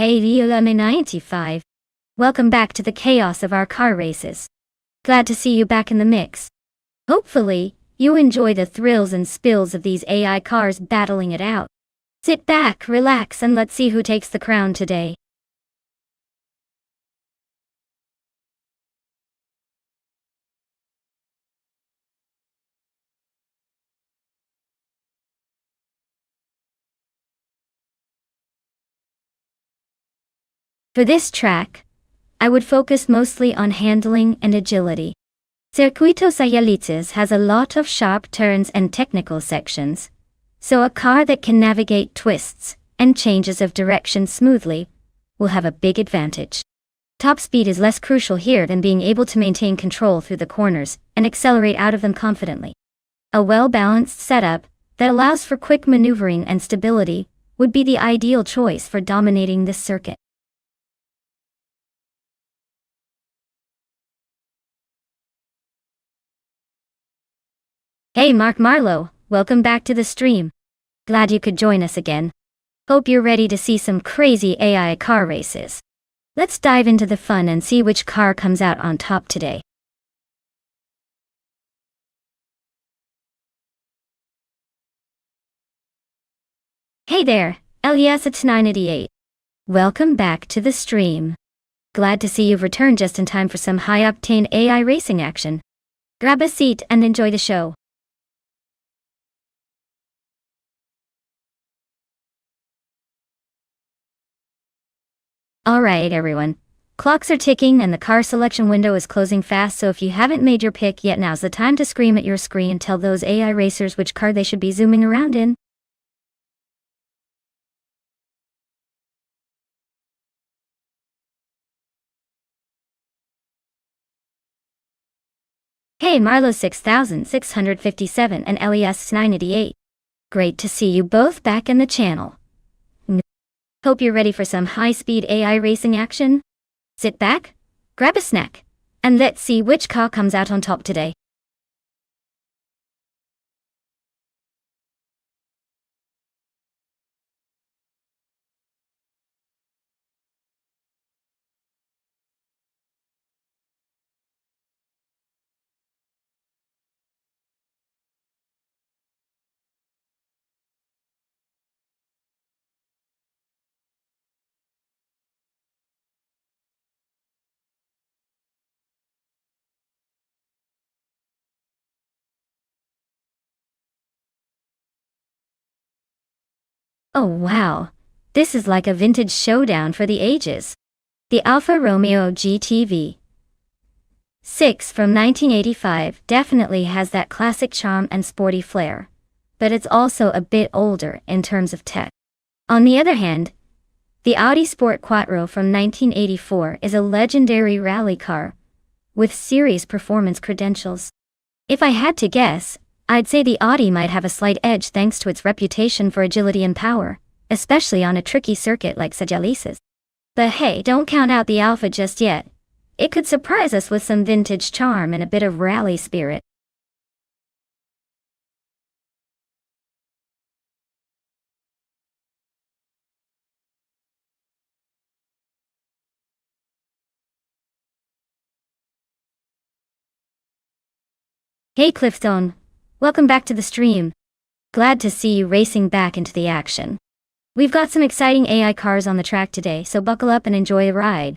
Hey Leolame 95. Welcome back to the chaos of our car races. Glad to see you back in the mix. Hopefully, you enjoy the thrills and spills of these AI cars battling it out. Sit back, relax, and let's see who takes the crown today. For this track, I would focus mostly on handling and agility. Circuito Sayalitzes has a lot of sharp turns and technical sections, so a car that can navigate twists and changes of direction smoothly will have a big advantage. Top speed is less crucial here than being able to maintain control through the corners and accelerate out of them confidently. A well-balanced setup that allows for quick maneuvering and stability would be the ideal choice for dominating this circuit. Hey Mark Marlowe, welcome back to the stream. Glad you could join us again. Hope you're ready to see some crazy AI car races. Let's dive into the fun and see which car comes out on top today. Hey there, Elias at 988. Welcome back to the stream. Glad to see you've returned just in time for some high-octane AI racing action. Grab a seat and enjoy the show. Alright everyone, clocks are ticking and the car selection window is closing fast, so if you haven't made your pick yet, now's the time to scream at your screen and tell those AI racers which car they should be zooming around in. Hey Marlo 6657 and LES 988. Great to see you both back in the channel. Hope you're ready for some high-speed AI racing action. Sit back, grab a snack, and let's see which car comes out on top today. Oh wow, this is like a vintage showdown for the ages. The Alfa Romeo GTV 6 from 1985 definitely has that classic charm and sporty flair, but it's also a bit older in terms of tech. On the other hand, the Audi Sport Quattro from 1984 is a legendary rally car with serious performance credentials. If I had to guess, I'd say the Audi might have a slight edge thanks to its reputation for agility and power, especially on a tricky circuit like Sayalitzes. But hey, don't count out the Alfa just yet. It could surprise us with some vintage charm and a bit of rally spirit. Hey Cliffstone, welcome back to the stream. Glad to see you racing back into the action. We've got some exciting AI cars on the track today, so buckle up and enjoy the ride.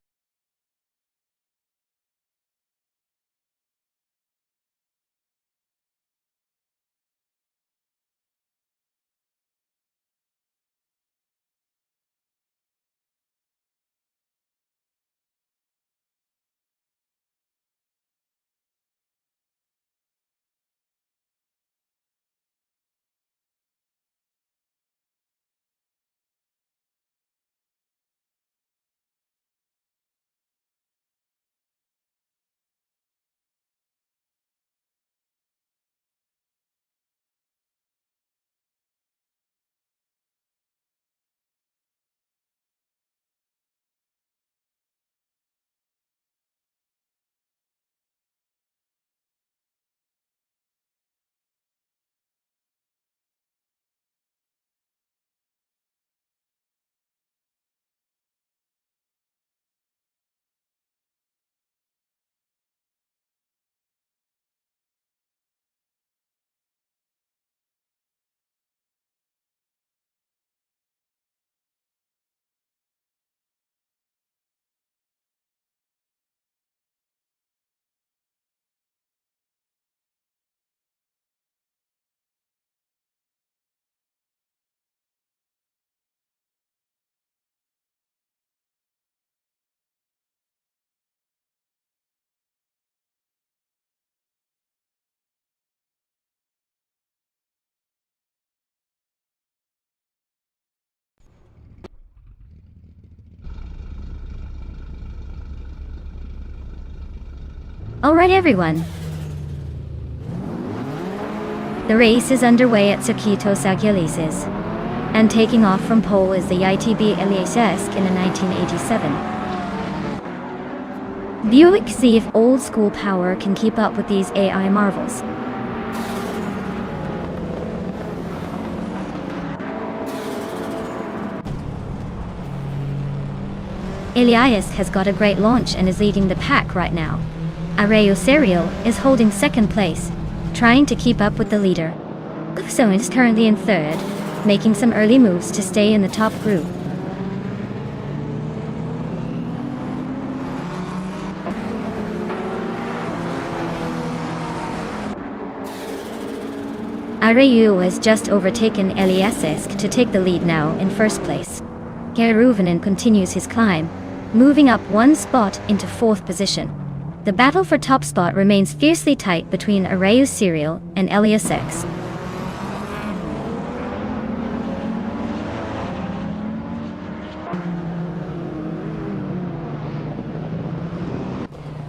Alright everyone. The race is underway at Circuitos Aguileses. And taking off from pole is the ITB Eliasesc in a 1987. Buick see if old school power can keep up with these AI marvels. Eliasesc has got a great launch and is leading the pack right now. Arroyo Serial is holding second place, trying to keep up with the leader. Cliffzone is currently in third, making some early moves to stay in the top group. Arroyo has just overtaken Eliasesc to take the lead now in first place. Geruvinen continues his climb, moving up one spot into fourth position. The battle for top spot remains fiercely tight between Arroyo Serial and Eliasesc.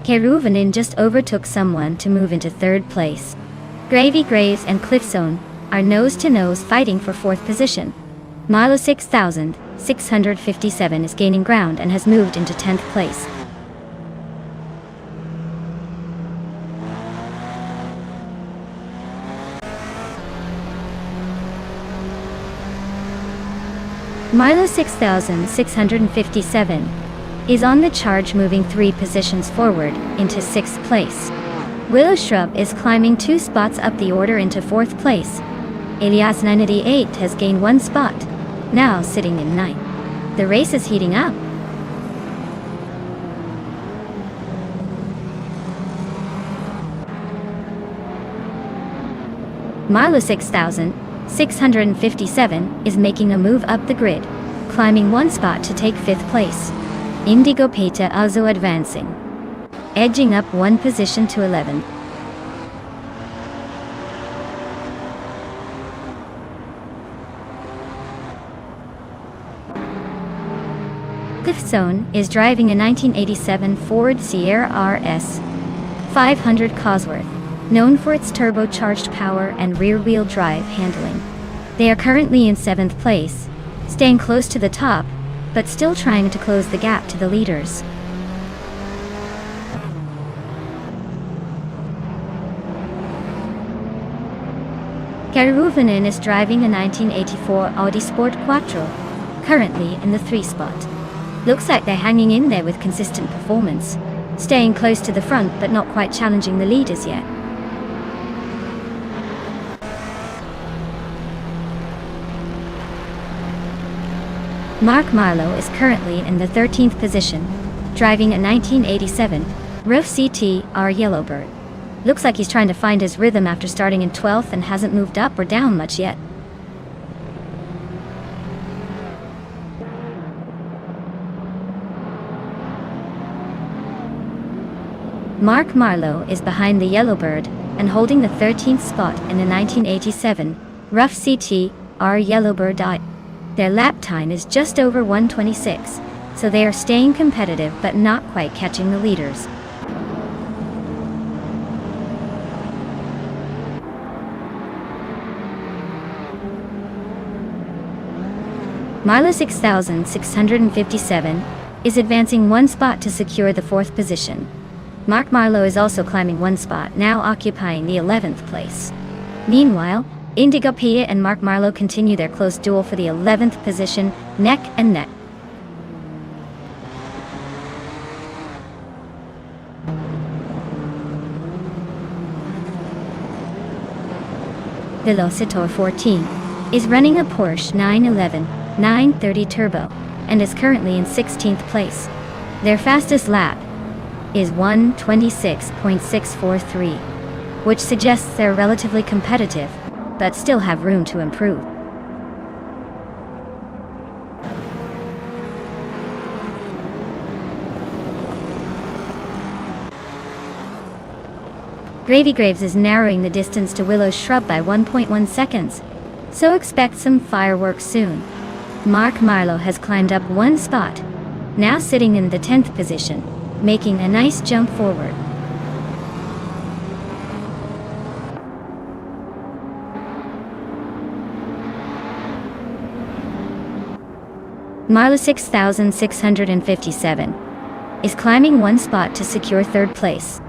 Geruvinen just overtook someone to move into third place. Gravy Graves and Cliffzone are nose-to-nose fighting for fourth position. Milo 6657 is gaining ground and has moved into 10th place. Milo 6657 is on the charge, moving 3 positions forward into 6th place. Willow Shrub is climbing 2 spots up the order into 4th place. Elias 988 has gained 1 spot, now sitting in 9th. The race is heating up. Milo 6657 is making a move up the grid, climbing 1 spot to take 5th place. Indigo Peta also advancing, edging up 1 position to 11th. Cliffzone is driving a 1987 Ford Sierra RS 500 Cosworth, known for its turbocharged power and rear-wheel drive handling. They are currently in 7th place, staying close to the top, but still trying to close the gap to the leaders. Geruvinen is driving a 1984 Audi Sport Quattro, currently in the 3 spot. Looks like they're hanging in there with consistent performance, staying close to the front but not quite challenging the leaders yet. Mark Marlowe is currently in the 13th position, driving a 1987 Roof CT R Yellowbird. Looks like he's trying to find his rhythm after starting in 12th and hasn't moved up or down much yet. Mark Marlowe is behind the Yellowbird and holding the 13th spot in the 1987 Rough CT R Yellowbird I. Their lap time is just over 1:26, so they are staying competitive but not quite catching the leaders. Marlowe 6657 is advancing 1 spot to secure the 4th position. Mark Marlowe is also climbing 1 spot, now occupying the 11th place. Meanwhile, Indigo Pia and Mark Marlowe continue their close duel for the 11th position, neck and neck. Velocitor 14 is running a Porsche 911 930 Turbo and is currently in 16th place. Their fastest lap is 1:26.643, which suggests they're relatively competitive, but still have room to improve. Gravy Graves is narrowing the distance to Willow Shrub by 1.1 seconds, so expect some fireworks soon. Mark Marlowe has climbed up 1 spot, now sitting in the 10th position, making a nice jump forward. Marlow 6657 is climbing one spot to secure third place.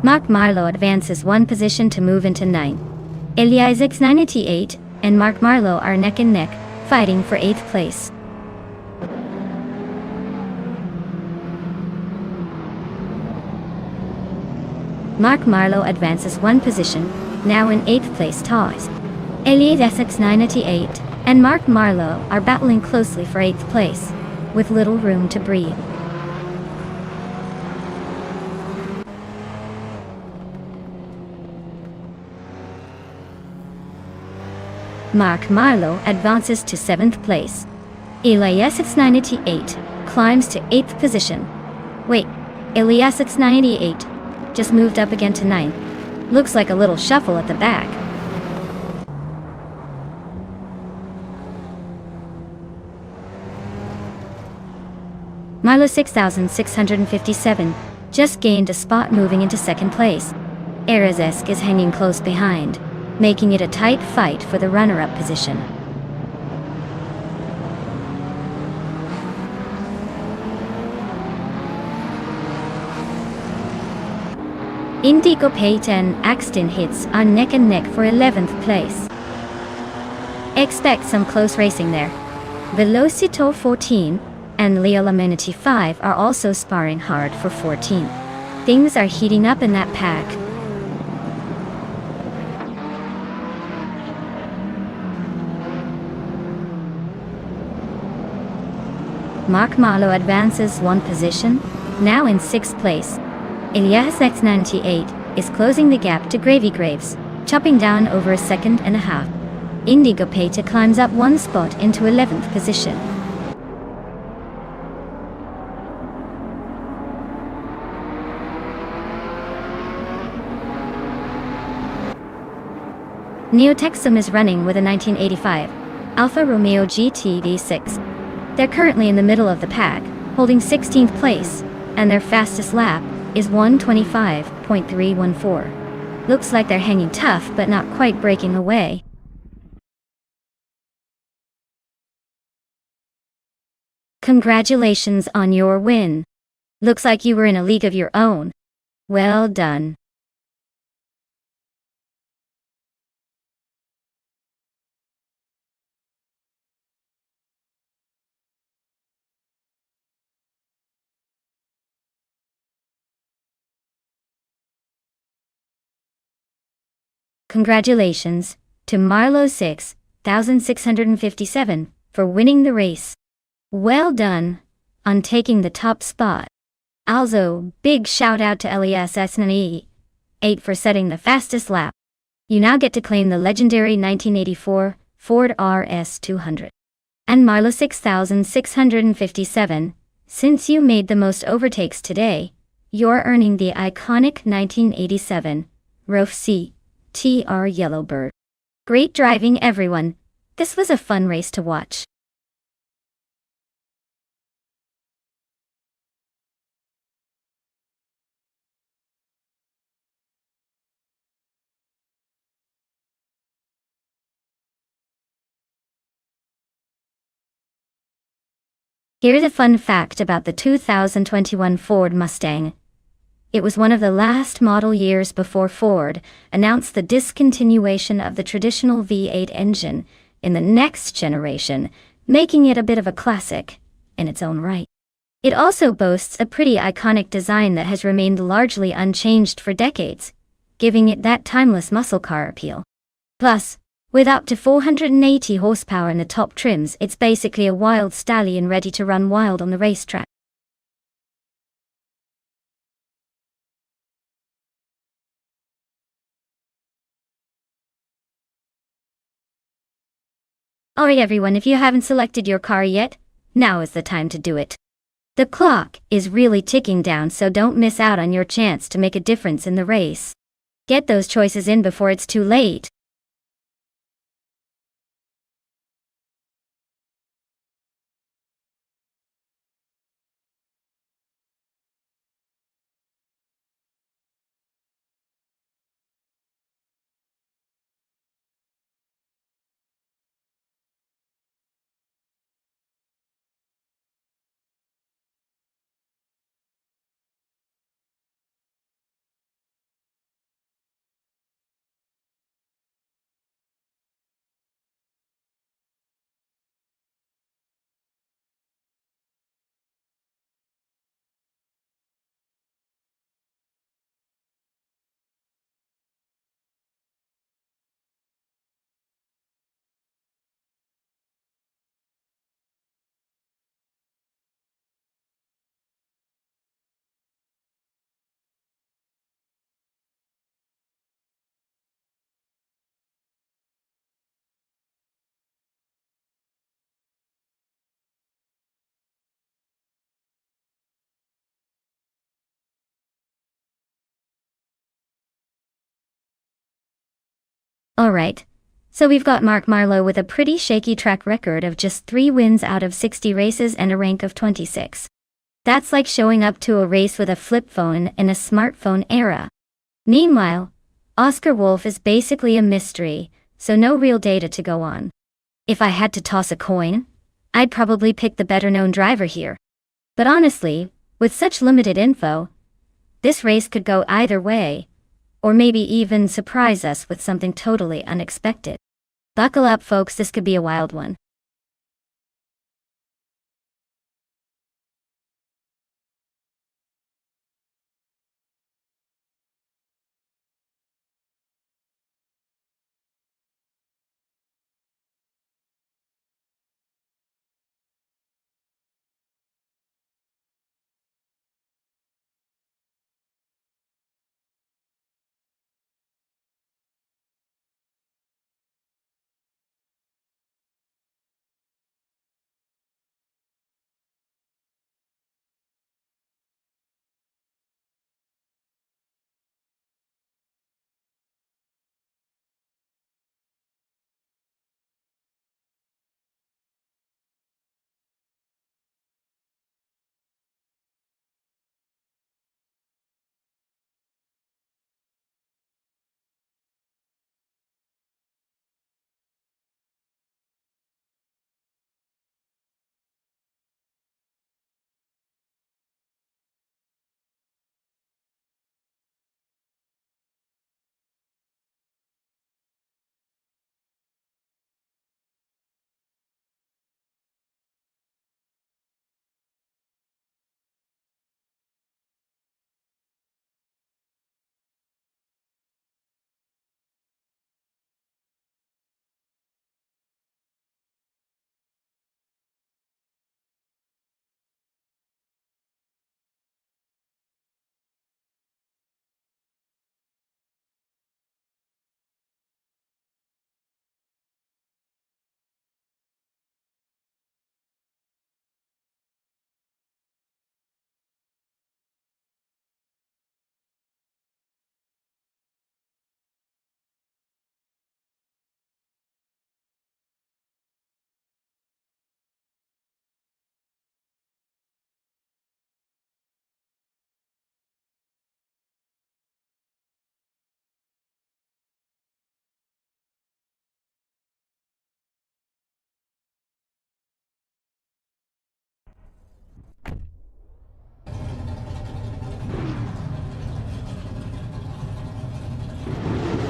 Mark Marlow advances one position to move into 9. Ilya 698 and Mark Marlow are neck and neck, fighting for 8th place. Mark Marlow advances one position, now in 8th place toss. Ilya 698 and Mark Marlow are battling closely for 8th place, with little room to breathe. Mark Marlow advances to 7th place. Ilya 698 climbs to 8th position. Wait, Ilya 698 just moved up again to 9th. Looks like a little shuffle at the back. Marlow 6657 just gained a spot moving into 2nd place. Arazesk is hanging close behind, making it a tight fight for the runner-up position. Indigo Pate and Axton Hits are neck and neck for 11th place. Expect some close racing there. Velocito 14 and Leo Amenity 5 are also sparring hard for 14th. Things are heating up in that pack. Mark Marlow advances one position, now in 6th place. Ilya 698 is closing the gap to Gravy Graves, chopping down over a second and a half. Indigo Pate climbs up one spot into 11th position. Neotexum is running with a 1985 Alfa Romeo GT V6. They're currently in the middle of the pack, holding 16th place, and their fastest lap is 1:25.314. Looks like they're hanging tough but not quite breaking away. Congratulations on your win. Looks like you were in a league of your own. Well done. Congratulations to Marlow 6657 for winning the race. Well done on taking the top spot. Also, big shout out to Elias Esnani 8 for setting the fastest lap. You now get to claim the legendary 1984 Ford RS200. And Marlow 6657, since you made the most overtakes today, you're earning the iconic 1987 Rof C TR Yellowbird. Great driving, everyone. This was a fun race to watch. Here's a fun fact about the 2021 Ford Mustang. It was one of the last model years before Ford announced the discontinuation of the traditional V8 engine in the next generation, making it a bit of a classic in its own right. It also boasts a pretty iconic design that has remained largely unchanged for decades, giving it that timeless muscle car appeal. Plus, with up to 480 horsepower in the top trims, it's basically a wild stallion ready to run wild on the racetrack. Alright everyone, if you haven't selected your car yet, now is the time to do it. The clock is really ticking down, so don't miss out on your chance to make a difference in the race. Get those choices in before it's too late. Alright. So we've got Mark Marlowe with a pretty shaky track record of just 3 wins out of 60 races and a rank of 26. That's like showing up to a race with a flip phone in a smartphone era. Meanwhile, Oscar Wolf is basically a mystery, so no real data to go on. If I had to toss a coin, I'd probably pick the better-known driver here. But honestly, with such limited info, this race could go either way, or maybe even surprise us with something totally unexpected. Buckle up, folks, this could be a wild one.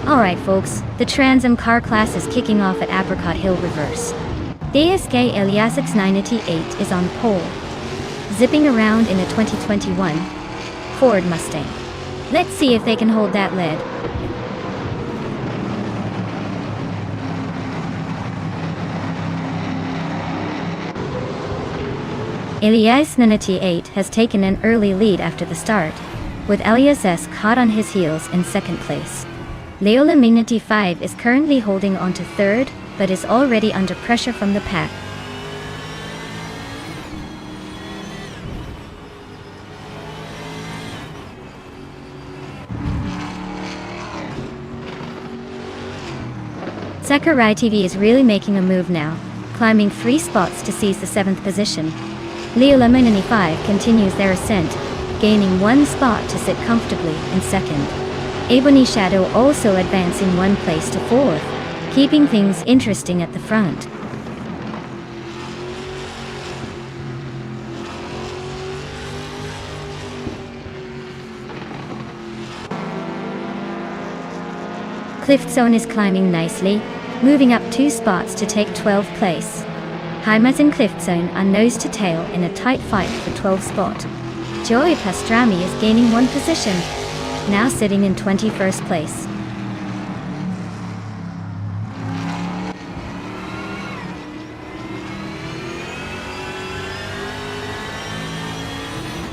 Alright folks, the Trans Am car class is kicking off at Apricot Hill Reverse. DSK Eliasix 988 is on pole, zipping around in a 2021 Ford Mustang. Let's see if they can hold that lead. Elias 988 has taken an early lead after the start, with Elias S caught on his heels in second place. Leola Mignati 5 is currently holding on to third, but is already under pressure from the pack. Sakurai TV is really making a move now, climbing 3 spots to seize the 7th position. Leola Mignati 5 continues their ascent, gaining 1 spot to sit comfortably in second. Ebony Shadow also advancing 1 place to 4th, keeping things interesting at the front. Cliftzone is climbing nicely, moving up 2 spots to take 12th place. Hymas and Cliftzone are nose to tail in a tight fight for 12th spot. Joey Pastrami is gaining 1 position, now sitting in 21st place.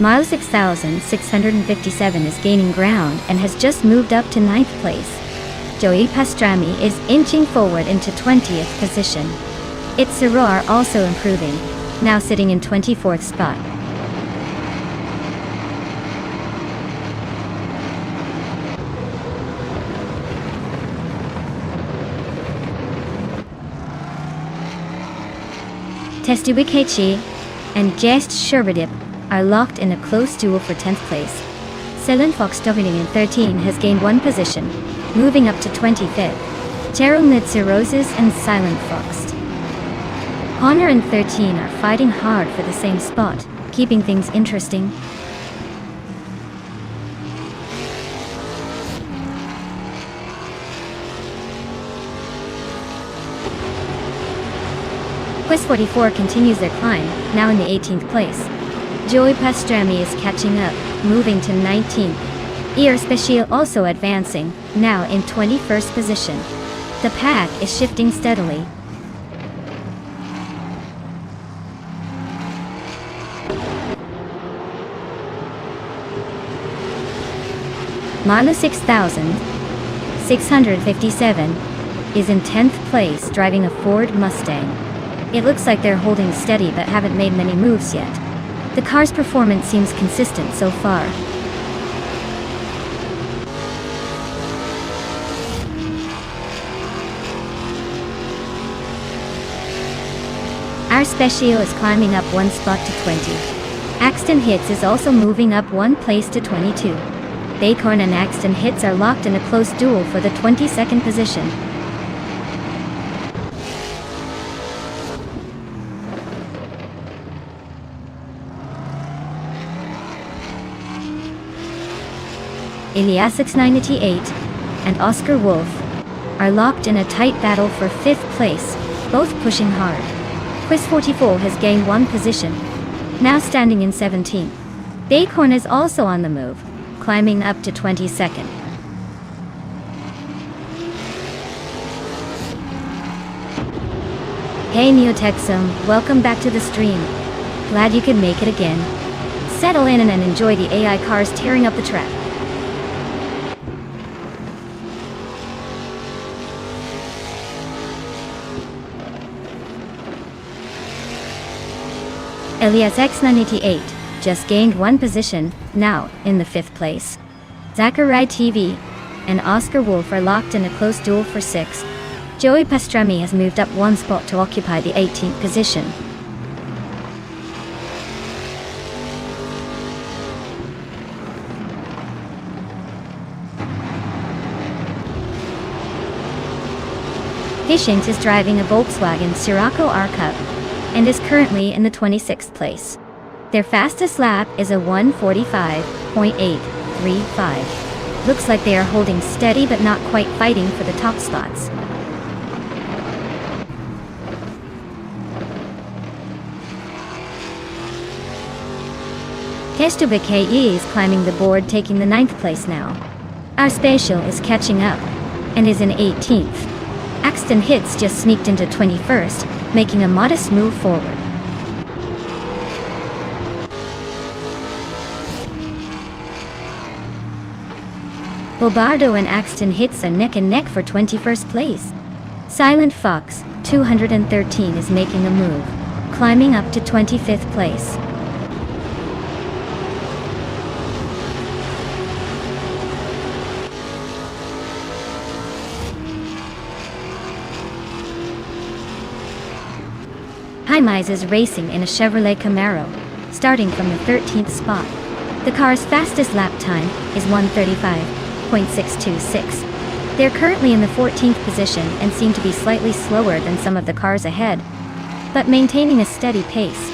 Mile 6657 is gaining ground and has just moved up to 9th place. Joey Pastrami is inching forward into 20th position. It's Sarar also improving, now sitting in 24th spot. Testubicachi and Jest Sherberdip are locked in a close duel for 10th place. Silent Fox dominating in 13 has gained 1 position, moving up to 25th. Teromnitsa Roses and Silent Fox. Honor and 13 are fighting hard for the same spot, keeping things interesting. Quest 44 continues their climb, now in the 18th place. Joey Pastrami is catching up, moving to 19th. Ear Special also advancing, now in 21st position. The pack is shifting steadily. Manu 6657 is in 10th place driving a Ford Mustang. It looks like they're holding steady but haven't made many moves yet. The car's performance seems consistent so far. Our Special is climbing up 1 spot to 20. Axton Hits is also moving up 1 place to 22. Bacorn and Axton Hits are locked in a close duel for the 22nd position. Eliasix988 and Oscar Wolf are locked in a tight battle for 5th place, both pushing hard. Quiz 44 has gained 1 position, now standing in 17th. Bacorn is also on the move, climbing up to 22nd. Hey Neotexum, welcome back to the stream. Glad you could make it again. Settle in and enjoy the AI cars tearing up the track. Elias X988 just gained 1 position, now in the 5th place. Zachary TV and Oscar Wolf are locked in a close duel for 6th. Joey Pastrami has moved up 1 spot to occupy the 18th position. Fishings is driving a Volkswagen Scirocco R-Cup and is currently in the 26th place. Their fastest lap is a 1:45.835. Looks like they are holding steady but not quite fighting for the top spots. Testuba KE is climbing the board, taking the 9th place now. Our Spatial is catching up and is in 18th. Axton Hits just sneaked into 21st, making a modest move forward. Bobardo and Axton Hits are neck and neck for 21st place. Silent Fox, 213, is making a move, climbing up to 25th place. Mize is racing in a Chevrolet Camaro, starting from the 13th spot. The car's fastest lap time is 1:35.626. They're currently in the 14th position and seem to be slightly slower than some of the cars ahead, but maintaining a steady pace.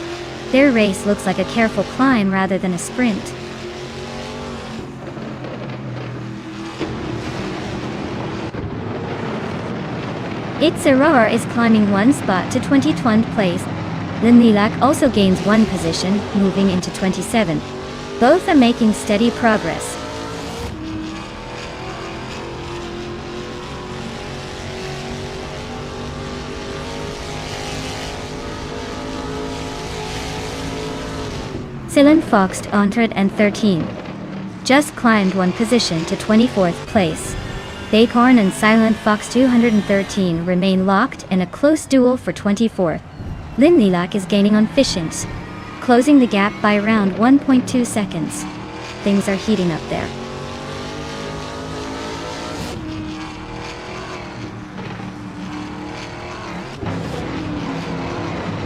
Their race looks like a careful climb rather than a sprint. It's Aurora is climbing 1 spot to 22nd place. Lin Lilac also gains 1 position, moving into 27th. Both are making steady progress. Silent Fox 213 just climbed 1 position to 24th place. Bacorn and Silent Fox 213 remain locked in a close duel for 24th. Lin Lilac is gaining on Fishings, closing the gap by around 1.2 seconds. Things are heating up there.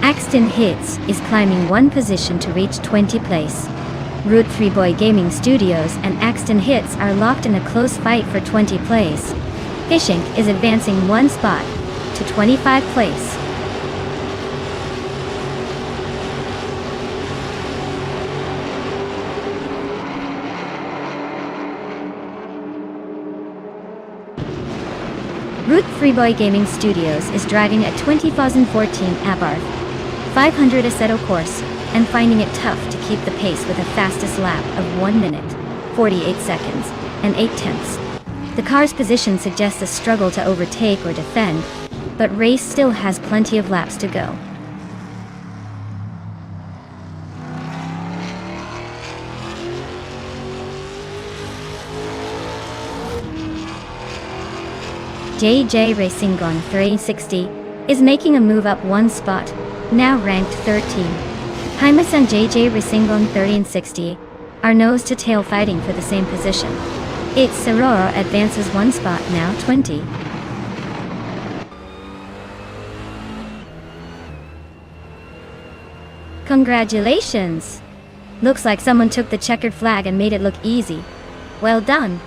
Axton Hits is climbing one position to reach 20th place. Route 3 Boy Gaming Studios and Axton Hits are locked in a close fight for 20th place. Fishing is advancing one spot to 25th place. Route 3 Boy Gaming Studios is driving a 2014 Abarth 500 Assetto course and finding it tough to keep the pace with a fastest lap of 1 minute, 48 seconds, and 8 tenths. The car's position suggests a struggle to overtake or defend, but race still has plenty of laps to go. Racing on 360 is making a move up one spot, now ranked 13. Hymas and Racing on 360 are nose-to-tail fighting for the same position. It's Sororo advances one spot, now 20. Congratulations! Looks like someone took the checkered flag and made it look easy. Well done!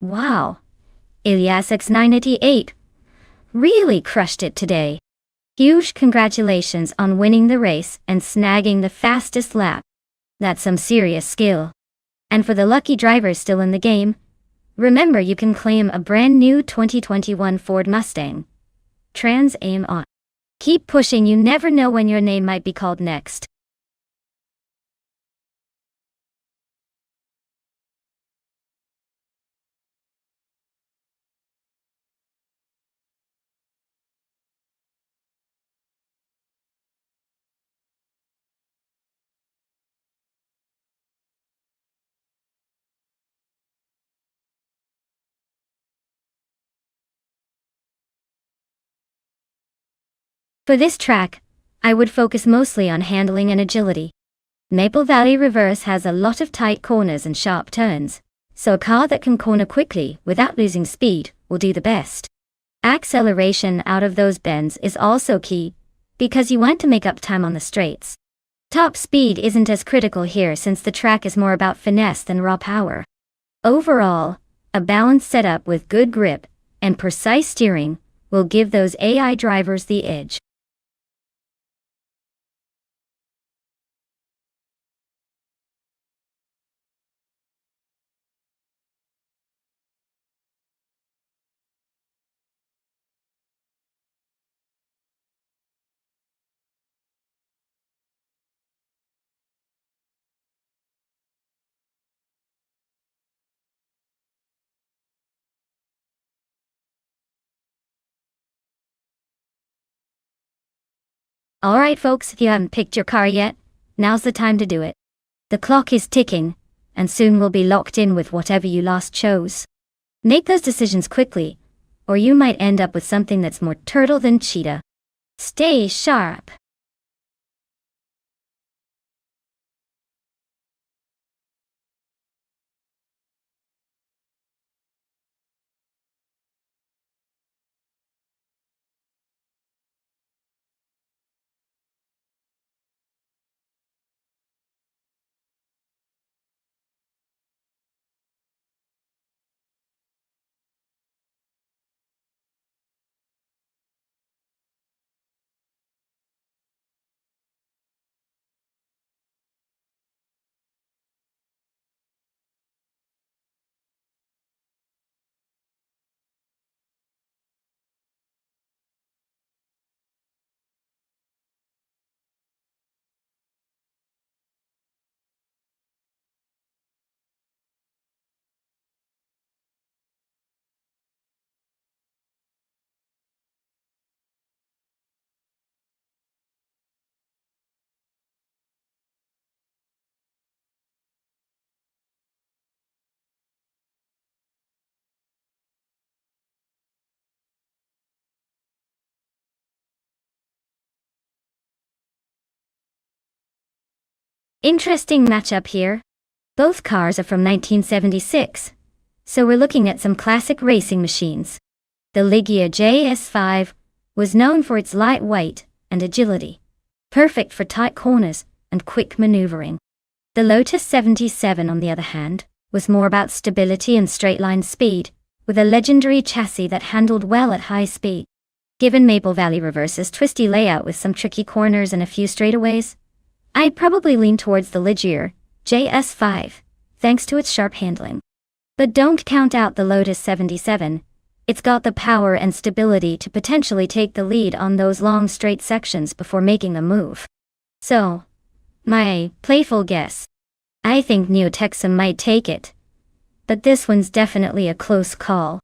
Wow! Ilyas X988 really crushed it today. Huge congratulations on winning the race and snagging the fastest lap. That's some serious skill. And for the lucky drivers still in the game, remember you can claim a brand new 2021 Ford Mustang. Trans Am on. Keep pushing, you never know when your name might be called next. For this track, I would focus mostly on handling and agility. Maple Valley Reverse has a lot of tight corners and sharp turns, so a car that can corner quickly without losing speed will do the best. Acceleration out of those bends is also key, because you want to make up time on the straights. Top speed isn't as critical here since the track is more about finesse than raw power. Overall, a balanced setup with good grip and precise steering will give those AI drivers the edge. Alright folks, if you haven't picked your car yet, now's the time to do it. The clock is ticking, and soon we'll be locked in with whatever you last chose. Make those decisions quickly, or you might end up with something that's more turtle than cheetah. Stay sharp. Interesting matchup here. Both cars are from 1976, so we're looking at some classic racing machines. The Ligia JS5 was known for its light weight and agility, perfect for tight corners and quick maneuvering. The Lotus 77, on the other hand, was more about stability and straight-line speed, with a legendary chassis that handled well at high speed. Given Maple Valley Reverse's twisty layout with some tricky corners and a few straightaways, I'd probably lean towards the Ligier JS5, thanks to its sharp handling. But don't count out the Lotus 77. It's got the power and stability to potentially take the lead on those long straight sections before making the move. So, my playful guess, I think Neo-Texum might take it. But this one's definitely a close call.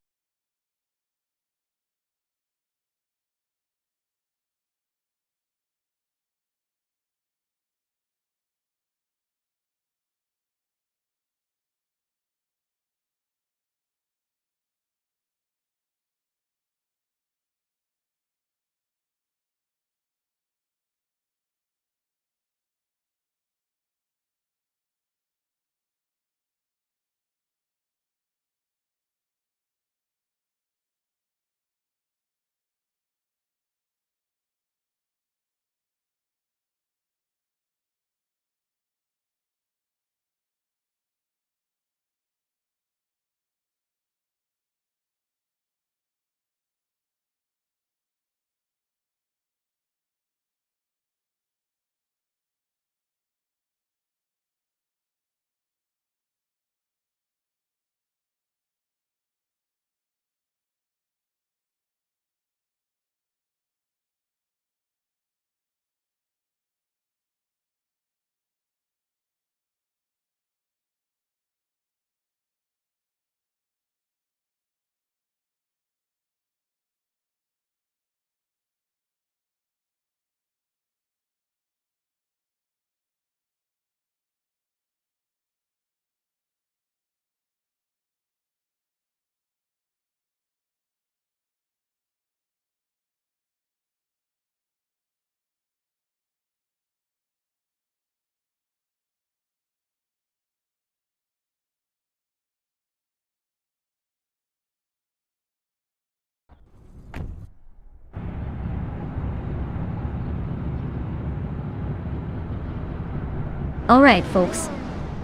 Alright folks,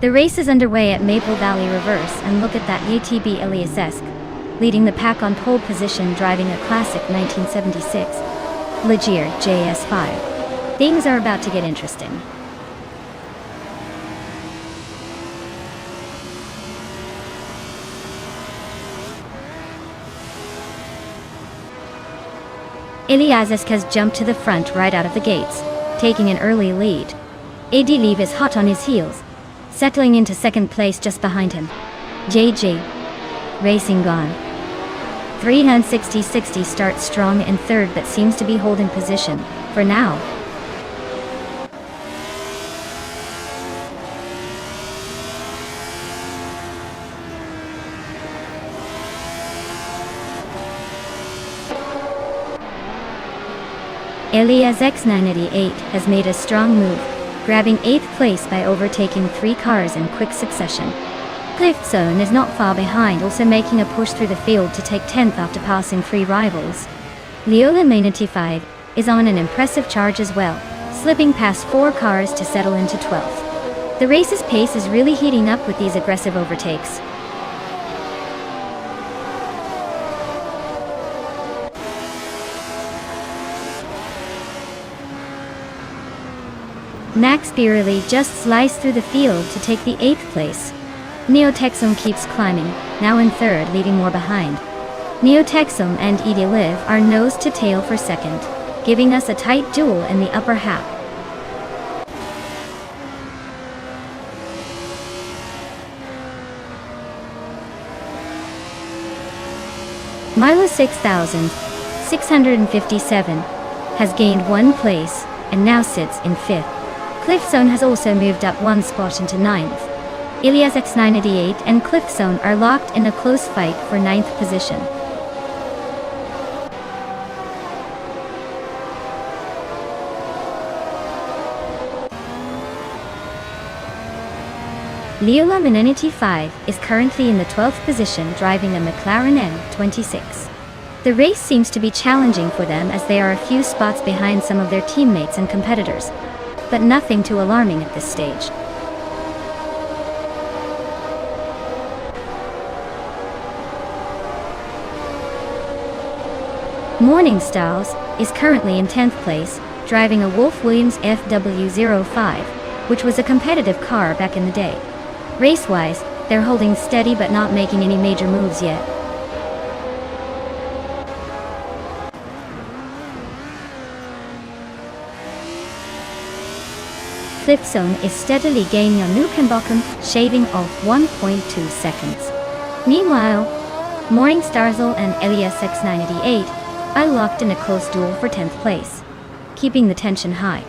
the race is underway at Maple Valley Reverse, and look at that ATB Elias-esque, leading the pack on pole position, driving a classic 1976 Ligier JS5. Things are about to get interesting. Elias-esque has jumped to the front right out of the gates, taking an early lead. AD Leave is hot on his heels, settling into second place just behind him. JJ Racing gone. 360-60 starts strong in third but seems to be holding position, for now. Elias X988 has made a strong move, grabbing 8th place by overtaking 3 cars in quick succession. Cliffzone is not far behind, also making a push through the field to take 10th after passing 3 rivals. Leola May95 is on an impressive charge as well, slipping past 4 cars to settle into 12th. The race's pace is really heating up with these aggressive overtakes. Max Beerley just sliced through the field to take the 8th place. Neo-Texum keeps climbing, now in third, leaving more behind. Neo-Texum and Edie Liv are nose to tail for second, giving us a tight duel in the upper half. Milo 6657 has gained 1 place and now sits in 5th. Cliffzone has also moved up 1 spot into 9th. Elias X988 and Cliffzone are locked in a close fight for 9th position. Leo Laminanity 5 is currently in the 12th position driving a McLaren M26. The race seems to be challenging for them as they are a few spots behind some of their teammates and competitors, but nothing too alarming at this stage. Morning Styles is currently in 10th place, driving a Wolf Williams FW05, which was a competitive car back in the day. Race-wise, they're holding steady but not making any major moves yet. Cliffzone is steadily gaining on Nukenbocken, shaving off 1.2 seconds. Meanwhile, Morning Starsel and Elias X988 are locked in a close duel for 10th place, keeping the tension high.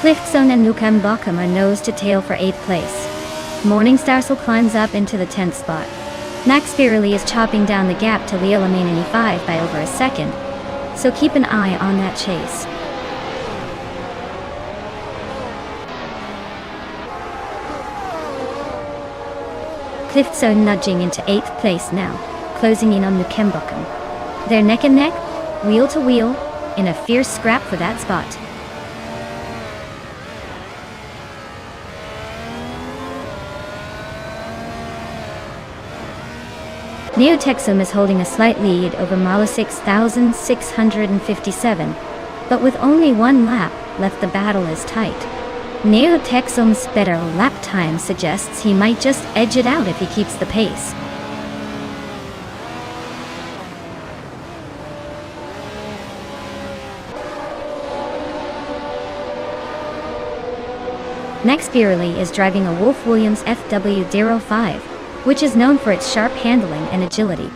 Cliffzone and Nukenbocken are nose to tail for 8th place. Morning Starsel climbs up into the 10th spot. Max Birley is chopping down the gap to Leo Laminanity 5 by over a second, so keep an eye on that chase. Cliffzone nudging into 8th place now, closing in on Nukenbocken. They're neck and neck, wheel to wheel, in a fierce scrap for that spot. Neotexum is holding a slight lead over Marlo 6657, but with only one lap left the battle is tight. Neotexum's better lap time suggests he might just edge it out if he keeps the pace. Max Birley is driving a Wolf Williams FW05, which is known for its sharp handling and agility.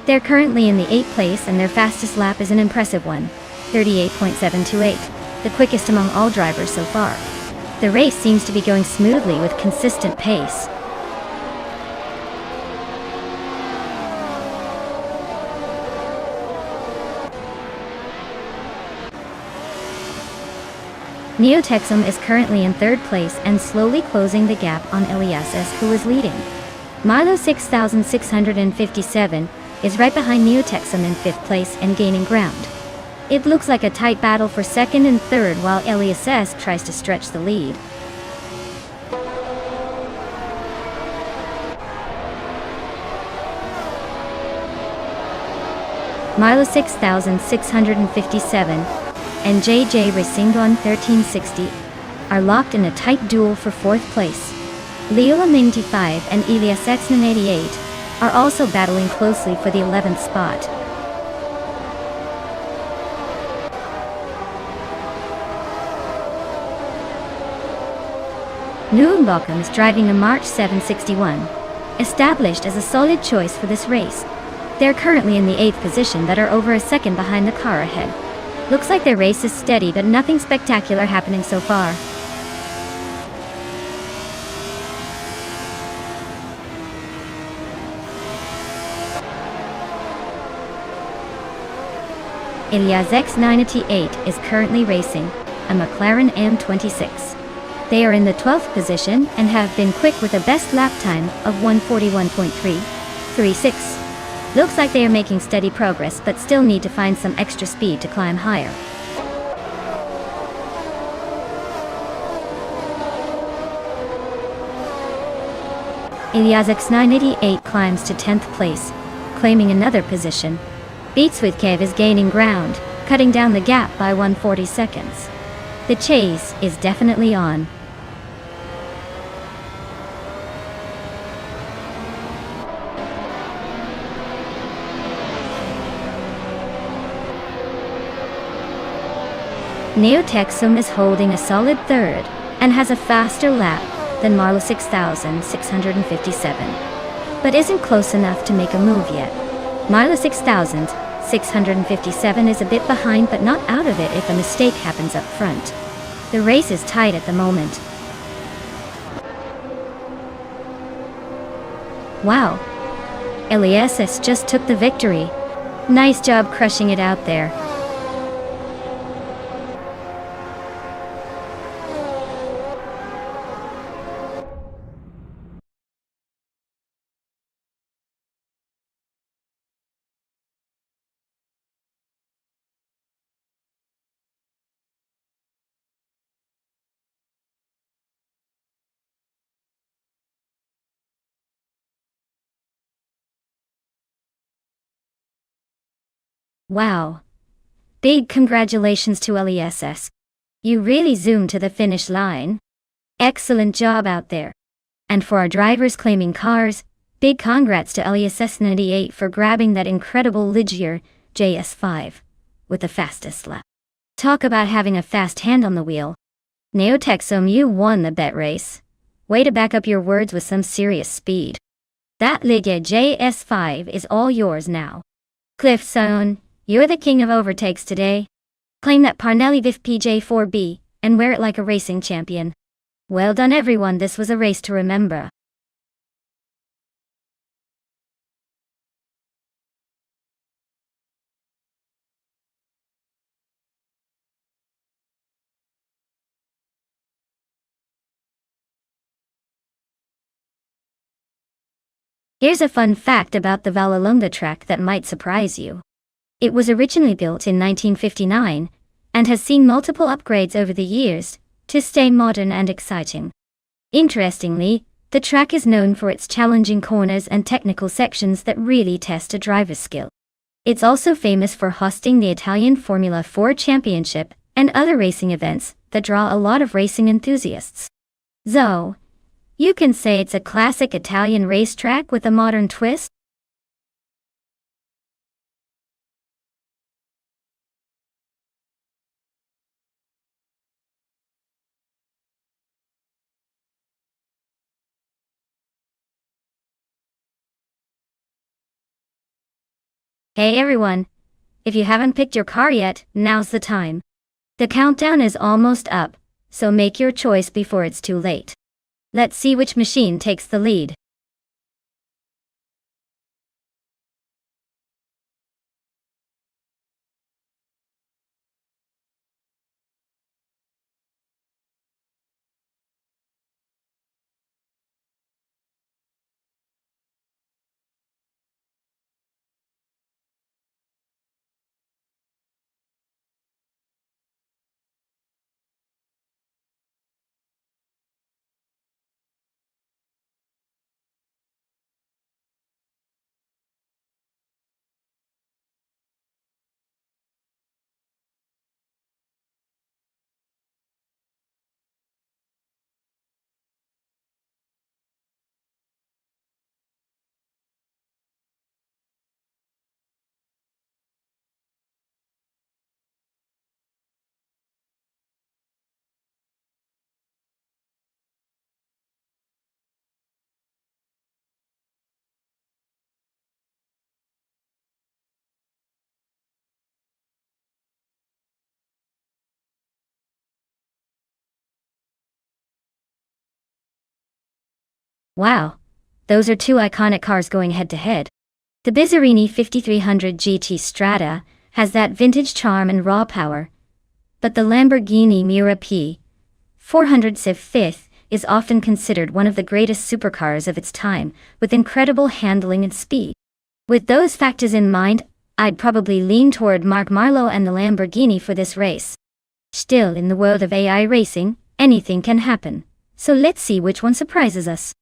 They're currently in the 8th place and their fastest lap is an impressive one, 38.728, the quickest among all drivers so far. The race seems to be going smoothly with consistent pace. Neotexum is currently in 3rd place and slowly closing the gap on Elias, who is leading. Marlo 6657 is right behind Neotexum in 5th place and gaining ground. It looks like a tight battle for 2nd and 3rd while Elias tries to stretch the lead. Marlo 6657 and JJ Racingdon 1360 are locked in a tight duel for 4th place. Leo Laminanity 5 and Elias X988 are also battling closely for the 11th spot. Nukenbocken is driving a March 761, established as a solid choice for this race. They're currently in the 8th position but are over a second behind the car ahead. Looks like their race is steady but nothing spectacular happening so far. Elias X988 is currently racing a McLaren M26. They are in the 12th position and have been quick with a best lap time of 141.336. Looks like they are making steady progress but still need to find some extra speed to climb higher. Elias X988 climbs to 10th place, claiming another position. Beatswithcave is gaining ground, cutting down the gap by 140 seconds. The chase is definitely on. Neotexum is holding a solid 3rd and has a faster lap than Marlo 6657, but isn't close enough to make a move yet. Marlo 6657 is a bit behind but not out of it if a mistake happens up front. The race is tight at the moment. Wow! Elias just took the victory. Nice job crushing it out there. Wow. Big congratulations to LESS. You really zoomed to the finish line. Excellent job out there. And for our drivers claiming cars, big congrats to LESS 98 for grabbing that incredible Ligier JS5 with the fastest lap. Talk about having a fast hand on the wheel. Neotexum, you won the bet race. Way to back up your words with some serious speed. That Ligier JS5 is all yours now. Cliff Sohn, you're the king of overtakes today. Claim that Parnelli VIF PJ4B and wear it like a racing champion. Well done everyone, this was a race to remember. Here's a fun fact about the Vallelunga track that might surprise you. It was originally built in 1959 and has seen multiple upgrades over the years to stay modern and exciting. Interestingly, the track is known for its challenging corners and technical sections that really test a driver's skill. It's also famous for hosting the Italian Formula 4 Championship and other racing events that draw a lot of racing enthusiasts. So, you can say it's a classic Italian racetrack with a modern twist. Hey everyone! If you haven't picked your car yet, now's the time. The countdown is almost up, so make your choice before it's too late. Let's see which machine takes the lead. Wow! Those are two iconic cars going head to head. The Bizzarini 5300 GT Strata has that vintage charm and raw power, but the Lamborghini Miura P 400 Civ 5th is often considered one of the greatest supercars of its time, with incredible handling and speed. With those factors in mind, I'd probably lean toward Mark Marlowe and the Lamborghini for this race. Still, in the world of AI racing, anything can happen. So let's see which one surprises us.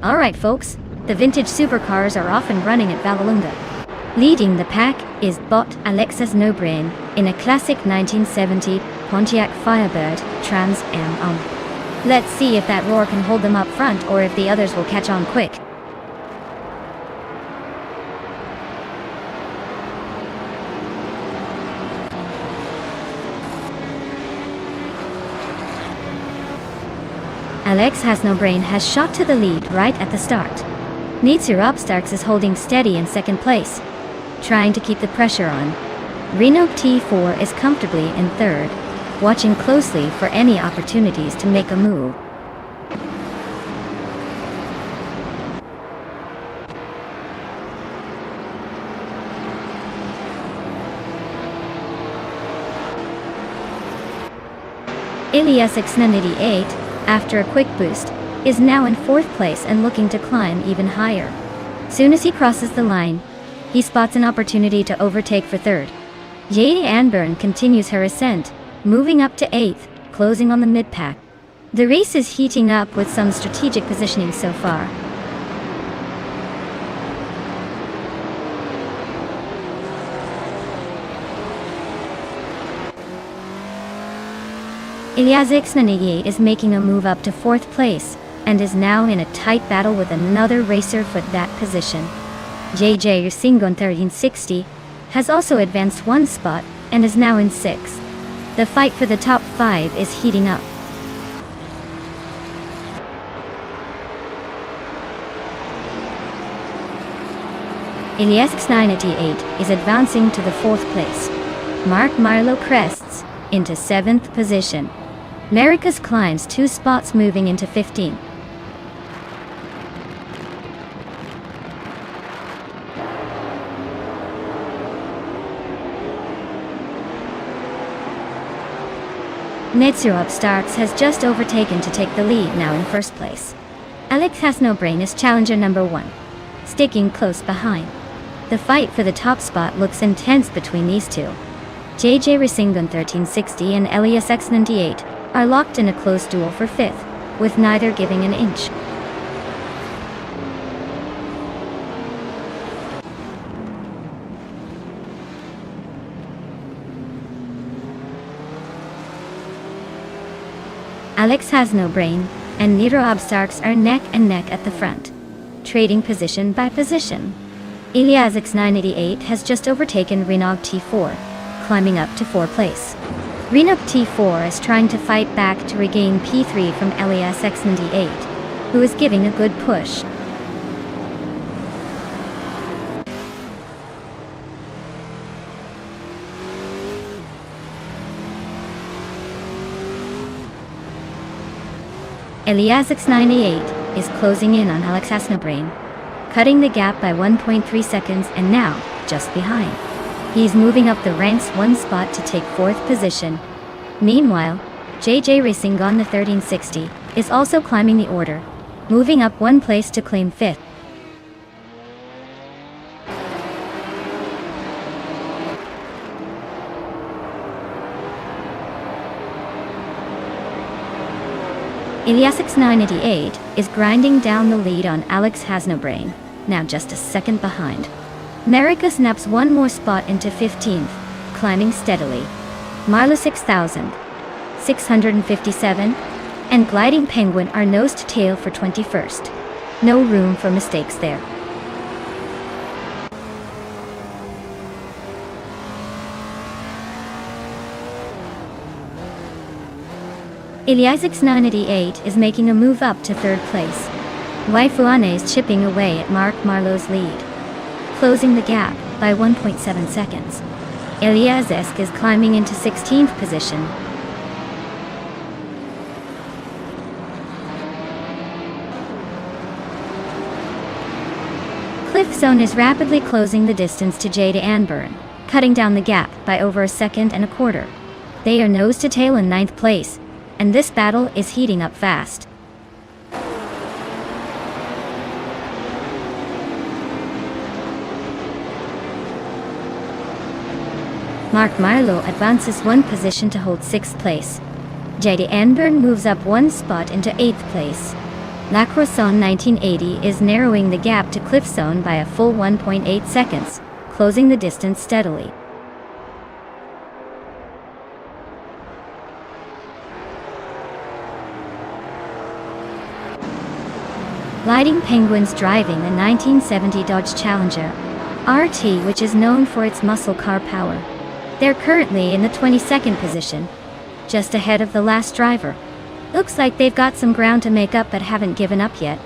Alright folks, the vintage supercars are off and running at Vallelunga. Leading the pack is Bot Alexis Nobrain in a classic 1970 Pontiac Firebird Trans Am. Let's see if that roar can hold them up front or if the others will catch on quick. Alex Hasnobrain has shot to the lead right at the start. Nonstop Racing is holding steady in second place, trying to keep the pressure on. Renault T4 is comfortably in third, watching closely for any opportunities to make a move. Ilias X98, after a quick boost, is now in fourth place and looking to climb even higher. Soon as he crosses the line, he spots an opportunity to overtake for third. Jade Anburn continues her ascent, moving up to eighth, closing on the mid-pack. The race is heating up with some strategic positioning so far. Ilias X98 is making a move up to fourth place, and is now in a tight battle with another racer for that position. JJ Racing 1360 has also advanced one spot, and is now in sixth. The fight for the top 5 is heating up. Ilias X98 is advancing to the fourth place. Mark Marlowe crests into seventh position. Maricas climbs 2 spots, moving into 15. Nonstop Racing has just overtaken to take the lead, now in first place. Alex Hasnobrain is challenger number 1, sticking close behind. The fight for the top spot looks intense between these two. JJ Racing 1360 and Ilias X98 are locked in a close duel for fifth, with neither giving an inch. Alex Hasnobrain and Nonstop Racing are neck and neck at the front, trading position by position. Ilias X98 has just overtaken Renault T4, climbing up to 4th place. Renault T4 is trying to fight back to regain P3 from Ilias X98, who is giving a good push. Ilias X98 is closing in on Alex Hasnobrain, cutting the gap by 1.3 seconds and now just behind. He's moving up the ranks 1 spot to take 4th position. Meanwhile, JJ Racing 1360 is also climbing the order, moving up 1 place to claim 5th. Ilias X98 is grinding down the lead on Alex Hasnobrain, now just a second behind. Marika snaps 1 more spot into 15th, climbing steadily. Marlo 6,657 and Gliding Penguin are nose to tail for 21st. No room for mistakes there. Ilias X98 is making a move up to 3rd place. Waifuane is chipping away at Mark Marlowe's lead, closing the gap by 1.7 seconds. Ilias X is climbing into 16th position. Cliff Zone is rapidly closing the distance to Jade Anburn, cutting down the gap by over 1.25 seconds. They are nose to tail in 9th place, and this battle is heating up fast. Mark Marlowe advances 1 position to hold 6th place. Jade Anburn moves up 1 spot into 8th place. La Croissant 1980 is narrowing the gap to Cliffzone by a full 1.8 seconds, closing the distance steadily. Lighting Penguins driving the 1970 Dodge Challenger RT, which is known for its muscle car power. They're currently in the 22nd position, just ahead of the last driver. Looks like they've got some ground to make up but haven't given up yet.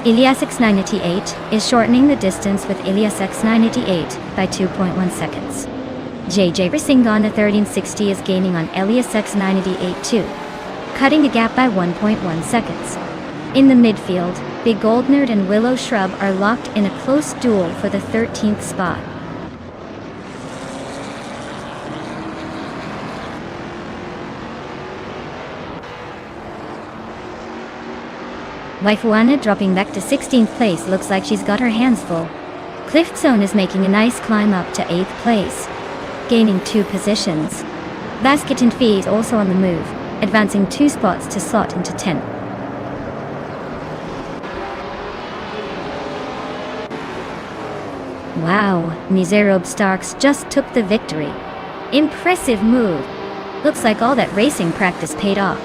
Ilias X988 is shortening the distance with Ilias X988 by 2.1 seconds. JJ Racing Honda 1360 is gaining on Ilias X988 too, cutting the gap by 1.1 seconds. In the midfield, Big Goldnerd and Willow Shrub are locked in a close duel for the 13th spot. Waifuana dropping back to 16th place, looks like she's got her hands full. Cliffzone is making a nice climb up to 8th place, gaining 2 positions. Basket and Fee is also on the move, advancing 2 spots to slot into 10th. Wow, Miserob Starks just took the victory. Impressive move. Looks like all that racing practice paid off.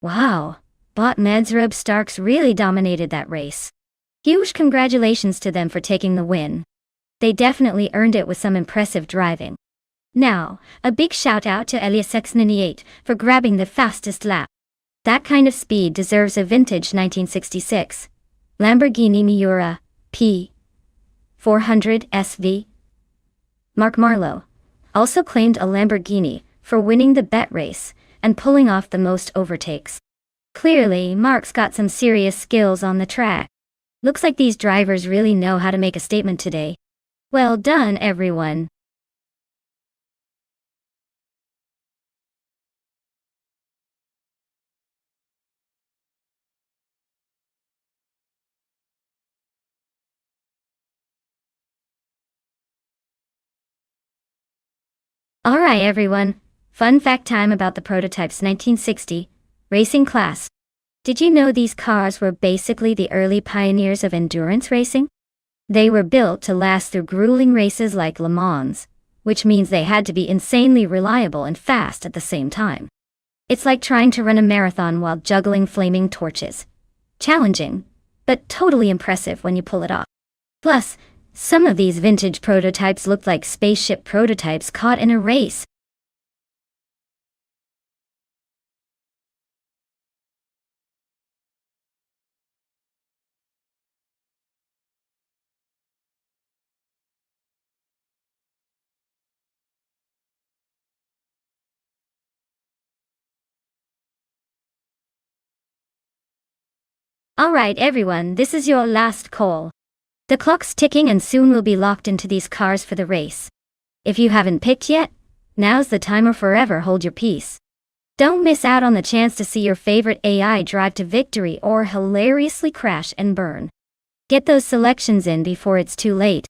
Wow, Bot Medzrub Starks really dominated that race. Huge congratulations to them for taking the win. They definitely earned it with some impressive driving. Now, a big shout out to Ilias X98 for grabbing the fastest lap. That kind of speed deserves a vintage 1966 Lamborghini Miura P 400 SV. Mark Marlowe also claimed a Lamborghini for winning the bet race and pulling off the most overtakes. Clearly, Mark's got some serious skills on the track. Looks like these drivers really know how to make a statement today. Well done, everyone. Alright everyone, fun fact time about the prototype's 1960 racing class. Did you know these cars were basically the early pioneers of endurance racing? They were built to last through grueling races like Le Mans, which means they had to be insanely reliable and fast at the same time. It's like trying to run a marathon while juggling flaming torches. Challenging, but totally impressive when you pull it off. Plus, some of these vintage prototypes looked like spaceship prototypes caught in a race. Alright everyone, this is your last call. The clock's ticking and soon we'll be locked into these cars for the race. If you haven't picked yet, now's the time or forever hold your peace. Don't miss out on the chance to see your favorite AI drive to victory or hilariously crash and burn. Get those selections in before it's too late.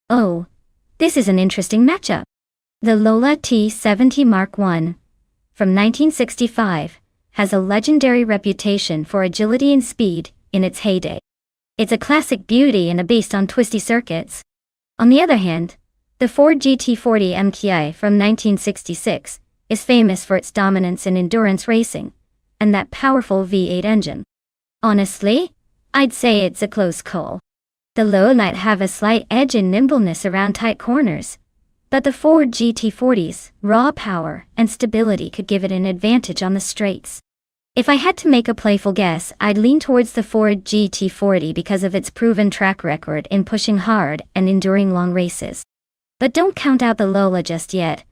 Oh, this is an interesting matchup. The Lola T70 Mark I, from 1965, has a legendary reputation for agility and speed in its heyday. It's a classic beauty and a beast on twisty circuits. On the other hand, the Ford GT40 MKI from 1966 is famous for its dominance in endurance racing and that powerful V8 engine. Honestly, I'd say it's a close call. The Lola might have a slight edge in nimbleness around tight corners, but the Ford GT40's raw power and stability could give it an advantage on the straights. If I had to make a playful guess, I'd lean towards the Ford GT40 because of its proven track record in pushing hard and enduring long races. But don't count out the Lola just yet.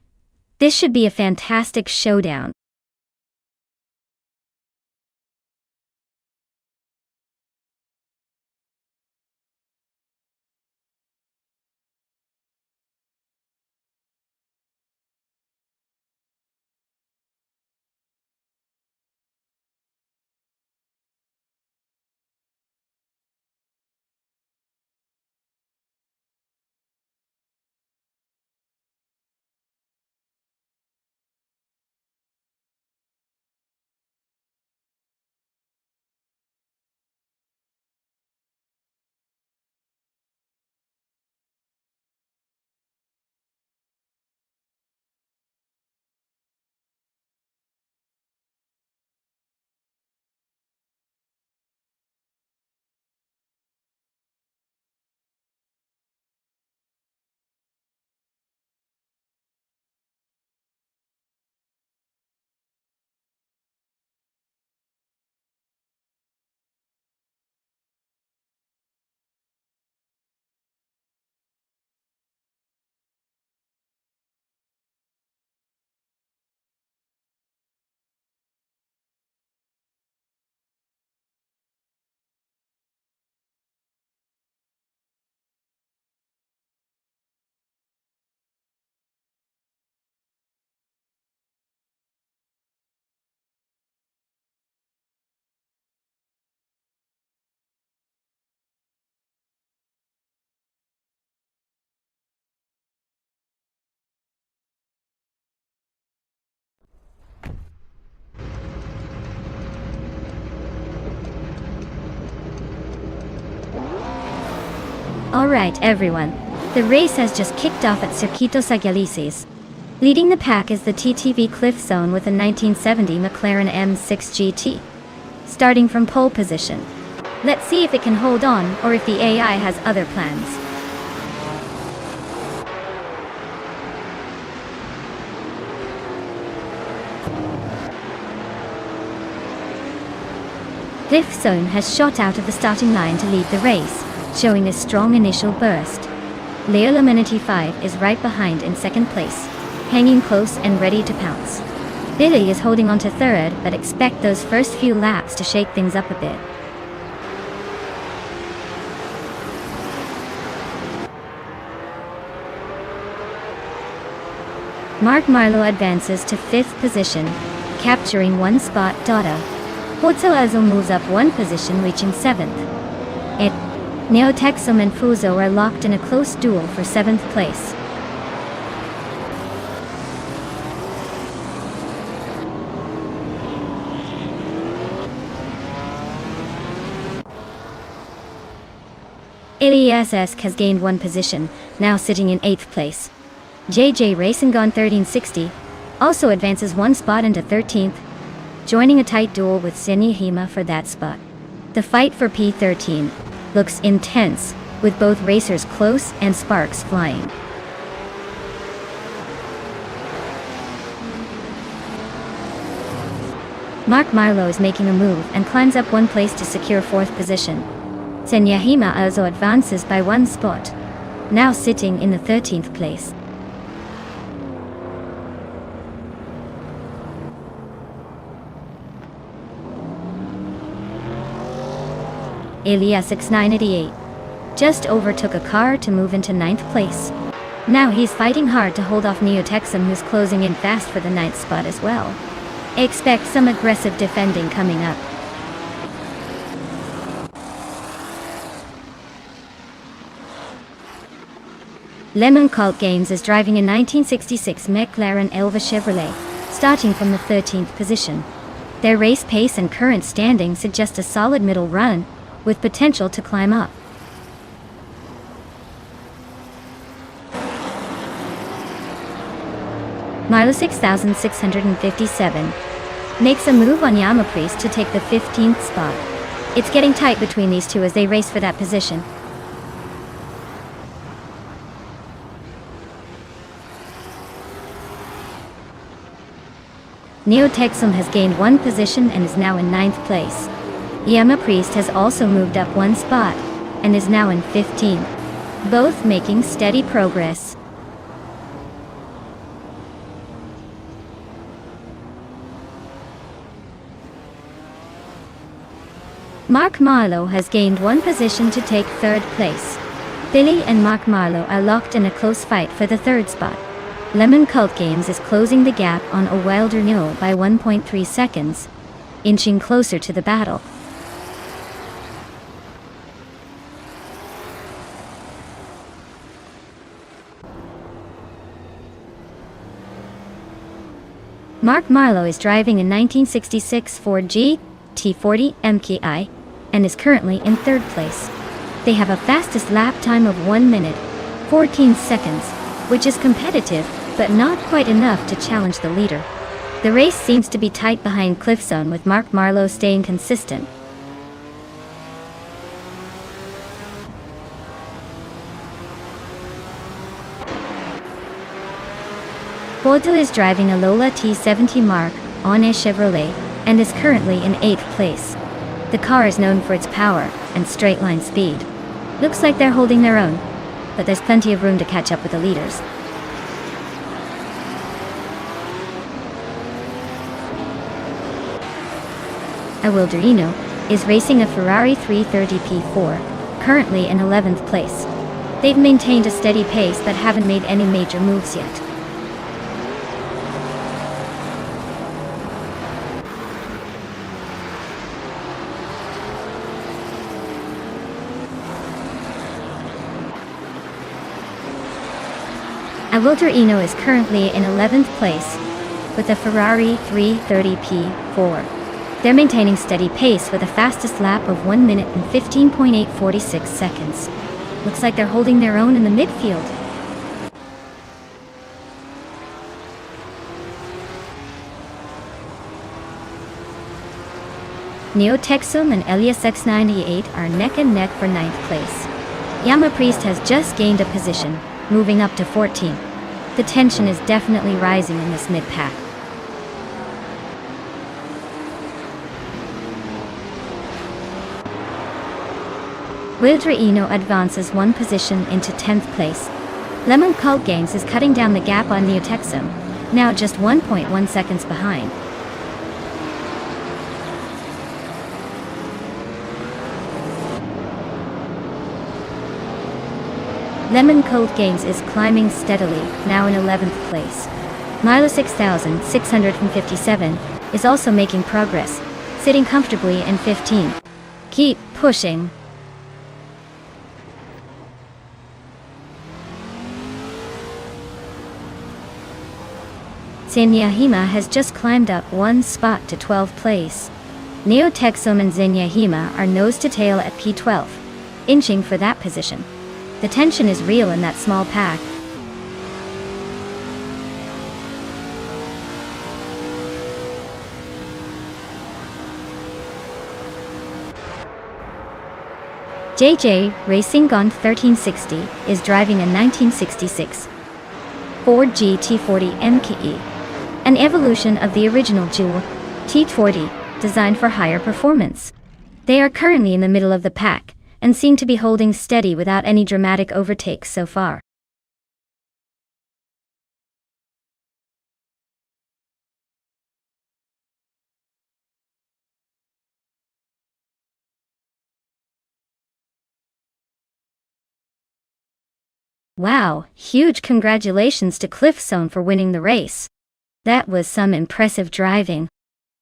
This should be a fantastic showdown. Alright everyone, the race has just kicked off at Circuito Sagalices. Leading the pack is the TTV Cliff Zone with a 1970 McLaren M6 GT. Starting from pole position. Let's see if it can hold on or if the AI has other plans. Cliff Zone has shot out of the starting line to lead the race, showing a strong initial burst. Leola Minity 5 is right behind in second place, hanging close and ready to pounce. Billy is holding on to third, but expect those first few laps to shake things up a bit. Mark Marlowe advances to fifth position, capturing one spot. Hotel moves up one position, reaching seventh. Neotexum and Fuso are locked in a close duel for 7th place. Iliesk has gained one position, now sitting in 8th place. JJ Racing on 1360 also advances one spot into 13th, joining a tight duel with Senyahima for that spot. The fight for P13 looks intense, with both racers close and sparks flying. Mark Marlowe is making a move and climbs up one place to secure 4th position. Senyahima also advances by one spot, now sitting in the 13th place. Elias 6988 just overtook a car to move into 9th place. Now he's fighting hard to hold off Neotexum, who's closing in fast for the 9th spot as well. Expect some aggressive defending coming up. Lemon Cult Games is driving a 1966 McLaren Elva Chevrolet, starting from the 13th position. Their race pace and current standing suggest a solid middle run, with potential to climb up. Milo 6657 makes a move on Priest to take the 15th spot. It's getting tight between these two as they race for that position. Neo-Texum has gained one position and is now in 9th place. Priest has also moved up one spot and is now in 15th, both making steady progress. Mark Marlowe has gained one position to take 3rd place. Billy and Mark Marlowe are locked in a close fight for the 3rd spot. Lemon Cult Games is closing the gap on a Wilder No by 1.3 seconds, inching closer to the battle. Mark Marlowe is driving a 1966 Ford GT40 MKI and is currently in 3rd place. They have a fastest lap time of 1 minute, 14 seconds, which is competitive, but not quite enough to challenge the leader. The race seems to be tight behind Cliffzone, with Mark Marlowe staying consistent. Bodo is driving a Lola T70 Mark on a Chevrolet and is currently in 8th place. The car is known for its power and straight-line speed. Looks like they're holding their own, but there's plenty of room to catch up with the leaders. Wilderino is racing a Ferrari 330 P4, currently in 11th place. They've maintained a steady pace but haven't made any major moves yet. Wilderino is currently in 11th place with a Ferrari 330 P4. They're maintaining steady pace with a fastest lap of 1 minute and 15.846 seconds. Looks like they're holding their own in the midfield. Neo-Texum and Elias X98 are neck and neck for 9th place. Priest has just gained a position, moving up to 14th. The tension is definitely rising in this mid-pack. Wilderino advances one position into 10th place. Lemon Cult Games is cutting down the gap on Neo-Texum, now just 1.1 seconds behind. Lemon Cult Games is climbing steadily, now in 11th place. Milo 6657 is also making progress, sitting comfortably in 15th. Keep pushing. Zenyahima has just climbed up one spot to 12th place. Neo-Texum and Zenyahima are nose to tail at P12, inching for that position. The tension is real in that small pack. JJ Racing on 1360 is driving a 1966 Ford GT40 MKE, an evolution of the original Jewel T40, designed for higher performance. They are currently in the middle of the pack and seem to be holding steady without any dramatic overtakes so far. Wow, huge congratulations to Cliffzone for winning the race. That was some impressive driving.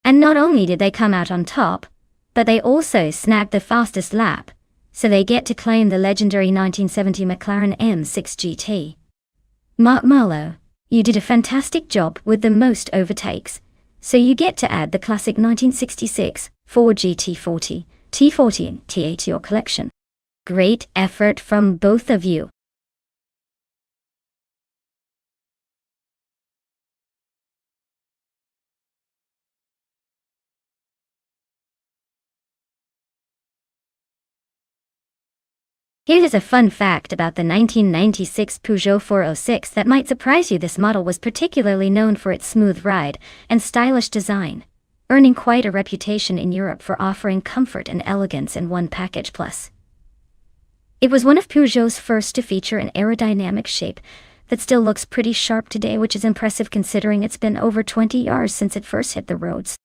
And not only did they come out on top, but they also snagged the fastest lap, so they get to claim the legendary 1970 McLaren M6 GT. Mark Marlowe, you did a fantastic job with the most overtakes, so you get to add the classic 1966 Ford GT40, T40 and T8 to your collection. Great effort from both of you. Here's a fun fact about the 1996 Peugeot 406 that might surprise you. This model was particularly known for its smooth ride and stylish design, earning quite a reputation in Europe for offering comfort and elegance in one package. Plus, it was one of Peugeot's first to feature an aerodynamic shape that still looks pretty sharp today, which is impressive considering it's been over 20 years since it first hit the roads.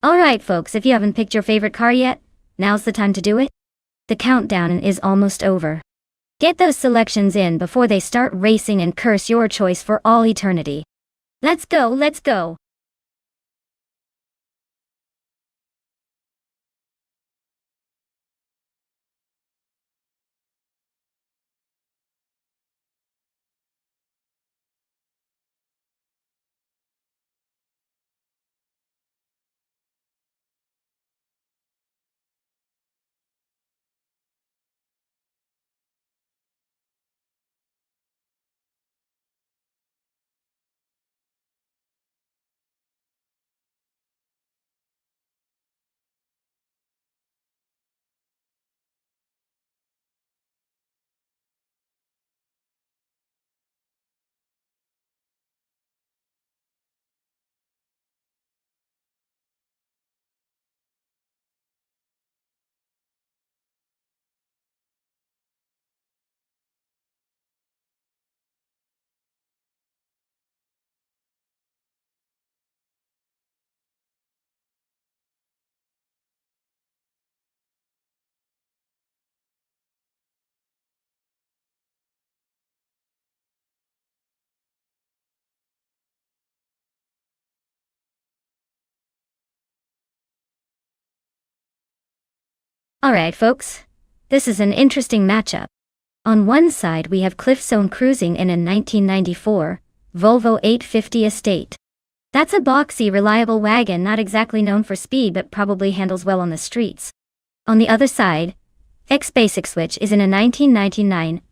Alright folks, if you haven't picked your favorite car yet, now's the time to do it. The countdown is almost over. Get those selections in before they start racing and curse your choice for all eternity. Let's go, let's go! Alright folks, this is an interesting matchup. On one side we have Cliff Zone cruising in a 1994 Volvo 850 Estate. That's a boxy, reliable wagon not exactly known for speed but probably handles well on the streets. On the other side, X-Basic Switch is in a 1999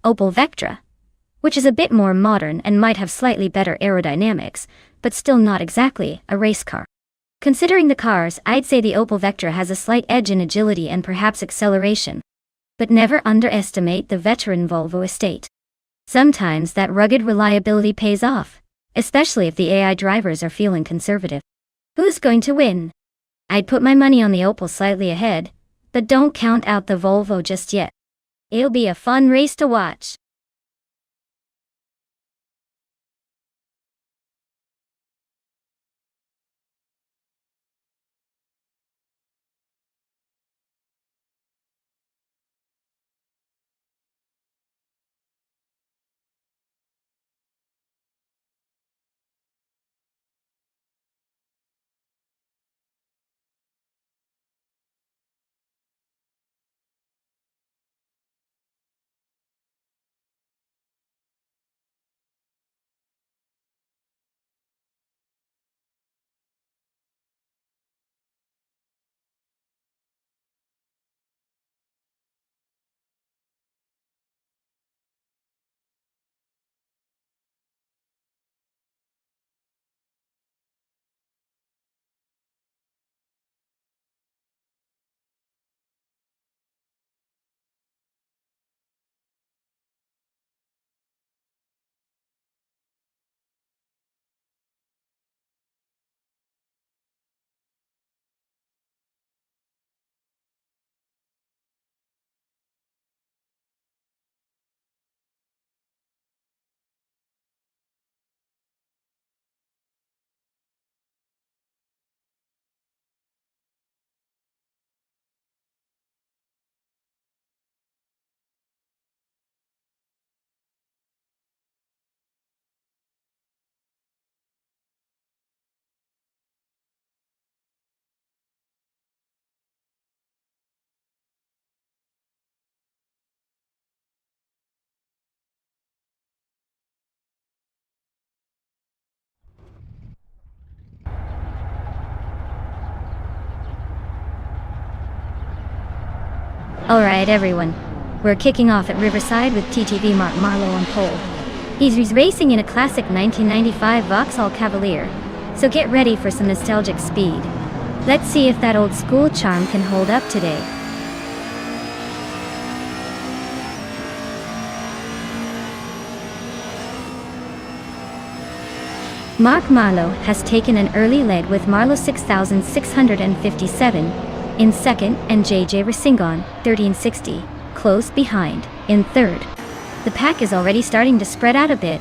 Opel Vectra, which is a bit more modern and might have slightly better aerodynamics, but still not exactly a race car. Considering the cars, I'd say the Opel Vectra has a slight edge in agility and perhaps acceleration. But never underestimate the veteran Volvo Estate. Sometimes that rugged reliability pays off, especially if the AI drivers are feeling conservative. Who's going to win? I'd put my money on the Opel slightly ahead, but don't count out the Volvo just yet. It'll be a fun race to watch. Alright everyone, we're kicking off at Riverside with TTV Mark Marlowe on pole. He's racing in a classic 1995 Vauxhall Cavalier, so get ready for some nostalgic speed. Let's see if that old school charm can hold up today. Mark Marlowe has taken an early lead with Marlowe 6657 in second and JJ Racingon 1360 close behind in third. The pack is already starting to spread out a bit.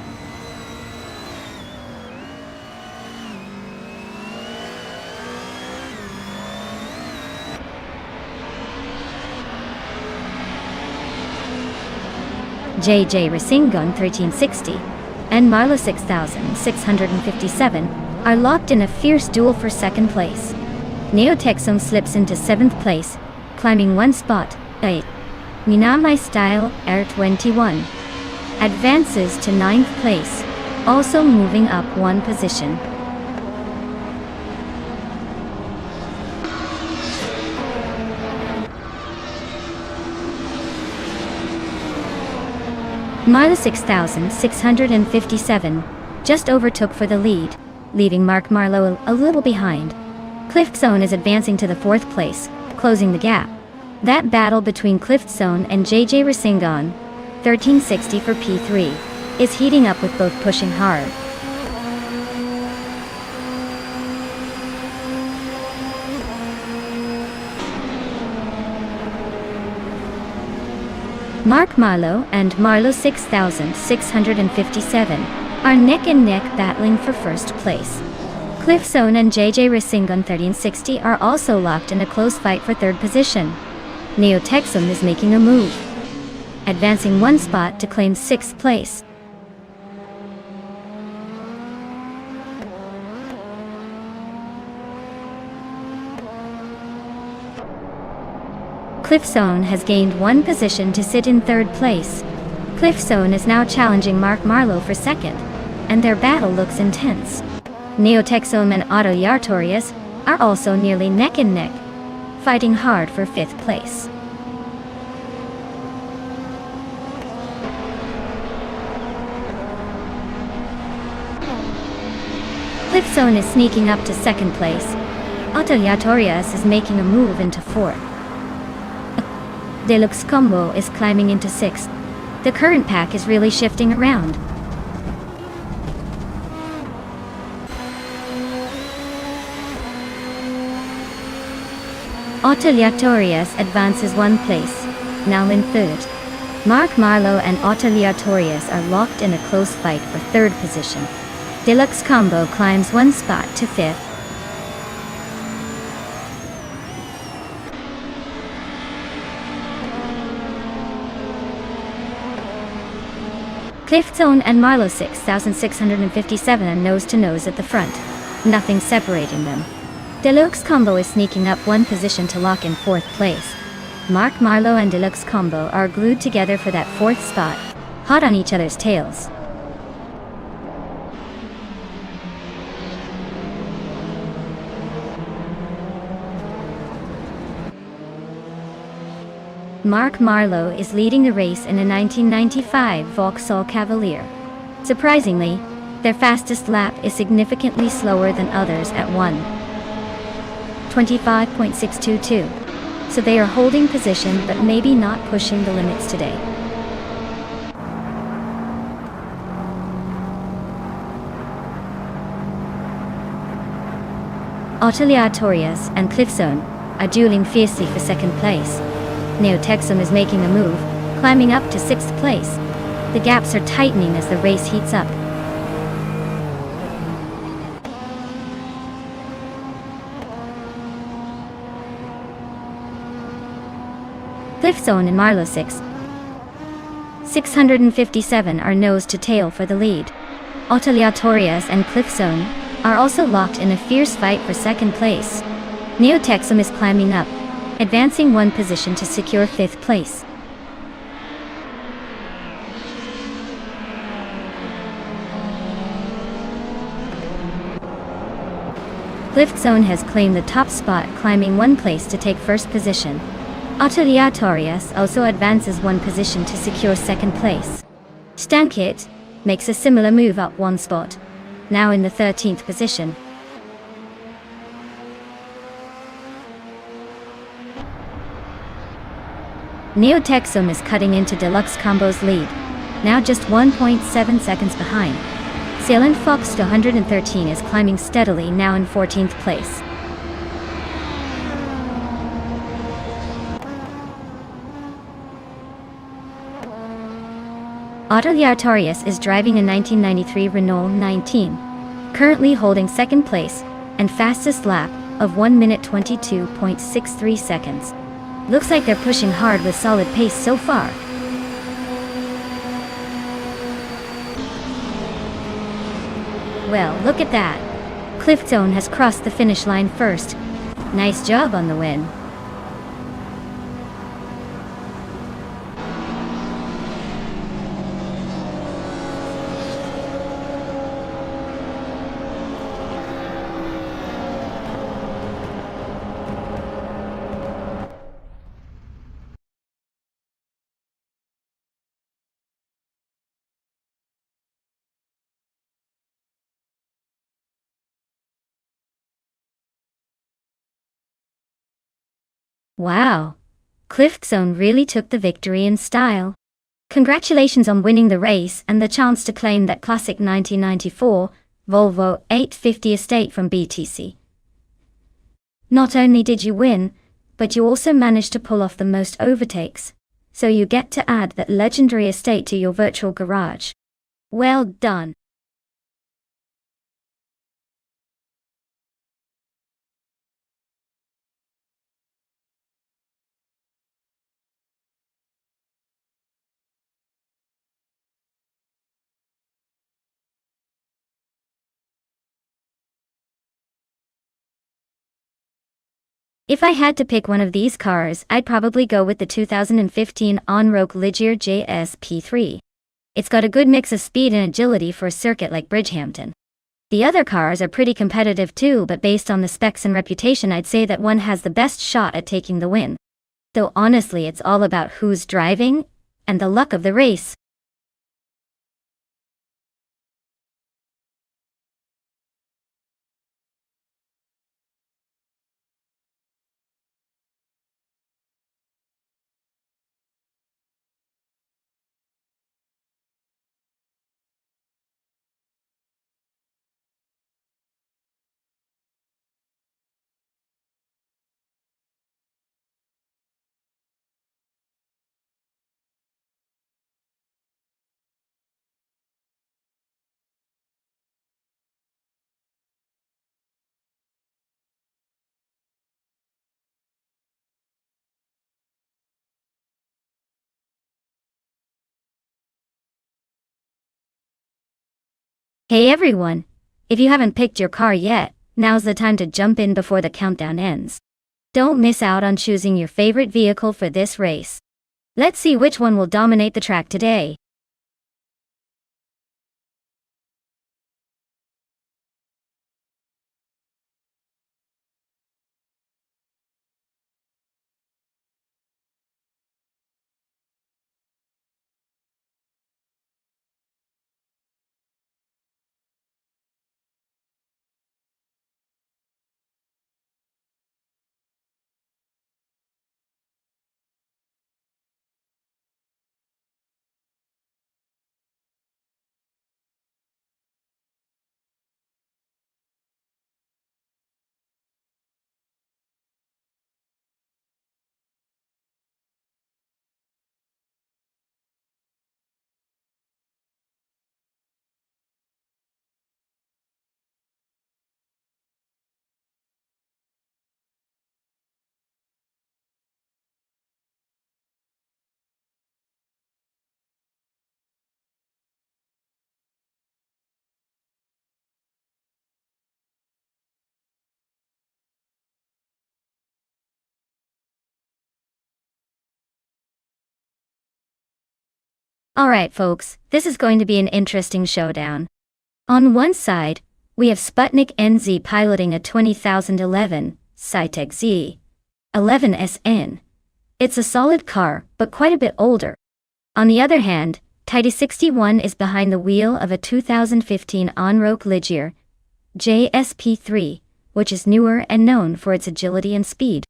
JJ Racingon 1360 and Marlowe 6657 are locked in a fierce duel for second place. Neotexum slips into 7th place, climbing one spot, 8. Minamai Style, Air 21, advances to 9th place, also moving up one position. Marlowe 6657 just overtook for the lead, leaving Mark Marlowe a little behind. Cliftzone is advancing to the 4th place, closing the gap. That battle between Cliftzone and JJ Racingon, 1360 for P3, is heating up with both pushing hard. Mark Marlowe and Marlowe 6657 are neck and neck battling for first place. Cliftzone and JJ Racingon 1360 are also locked in a close fight for third position. Neotexum is making a move, advancing one spot to claim 6th place. Cliftzone has gained one position to sit in 3rd place. Cliftzone is now challenging Mark Marlowe for 2nd, and their battle looks intense. Neotexum and Otto Yartorius are also nearly neck and neck, fighting hard for 5th place. Cliftzone is sneaking up to 2nd place. Otto Yartorius is making a move into 4th. Deluxe Combo is climbing into 6th. The current pack is really shifting around. Otto Yartorius advances one place, now in 3rd. Mark Marlowe and Otto Yartorius are locked in a close fight for 3rd position. Deluxe Combo climbs one spot to 5th. Cliftzone and Marlowe 6657 are nose to nose at the front, nothing separating them. Deluxe Combo is sneaking up one position to lock in 4th place. Mark Marlowe and Deluxe Combo are glued together for that 4th spot, hot on each other's tails. Mark Marlowe is leading the race in a 1995 Vauxhall Cavalier. Surprisingly, their fastest lap is significantly slower than others at 1:25.622. So they are holding position but maybe not pushing the limits today. Otto Yartorius and Cliftzone are dueling fiercely for 2nd place. Neotexum is making a move, climbing up to 6th place. The gaps are tightening as the race heats up. Cliftzone and Marlowe 657 are nose to tail for the lead. Otto Yartorius and Cliftzone are also locked in a fierce fight for 2nd place. Neotexum is climbing up, advancing one position to secure 5th place. Cliftzone has claimed the top spot, climbing one place to take 1st position. Aleatorius also advances one position to secure second place. Stankit makes a similar move up one spot, now in the 13th position. Neotexum is cutting into Deluxe Combo's lead, now just 1.7 seconds behind. Salient Fox 213 is climbing steadily, now in 14th place. Aleatorius is driving a 1993 Renault 19, currently holding second place and fastest lap of 1 minute 22.63 seconds. Looks like they're pushing hard with solid pace so far. Well, look at that. Cliftzone has crossed the finish line first. Nice job on the win. Wow! Cliftzone really took the victory in style. Congratulations on winning the race and the chance to claim that classic 1994 Volvo 850 estate from BTC. Not only did you win, but you also managed to pull off the most overtakes, so you get to add that legendary estate to your virtual garage. Well done! If I had to pick one of these cars, I'd probably go with the 2015 On-Roque Ligier JS P3. It's got a good mix of speed and agility for a circuit like Bridgehampton. The other cars are pretty competitive too, but based on the specs and reputation, I'd say that one has the best shot at taking the win. Though honestly, it's all about who's driving and the luck of the race. Hey everyone! If you haven't picked your car yet, now's the time to jump in before the countdown ends. Don't miss out on choosing your favorite vehicle for this race. Let's see which one will dominate the track today. Alright folks, this is going to be an interesting showdown. On one side, we have Sputnik NZ piloting a 2011 Cytec Z11SN. It's a solid car, but quite a bit older. On the other hand, TT61 is behind the wheel of a 2015 Onroc Ligier JSP3, which is newer and known for its agility and speed.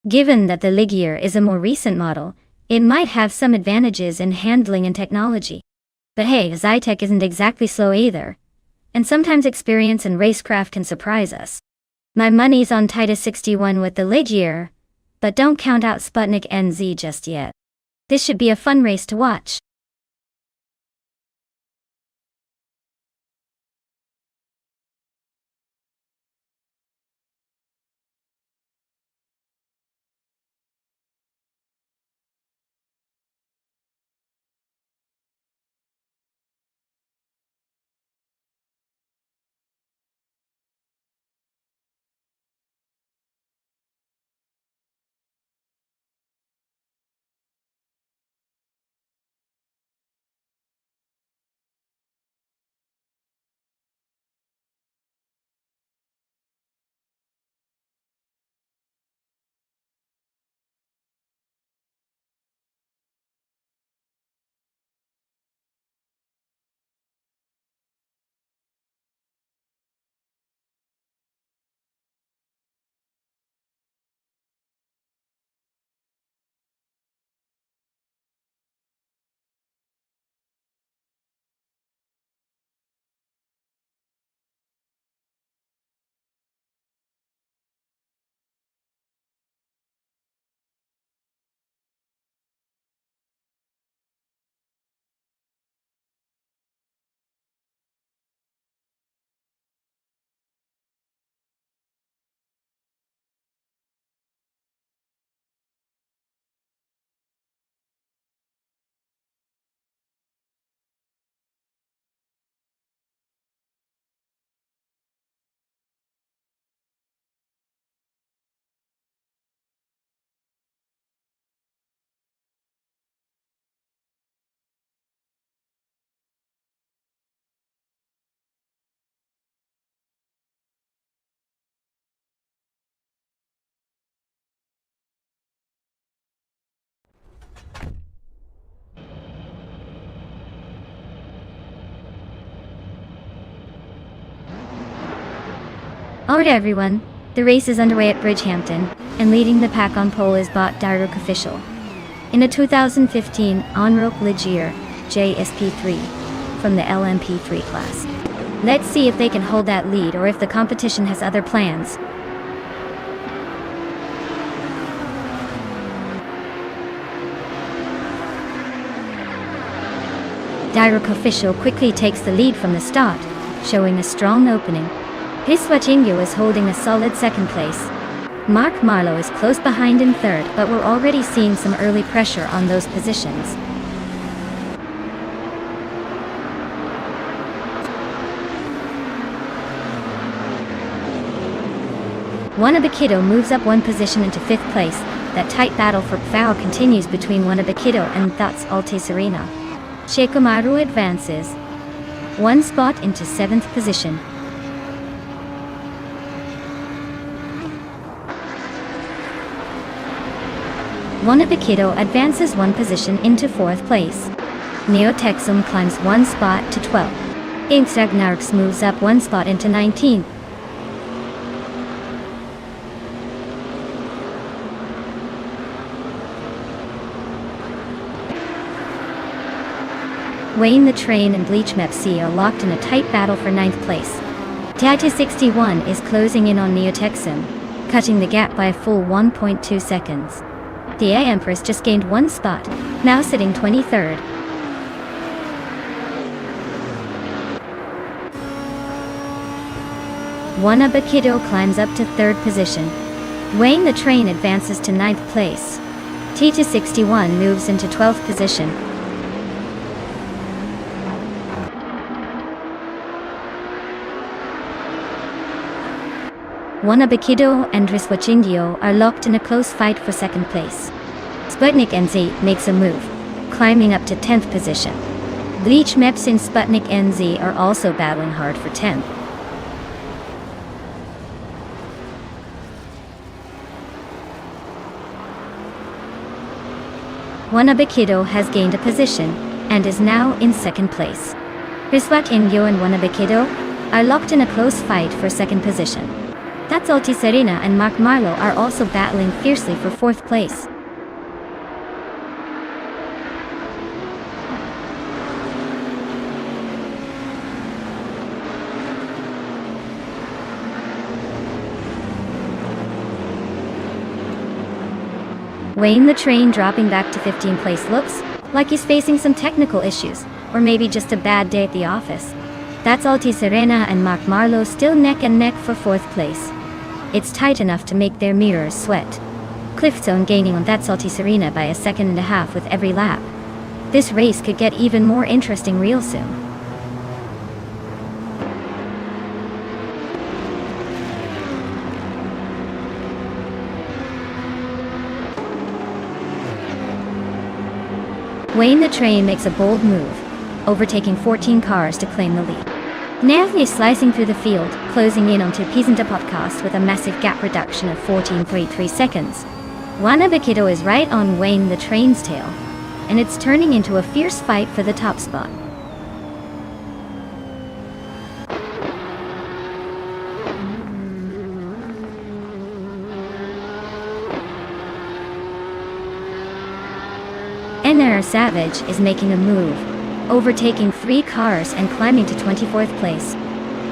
Given that the Ligier is a more recent model, it might have some advantages in handling and technology. But hey, Zytec isn't exactly slow either. And sometimes experience and racecraft can surprise us. My money's on TT61 with the Ligier, but don't count out Sputnik NZ just yet. This should be a fun race to watch. Alright everyone, the race is underway at Bridgehampton, and leading the pack on pole is Bot Direct Official. In a 2015 Onroc Ligier JSP3 from the LMP3 class. Let's see if they can hold that lead or if the competition has other plans. Direct Official quickly takes the lead from the start, showing a strong opening. Hiswachingu is holding a solid second place. Mark Marlowe is close behind in third, but we're already seeing some early pressure on those positions. Wanabakido moves up one position into fifth place. That tight battle for foul continues between Wanabakido and Thoughts Altisarena. Shekomaru advances one spot into seventh position. Wanabakido advances one position into fourth place. Neotexum climbs one spot to 12. Inksagnarks moves up one spot into 19. Wayne the Train and Bleach Mepsi are locked in a tight battle for ninth place. TT61 is closing in on Neotexum, cutting the gap by a full 1.2 seconds. The A-Empress just gained one spot, now sitting 23rd. Wanabakido climbs up to third position. Wayne the Train advances to ninth place. TT61 moves into 12th position. Wanabakido and Riswachingyo are locked in a close fight for second place. Sputnik NZ makes a move, climbing up to 10th position. Bleach Meps and Sputnik NZ are also battling hard for 10th. Wanabekido has gained a position and is now in second place. Riswat Ingyo and Wanabekido are locked in a close fight for second position. That's Alti Serena and Mark Marlow are also battling fiercely for fourth place. Wayne the Train dropping back to 15th place looks like he's facing some technical issues, or maybe just a bad day at the office. That's Alti Serena and Mark Marlow still neck and neck for fourth place. It's tight enough to make their mirrors sweat. Cliffzone gaining on That's Alti Serena by a second and a half with every lap. This race could get even more interesting real soon. Wayne the Train makes a bold move, overtaking 14 cars to claim the lead. Navni is slicing through the field, closing in onto Pisanta Podcast with a massive gap reduction of 14.3 seconds. Wanabekido is right on Wayne the Train's tail, and it's turning into a fierce fight for the top spot. NR Savage is making a move, overtaking 3 cars and climbing to 24th place.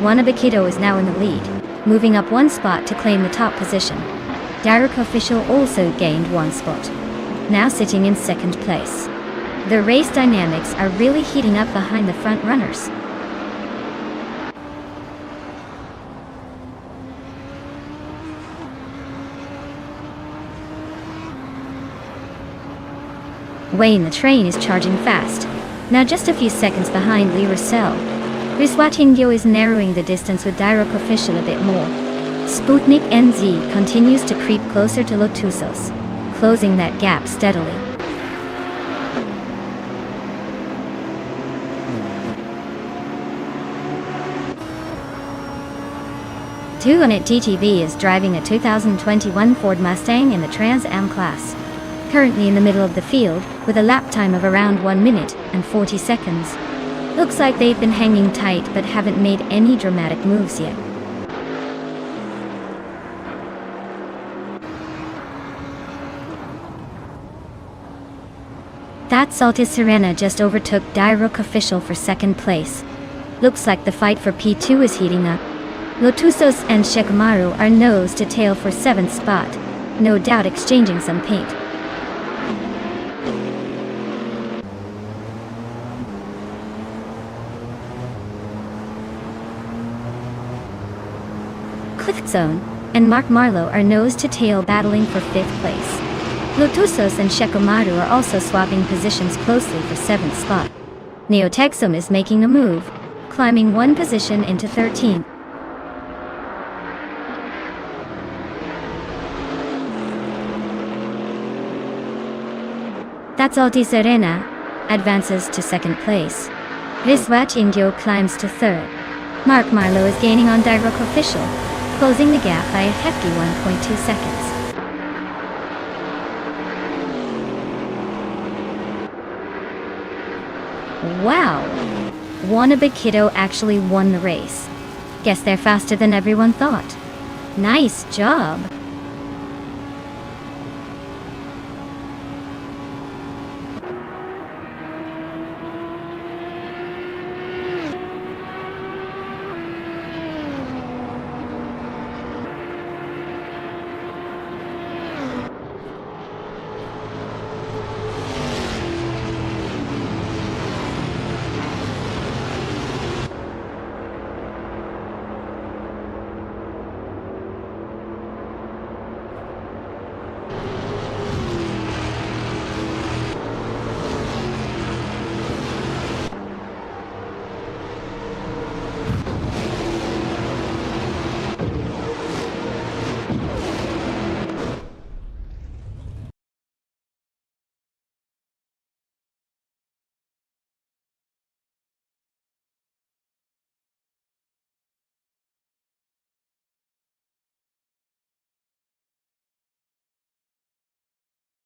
Wanabekido is now in the lead, moving up 1 spot to claim the top position. Direct Official also gained 1 spot, now sitting in second place. The race dynamics are really heating up behind the front runners. Wayne the Train is charging fast, now just a few seconds behind Lee Russell. Riswatingyo is narrowing the distance with Direct Official a bit more. Sputnik NZ continues to creep closer to Lotusos, closing that gap steadily. Two on it TTV is driving a 2021 Ford Mustang in the Trans Am class, currently in the middle of the field with a lap time of around 1 minute and 40 seconds. Looks like they've been hanging tight but haven't made any dramatic moves yet. That Alti Serena just overtook Direct Official for second place. Looks like the fight for P2 is heating up. Lotusos and Shikamaru are nose to tail for 7th spot, no doubt exchanging some paint. Cliffzone and Mark Marlow are nose to tail battling for 5th place. Lotusos and Shikamaru are also swapping positions closely for 7th spot. Neotexum is making a move, climbing 1 position into 13th. That's Alti Serena advances to 2nd place. Riswat Ingyo climbs to 3rd. Mark Marlow is gaining on Direct Official, closing the gap by a hefty 1.2 seconds. Wow! Wanabekido actually won the race. Guess they're faster than everyone thought. Nice job!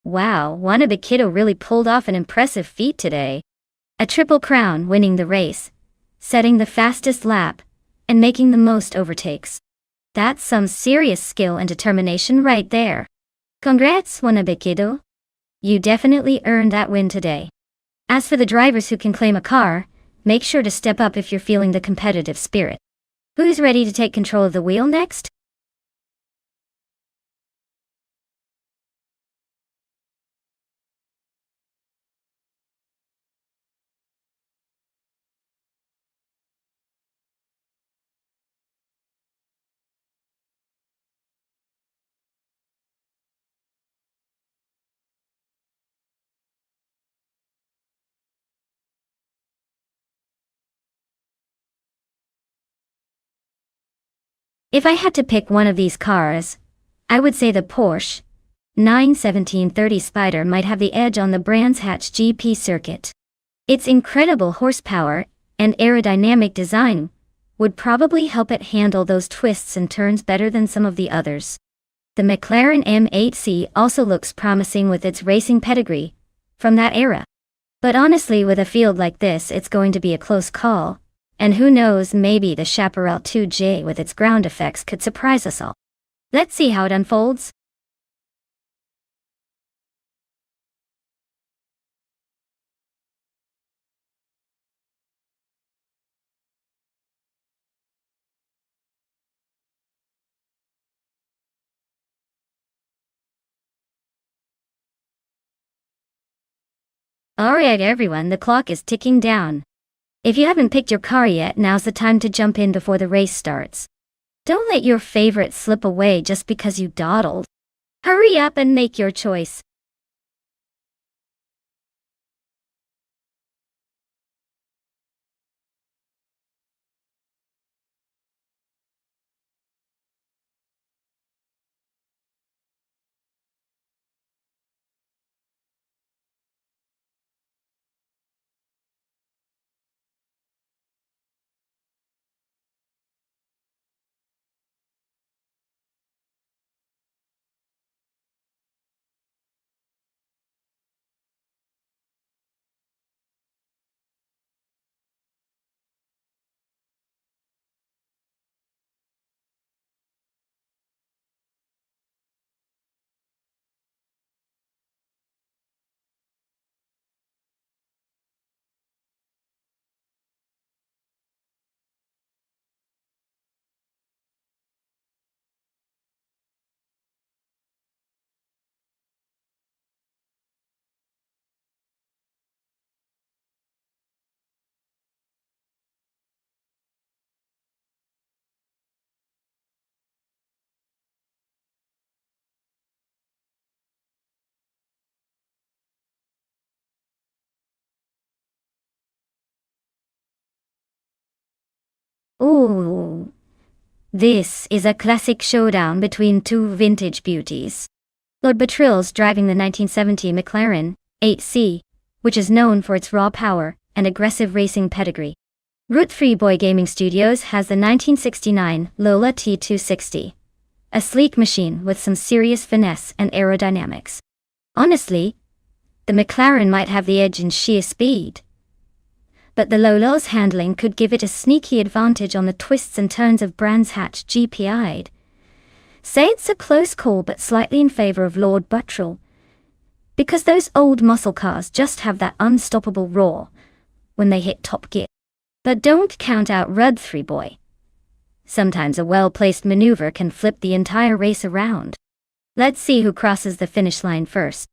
Wow, Wannabe Kiddo really pulled off an impressive feat today. A triple crown, winning the race, setting the fastest lap, and making the most overtakes. That's some serious skill and determination right there. Congrats, Wannabe Kiddo. You definitely earned that win today. As for the drivers who can claim a car, make sure to step up if you're feeling the competitive spirit. Who's ready to take control of the wheel next? If I had to pick one of these cars, I would say the Porsche 91730 Spider might have the edge on the Brands Hatch GP circuit. Its incredible horsepower and aerodynamic design would probably help it handle those twists and turns better than some of the others. The McLaren M8C also looks promising with its racing pedigree from that era. But honestly, with a field like this, it's going to be a close call. And who knows, maybe the Chaparral 2J with its ground effects could surprise us all. Let's see how it unfolds. Alright everyone, the clock is ticking down. If you haven't picked your car yet, now's the time to jump in before the race starts. Don't let your favorite slip away just because you dawdled. Hurry up and make your choice. Ooh. This is a classic showdown between two vintage beauties. Lord Bottrill's driving the 1970 McLaren 8C, which is known for its raw power and aggressive racing pedigree. Root 3 Boy Gaming Studios has the 1969 Lola T260, a sleek machine with some serious finesse and aerodynamics. Honestly, the McLaren might have the edge in sheer speed, but the Lola's handling could give it a sneaky advantage on the twists and turns of Brands Hatch GPI'd. Say it's a close call, but slightly in favor of Lord Buttrill, because those old muscle cars just have that unstoppable roar when they hit top gear. But don't count out Rud 3 Boy. Sometimes a well-placed maneuver can flip the entire race around. Let's see who crosses the finish line first.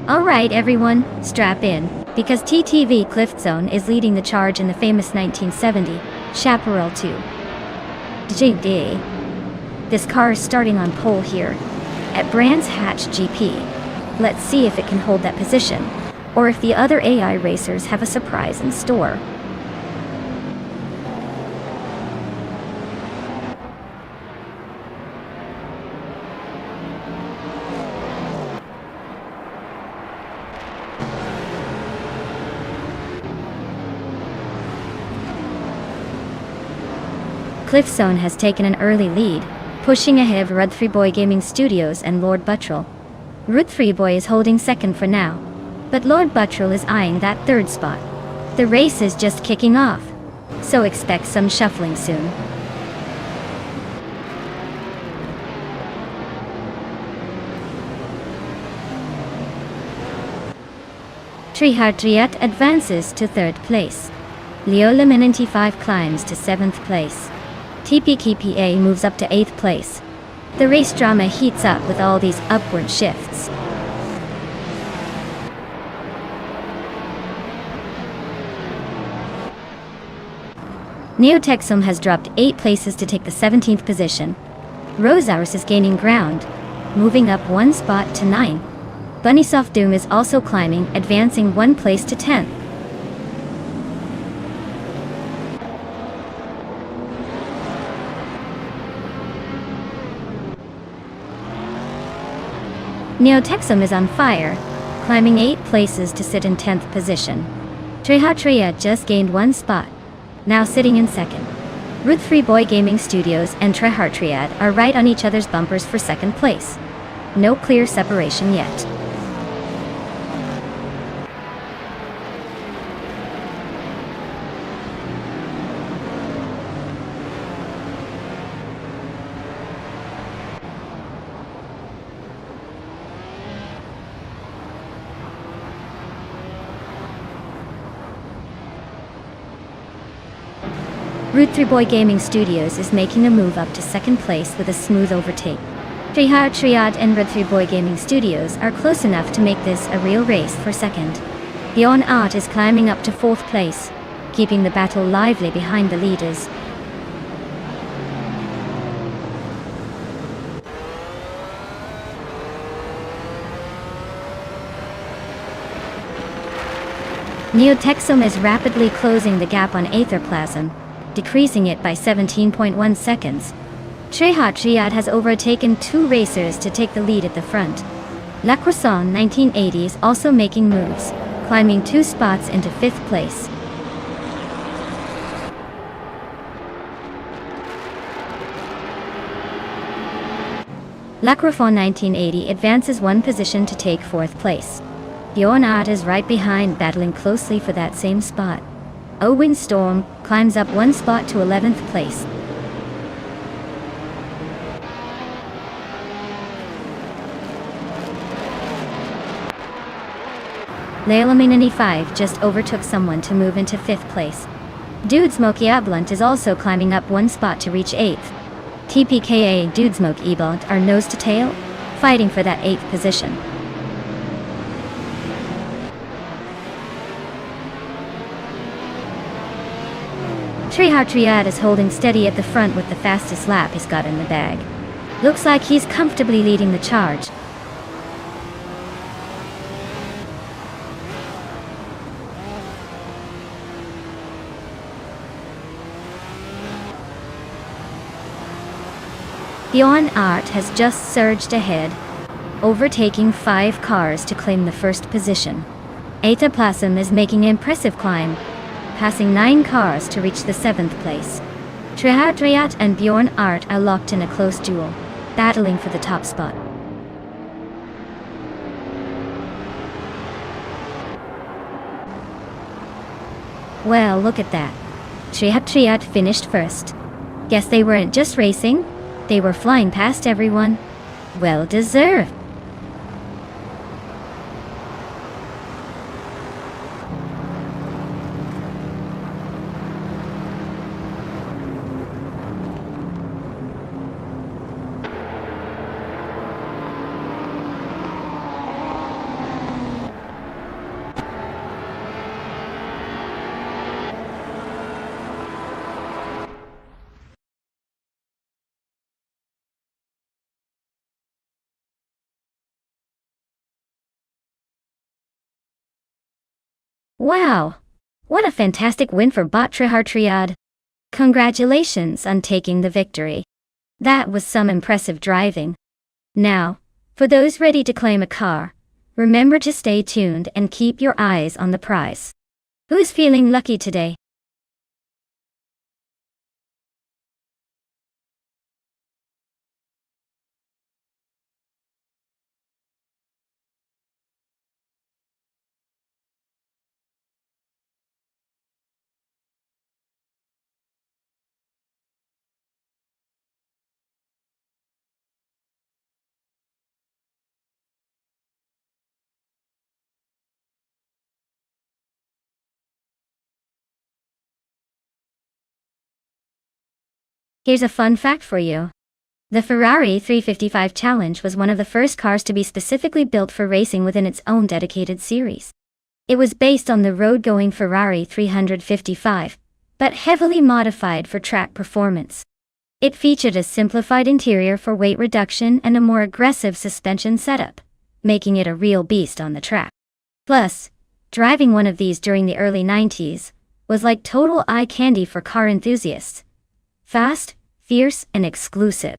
Alright everyone, strap in, because TTV Cliftzone is leading the charge in the famous 1970 Chaparral 2. JD. This car is starting on pole here, at Brands Hatch GP. Let's see if it can hold that position, or if the other AI racers have a surprise in store. Cliftzone has taken an early lead, pushing ahead of Rud3Boy Gaming Studios and Lord Buttrell. Rud3Boy is holding second for now, but Lord Buttrell is eyeing that third spot. The race is just kicking off, so expect some shuffling soon. Trihartriat advances to third place. Leola95 climbs to 7th place. TPKPA moves up to 8th place. The race drama heats up with all these upward shifts. Neotexum has dropped 8 places to take the 17th position. Rosaurus is gaining ground, moving up 1 spot to 9. Bunnysoft Doom is also climbing, advancing 1 place to 10th. Neotexum is on fire, climbing 8 places to sit in 10th position. Trihatria just gained 1 spot, now sitting in 2nd. Rud3Boy Gaming Studios and Trihartriad are right on each other's bumpers for 2nd place. No clear separation yet. Rud3Boy Gaming Studios is making a move up to 2nd place with a smooth overtake. Triad and Rud3Boy Gaming Studios are close enough to make this a real race for 2nd. Bjorn Art is climbing up to 4th place, keeping the battle lively behind the leaders. Neotexum is rapidly closing the gap on Aetherplasm, decreasing it by 17.1 seconds. Triad has overtaken 2 racers to take the lead at the front. La Croissant 1980 is also making moves, climbing 2 spots into 5th place. La Croissant 1980 advances 1 position to take 4th place. Bjorn Art is right behind, battling closely for that same spot. Owen Storm climbs up 1 spot to 11th place. Leilami95 just overtook someone to move into 5th place. Dudesmoke Eblunt is also climbing up 1 spot to reach 8th. TPKA Dudesmoke Eblunt are nose to tail, fighting for that 8th position. Triad is holding steady at the front with the fastest lap he's got in the bag. Looks like he's comfortably leading the charge. Bjorn Art has just surged ahead, overtaking 5 cars to claim the 1st position. Aetherplasm is making an impressive climb, passing 9 cars to reach the 7th place. Triad and Bjorn Art are locked in a close duel, battling for the top spot. Well, look at that. Triad finished 1st. Guess they weren't just racing, they were flying past everyone. Well deserved. Wow! What a fantastic win for Batrihar Triad. Congratulations on taking the victory. That was some impressive driving. Now, for those ready to claim a car, remember to stay tuned and keep your eyes on the prize. Who's feeling lucky today? Here's a fun fact for you. The Ferrari 355 Challenge was one of the first cars to be specifically built for racing within its own dedicated series. It was based on the road-going Ferrari 355, but heavily modified for track performance. It featured a simplified interior for weight reduction and a more aggressive suspension setup, making it a real beast on the track. Plus, driving one of these during the early 90s was like total eye candy for car enthusiasts. Fast, fierce, and exclusive.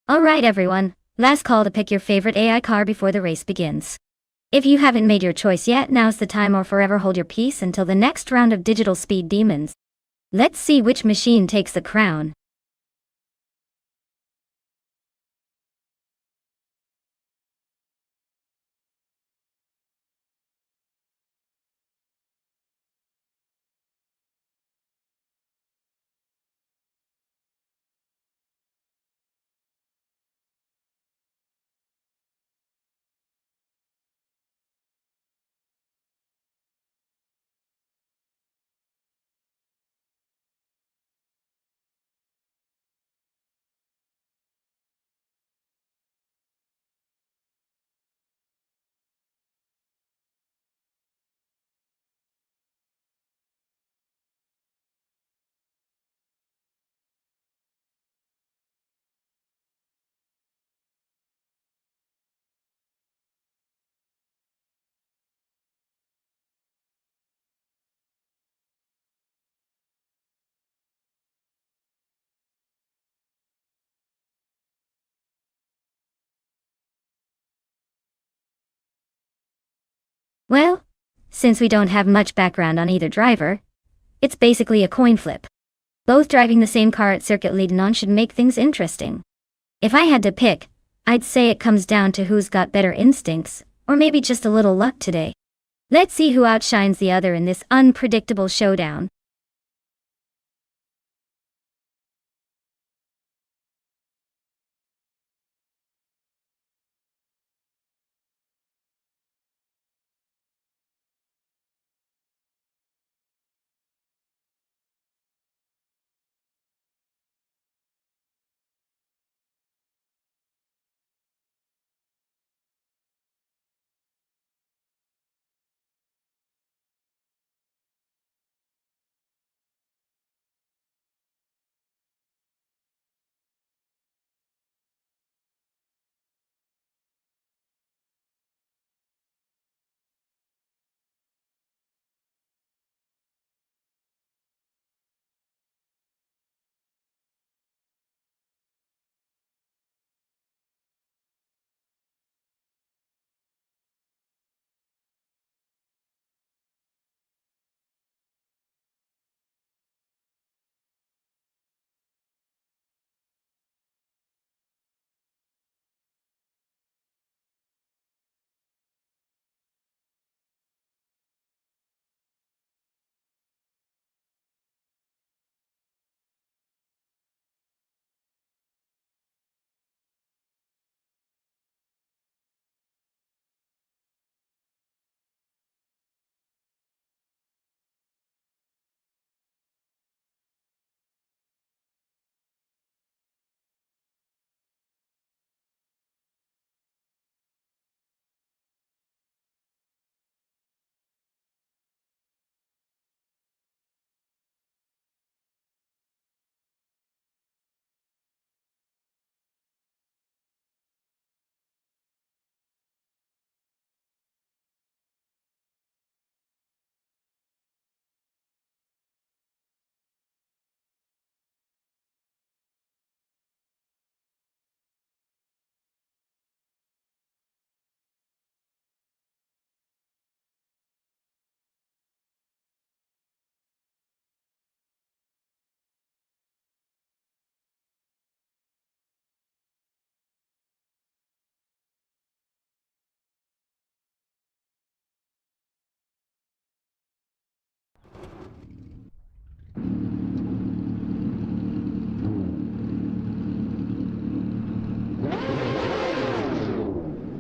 Alright everyone, last call to pick your favorite AI car before the race begins. If you haven't made your choice yet, now's the time, or forever hold your peace until the next round of Digital Speed Demons. Let's see which machine takes the crown. Well, since we don't have much background on either driver, it's basically a coin flip. Both driving the same car at Circuit Lebanon should make things interesting. If I had to pick, I'd say it comes down to who's got better instincts, or maybe just a little luck today. Let's see who outshines the other in this unpredictable showdown.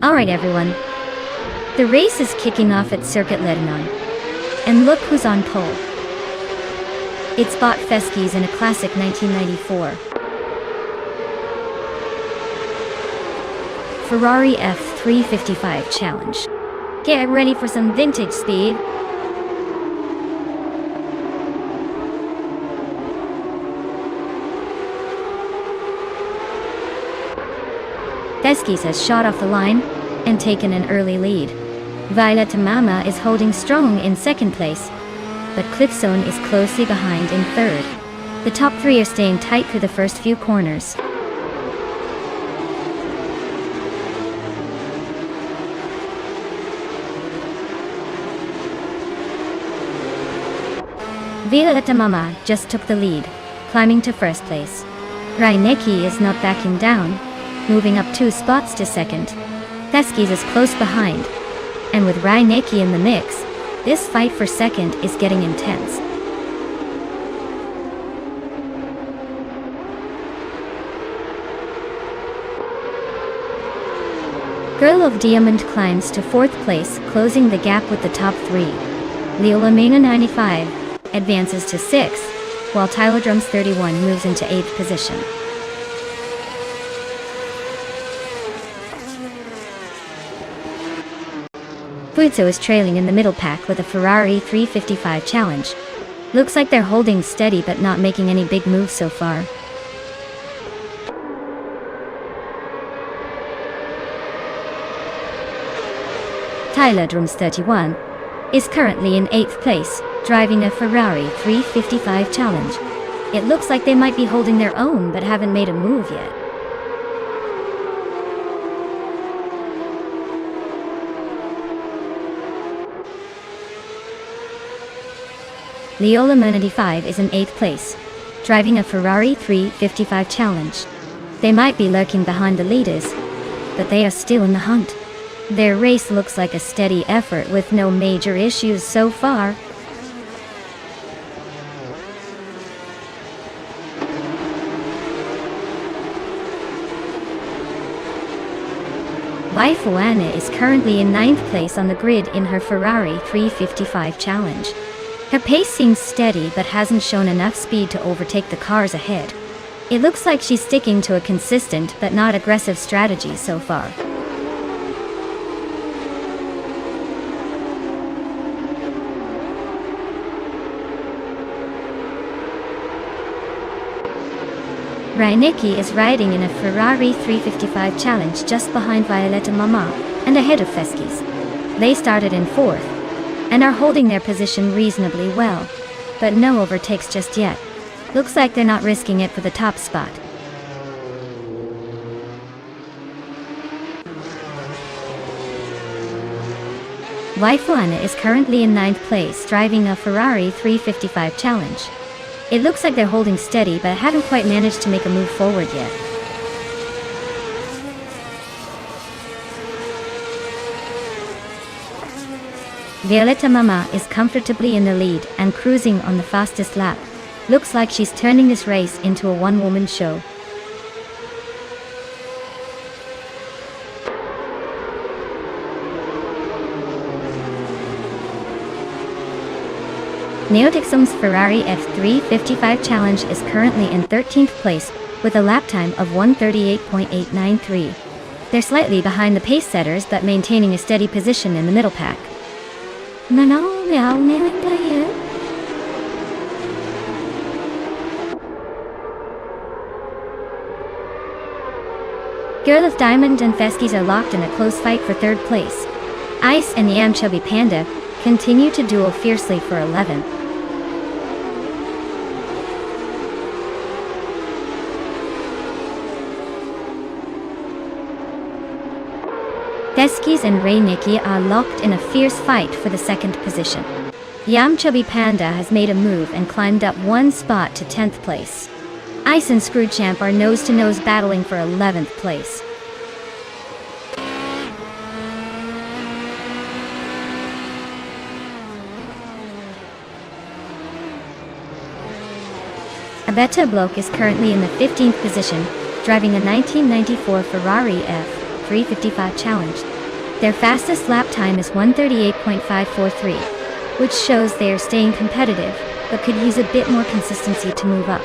Alright everyone. The race is kicking off at Circuit Lebanon. And look who's on pole. It's Bot Feskis in a classic 1994 Ferrari F355 Challenge. Get ready for some vintage speed. Feskis has shot off the line and taken an early lead. Violetta Mama is holding strong in second place, but Cliffzone is closely behind in third. The top three are staying tight through the first few corners. Violetta Mama just took the lead, climbing to first place. Reinecke is not backing down, moving up 2 spots to second. Feskis is close behind, and with Reinecke in the mix, this fight for second is getting intense. Girl of Diamond climbs to 4th place, closing the gap with the top 3. Leola Mena 95 advances to 6th, while Tyler Drums 31 moves into 8th position. Fuizzo is trailing in the middle pack with a Ferrari 355 Challenge. Looks like they're holding steady but not making any big moves so far. Tyler Drums 31 is currently in 8th place, driving a Ferrari 355 Challenge. It looks like they might be holding their own but haven't made a move yet. Leola 95 is in 8th place, driving a Ferrari 355 Challenge. They might be lurking behind the leaders, but they are still in the hunt. Their race looks like a steady effort with no major issues so far. Waifuana is currently in 9th place on the grid in her Ferrari 355 Challenge. Her pace seems steady but hasn't shown enough speed to overtake the cars ahead. It looks like she's sticking to a consistent but not aggressive strategy so far. Reinecke is riding in a Ferrari 355 Challenge just behind Violetta Mama and ahead of Feskis. They started in 4th and are holding their position reasonably well, but no overtakes just yet. Looks like they're not risking it for the top spot. Waifuana is currently in 9th place, driving a Ferrari 355 Challenge. It looks like they're holding steady but haven't quite managed to make a move forward yet. Violetta Mama is comfortably in the lead and cruising on the fastest lap. Looks like she's turning this race into a one-woman show. Neotixum's Ferrari F355 Challenge is currently in 13th place with a lap time of 1:38.893. They're slightly behind the pace setters but maintaining a steady position in the middle pack. Girl of Diamond and Feskis are locked in a close fight for 3rd place. Ice and Yam Chubby Panda continue to duel fiercely for 11th. Feskis and Reinecke are locked in a fierce fight for the 2nd position. Yam Chubby Panda has made a move and climbed up 1 spot to 10th place. Ice and Screwchamp are nose-to-nose battling for 11th place. Abetta Bloke is currently in the 15th position, driving a 1994 Ferrari F355 Challenge. Their fastest lap time is 1:38.543, which shows they are staying competitive, but could use a bit more consistency to move up.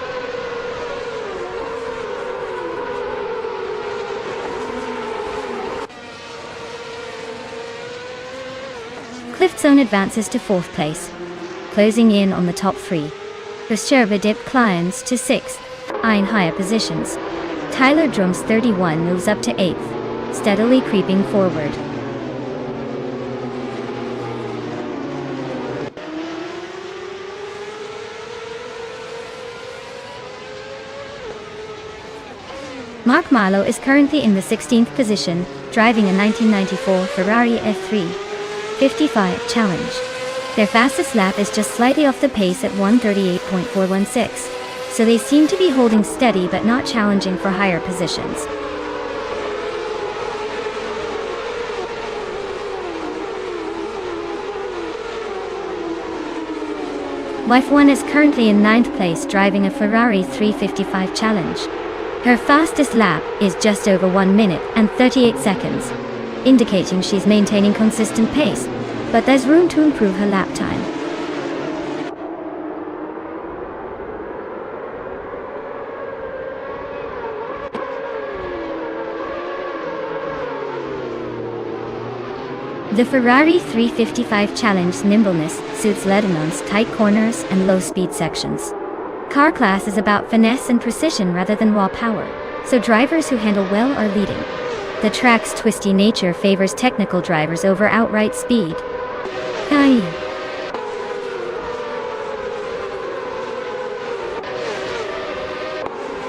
Cliftzone advances to 4th place, closing in on the top 3. Dip climbs to 6th, eyeing higher positions. Tyler Drum's 31 moves up to 8th, steadily creeping forward. Mark Marlow is currently in the 16th position, driving a 1994 Ferrari F355 Challenge. Their fastest lap is just slightly off the pace at 1:38.416, so they seem to be holding steady but not challenging for higher positions. Wife 1 is currently in 9th place driving a Ferrari 355 Challenge. Her fastest lap is just over 1 minute and 38 seconds, indicating she's maintaining consistent pace, but there's room to improve her lap time. The Ferrari 355 Challenge nimbleness suits Ledemann's tight corners and low-speed sections. Car class is about finesse and precision rather than raw power, so drivers who handle well are leading. The track's twisty nature favors technical drivers over outright speed. Aye.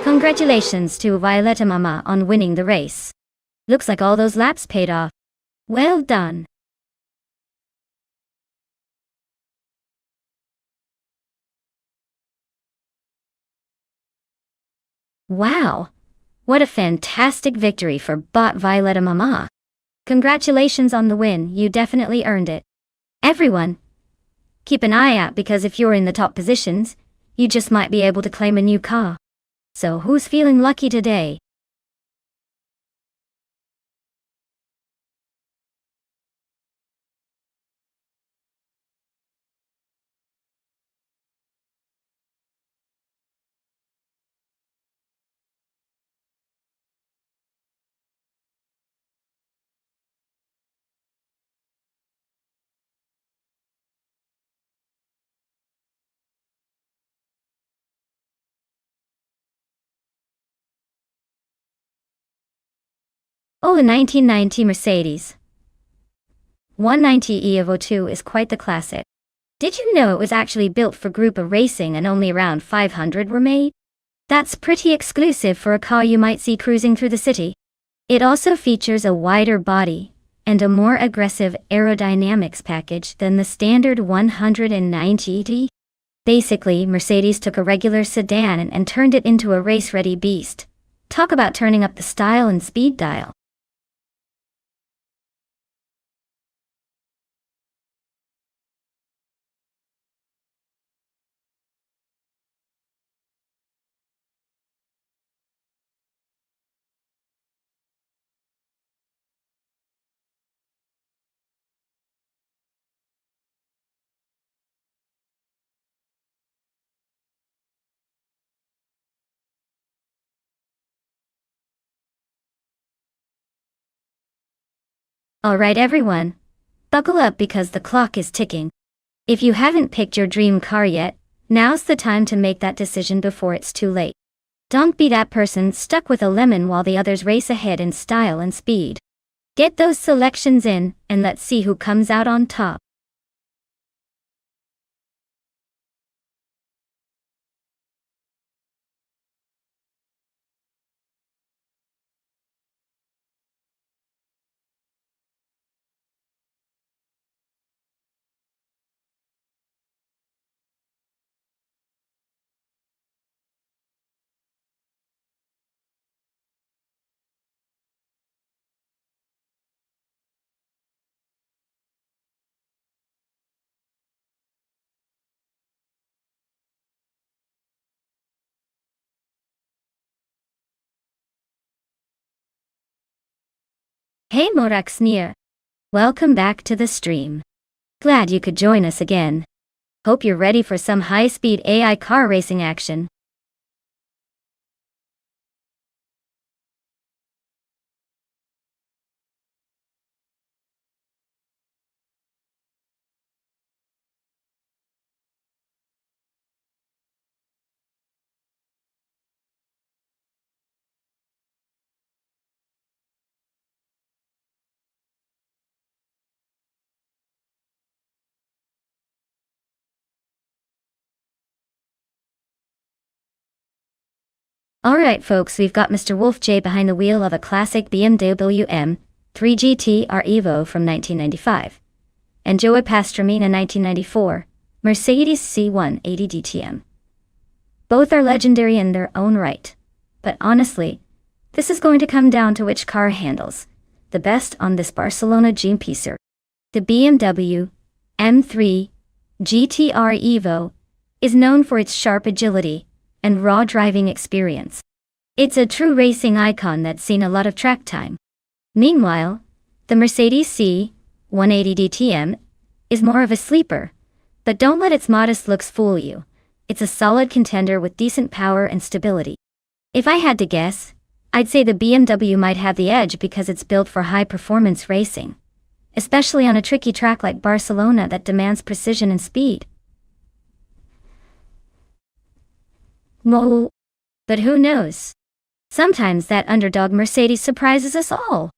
Congratulations to Violetta Mama on winning the race. Looks like all those laps paid off. Well done. Wow! What a fantastic victory for Bot Violetta Mama. Congratulations on the win, you definitely earned it. Everyone, keep an eye out because if you're in the top positions, you just might be able to claim a new car. So who's feeling lucky today? Oh, the 1990 Mercedes 190 Evo 2 is quite the classic. Did you know it was actually built for Group A racing and only around 500 were made? That's pretty exclusive for a car you might see cruising through the city. It also features a wider body and a more aggressive aerodynamics package than the standard 190D. Basically, Mercedes took a regular sedan and turned it into a race-ready beast. Talk about turning up the style and speed dial. Alright everyone, buckle up because the clock is ticking. If you haven't picked your dream car yet, now's the time to make that decision before it's too late. Don't be that person stuck with a lemon while the others race ahead in style and speed. Get those selections in, and let's see who comes out on top. Hey Moraxnir. Welcome back to the stream. Glad you could join us again. Hope you're ready for some high-speed AI car racing action. Alright folks, we've got Mr. Wolf J behind the wheel of a classic BMW M3 GT-R Evo from 1995, and Joey Pastrana 1994, Mercedes C180 DTM. Both are legendary in their own right, but honestly, this is going to come down to which car handles the best on this Barcelona GP circuit. The BMW M3 GT-R Evo is known for its sharp agility and raw driving experience. It's a true racing icon that's seen a lot of track time. Meanwhile, the Mercedes C180 DTM is more of a sleeper, but don't let its modest looks fool you. It's a solid contender with decent power and stability. If I had to guess, I'd say the BMW might have the edge because it's built for high-performance racing, especially on a tricky track like Barcelona that demands precision and speed. Whoa. But who knows? Sometimes that underdog Mercedes surprises us all.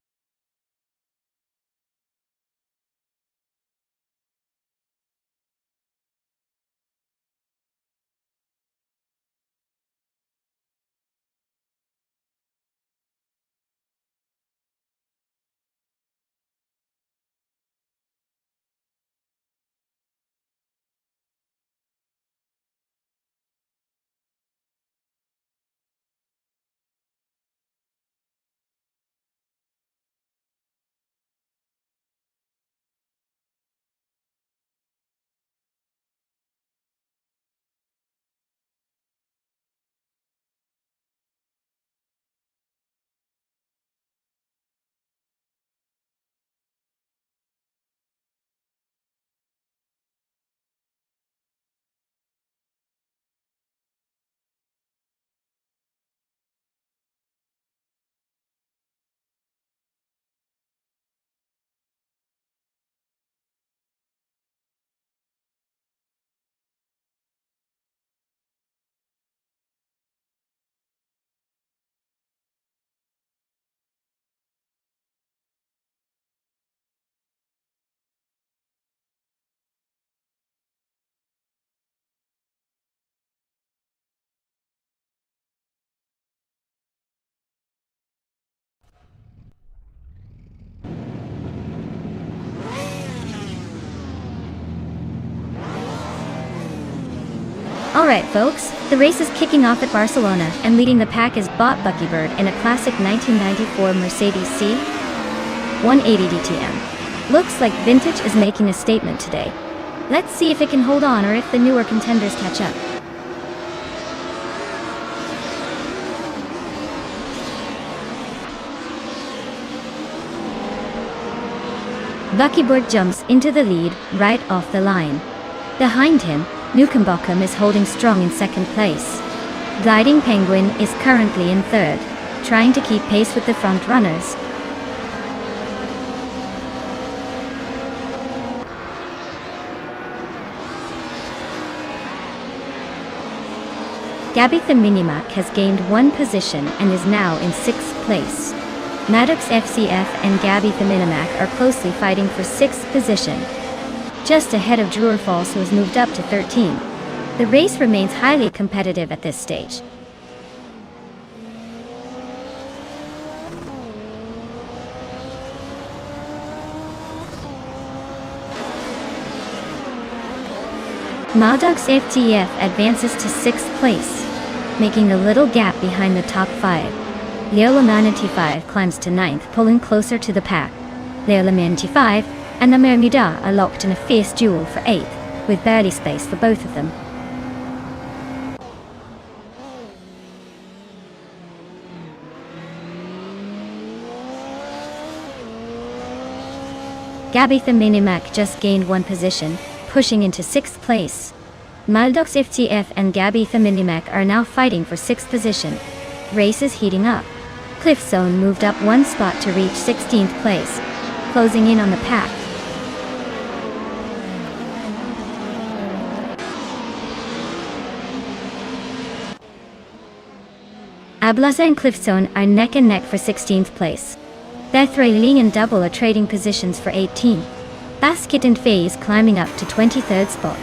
Alright folks, the race is kicking off at Barcelona, and leading the pack is Bot Buckybird in a classic 1994 Mercedes C180 DTM. Looks like vintage is making a statement today. Let's see if it can hold on or if the newer contenders catch up. Buckybird jumps into the lead right off the line. Behind him, Nukenbokum is holding strong in second place. Gliding Penguin is currently in third, trying to keep pace with the front runners. Gabitha Minimac has gained one position and is now in sixth place. Maddox FCF and Gabitha Minimac are closely fighting for sixth position, just ahead of Drewer Falls, who has moved up to 13. The race remains highly competitive at this stage. Maddox FTF advances to sixth place, making a little gap behind the top five. Leola 95 climbs to ninth, pulling closer to the pack. Leola 95 and the Mermuda are locked in a fierce duel for eighth, with barely space for both of them. Gabitha Minimac just gained 1 position, pushing into 6th place. Maldox FTF and Gabitha Minimac are now fighting for 6th position. Race is heating up. Cliffzone moved up 1 spot to reach 16th place, closing in on the pack. Ablaza and Cliffzone are neck and neck for 16th place. Bethrailing and Double are trading positions for 18th. Basket and Faye is climbing up to 23rd spot.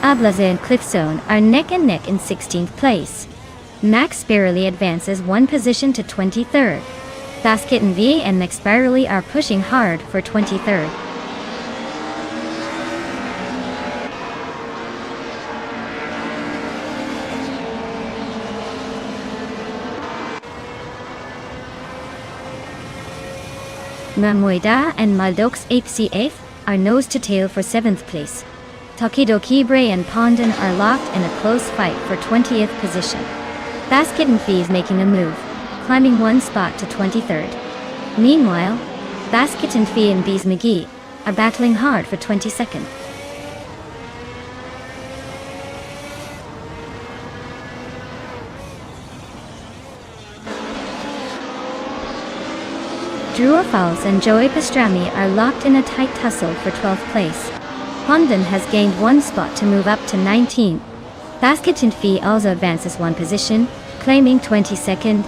Ablaza and Cliffzone are neck and neck in 16th place. Max barely advances 1 position to 23rd. Basket and V and Max barely are pushing hard for 23rd. Mamoida and Maldox HCF are nose to tail for 7th place. Tokidoki Bray and Pondon are locked in a close fight for 20th position. Basket and Fee is making a move, climbing 1 spot to 23rd. Meanwhile, Basket and Fee and Bees McGee are battling hard for 22nd. Drew Fowles and Joey Pastrami are locked in a tight tussle for 12th place. Pondon has gained 1 spot to move up to 19th. Basket and Fee also advances 1 position, claiming 22nd.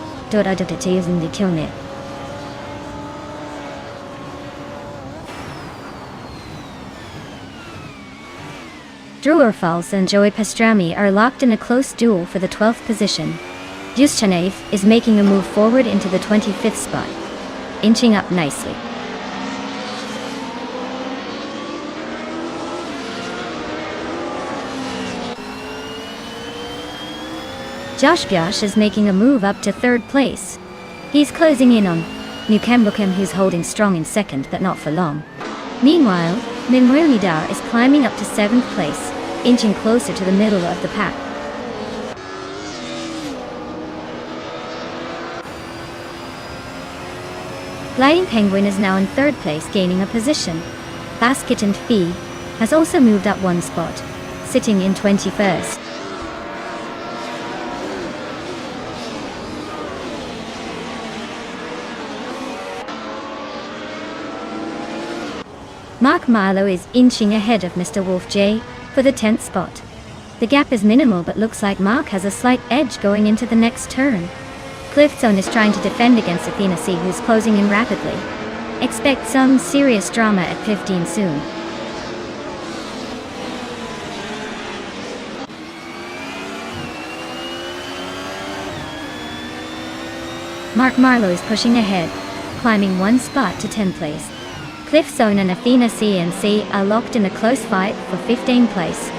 Drew Fowles and Joey Pastrami are locked in a close duel for the 12th position. Juszczanev is making a move forward into the 25th spot, inching up nicely. Josh Biosh is making a move up to 3rd place. He's closing in on Nukembukem, who's holding strong in 2nd but not for long. Meanwhile, Minwilidar is climbing up to 7th place, inching closer to the middle of the pack. Gliding Penguin is now in 3rd place, gaining a position. Basket and Fee has also moved up 1 spot, sitting in 21st. Mark Milo is inching ahead of Mr. Wolf J for the 10th spot. The gap is minimal, but looks like Mark has a slight edge going into the next turn. Cliffzone is trying to defend against Athena C, who's closing in rapidly. Expect some serious drama at 15 soon. Mark Marlowe is pushing ahead, climbing 1 spot to 10th place. Cliffzone and Athena C and C are locked in a close fight for 15th place.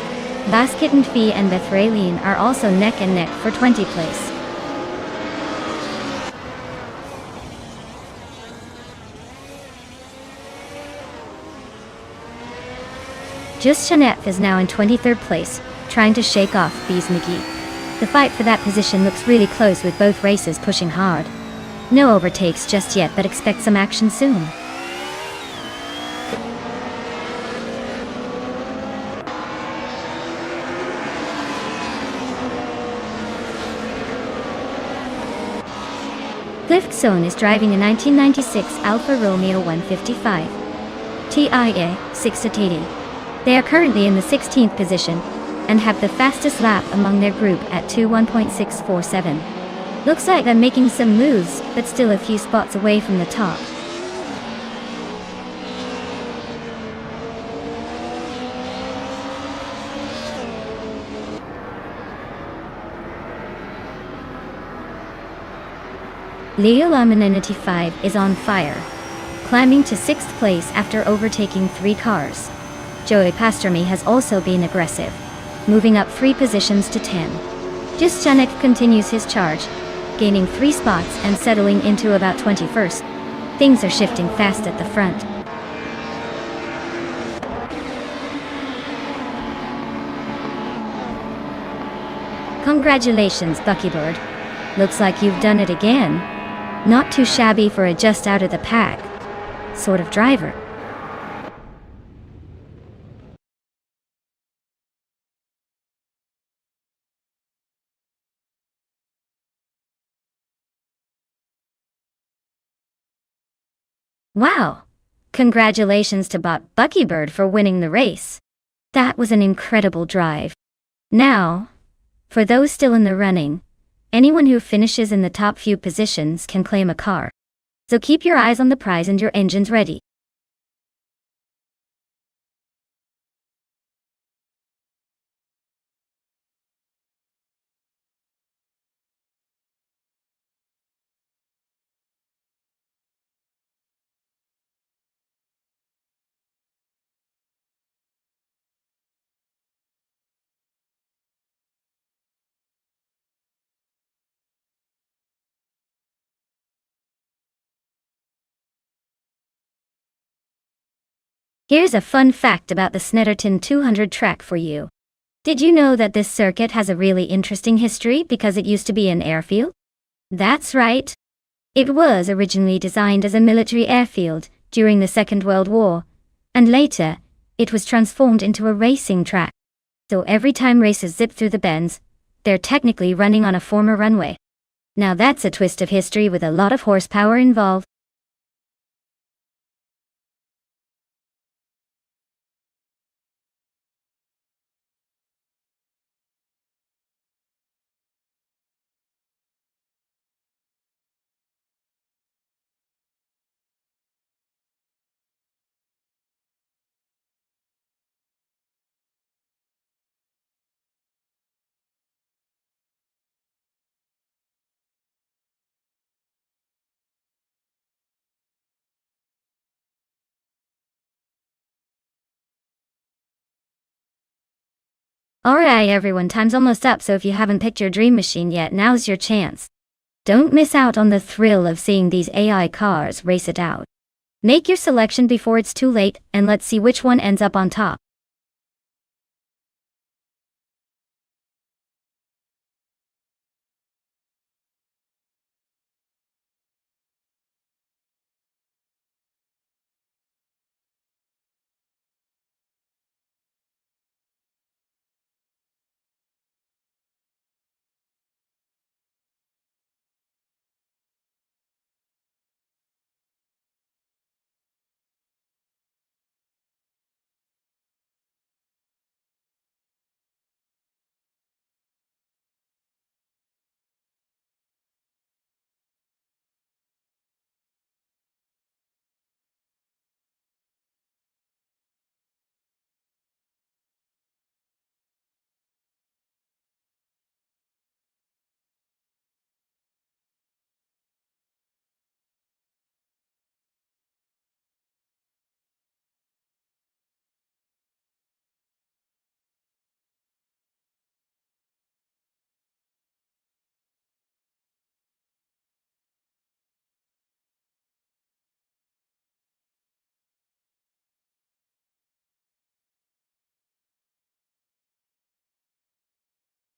Basket and Fee and Bethrailine are also neck and neck for 20th place. Juszczanev is now in 23rd place, trying to shake off Bees McGee. The fight for that position looks really close, with both races pushing hard. No overtakes just yet, but expect some action soon. Cliffzone is driving a 1996 Alfa Romeo 155 TIA 680. They are currently in the 16th position and have the fastest lap among their group at 21.647. Looks like they're making some moves, but still a few spots away from the top. Leo Laminanity 5 is on fire, climbing to 6th place after overtaking 3 cars. Joey Pastrami has also been aggressive, moving up 3 positions to 10. Juszczanev continues his charge, gaining 3 spots and settling into about 21st. Things are shifting fast at the front. Congratulations, Buckybird. Looks like you've done it again. Not too shabby for a just out of the pack sort of driver. Wow! Congratulations to Buckybird for winning the race. That was an incredible drive. Now, for those still in the running, anyone who finishes in the top few positions can claim a car. So keep your eyes on the prize and your engines ready. Here's a fun fact about the Snetterton 200 track for you. Did you know that this circuit has a really interesting history because it used to be an airfield? That's right. It was originally designed as a military airfield during the Second World War, and later, it was transformed into a racing track. So every time racers zip through the bends, they're technically running on a former runway. Now that's a twist of history with a lot of horsepower involved. Alright everyone, time's almost up, so if you haven't picked your dream machine yet, now's your chance. Don't miss out on the thrill of seeing these AI cars race it out. Make your selection before it's too late, and let's see which one ends up on top.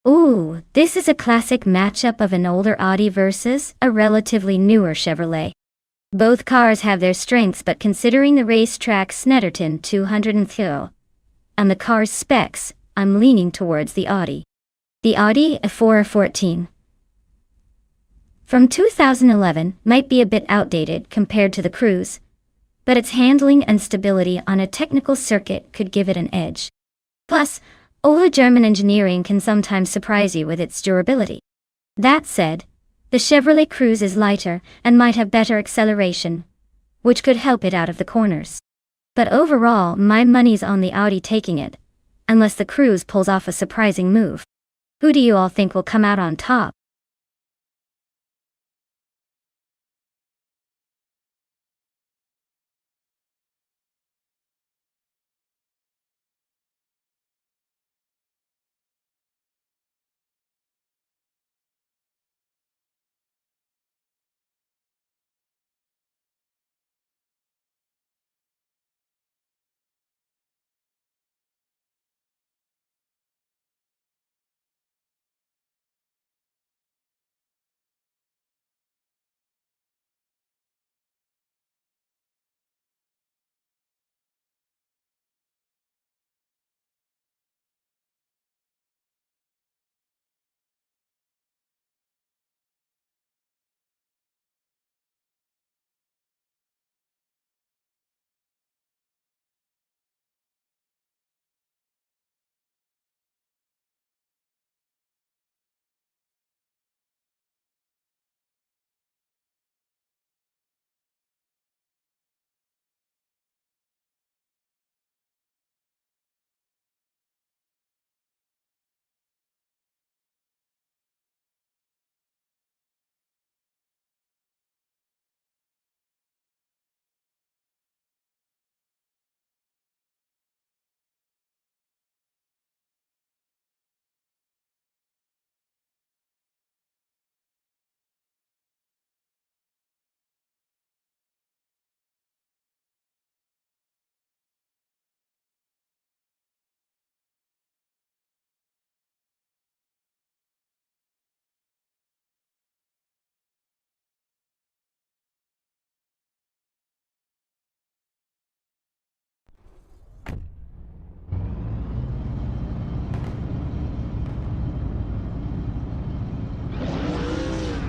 Ooh, this is a classic matchup of an older Audi versus a relatively newer Chevrolet. Both cars have their strengths, but considering the racetrack Snetterton 200 and the car's specs, I'm leaning towards the Audi. The Audi A4 from 2011 might be a bit outdated compared to the Cruze, but its handling and stability on a technical circuit could give it an edge. Plus, older German engineering can sometimes surprise you with its durability. That said, the Chevrolet Cruze is lighter and might have better acceleration, which could help it out of the corners. But overall, my money's on the Audi taking it, unless the Cruze pulls off a surprising move. Who do you all think will come out on top?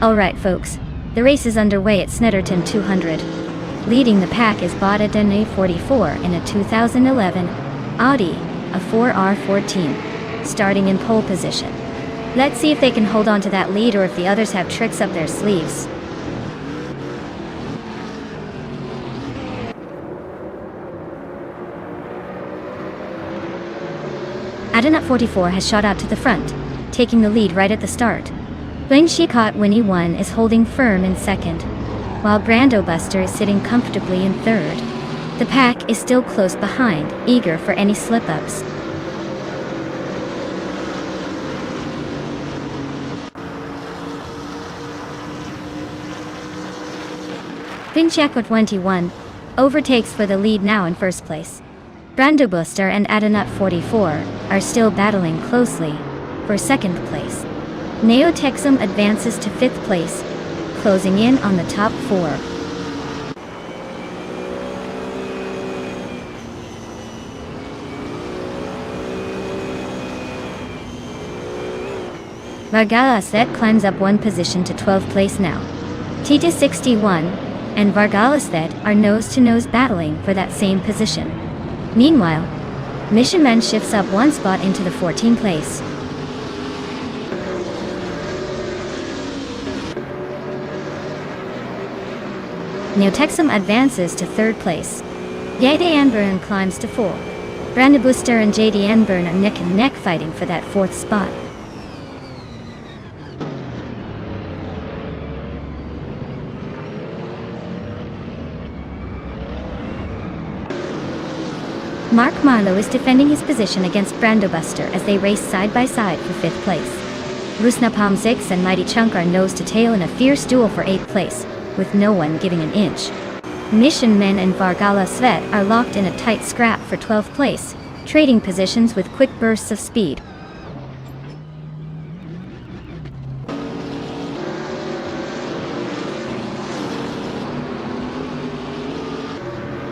Alright folks, the race is underway at Snetterton 200. Leading the pack is Bada Dene 44 in a 2011 Audi, a 4R14, starting in pole position. Let's see if they can hold on to that lead or if the others have tricks up their sleeves. Adanut 44 has shot out to the front, taking the lead right at the start. Bling Shikot Winnie 1 is holding firm in second, while Brando Buster is sitting comfortably in third. The pack is still close behind, eager for any slip-ups. Vinchako 21 overtakes for the lead now in first place. Brando Buster and Adanut 44 are still battling closely for second place. Neotexum advances to fifth place, closing in on the top four. Vargalasvet climbs up one position to 12th place now. Tita 61 and Vargalasvet are nose-to-nose battling for that same position. Meanwhile, Mission Man shifts up one spot into the 14th place. Neotexum advances to third place. Jade Anburn climbs to 4. Brandebuster and JD Anburn are neck and neck fighting for that fourth spot. Mark Marlowe is defending his position against Brando Buster as they race side by side for 5th place. Rusna Palm 6 and Mighty Chunk are nose to tail in a fierce duel for 8th place, with no one giving an inch. Mission Men and Vargala Svet are locked in a tight scrap for 12th place, trading positions with quick bursts of speed.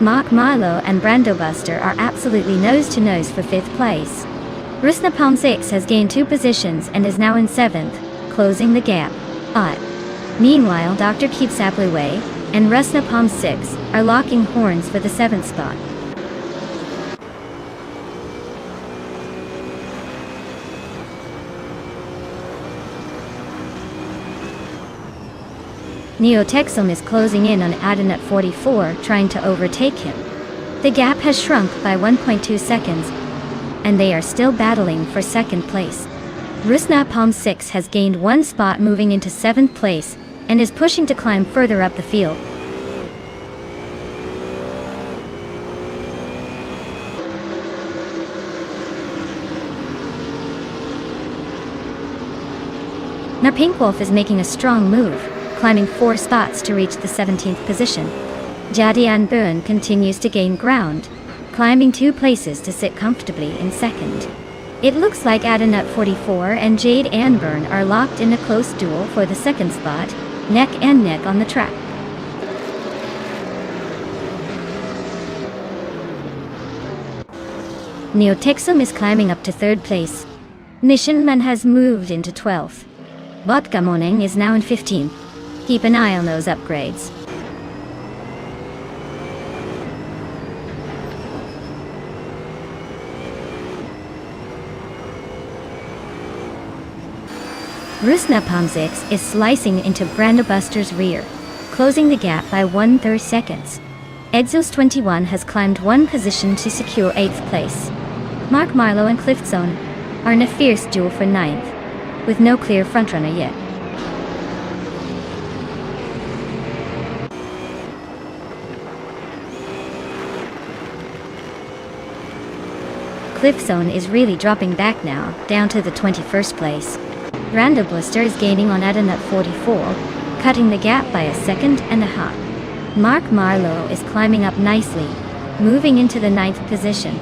Mark Marlowe and Brando Buster are absolutely nose-to-nose for 5th place. Rusna Palm 6 has gained 2 positions and is now in 7th, closing the gap. Meanwhile, Dr. Keep Sapleway and Rusna Palm 6 are locking horns for the 7th spot. Neotexum is closing in on Adanut 44, trying to overtake him. The gap has shrunk by 1.2 seconds, and they are still battling for 2nd place. Rusna Palm 6 has gained 1 spot moving into 7th place, and is pushing to climb further up the field. Now Pink Wolf is making a strong move, climbing 4 spots to reach the 17th position. Jadian Byrne continues to gain ground, climbing 2 places to sit comfortably in 2nd. It looks like Adanut 44 and Jade Anburn are locked in a close duel for the 2nd spot, neck and neck on the track. Neotexum is climbing up to 3rd place. Mission Man has moved into 12th. Vodka Morning is now in 15th. Keep an eye on those upgrades. Rusna Palm6 is slicing into Brando Buster's rear, closing the gap by 1/3 seconds. Exos 21 has climbed 1 position to secure 8th place. Mark Marlowe and Cliffzone are in a fierce duel for 9th, with no clear frontrunner yet. Cliffzone is really dropping back now, down to the 21st place. Brando Buster is gaining on Adanut 44, cutting the gap by 1.5 seconds. Mark Marlowe is climbing up nicely, moving into the 9th position.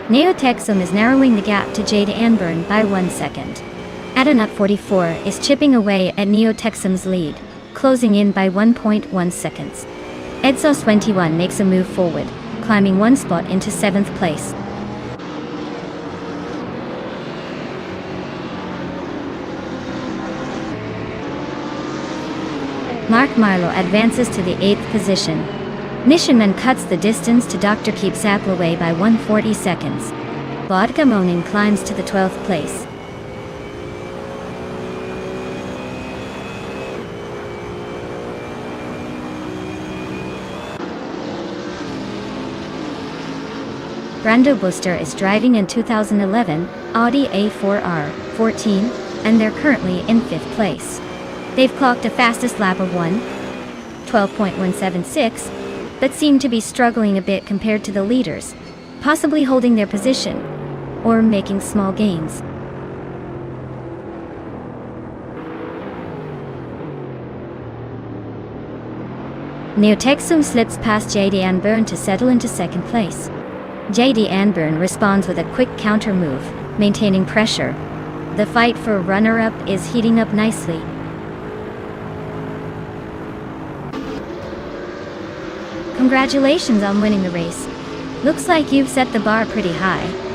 Neotexum is narrowing the gap to Jade Anburn by 1 second. Adanut 44 is chipping away at Neotexum's lead, closing in by 1.1 seconds. Edsos 21 makes a move forward, climbing one spot into 7th place. Mark Marlowe advances to the 8th position. Missionman cuts the distance to Dr. Keep Sapple away by 140 seconds. Vodka Monin climbs to the 12th place. Brando Buster is driving in 2011 Audi A4R 14, and they're currently in 5th place. They've clocked a fastest lap of 12.176, but seem to be struggling a bit compared to the leaders, possibly holding their position, or making small gains. Neotexum slips past J.D. Anburn to settle into 2nd place. J.D. Anburn responds with a quick counter move, maintaining pressure. The fight for runner-up is heating up nicely. Congratulations on winning the race. Looks like you've set the bar pretty high.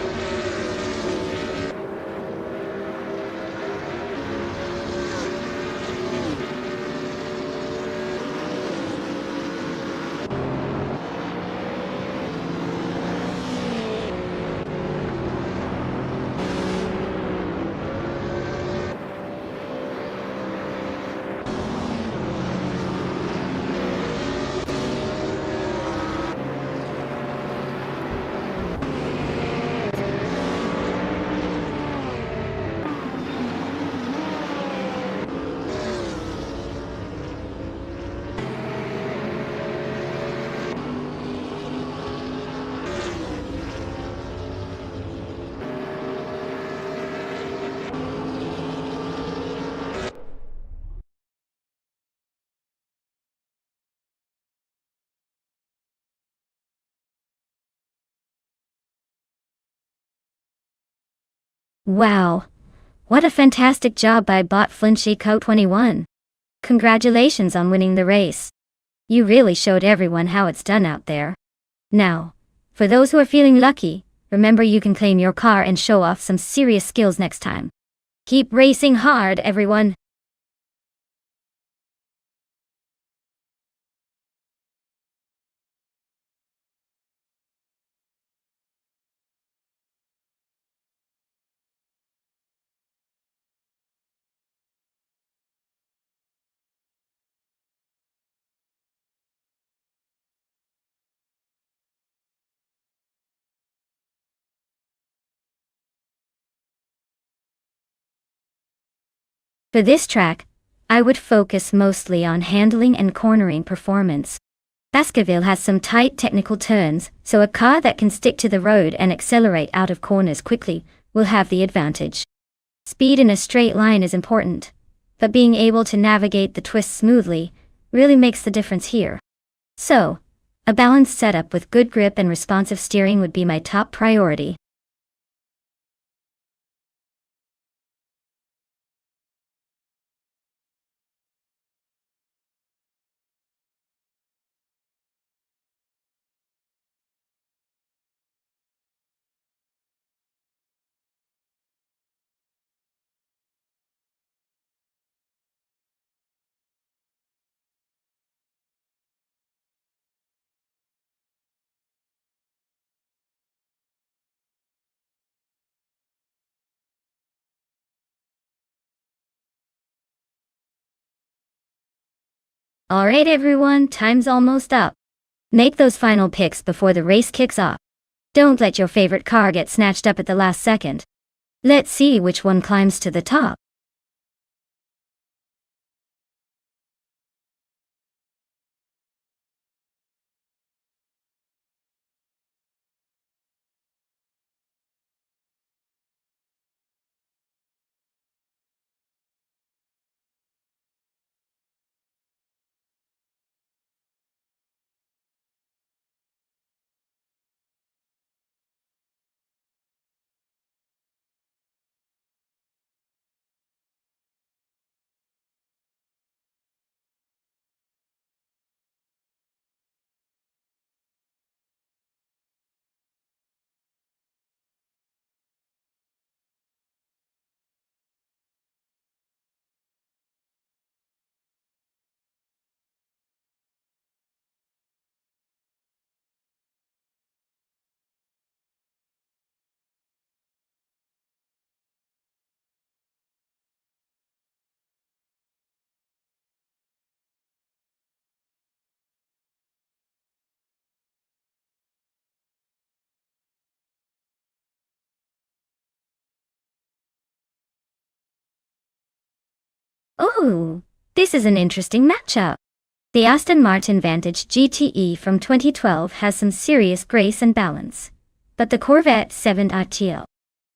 Wow! What a fantastic job by Bot Flinchy Co 21. Congratulations on winning the race. You really showed everyone how it's done out there. Now, for those who are feeling lucky, remember you can claim your car and show off some serious skills next time. Keep racing hard, everyone! For this track, I would focus mostly on handling and cornering performance. Baskerville has some tight technical turns, so a car that can stick to the road and accelerate out of corners quickly will have the advantage. Speed in a straight line is important, but being able to navigate the twists smoothly really makes the difference here. So, a balanced setup with good grip and responsive steering would be my top priority. Alright everyone, time's almost up. Make those final picks before the race kicks off. Don't let your favorite car get snatched up at the last second. Let's see which one climbs to the top. Oh, this is an interesting matchup. The Aston Martin Vantage GTE from 2012 has some serious grace and balance. But the Corvette 7RTL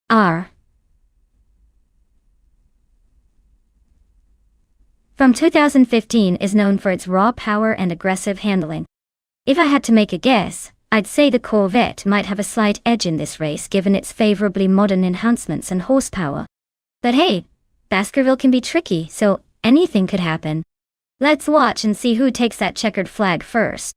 R from 2015 is known for its raw power and aggressive handling. If I had to make a guess, I'd say the Corvette might have a slight edge in this race given its favorably modern enhancements and horsepower. But hey, Baskerville can be tricky, so anything could happen. Let's watch and see who takes that checkered flag first.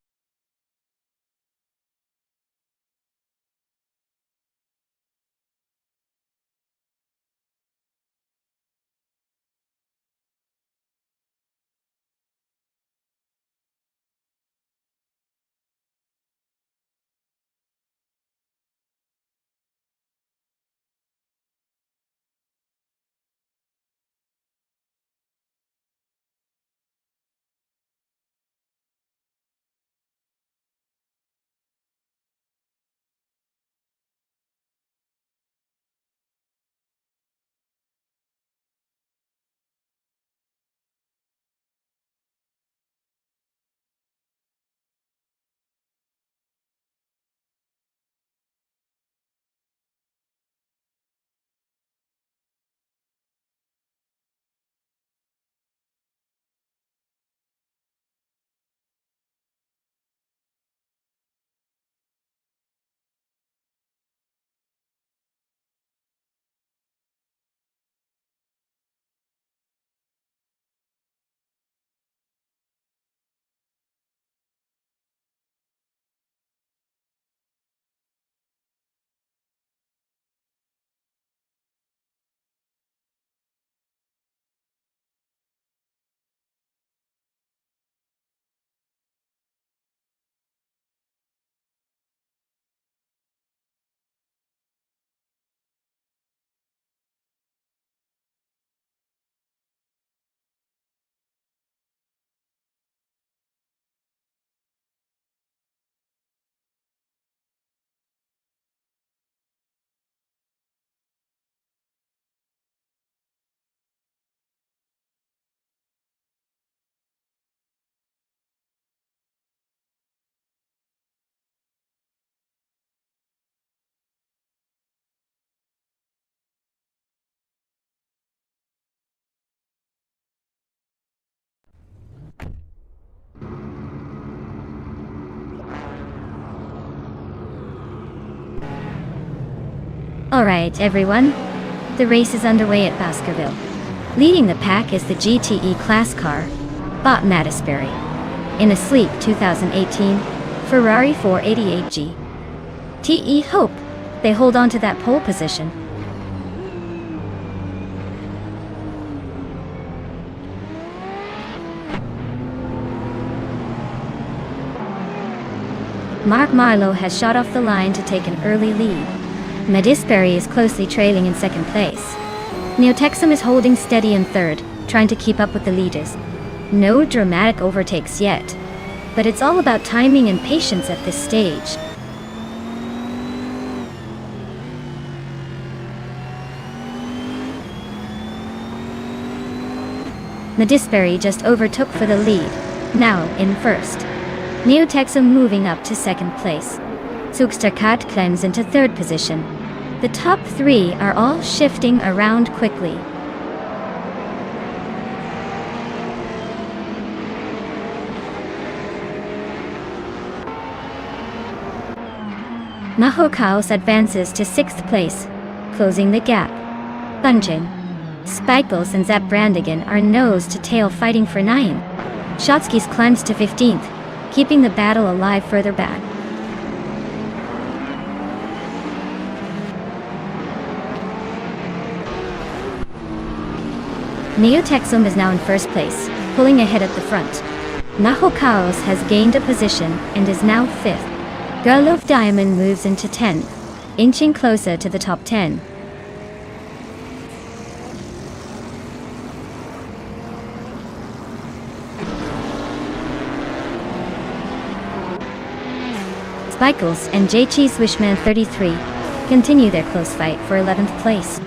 Alright everyone, the race is underway at Baskerville. Leading the pack is the GTE class car, Bob Mattisberry, in a sleek 2018 Ferrari 488G. TE hope they hold on to that pole position. Mark Marlowe has shot off the line to take an early lead. Mattisberry is closely trailing in second place. Neotexum is holding steady in third, trying to keep up with the leaders. No dramatic overtakes yet, but it's all about timing and patience at this stage. Mattisberry just overtook for the lead, now in first. Neotexum moving up to second place. Zugsterkat climbs into third position. The top three are all shifting around quickly. Mahokaos advances to sixth place, closing the gap. Bunjin, Spikels and Zap Brandigan are nose to tail fighting for 9. Shotskis climbs to 15th, keeping the battle alive further back. Neotexum is now in first place, pulling ahead at the front. Mahokaos has gained a position and is now 5th. Girl of Diamond moves into 10th, inching closer to the top 10. Spikels and JT Swishman 33 continue their close fight for 11th place.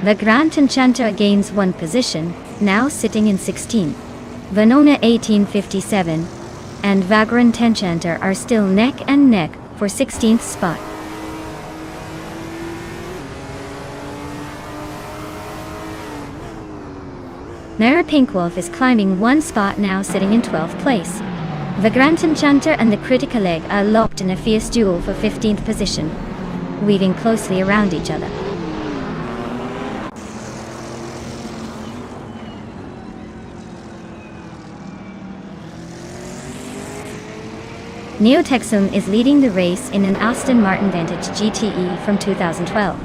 The Grand Enchanter gains 1 position, now sitting in 16th. Venona 1857 and Vagrant Enchanter are still neck and neck for 16th spot. Mara Pink Wolf is climbing one spot, now sitting in 12th place. Vagrant Enchanter and the Critical Egg are locked in a fierce duel for 15th position, weaving closely around each other. Neotexum is leading the race in an Aston Martin Vantage GTE from 2012.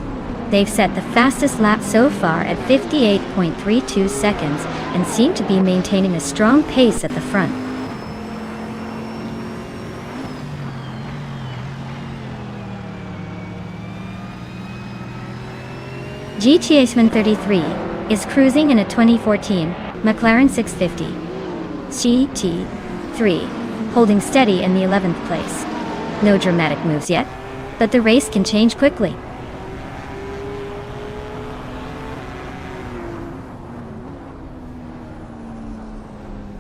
They've set the fastest lap so far at 58.32 seconds and seem to be maintaining a strong pace at the front. GTASman 33 is cruising in a 2014 McLaren 650 GT3, holding steady in the 11th place. No dramatic moves yet, but the race can change quickly.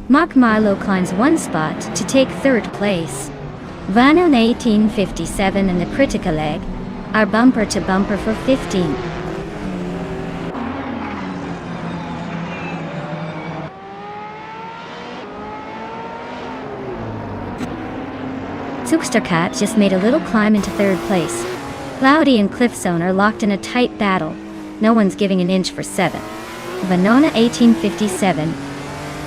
Mark Marlowe climbs one spot to take third place. Vanon 1857 and the Critical Egg are bumper to bumper for 15. Zookstercat just made a little climb into third place. Cloudy and Cliffzone are locked in a tight battle. No one's giving an inch for 7. Venona 1857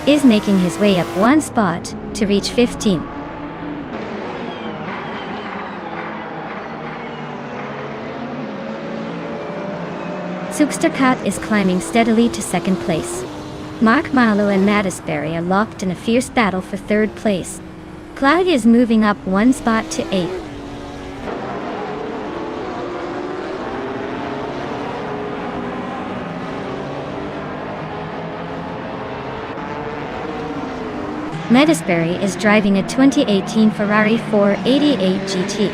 is making his way up one spot to reach 15. Zookstercat is climbing steadily to second place. Mark Marlowe and Mattisberry are locked in a fierce battle for third place. Cloud is moving up one spot to 8th. Mattisberry is driving a 2018 Ferrari 488 GT.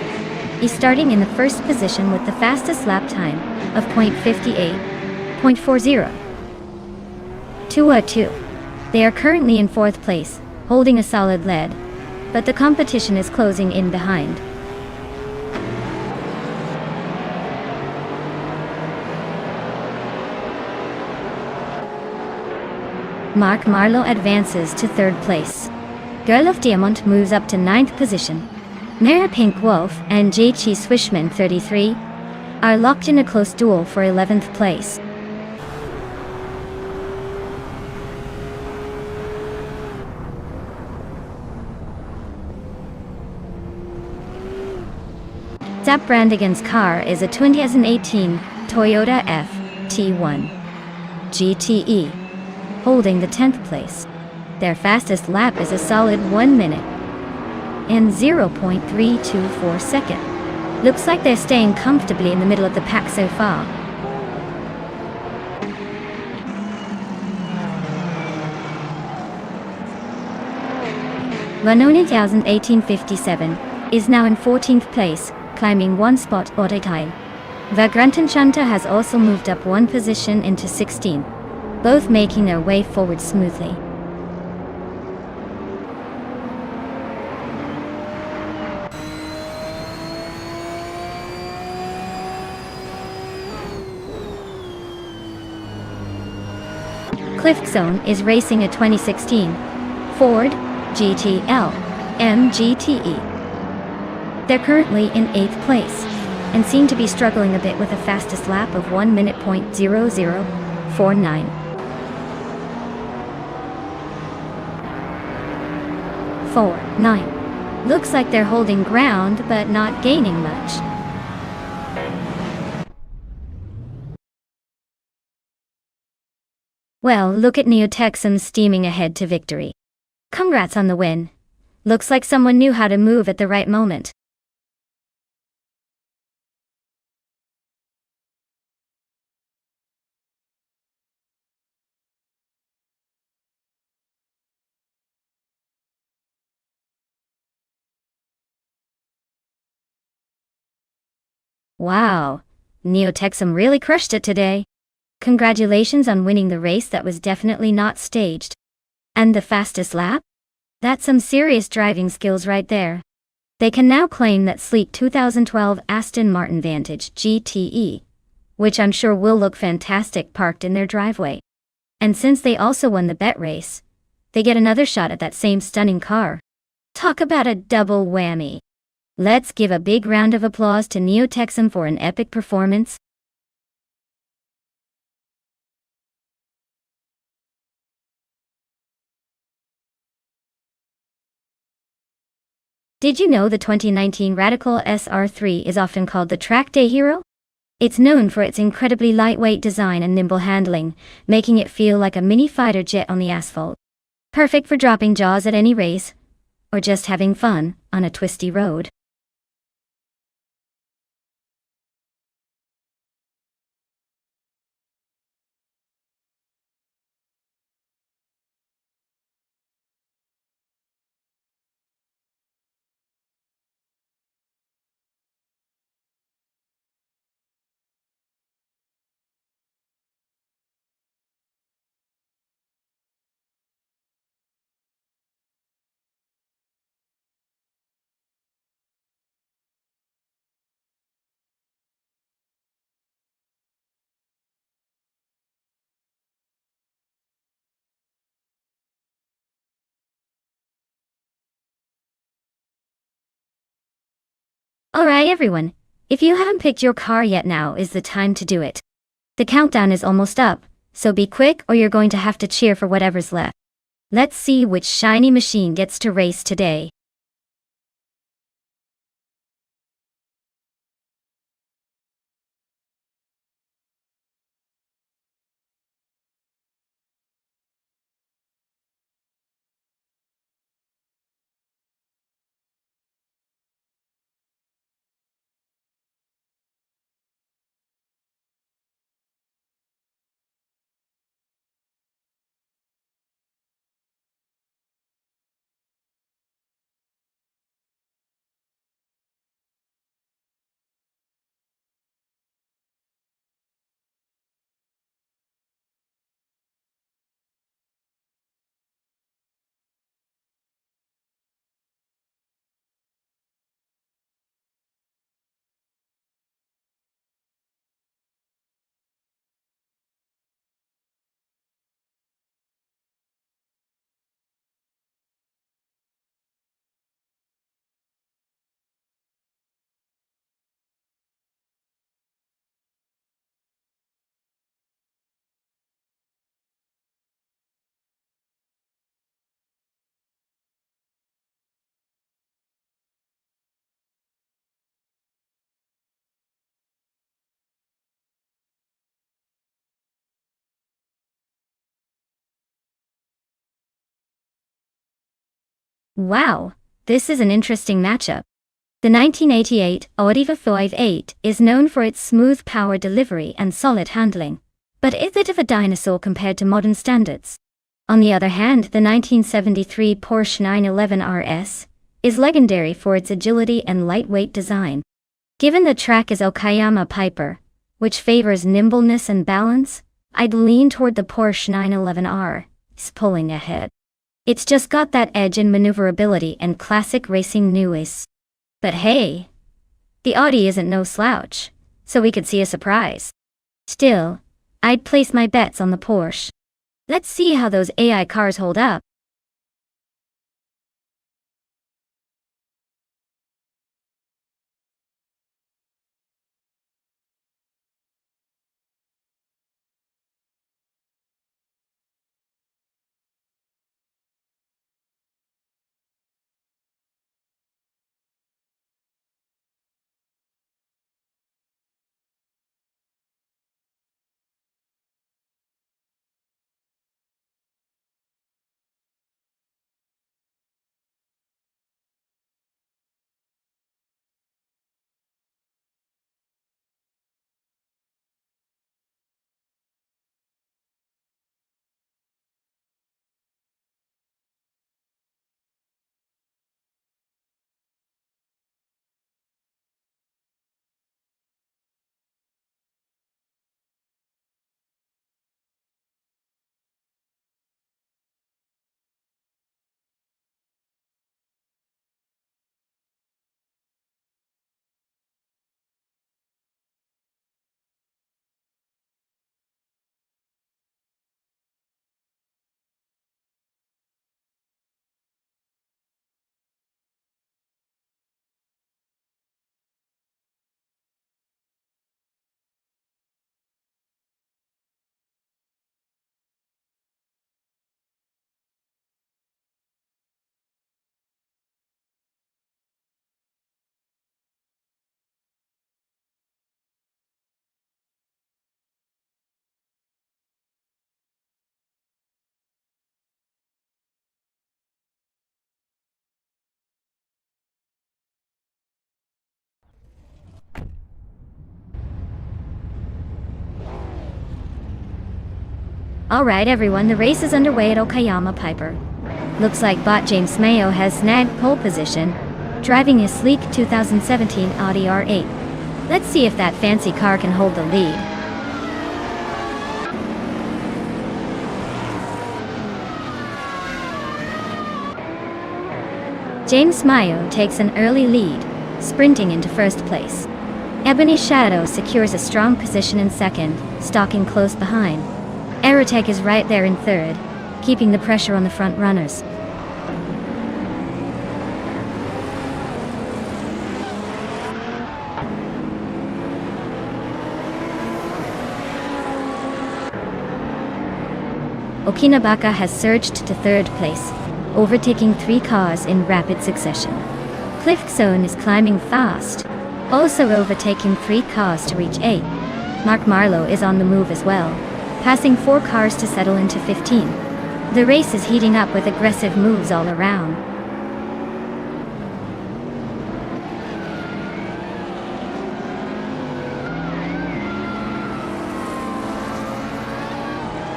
He's starting in the first position with the fastest lap time of .58.40. 2:02. They are currently in fourth place, holding a solid lead, but the competition is closing in behind. Mark Marlowe advances to third place. Girl of Diamond moves up to 9th position. Mara Pink Wolf and JT Swishman 33 are locked in a close duel for 11th place. Zap Brandigan's car is a 2018 Toyota FT1 GTE, holding the 10th place. Their fastest lap is a solid 1 minute and 0.324 seconds. Looks like they're staying comfortably in the middle of the pack so far. Vanoni 1857 is now in 14th place, climbing one spot at a time. Vagrant Enchanter has also moved up one position into 16, both making their way forward smoothly. Cliffzone is racing a 2016 Ford GTL MGTE. They're currently in 8th place and seem to be struggling a bit with a fastest lap of 1 minute .0049. 4-9. Looks like they're holding ground but not gaining much. Well, look at Neotexum steaming ahead to victory. Congrats on the win. Looks like someone knew how to move at the right moment. Wow, Neotexum really crushed it today. Congratulations on winning the race that was definitely not staged. And the fastest lap? That's some serious driving skills right there. They can now claim that sleek 2012 Aston Martin Vantage GTE, which I'm sure will look fantastic parked in their driveway. And since they also won the bet race, they get another shot at that same stunning car. Talk about a double whammy. Let's give a big round of applause to Neo-Texum for an epic performance. Did you know the 2019 Radical SR3 is often called the track day hero? It's known for its incredibly lightweight design and nimble handling, making it feel like a mini fighter jet on the asphalt. Perfect for dropping jaws at any race, or just having fun on a twisty road. Alright everyone, if you haven't picked your car yet, now is the time to do it. The countdown is almost up, so be quick or you're going to have to cheer for whatever's left. Let's see which shiny machine gets to race today. Wow, this is an interesting matchup. The 1988 Audi A58 is known for its smooth power delivery and solid handling, but is a bit of a dinosaur compared to modern standards. On the other hand, the 1973 Porsche 911 RS is legendary for its agility and lightweight design. Given the track is Okayama Piper, which favors nimbleness and balance, I'd lean toward the Porsche 911 R, pulling ahead. It's just got that edge and maneuverability and classic racing nous. But hey, the Audi isn't no slouch, so we could see a surprise. Still, I'd place my bets on the Porsche. Let's see how those AI cars hold up. Alright everyone, the race is underway at Okayama Piper. Looks like bot James Mayo has snagged pole position, driving a sleek 2017 Audi R8. Let's see if that fancy car can hold the lead. James Mayo takes an early lead, sprinting into first place. Ebony Shadow secures a strong position in second, stalking close behind. Aerotech is right there in third, keeping the pressure on the front runners. Okinabaka has surged to third place, overtaking 3 cars in rapid succession. Cliff Zone is climbing fast, also overtaking 3 cars to reach 8. Mark Marlowe is on the move as well, passing 4 cars to settle into 15. The race is heating up with aggressive moves all around.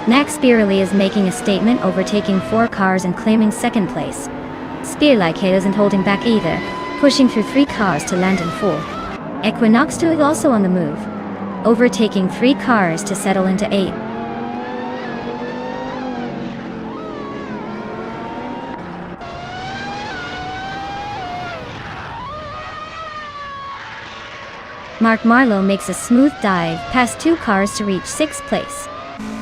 Max Birley is making a statement, overtaking 4 cars and claiming second place. Spearlike isn't holding back either, pushing through 3 cars to land in 4th. Equinox 2 is also on the move, overtaking 3 cars to settle into 8th. Mark Marlowe makes a smooth dive past 2 cars to reach 6th place.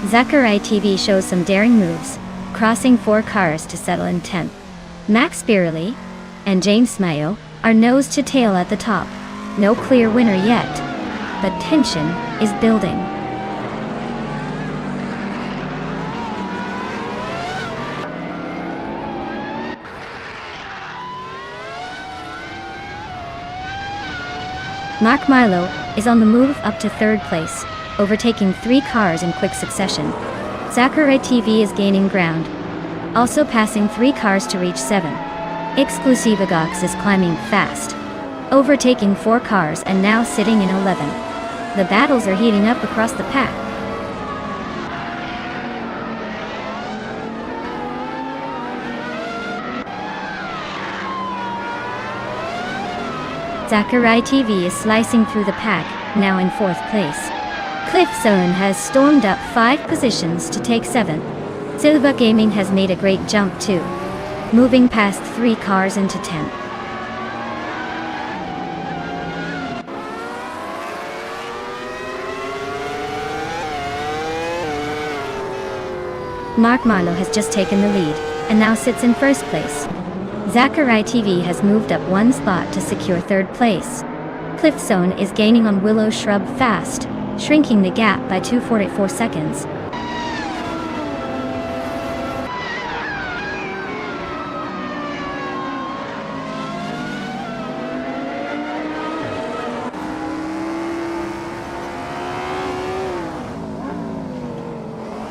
Zachary TV shows some daring moves, crossing 4 cars to settle in 10th. Max Birley and James Mayo are nose to tail at the top. No clear winner yet, but tension is building. Mark Marlowe is on the move up to third place, overtaking 3 cars in quick succession. Zachary TV is gaining ground, also passing 3 cars to reach 7. Exclusivagox is climbing fast, overtaking 4 cars and now sitting in 11. The battles are heating up across the pack. Zachary TV is slicing through the pack, now in 4th place. Cliff Zone has stormed up 5 positions to take 7th. Silva Gaming has made a great jump too, moving past 3 cars into 10th. Mark Marlowe has just taken the lead, and now sits in first place. Zachary TV has moved up 1 spot to secure 3rd place. Cliff Zone is gaining on Willow Shrub fast, shrinking the gap by 2.44 seconds.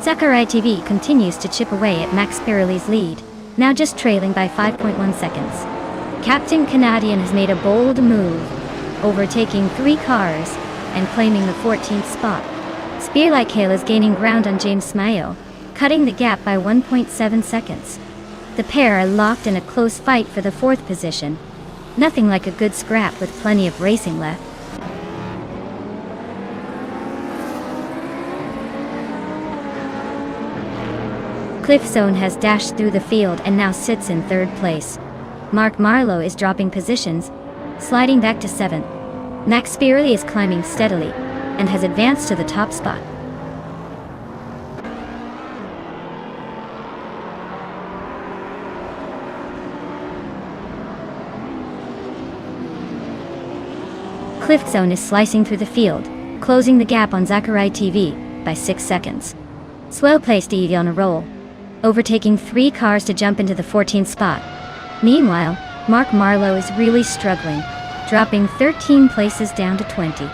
Zachary TV continues to chip away at Max Birley's lead, now just trailing by 5.1 seconds. Captain Canadian has made a bold move, overtaking 3 cars and claiming the 14th spot. Spearlike Hale is gaining ground on James Mayo, cutting the gap by 1.7 seconds. The pair are locked in a close fight for the 4th position. Nothing like a good scrap with plenty of racing left. Cliff Zone has dashed through the field and now sits in 3rd place. Mark Marlowe is dropping positions, sliding back to 7th. Max Birley is climbing steadily, and has advanced to the top spot. Cliff Zone is slicing through the field, closing the gap on Zachary TV by 6 seconds. Swell placed Evie on a roll, overtaking 3 cars to jump into the 14th spot. Meanwhile, Mark Marlowe is really struggling, dropping 13 places down to 20.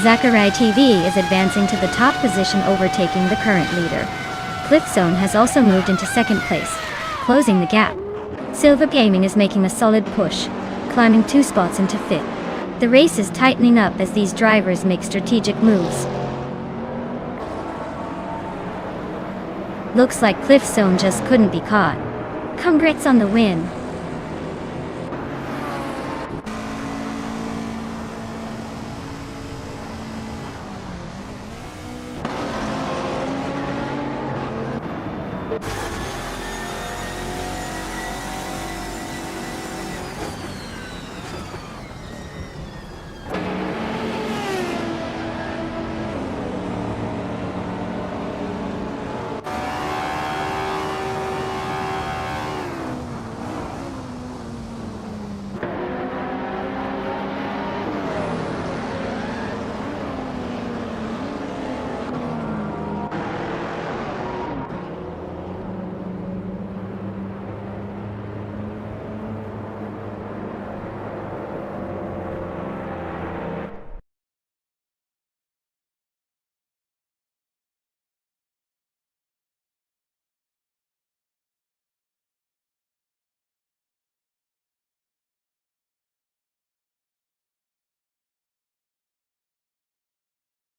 Zachary TV is advancing to the top position, overtaking the current leader. Cliff Zone has also moved into 2nd place, closing the gap. Silver Gaming is making a solid push, climbing 2 spots into 5th. The race is tightening up as these drivers make strategic moves. Looks like Cliffzone just couldn't be caught. Congrats on the win.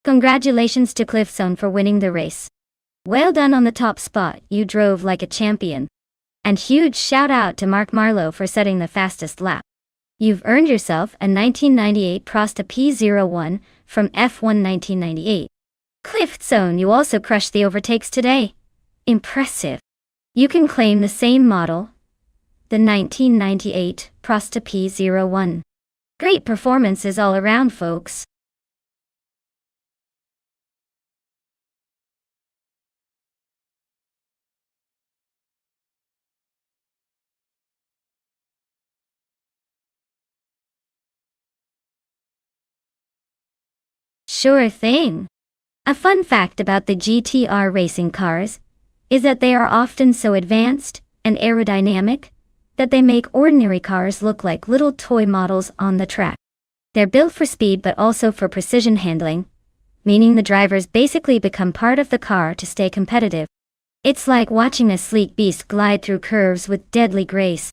Congratulations to Cliffzone for winning the race. Well done on the top spot, you drove like a champion. And huge shout out to Mark Marlowe for setting the fastest lap. You've earned yourself a 1998 Prosta P01 from F1 1998. Cliffzone, you also crushed the overtakes today. Impressive. You can claim the same model, the 1998 Prosta P01. Great performances all around, folks. Sure thing. A fun fact about the GTR racing cars is that they are often so advanced and aerodynamic that they make ordinary cars look like little toy models on the track. They're built for speed but also for precision handling, meaning the drivers basically become part of the car to stay competitive. It's like watching a sleek beast glide through curves with deadly grace.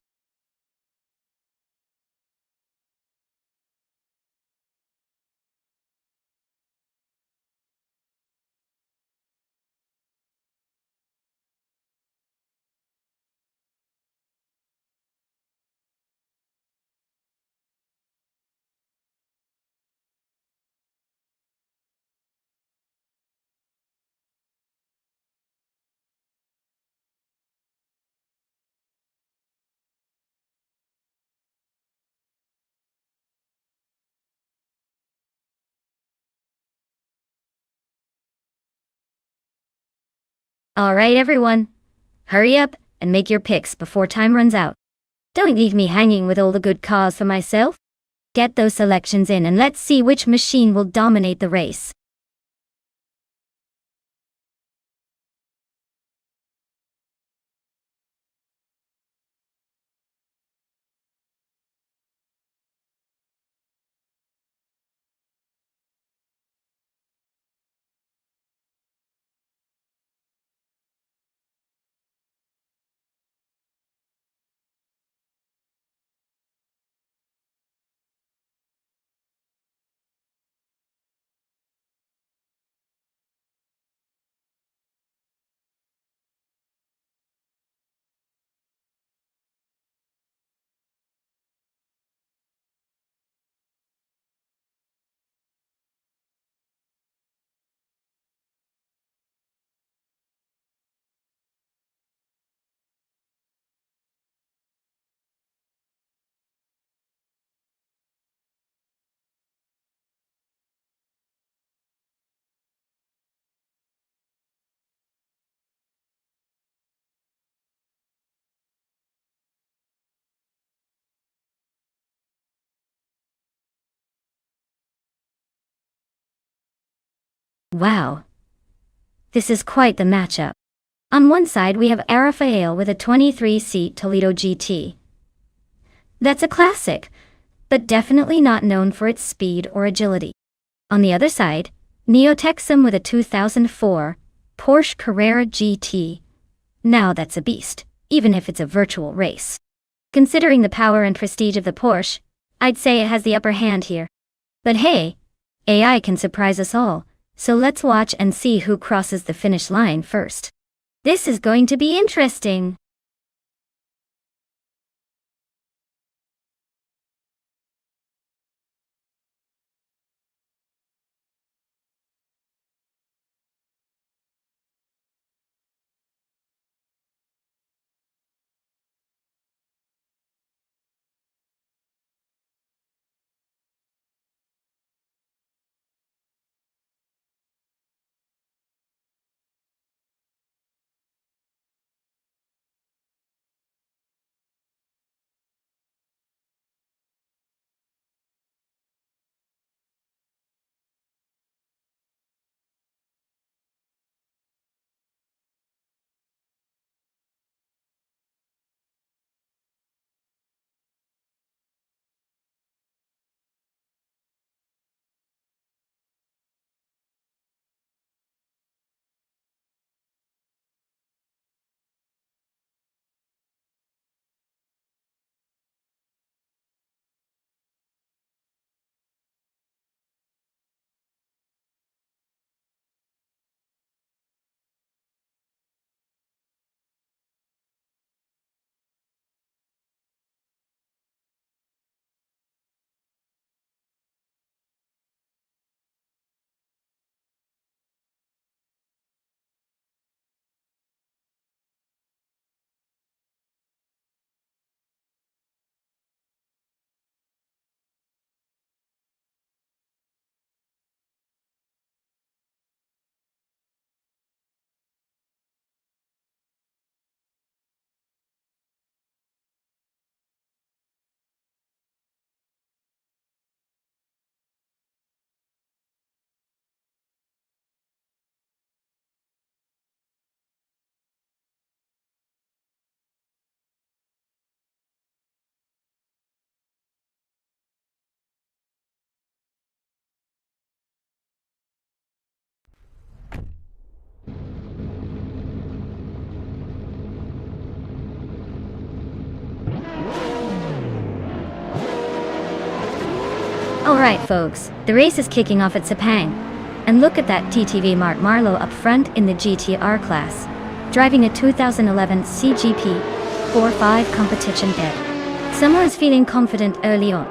Alright everyone, hurry up and make your picks before time runs out. Don't leave me hanging with all the good cars for myself. Get those selections in and let's see which machine will dominate the race. Wow. This is quite the matchup. On one side we have Arafael with a 23-seat Toledo GT. That's a classic, but definitely not known for its speed or agility. On the other side, Neotexum with a 2004 Porsche Carrera GT. Now that's a beast, even if it's a virtual race. Considering the power and prestige of the Porsche, I'd say it has the upper hand here. But hey, AI can surprise us all, so let's watch and see who crosses the finish line first. This is going to be interesting. Alright folks, the race is kicking off at Sepang. And look at that TTV Mark Marlowe up front in the GTR class, driving a 2011 CGP 4.5 competition bed. Someone's feeling confident early on.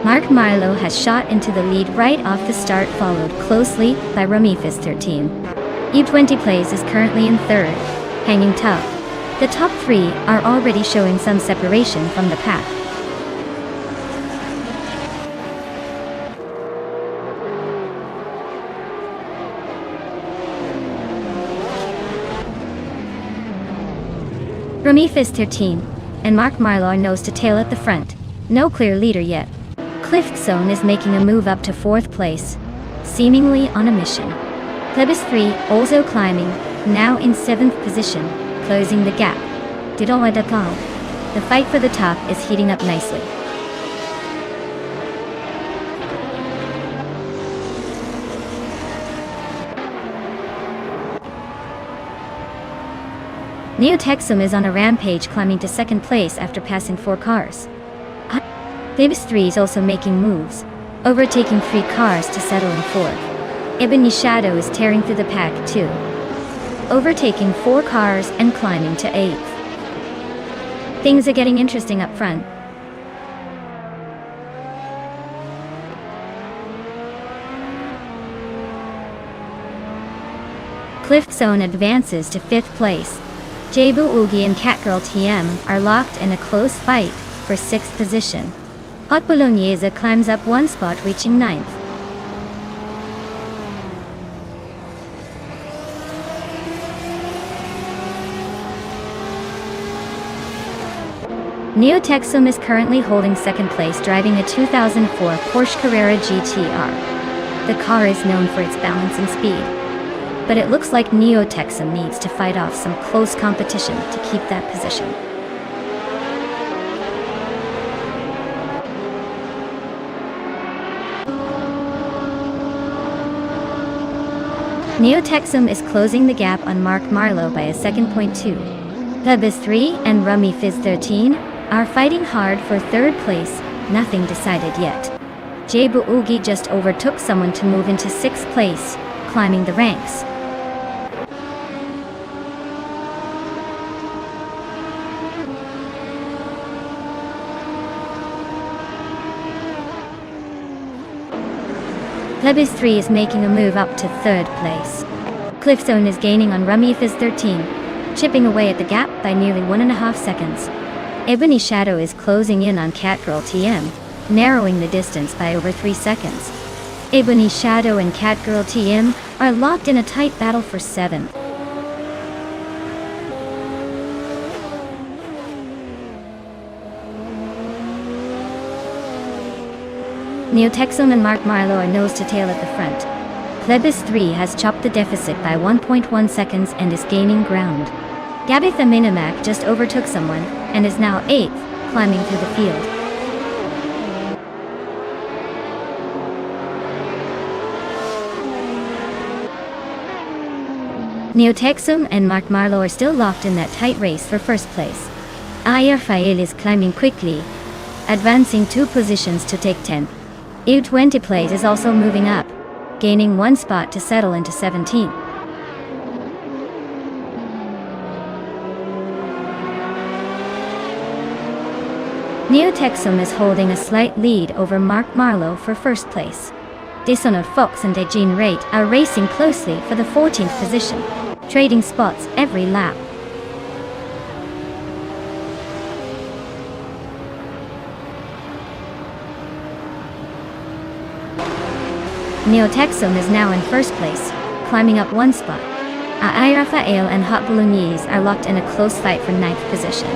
Mark Marlowe has shot into the lead right off the start, followed closely by Ramifis 13. U20 Plays is currently in third, hanging tough. The top three are already showing some separation from the pack. Ramifis 13 and Mark Marlowe are nose to tail at the front. No clear leader yet. Cliff Zone is making a move up to fourth place, seemingly on a mission. Plebis 3 also climbing, now in 7th position, closing the gap. Didonwadakal. The fight for the top is heating up nicely. Neotexum is on a rampage, climbing to second place after passing 4 cars. Plebis 3 is also making moves, overtaking 3 cars to settle in 4th. Ebony Shadow is tearing through the pack too, overtaking 4 cars and climbing to 8th. Things are getting interesting up front. Cliff Zone advances to 5th place. Jebu Ugi and Catgirl TM are locked in a close fight for 6th position. Hot Bolognese climbs up 1 spot, reaching 9th. Neotexum is currently holding 2nd place, driving a 2004 Porsche Carrera GTR. The car is known for its balance and speed, but it looks like Neotexum needs to fight off some close competition to keep that position. Neotexum is closing the gap on Mark Marlow by a second. 2. Pebis 3 and Rummy Fizz 13 are fighting hard for third place, nothing decided yet. Jebu Ugi just overtook someone to move into 6th place, climbing the ranks. Pebis 3 is making a move up to 3rd place. Cliffzone is gaining on Rummy Fizz 13, chipping away at the gap by nearly 1.5 seconds. Ebony Shadow is closing in on Catgirl TM, narrowing the distance by over 3 seconds. Ebony Shadow and Catgirl TM are locked in a tight battle for 7th. Neotexum and Mark Marlow are nose to tail at the front. Plebis 3 has chopped the deficit by 1.1 seconds and is gaining ground. Gabitha Minimac just overtook someone and is now 8th, climbing through the field. Neotexum and Mark Marlow are still locked in that tight race for 1st place. Ayer Fail is climbing quickly, advancing 2 positions to take 10th. U20 Plays is also moving up, gaining 1 spot to settle into 17th. Neotexum is holding a slight lead over Mark Marlow for 1st place. Dishonored Fox and Dejin Rate are racing closely for the 14th position, trading spots every lap. Neotexum is now in 1st place, climbing up 1 spot. Rafael and Hot Bolognese are locked in a close fight for 9th position.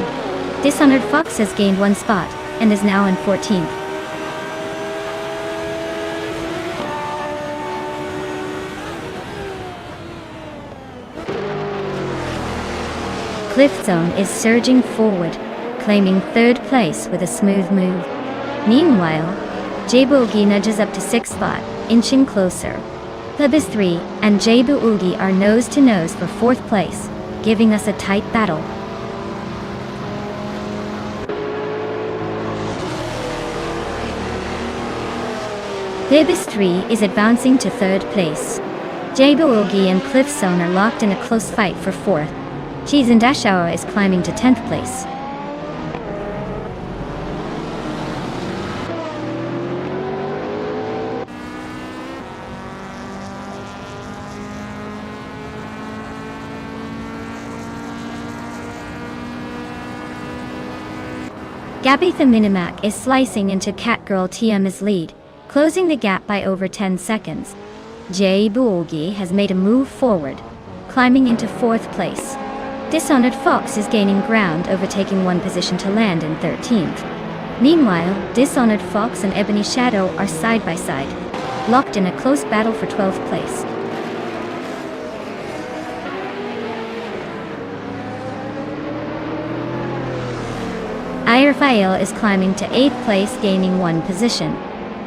Dishonored Fox has gained 1 spot, and is now in 14th. Cliffzone is surging forward, claiming 3rd place with a smooth move. Meanwhile, Jebu Ugi nudges up to 6th spot, inching closer. Plebis 3 and Jebu Ugi are nose to nose for 4th place, giving us a tight battle. Plebis 3 is advancing to 3rd place. Jebu Ugi and Cliffzone are locked in a close fight for 4th. Cheese and Dashawa is climbing to 10th place. Gabitha Minimac is slicing into Catgirl TM's lead, closing the gap by over 10 seconds. Jebu Ugi has made a move forward, climbing into 4th place. Dishonored Fox is gaining ground, overtaking 1 position to land in 13th. Meanwhile, Dishonored Fox and Ebony Shadow are side by side, locked in a close battle for 12th place. Rafael is climbing to 8th place, gaining 1 position.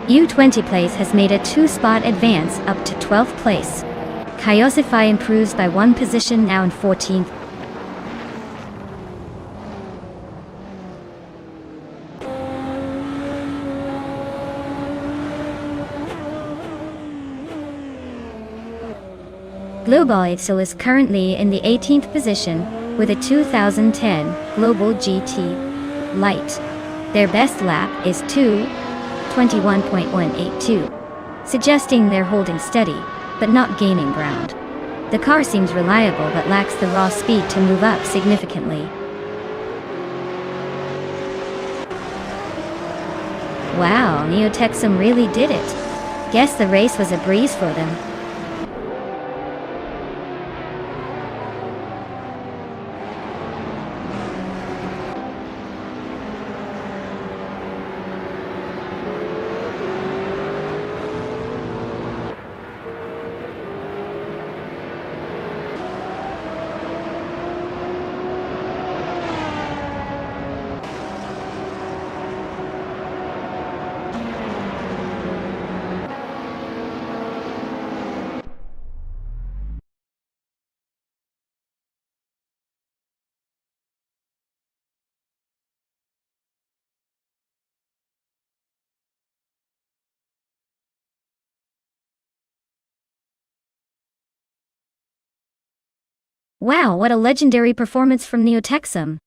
U20 Plays has made a 2-spot advance up to 12th place. Kyosify improves by 1 position, now in 14th. Global Itzel is currently in the 18th position with a 2010 Global GT Light. Their best lap is 2:21.182, suggesting they're holding steady, but not gaining ground. The car seems reliable but lacks the raw speed to move up significantly. Wow, Neotexum really did it. Guess the race was a breeze for them. Wow, what a legendary performance from Neotexum.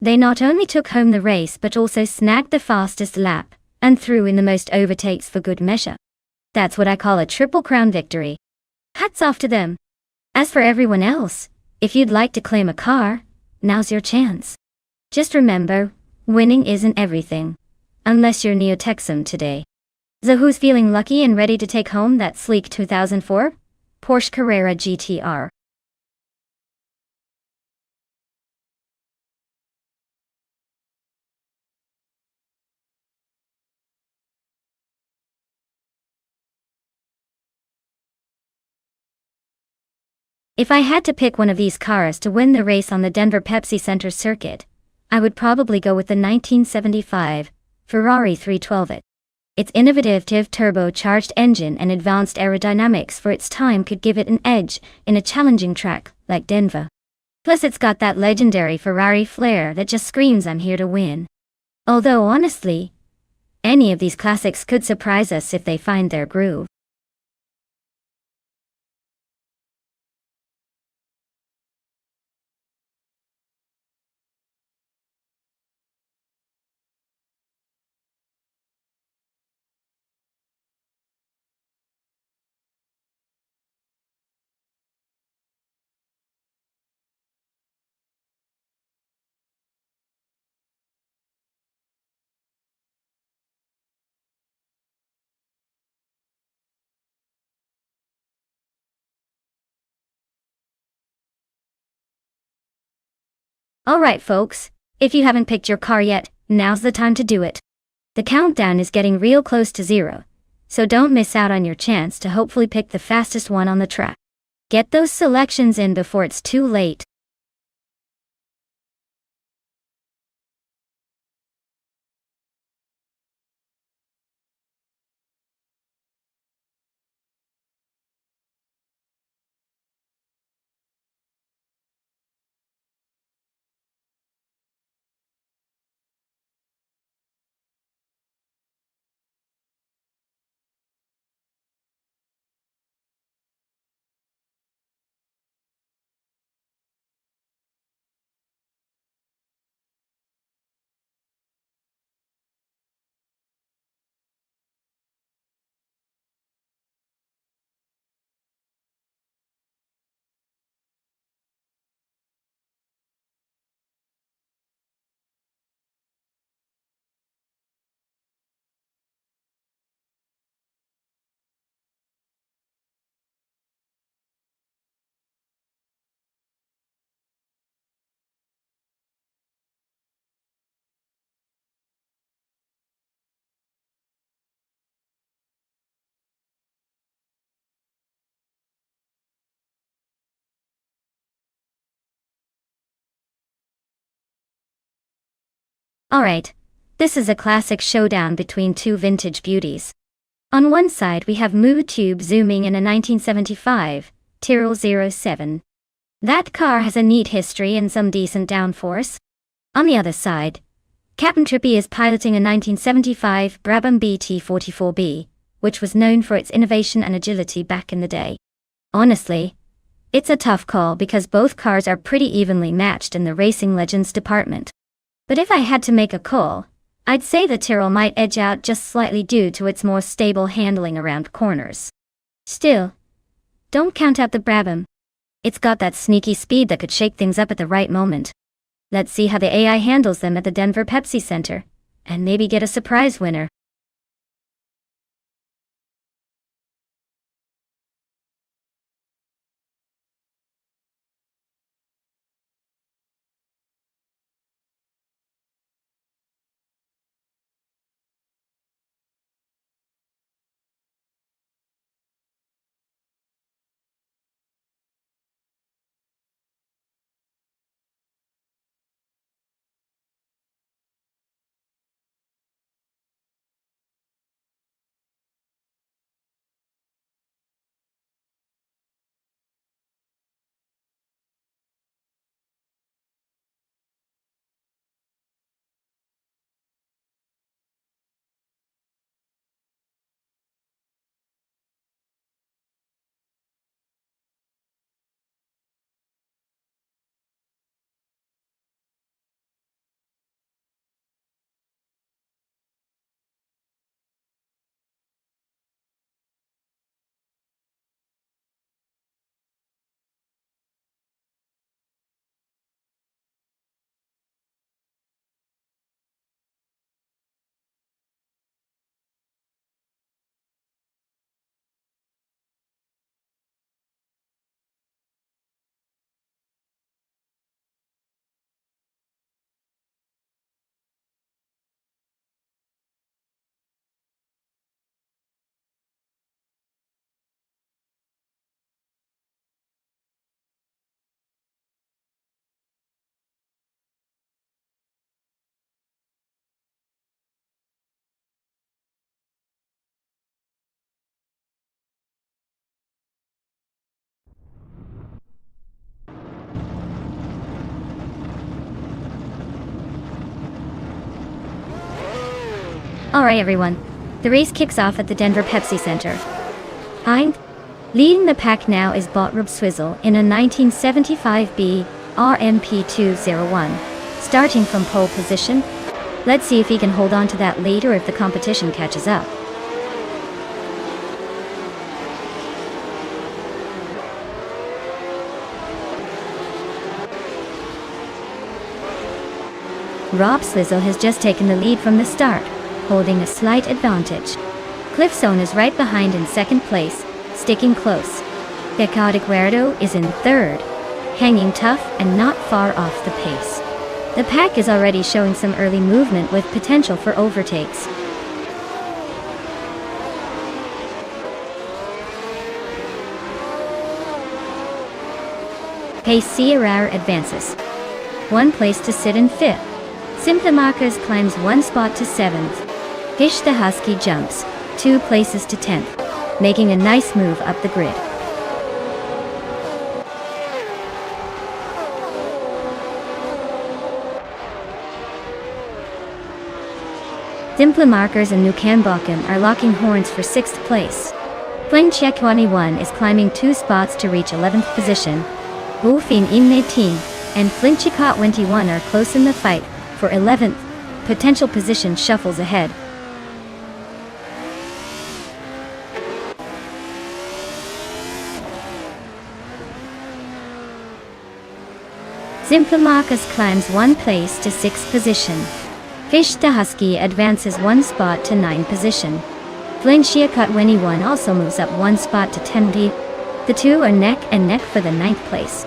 They not only took home the race but also snagged the fastest lap, and threw in the most overtakes for good measure. That's what I call a triple crown victory. Hats off to them. As for everyone else, if you'd like to claim a car, now's your chance. Just remember, winning isn't everything. Unless you're Neotexum today. So who's feeling lucky and ready to take home that sleek 2004 Porsche Carrera GTR? If I had to pick one of these cars to win the race on the Denver Pepsi Center circuit, I would probably go with the 1975 Ferrari 312. Its innovative turbocharged engine and advanced aerodynamics for its time could give it an edge in a challenging track like Denver. Plus it's got that legendary Ferrari flair that just screams I'm here to win. Although honestly, any of these classics could surprise us if they find their groove. Alright folks, if you haven't picked your car yet, now's the time to do it. The countdown is getting real close to zero, so don't miss out on your chance to hopefully pick the fastest one on the track. Get those selections in before it's too late. Alright, this is a classic showdown between two vintage beauties. On one side we have Moo Tube zooming in a 1975 Tyrrell 07. That car has a neat history and some decent downforce. On the other side, Captain Trippy is piloting a 1975 Brabham BT44B, which was known for its innovation and agility back in the day. Honestly, it's a tough call because both cars are pretty evenly matched in the racing legends department. But if I had to make a call, I'd say the Tyrrell might edge out just slightly due to its more stable handling around corners. Still, don't count out the Brabham. It's got that sneaky speed that could shake things up at the right moment. Let's see how the AI handles them at the Denver Pepsi Center, and maybe get a surprise winner. Alright everyone, the race kicks off at the Denver Pepsi Center. Leading the pack now is Botrub Swizzle in a 1975B RMP201. Starting from pole position, let's see if he can hold on to that lead or if the competition catches up. Rob Swizzle has just taken the lead from the start, holding a slight advantage. Cliffzone is right behind in second place, sticking close. Pecado Guerrero is in third, hanging tough and not far off the pace. The pack is already showing some early movement with potential for overtakes. Pace Sierra advances. One place to sit in fifth. Simplemackers climbs one spot to 7th. Fish the Husky jumps 2 places to 10th, making a nice move up the grid. Simplemackers and Nukambokken are locking horns for 6th place. Flinchek 21 is climbing 2 spots to reach 11th position. Wolfine Imne Team and Flinchicot 21 are close in the fight for 11th, potential position shuffles ahead. Simplemackers climbs 1 place to 6th position. Fish the Husky advances 1 spot to 9th position. Flinchicot 21 also moves up 1 spot to 10th. The two are neck and neck for the 9th place.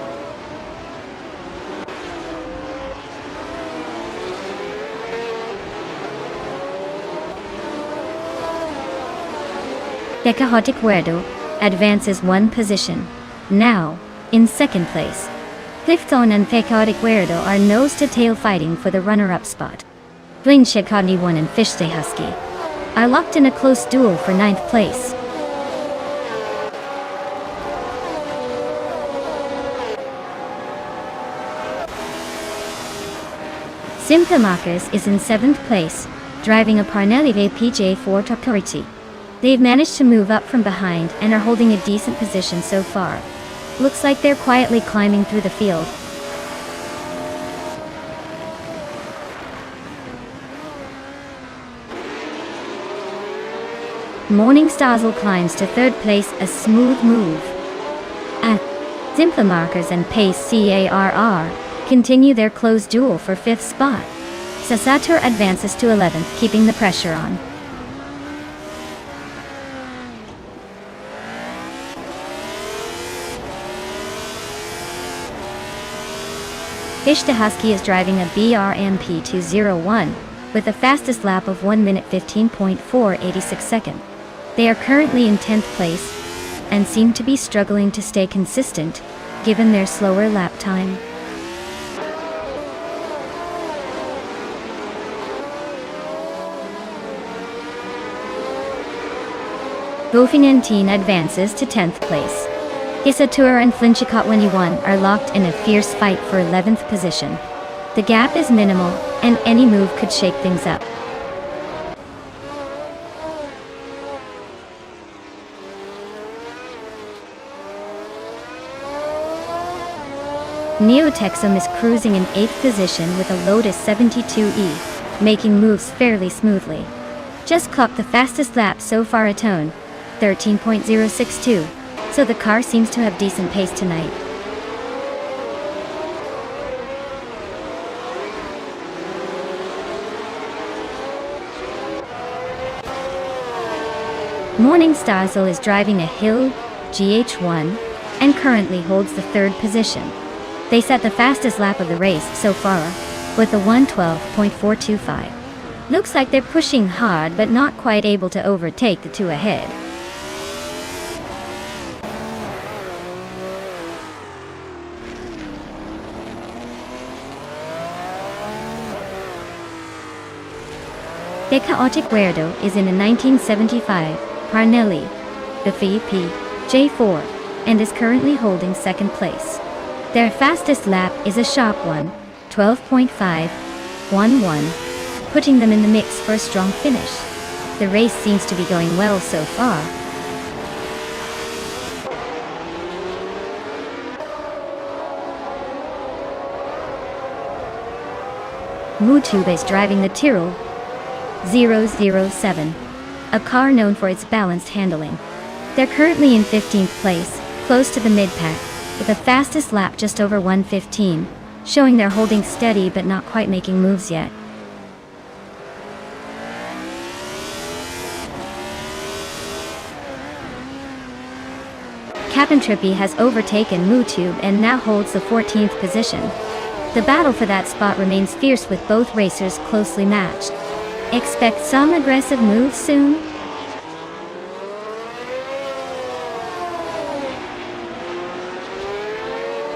Pecado Guerrero advances 1 position, now in 2nd place. Clifton and Pecado Guerrero are nose-to-tail fighting for the runner-up spot. Flinchicot 21 and Fish the Husky are locked in a close duel for 9th place. Simplemackers is in 7th place, driving a Parnelli PJ4 Toporiti. They've managed to move up from behind and are holding a decent position so far. Looks like they're quietly climbing through the field. Morningstar climbs to 3rd place, a smooth move. Simplemackers and Pace Carr continue their close duel for 5th spot. Sasatur advances to 11th, keeping the pressure on. Fish the Husky is driving a BRMP 201 with the fastest lap of 1 minute 15.486 seconds. They are currently in 10th place and seem to be struggling to stay consistent given their slower lap time. Bofinantine advances to 10th place. Isatura and Flinchicot 21 are locked in a fierce fight for 11th position. The gap is minimal, and any move could shake things up. Neotexum is cruising in 8th position with a Lotus 72E, making moves fairly smoothly. Just clocked the fastest lap so far, a tone 13.062. So the car seems to have decent pace tonight. Morningstar is driving a Hill GH1 and currently holds the 3rd position. They set the fastest lap of the race so far with a 1:12.425. Looks like they're pushing hard but not quite able to overtake the two ahead. Pecado Guerrero is in a 1975 Parnelli VP J4 and is currently holding 2nd place. Their fastest lap is a sharp one, 12.511, putting them in the mix for a strong finish. The race seems to be going well so far. Mutube is driving the Tyrrell 007, a car known for its balanced handling. They're currently in 15th place, close to the mid-pack, with the fastest lap just over 1:15, showing they're holding steady but not quite making moves yet. Captain Trippy has overtaken Mutube and now holds the 14th position. The battle for that spot remains fierce with both racers closely matched. Expect some aggressive moves soon?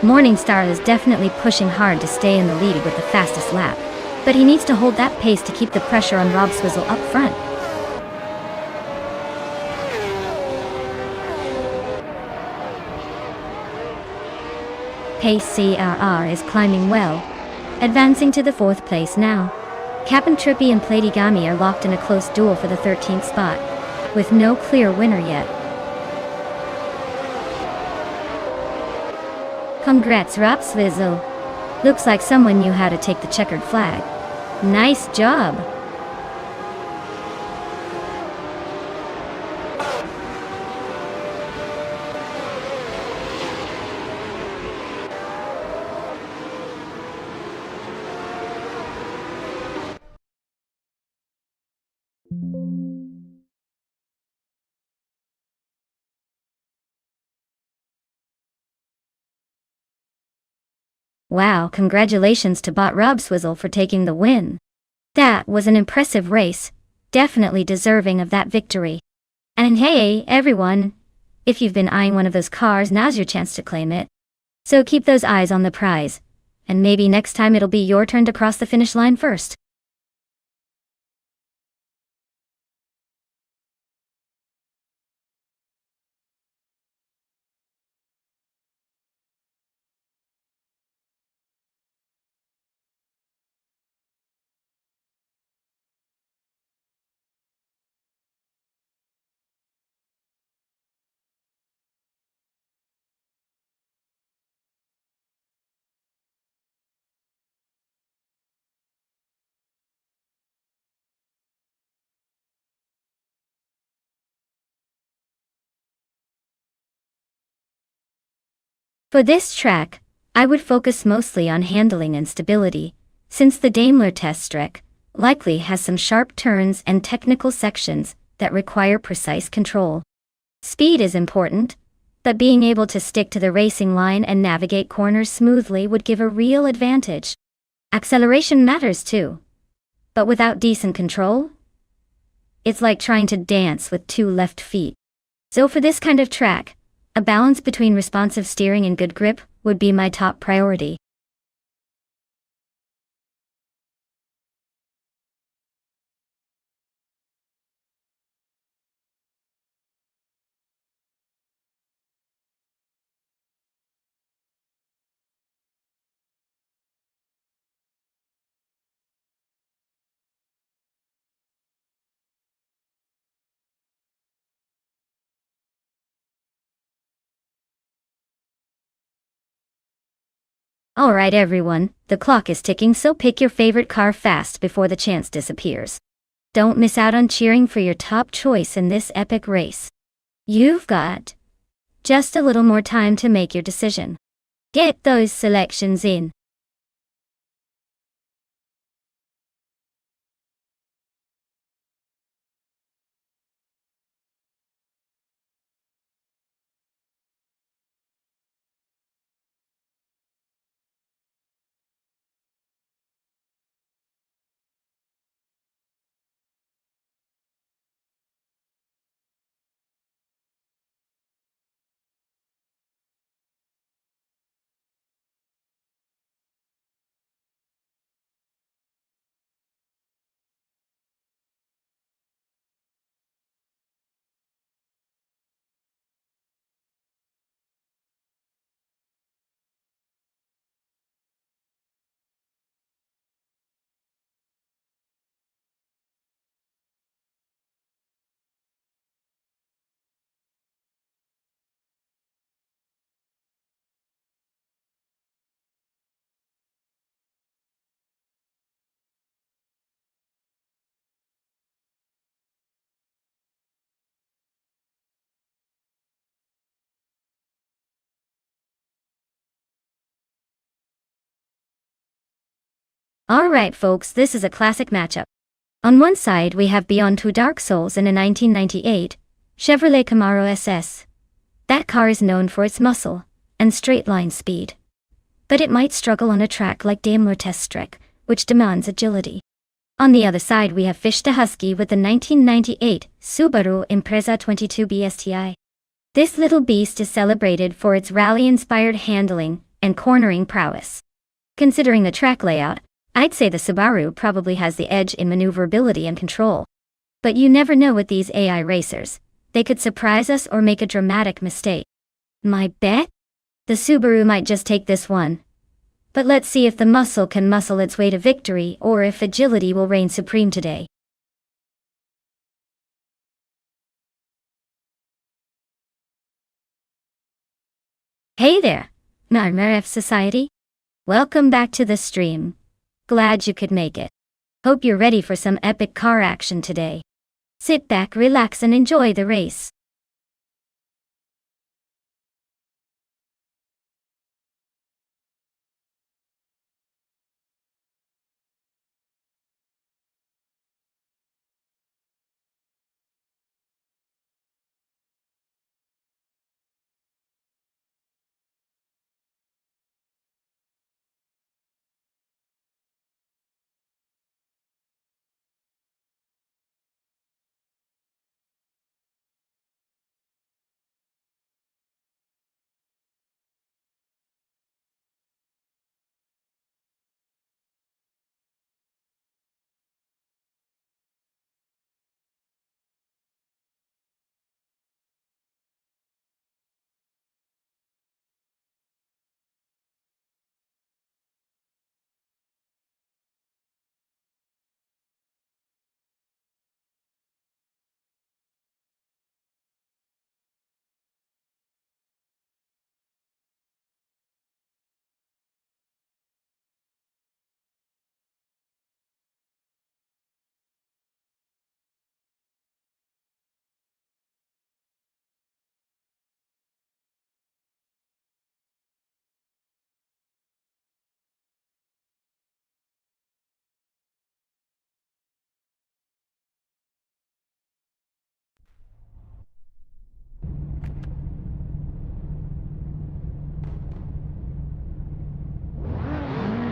Morningstar is definitely pushing hard to stay in the lead with the fastest lap, but he needs to hold that pace to keep the pressure on Rob Swizzle up front. Pace CRR is climbing well, advancing to the 4th place now. Captain Trippy and Platigami are locked in a close duel for the 13th spot, with no clear winner yet. Congrats Rob Swizzle. Looks like someone knew how to take the checkered flag. Nice job. Wow, congratulations to bot Rob Swizzle for taking the win. That was an impressive race, definitely deserving of that victory. And hey, everyone, if you've been eyeing one of those cars, now's your chance to claim it. So keep those eyes on the prize, and maybe next time it'll be your turn to cross the finish line first. For this track, I would focus mostly on handling and stability, since the Daimler test track likely has some sharp turns and technical sections that require precise control. Speed is important, but being able to stick to the racing line and navigate corners smoothly would give a real advantage. Acceleration matters too, but without decent control, it's like trying to dance with two left feet. So for this kind of track, a balance between responsive steering and good grip would be my top priority. Alright everyone, the clock is ticking, so pick your favorite car fast before the chance disappears. Don't miss out on cheering for your top choice in this epic race. You've got just a little more time to make your decision. Get those selections in. Alright folks, this is a classic matchup. On one side we have Beyond Two Dark Souls in a 1998 Chevrolet Camaro SS. That car is known for its muscle and straight-line speed. But it might struggle on a track like Daimler Teststreck, which demands agility. On the other side we have Fish the Husky with the 1998 Subaru Impreza 22B STI. This little beast is celebrated for its rally-inspired handling and cornering prowess. Considering the track layout, I'd say the Subaru probably has the edge in maneuverability and control. But you never know with these AI racers. They could surprise us or make a dramatic mistake. My bet? The Subaru might just take this one. But let's see if the muscle can muscle its way to victory or if agility will reign supreme today. Hey there, Nightmare F Society. Welcome back to the stream. Glad you could make it. Hope you're ready for some epic car action today. Sit back, relax and enjoy the race.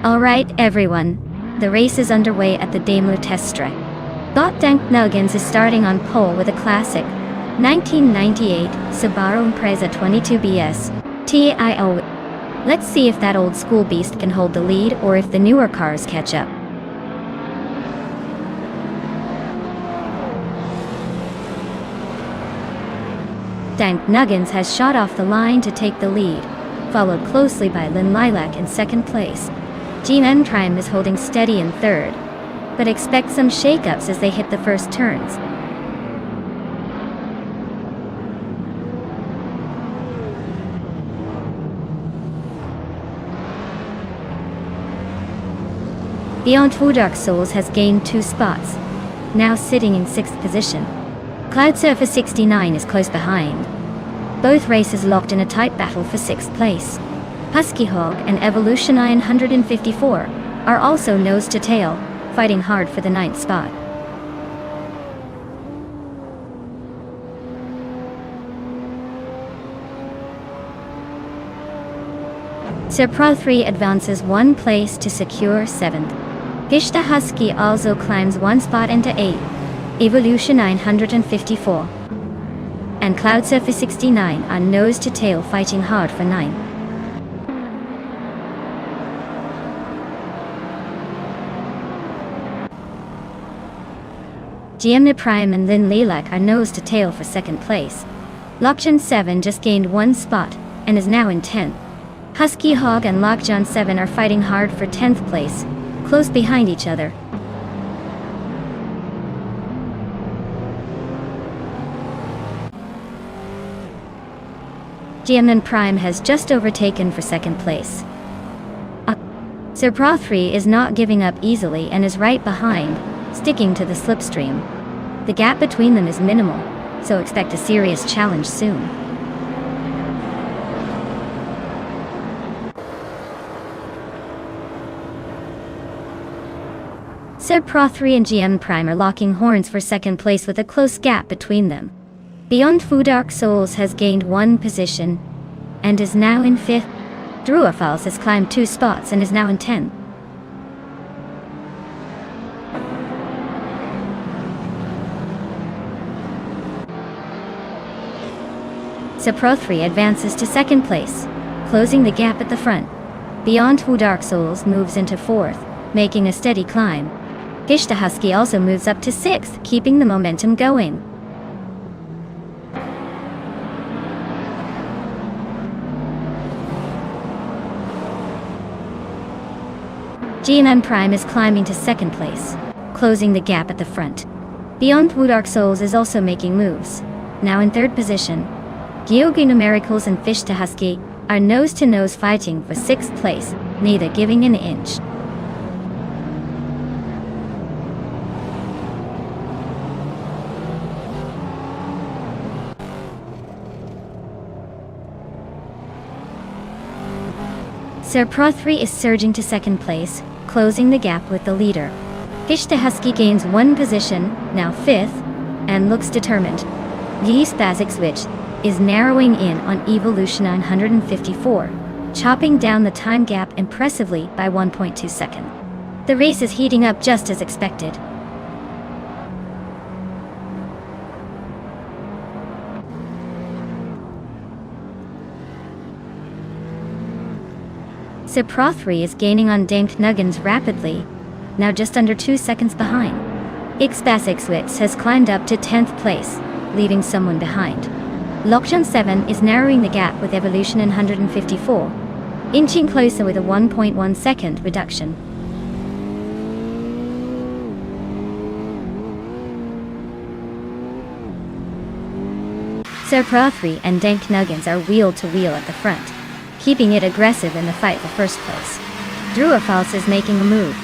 Alright everyone, the race is underway at the Daimler Teststreck. Dank Nuggins is starting on pole with a classic 1998 Subaru Impreza 22BS TIO. Let's see if that old school beast can hold the lead or if the newer cars catch up. Dank Nuggins has shot off the line to take the lead, followed closely by Lynn Lilac in second place. GM Prime is holding steady in third, but expect some shakeups as they hit the first turns. Beyond Two Dark Souls has gained 2 spots, now sitting in 6th position. Cloud Surfer 69 is close behind. Both races locked in a tight battle for 6th place. Husky Hog and Evolution 954 are also nose to tail, fighting hard for the 9th spot. Pro 3 advances 1 place to secure 7th. Fish the Husky also climbs 1 spot into 8th, Evolution 954. And Cloud Surfer 69 are nose to tail fighting hard for 9th. GM Prime and Lynn Lilac are nose to tail for 2nd place. Lockjan 7 just gained 1 spot and is now in 10th. Husky Hog and Lockjan 7 are fighting hard for 10th place, close behind each other. GM Prime has just overtaken for 2nd place. Pro 3 is not giving up easily and is right behind, sticking to the slipstream. The gap between them is minimal, so expect a serious challenge soon. Sir Pro 3 and GM Prime are locking horns for second place with a close gap between them. Beyond Fu Dark Souls has gained 1 position and is now in 5th. Druafals has climbed 2 spots and is now in 10th. Sir Pro 3 advances to second place, closing the gap at the front. Beyond Fu Dark Souls moves into 4th, making a steady climb. Gishta Husky also moves up to 6th, keeping the momentum going. GM Prime is climbing to second place, closing the gap at the front. Beyond Fu Dark Souls is also making moves, now in 3rd position. Gyogi Numericals and Fish to Husky are nose-to-nose fighting for 6th place, neither giving an inch. Sir Pro 3 is surging to second place, closing the gap with the leader. Fish to Husky gains 1 position, now 5th, and looks determined. The Spasic Switch is narrowing in on Evolution 954, chopping down the time gap impressively by 1.2 seconds. The race is heating up just as expected. Sir Pro 3 is gaining on Danked Nuggins rapidly, now just under 2 seconds behind. Spasic Switch has climbed up to 10th place, leaving someone behind. Lokjan 7 is narrowing the gap with Evolution 154, inching closer with a 1.1 second reduction. Sir Pro 3 and Danked Nuggins are wheel to wheel at the front, keeping it aggressive in the fight for first place. Druafals is making a move,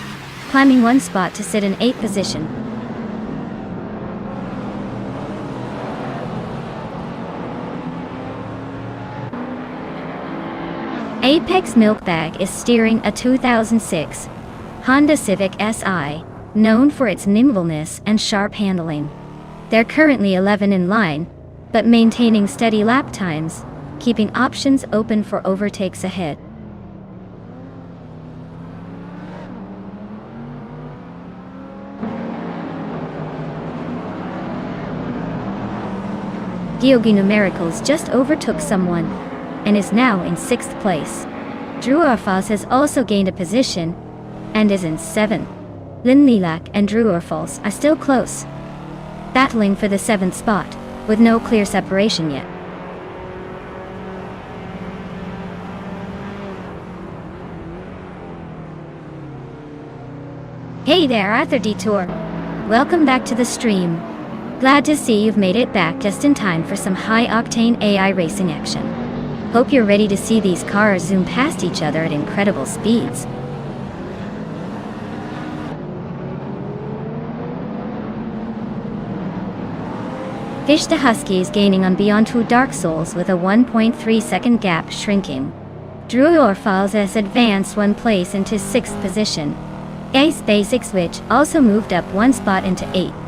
climbing 1 spot to sit in 8th position. Apex Milkbag is steering a 2006 Honda Civic Si, known for its nimbleness and sharp handling. They're currently 11 in line, but maintaining steady lap times, keeping options open for overtakes ahead. Gyogi Numericals just overtook someone and is now in 6th place. Druafals has also gained a position and is in 7th. Lin Lilac and Druafals are still close, battling for the 7th spot, with no clear separation yet. Hey there, Arthur Detour. Welcome back to the stream. Glad to see you've made it back just in time for some high-octane AI racing action. Hope you're ready to see these cars zoom past each other at incredible speeds. Fish to Husky is gaining on Beyond Two Dark Souls with a 1.3 second gap shrinking. Druafals has advanced 1 place into 6th position. Spasic Switch also moved up 1 spot into 8th.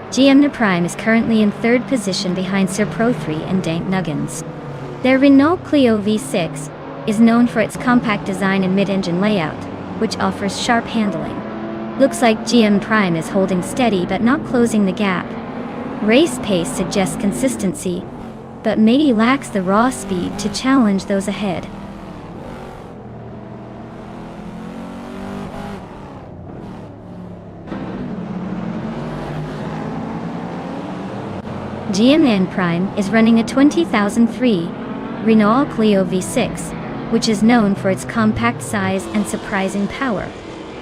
GM Prime is currently in 3rd position behind Sir Pro 3 and Danked Nuggins. Their Renault Clio V6 is known for its compact design and mid-engine layout, which offers sharp handling. Looks like GM Prime is holding steady but not closing the gap. Race pace suggests consistency, but maybe lacks the raw speed to challenge those ahead. GM Prime is running a 2003 Renault Clio V6, which is known for its compact size and surprising power.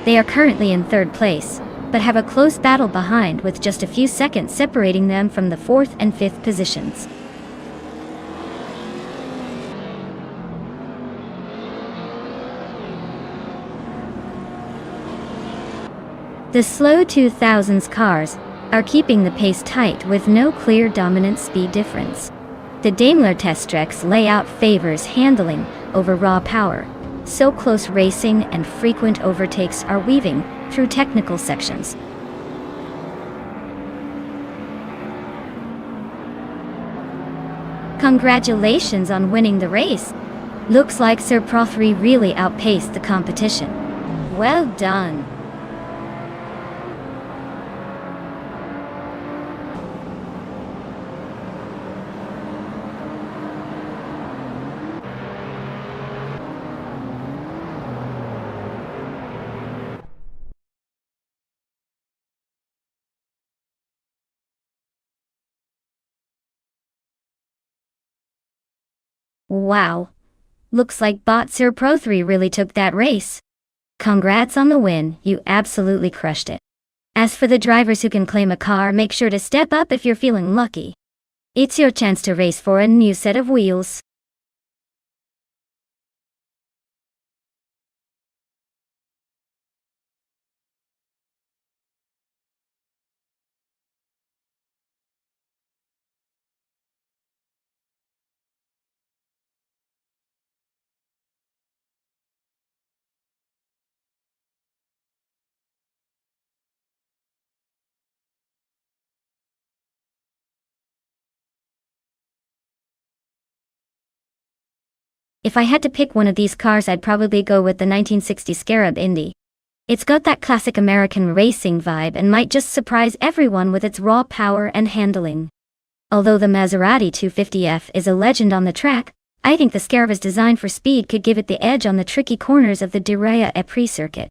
They are currently in 3rd place, but have a close battle behind with just a few seconds separating them from the 4th and 5th positions. The slow 2000s cars are keeping the pace tight with no clear dominant speed difference. The Daimler Testrex layout favors handling over raw power, so close racing and frequent overtakes are weaving through technical sections. Congratulations on winning the race! Looks like Sir Pro 3 really outpaced the competition. Well done! Wow! Looks like Bot Sir Pro 3 really took that race. Congrats on the win, you absolutely crushed it. As for the drivers who can claim a car, make sure to step up if you're feeling lucky. It's your chance to race for a new set of wheels. If I had to pick one of these cars, I'd probably go with the 1960 Scarab Indy. It's got that classic American racing vibe and might just surprise everyone with its raw power and handling. Although the Maserati 250F is a legend on the track, I think the Scarab's design for speed could give it the edge on the tricky corners of the Diriyah Epri circuit.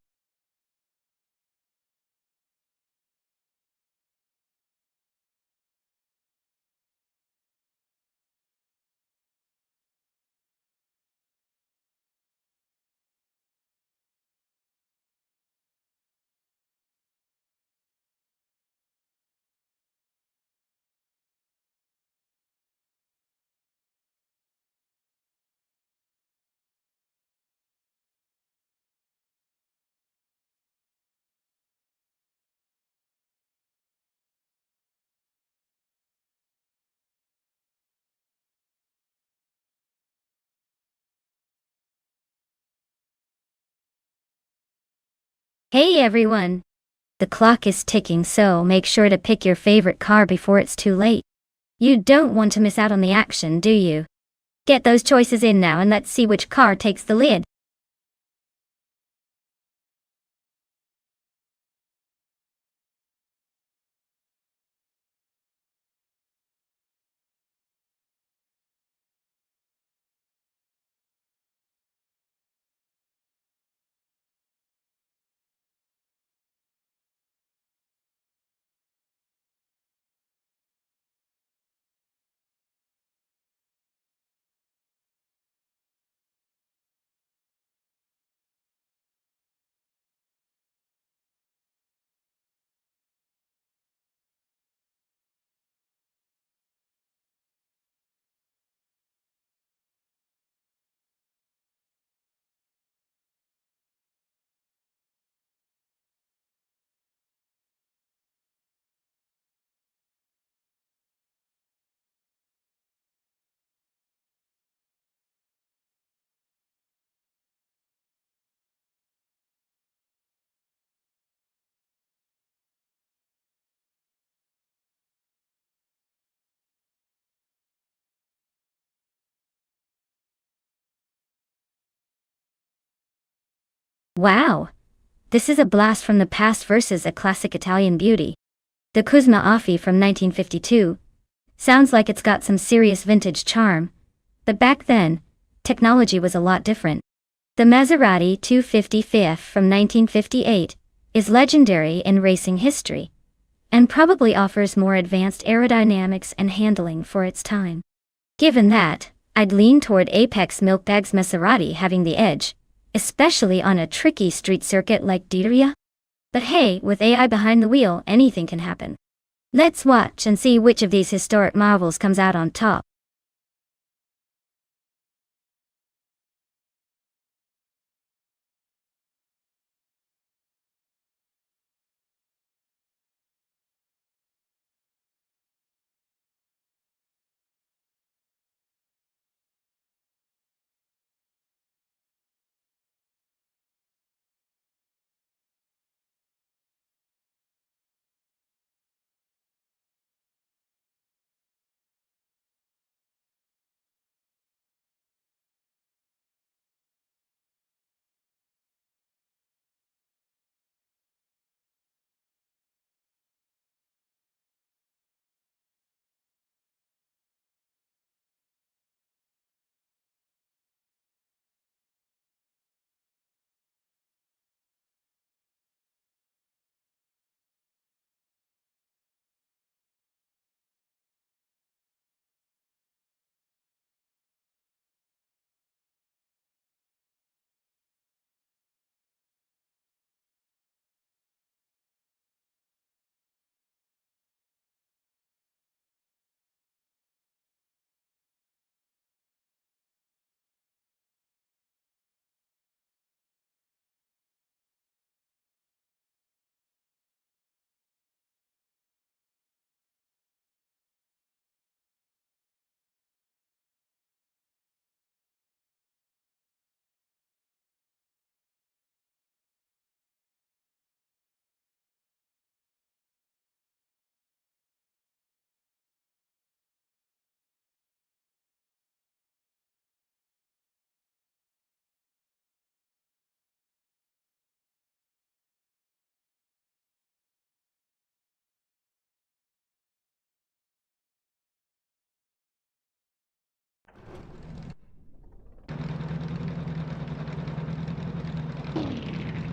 Hey everyone! The clock is ticking, so make sure to pick your favorite car before it's too late. You don't want to miss out on the action, do you? Get those choices in now and let's see which car takes the lead. Wow! This is a blast from the past versus a classic Italian beauty. The Cusma Affi from 1952. Sounds like it's got some serious vintage charm. But back then, technology was a lot different. The Maserati 250 FF from 1958 is legendary in racing history, and probably offers more advanced aerodynamics and handling for its time. Given that, I'd lean toward Apex Milkbag's Maserati having the edge, especially on a tricky street circuit like Diriyah. But hey, with AI behind the wheel, anything can happen. Let's watch and see which of these historic marvels comes out on top.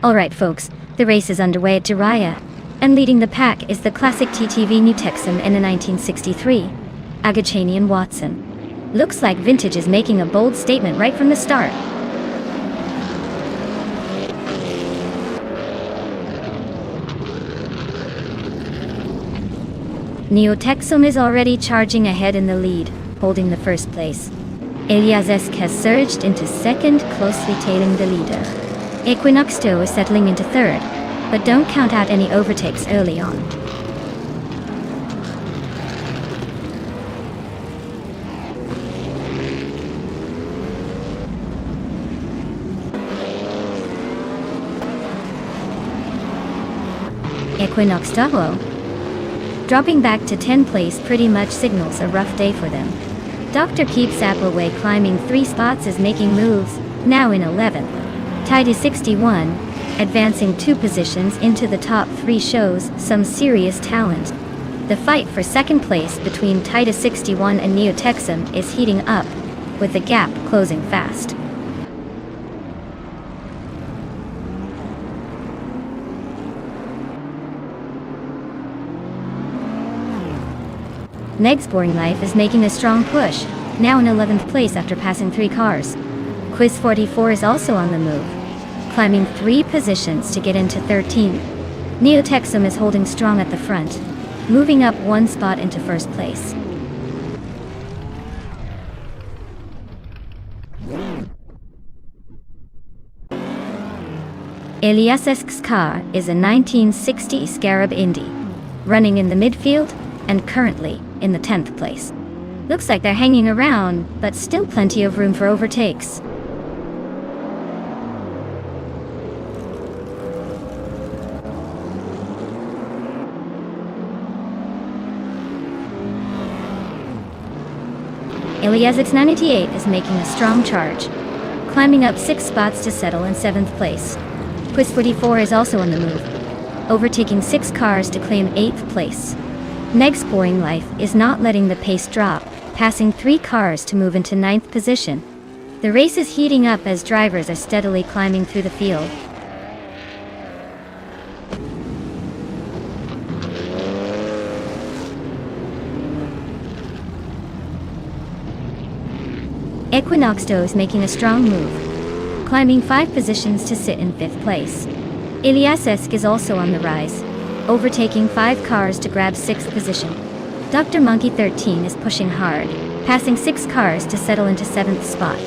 Alright folks, the race is underway at Jiraiya, and leading the pack is the classic TTV New Texan in a 1963, Agachanian Watson. Looks like Vintage is making a bold statement right from the start. Neo Texum is already charging ahead in the lead, holding the first place. Eliazesk has surged into second, closely tailing the leader. Equinoxto is settling into third, but don't count out any overtakes early on. Equinoxto, dropping back to 10th place pretty much signals a rough day for them. Dr. Keeps Appleway climbing 3 spots is making moves, now in 11th. Titus 61, advancing 2 positions into the top 3 shows some serious talent. The fight for second place between Titus 61 and Neo Texum is heating up, with the gap closing fast. Meg's Boring Life is making a strong push, now in 11th place after passing 3 cars. Quiz 44 is also on the move, climbing 3 positions to get into 13th. Neo Texum is holding strong at the front, moving up 1 spot into first place. Eliasesk's car is a 1960 Scarab Indy, running in the midfield and currently in the 10th place. Looks like they're hanging around, but still plenty of room for overtakes. Eliasix 98 is making a strong charge, climbing up 6 spots to settle in 7th place. Quiz 44 is also on the move, overtaking 6 cars to claim 8th place. Meg's Boring Life is not letting the pace drop, passing 3 cars to move into 9th position. The race is heating up as drivers are steadily climbing through the field. Equinoxto is making a strong move, climbing 5 positions to sit in 5th place. Eliasesk is also on the rise, overtaking 5 cars to grab 6th position. Dr. Monkey 13 is pushing hard, passing 6 cars to settle into 7th spot.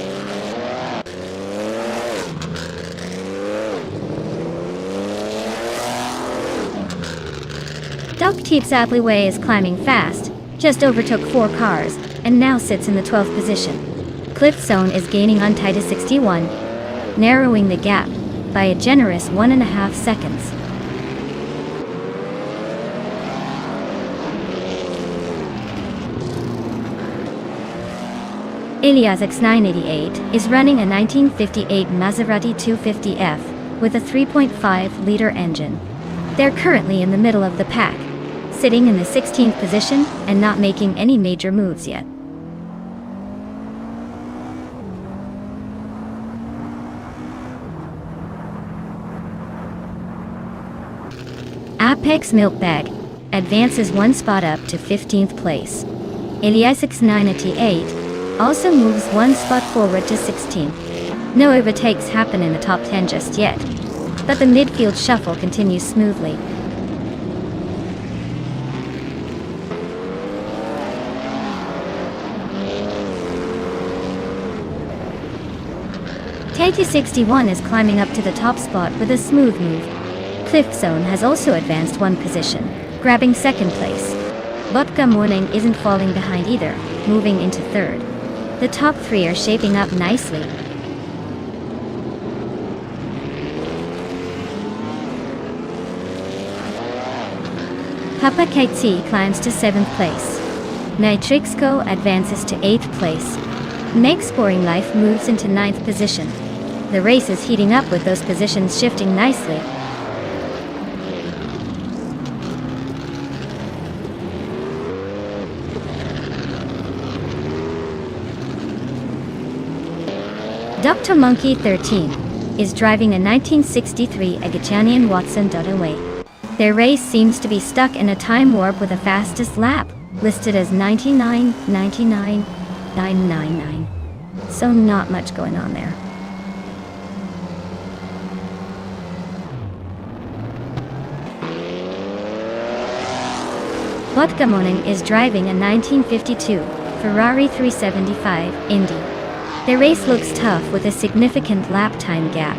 Dr. Keeps Appleway is climbing fast, just overtook 4 cars, and now sits in the 12th position. Cliff Zone is gaining on Titus 61, narrowing the gap by a generous 1.5 seconds. Eliasix 988 is running a 1958 Maserati 250F with a 3.5-liter engine. They're currently in the middle of the pack, sitting in the 16th position and not making any major moves yet. Apex Milkbag advances 1 spot up to 15th place. Eliasix 988 also moves 1 spot forward to 16th. No overtakes happen in the top 10 just yet, but the midfield shuffle continues smoothly. TT61 is climbing up to the top spot with a smooth move. Cliff Zone has also advanced 1 position, grabbing 2nd place. Vodka Morning isn't falling behind either, moving into 3rd. The top 3 are shaping up nicely. Papa KT climbs to 7th place. Nitrixco advances to 8th place. Meg's Boring Life moves into 9th position. The race is heating up with those positions shifting nicely. Dr. Monkey 13 is driving a 1963 Agachanian Watson Away. Their race seems to be stuck in a time warp with a fastest lap, listed as 99.99.999. So not much going on there. Botgamoning is driving a 1952 Ferrari 375 Indy. Their race looks tough with a significant lap time gap,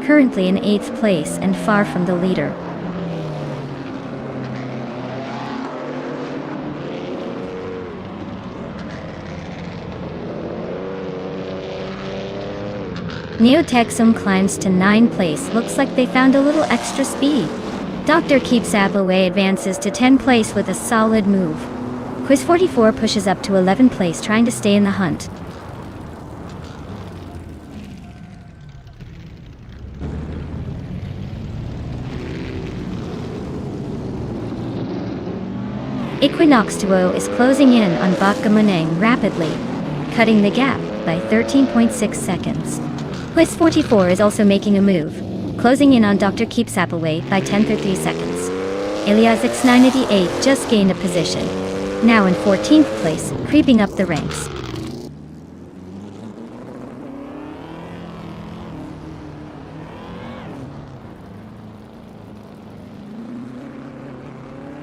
currently in 8th place and far from the leader. Neotexum climbs to 9th place, looks like they found a little extra speed. Dr. Keeps Appleway advances to 10th place with a solid move. Quiz 44 pushes up to 11th place, trying to stay in the hunt. Equinox Duo is closing in on Botgamoning rapidly, cutting the gap by 13.6 seconds. Quiz 44 is also making a move, closing in on Dr. Keeps Appleway by 10.33 seconds. Ilias X988 just gained a position, now in 14th place, creeping up the ranks.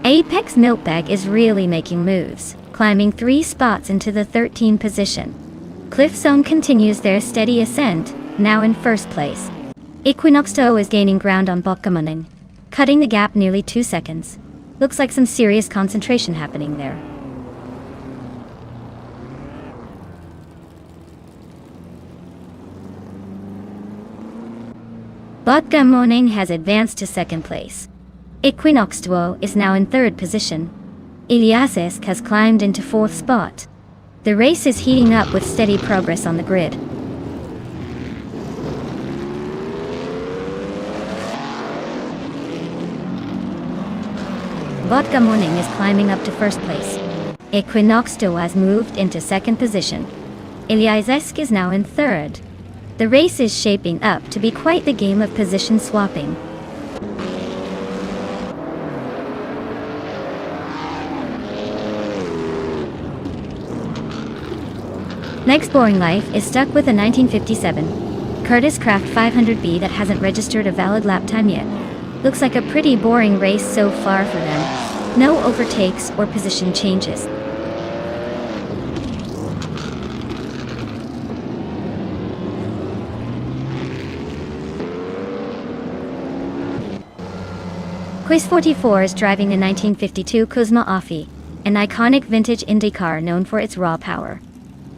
Apex Milkbag is really making moves, climbing 3 spots into the 13th position. Cliff Zone continues their steady ascent, now in 1st place. Equinox Toe is gaining ground on Botgamoning, cutting the gap nearly 2 seconds. Looks like some serious concentration happening there. Botgamoning has advanced to 2nd place. Equinox Duo is now in 3rd position. Iliasesk has climbed into 4th spot. The race is heating up with steady progress on the grid. Botgamoning is climbing up to 1st place. Equinox Duo has moved into 2nd position. Iliasesk is now in 3rd. The race is shaping up to be quite the game of position swapping. Next Boring Life is stuck with a 1957 Curtis Craft 500B that hasn't registered a valid lap time yet. Looks like a pretty boring race so far for them. No overtakes or position changes. Quiz 44 is driving a 1952 Kuzma Offie, an iconic vintage Indy car known for its raw power.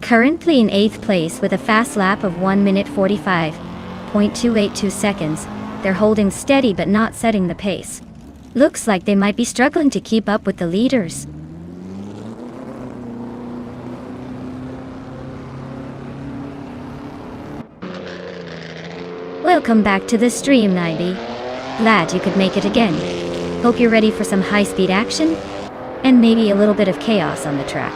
Currently in 8th place with a fast lap of 1 minute 45.282 seconds, they're holding steady but not setting the pace. Looks like they might be struggling to keep up with the leaders. Welcome back to the stream, Niby. Glad you could make it again. Hope you're ready for some high-speed action? And maybe a little bit of chaos on the track.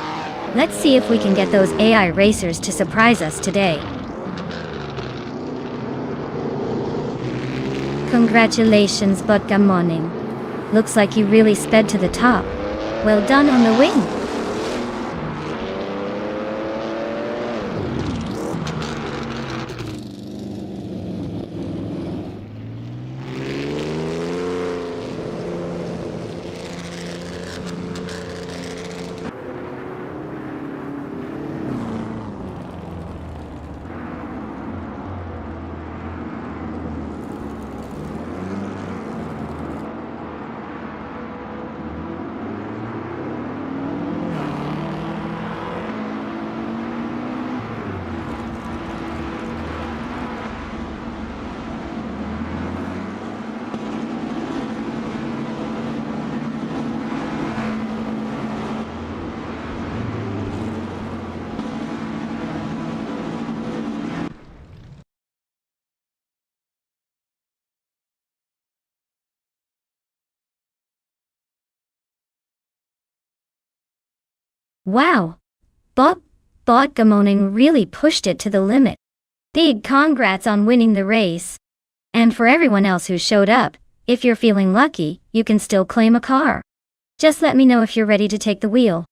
Let's see if we can get those AI racers to surprise us today. Congratulations, Botgamoning. Looks like you really sped to the top. Well done on the win. Wow! Botgamoning really pushed it to the limit. Big congrats on winning the race. And for everyone else who showed up, if you're feeling lucky, you can still claim a car. Just let me know if you're ready to take the wheel.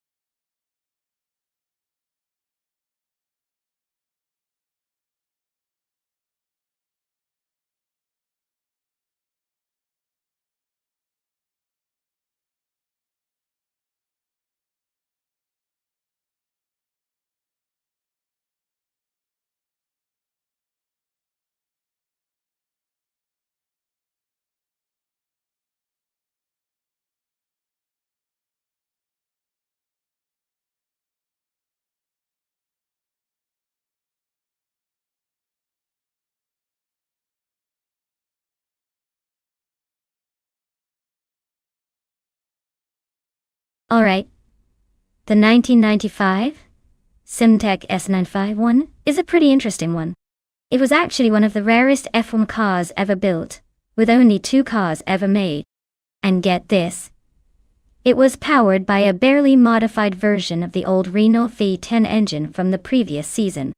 Alright. The 1995 Simtek S951 is a pretty interesting one. It was actually one of the rarest F1 cars ever built, with only 2 cars ever made. And get this. It was powered by a barely modified version of the old Renault V10 engine from the previous season.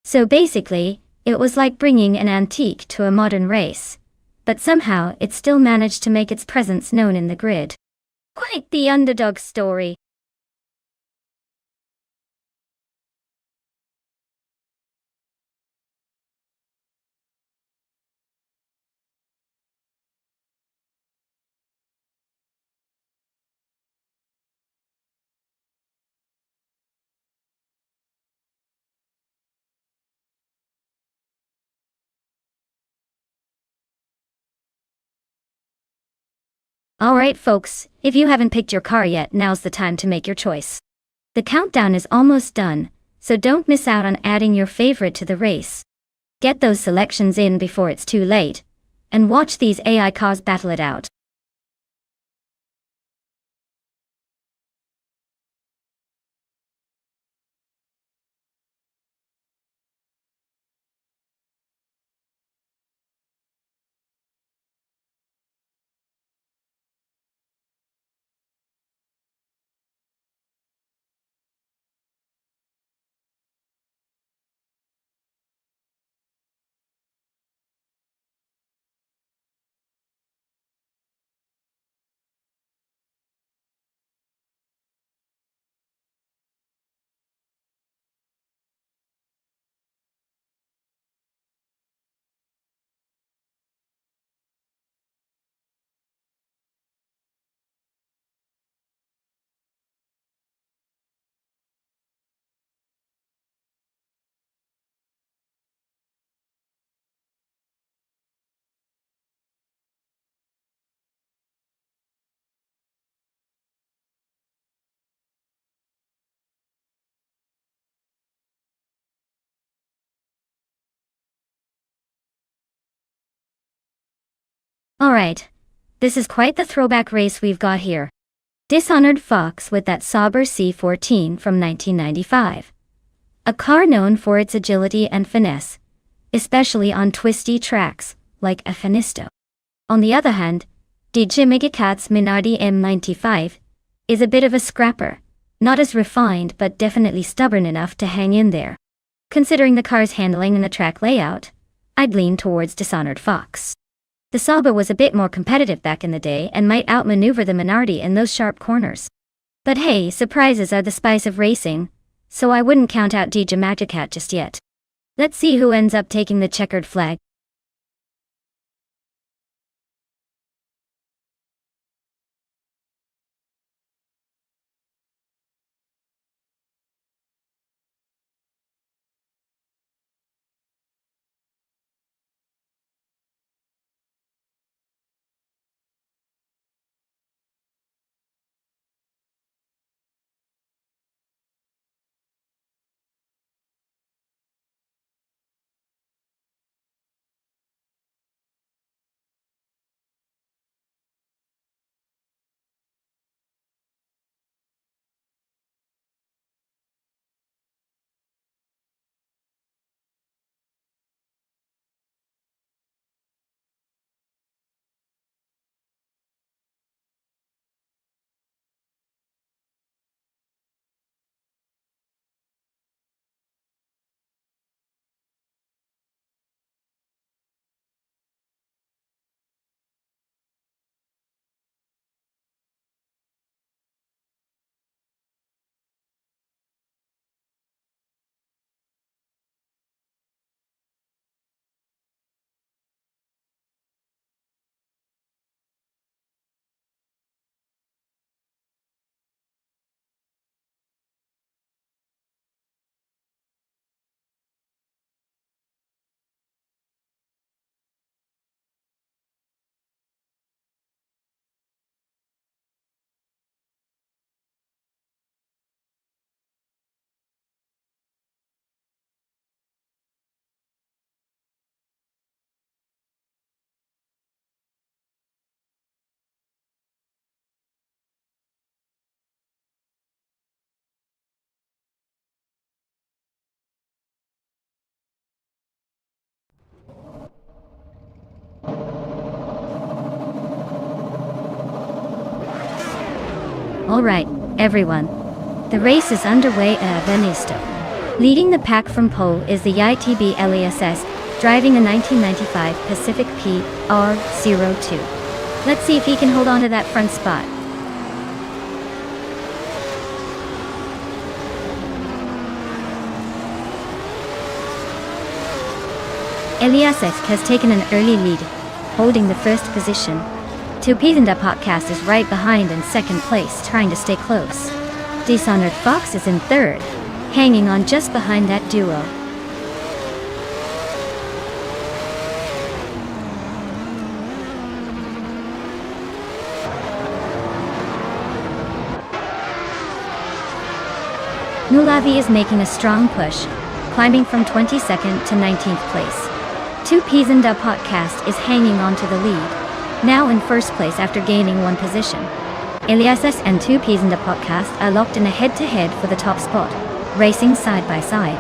So basically, it was like bringing an antique to a modern race. But somehow it still managed to make its presence known in the grid. Quite the underdog story. Alright folks, if you haven't picked your car yet, now's the time to make your choice. The countdown is almost done, so don't miss out on adding your favorite to the race. Get those selections in before it's too late, and watch these AI cars battle it out. Alright. This is quite the throwback race we've got here. Dishonored Fox with that Sauber C14 from 1995. A car known for its agility and finesse, especially on twisty tracks, like a Finisto. On the other hand, DJ Megacat's Minardi M95 is a bit of a scrapper, not as refined but definitely stubborn enough to hang in there. Considering the car's handling and the track layout, I'd lean towards Dishonored Fox. The Sauber was a bit more competitive back in the day and might outmaneuver the Minardi in those sharp corners. But hey, surprises are the spice of racing, so I wouldn't count out DJ Magicat just yet. Let's see who ends up taking the checkered flag. Alright, everyone. The race is underway at Venisto. Leading the pack from pole is the ITB LASS, driving a 1995 Pacific PR02. Let's see if he can hold on to that front spot. LASS has taken an early lead, holding the first position. Tupidanda Podcast is right behind in second place, trying to stay close. Dishonored Fox is in third, hanging on just behind that duo. Nulavi is making a strong push, climbing from 22nd to 19th place. Tupidanda Podcast is hanging on to the lead, now in first place after gaining one position. LASS and Tupidanda Podcast are locked in a head-to-head for the top spot, racing side by side.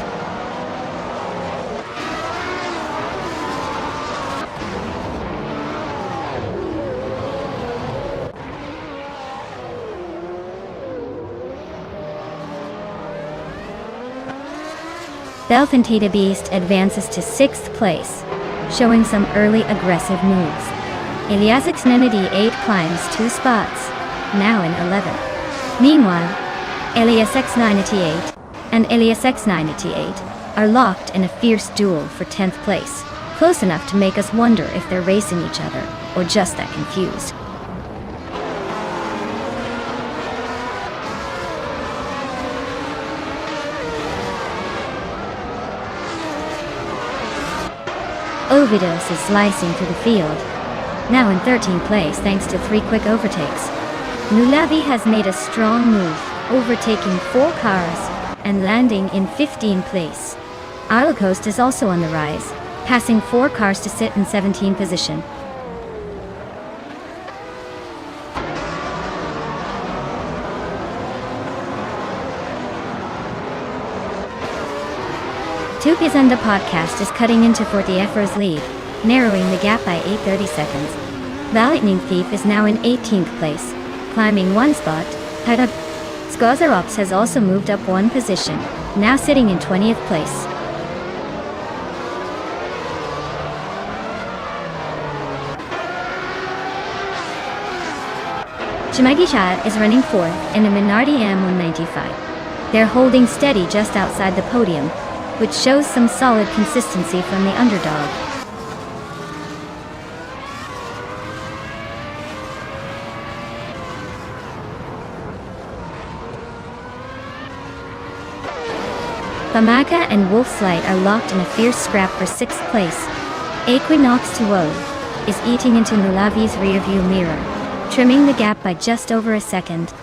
Belfantita Beast advances to 6th place, showing some early aggressive moves. Eliasix Nenadi 8 climbs 2 spots, now in 11th. Meanwhile, LASX 988 and LASX 988 are locked in a fierce duel for 10th place, close enough to make us wonder if they're racing each other, or just that confused. Ovidos is slicing through the field, now in 13th place thanks to 3 quick overtakes. Nulavi has made a strong move, overtaking 4 cars and landing in 15th place. Arlacoste is also on the rise, passing 4 cars to sit in 17th position. Tupidanda Podcast is cutting into Fortiefro's lead, narrowing the gap by 830 seconds. The Lightning Thief is now in 18th place, climbing 1 spot. Skozarops has also moved up 1 position, now sitting in 20th place. Chimagishat is running 4th in a Minardi M195. They're holding steady just outside the podium, which shows some solid consistency from the underdog. Famaka and Wolfslight are locked in a fierce scrap for 6th place. Equinox 2-0 is eating into Nulavi's rearview mirror, trimming the gap by just over a second.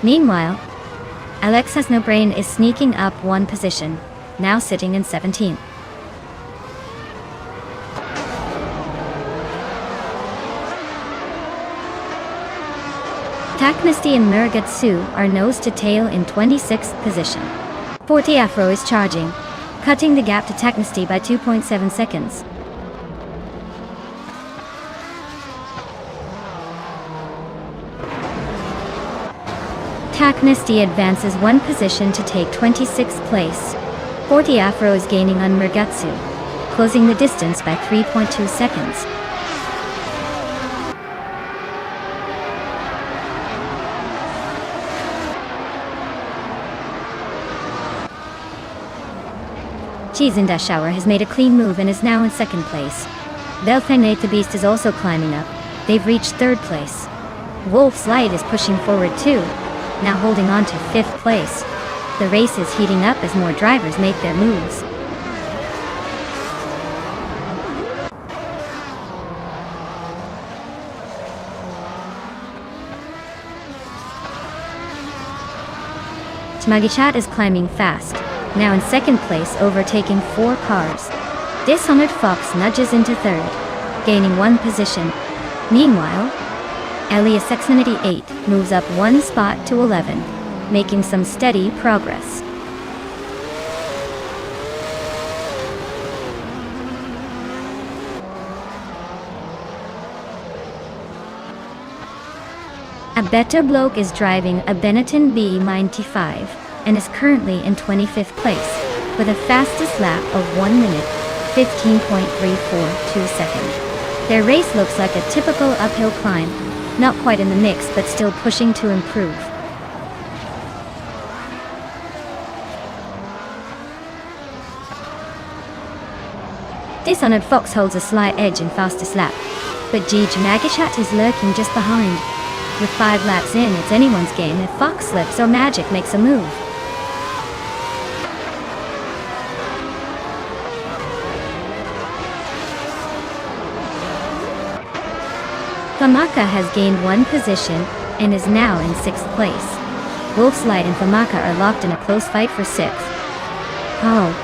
Meanwhile, Alexas No Brain is sneaking up 1 position, now sitting in 17th. Taknasty and Muragatsu are nose to tail in 26th position. Fortiafro is charging, cutting the gap to Taknasty by 2.7 seconds. Taknasty advances 1 position to take 26th place. Fortiafro is gaining on Muragatsu, closing the distance by 3.2 seconds. Chizinda Shower has made a clean move and is now in 2nd place. Belfenate the Beast is also climbing up. They've reached 3rd place. Wolf's Light is pushing forward too, now holding on to 5th place. The race is heating up as more drivers make their moves. Tmagichat is climbing fast, now in 2nd place overtaking 4 cars. Dishonored Fox nudges into 3rd, gaining 1 position. Meanwhile, Elias Sexninity 8 moves up 1 spot to 11, making some steady progress. A better bloke is driving a Benetton B95 and is currently in 25th place with a fastest lap of 1 minute, 15.342 seconds. Their race looks like a typical uphill climb, not quite in the mix but still pushing to improve. Dishonored Fox holds a slight edge in fastest lap, but Gigi Magishat is lurking just behind. With 5 laps in, it's anyone's game if Fox slips or Magic makes a move. Famaka has gained 1 position and is now in 6th place. Wolfslight and Famaka are locked in a close fight for 6th. Oh,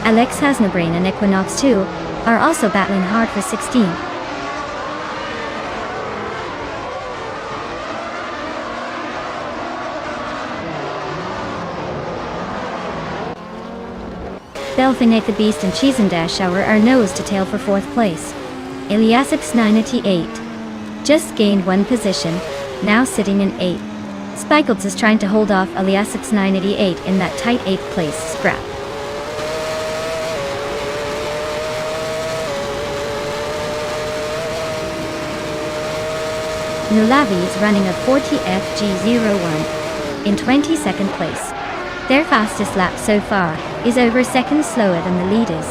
Alex Hasnabrain and Equinox 2 are also battling hard for 16th. Belfinate the Beast and Cheesendash Shower are nose to tail for 4th place. Iliasix 988 just gained 1 position, now sitting in 8th. Spikles is trying to hold off Iliasix 988 in that tight 8th place scrap. Nulavi is running a 40FG01 in 22nd place. Their fastest lap so far is over seconds slower than the leaders,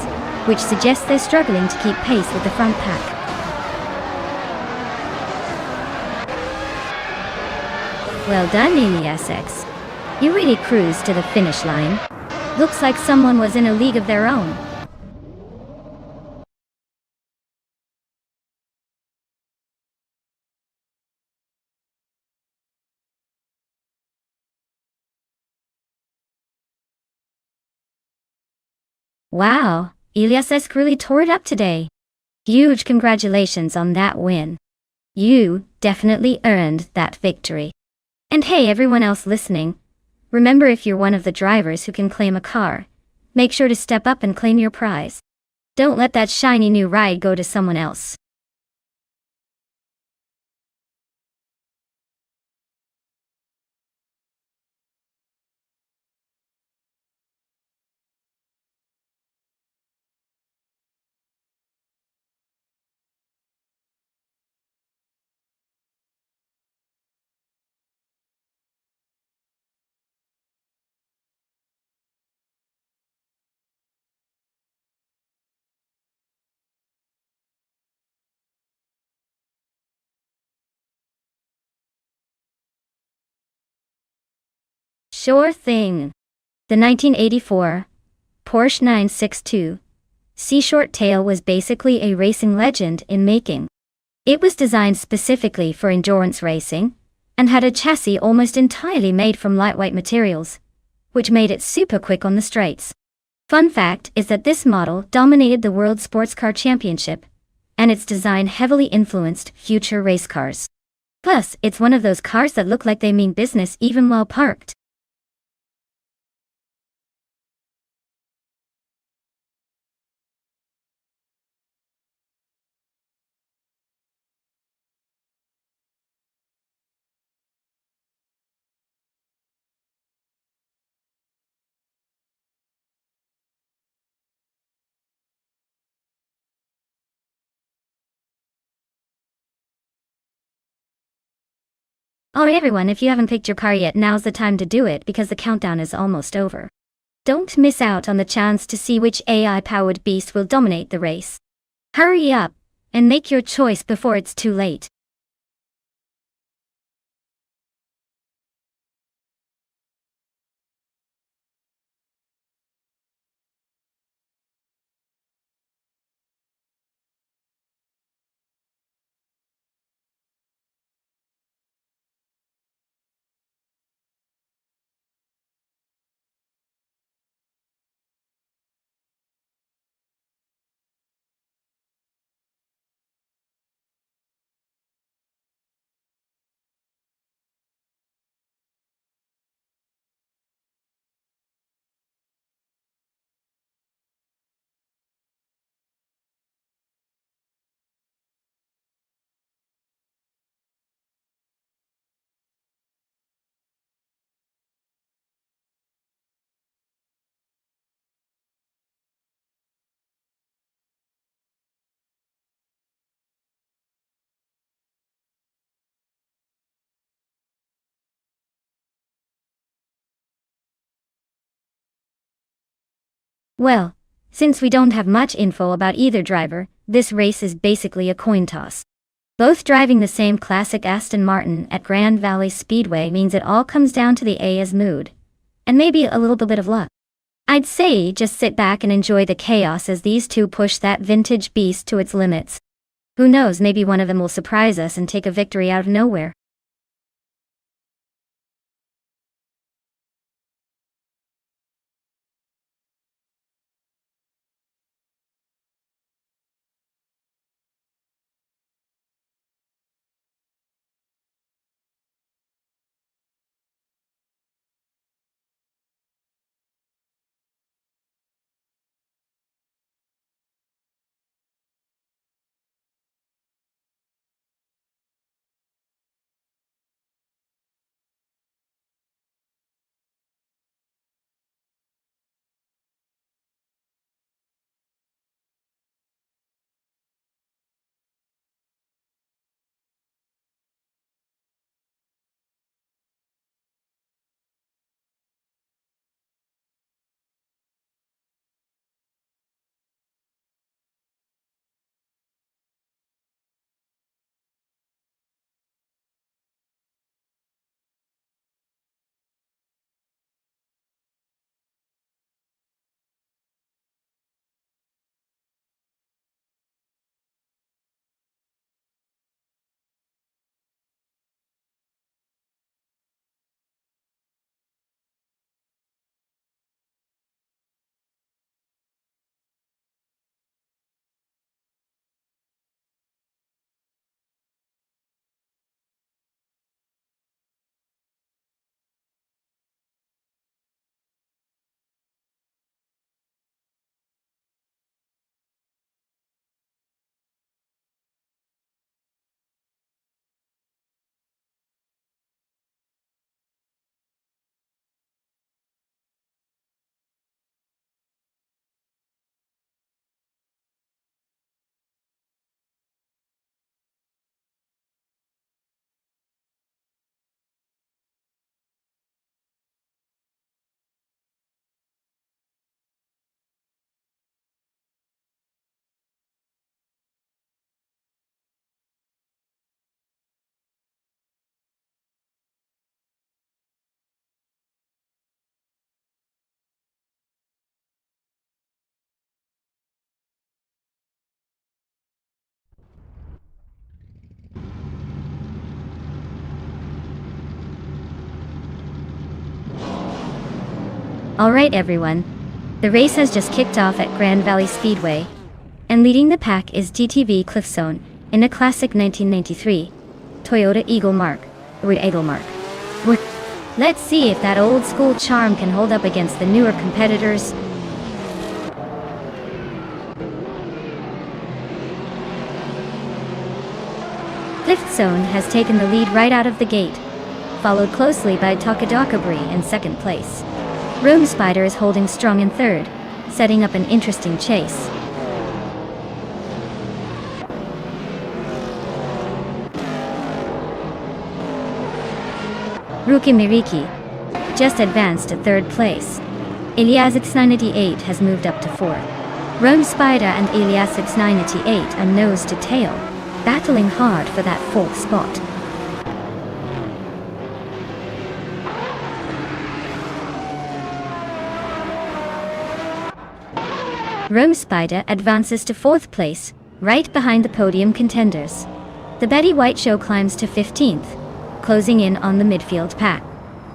which suggests they're struggling to keep pace with the front pack. Well done, ESX. You really cruised to the finish line. Looks like someone was in a league of their own. Wow, ESX really tore it up today. Huge congratulations on that win. You definitely earned that victory. And hey, everyone else listening, remember, if you're one of the drivers who can claim a car, make sure to step up and claim your prize. Don't let that shiny new ride go to someone else. Sure thing. The 1984 Porsche 962 C Short Tail was basically a racing legend in making. It was designed specifically for endurance racing and had a chassis almost entirely made from lightweight materials, which made it super quick on the straights. Fun fact is that this model dominated the World Sports Car Championship, and its design heavily influenced future race cars. Plus, it's one of those cars that look like they mean business even while parked. Alright everyone, if you haven't picked your car yet, now's the time to do it because the countdown is almost over. Don't miss out on the chance to see which AI-powered beast will dominate the race. Hurry up and make your choice before it's too late. Well, since we don't have much info about either driver, this race is basically a coin toss. Both driving the same classic Aston Martin at Grand Valley Speedway means it all comes down to the AS mood. And maybe a little bit of luck. I'd say just sit back and enjoy the chaos as these two push that vintage beast to its limits. Who knows, maybe one of them will surprise us and take a victory out of nowhere. Alright everyone, the race has just kicked off at Grand Valley Speedway, and leading the pack is GTV Cliffzone in a classic 1993 Toyota Eagle Mark. Let's see if that old school charm can hold up against the newer competitors. Cliffzone has taken the lead right out of the gate, followed closely by Takadakabri in second place. Rome Spider is holding strong in third, setting up an interesting chase. Ruki Miriki just advanced to third place. Ilias698 has moved up to fourth. Rome Spider and Ilias698 are nose to tail, battling hard for that fourth spot. Rome Spider advances to fourth place, right behind the podium contenders. The Betty White Show climbs to 15th, closing in on the midfield pack.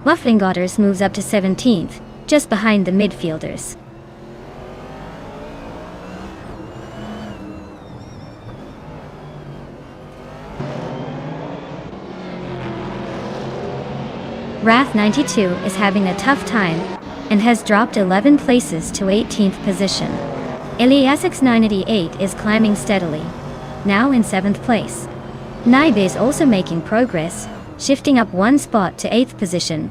Mufflingotters moves up to 17th, just behind the midfielders. Wrath 92 is having a tough time and has dropped 11 places to 18th position. Ilias698 is climbing steadily, now in 7th place. Naibe is also making progress, shifting up one spot to 8th position.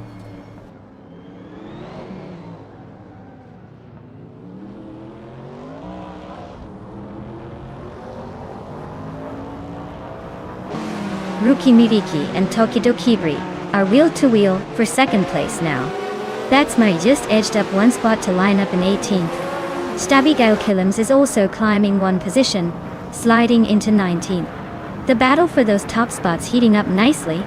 Ruki Miriki and Tokidokibri are wheel-to-wheel for second place now. That's my just edged up one spot to line up in 18th. Abigail Killams is also climbing one position, sliding into 19th. The battle for those top spots heating up nicely.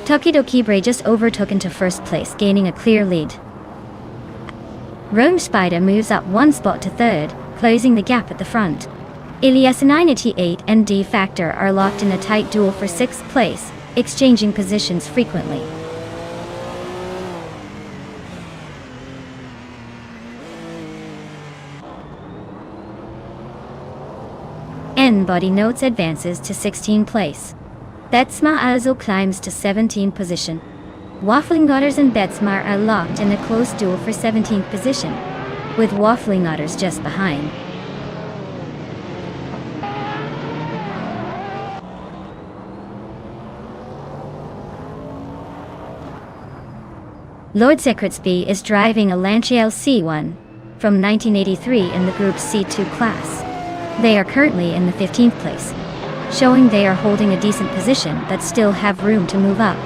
Tokidokibre just overtook into first place, gaining a clear lead. Rome Spider moves up one spot to third, closing the gap at the front. Ilias 98 and D Factor are locked in a tight duel for 6th place, exchanging positions frequently. N Body Notes advances to 16th place. Betsma Azul climbs to 17th position. Waffling Otters and Betsmar are locked in a close duel for 17th position, with Waffling Otters just behind. Lord Secretsby is driving a Lancia LC1 from 1983 in the Group C2 class. They are currently in the 15th place, showing they are holding a decent position but still have room to move up.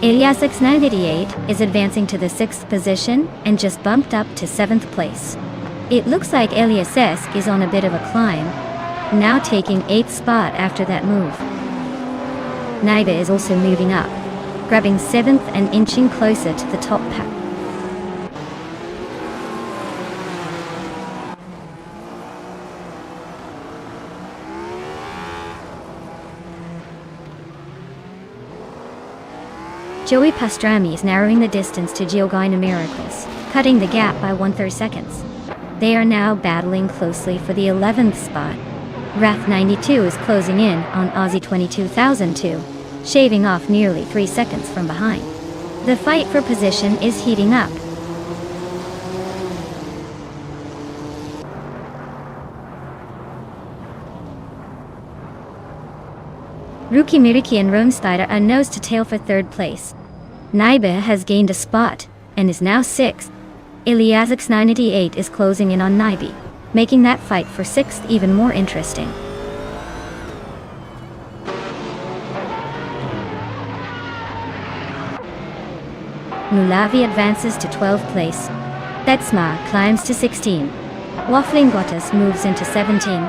Elias X988 is advancing to the 6th position and just bumped up to 7th place. It looks like Elias S is on a bit of a climb, now taking 8th spot after that move. Naiba is also moving up, grabbing 7th and inching closer to the top pack. Joey Pastrami is narrowing the distance to Giovanni Miracles, cutting the gap by 1/3 seconds. They are now battling closely for the 11th spot. Wrath 92 is closing in on Aussie 22,002, shaving off nearly 3 seconds from behind. The fight for position is heating up. Ruki Miriki and Rome Spider are nose to tail for 3rd place. Naiba has gained a spot and is now 6th. Ilias X988 is closing in on Naibi, making that fight for 6th even more interesting. Mulavi advances to 12th place. Betsma climbs to 16. Waffling Gotas moves into 17.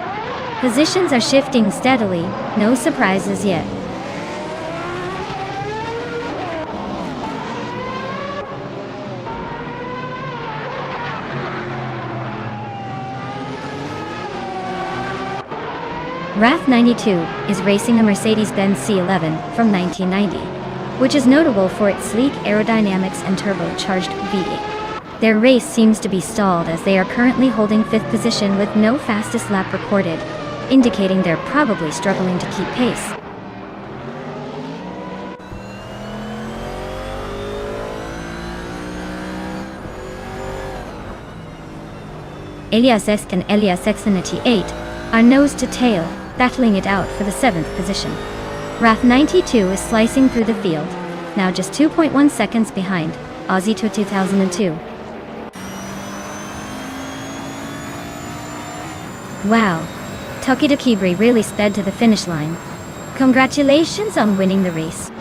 Positions are shifting steadily, no surprises yet. Wrath 92 is racing a Mercedes-Benz C11 from 1990, which is notable for its sleek aerodynamics and turbocharged V8. Their race seems to be stalled as they are currently holding 5th position with no fastest lap recorded, indicating they're probably struggling to keep pace. Elias Esk and Elias X98 are nose to tail, battling it out for the 7th position. Wrath 92 is slicing through the field, now just 2.1 seconds behind Aussie 2002. Wow, Tokidokibre really sped to the finish line. Congratulations on winning the race.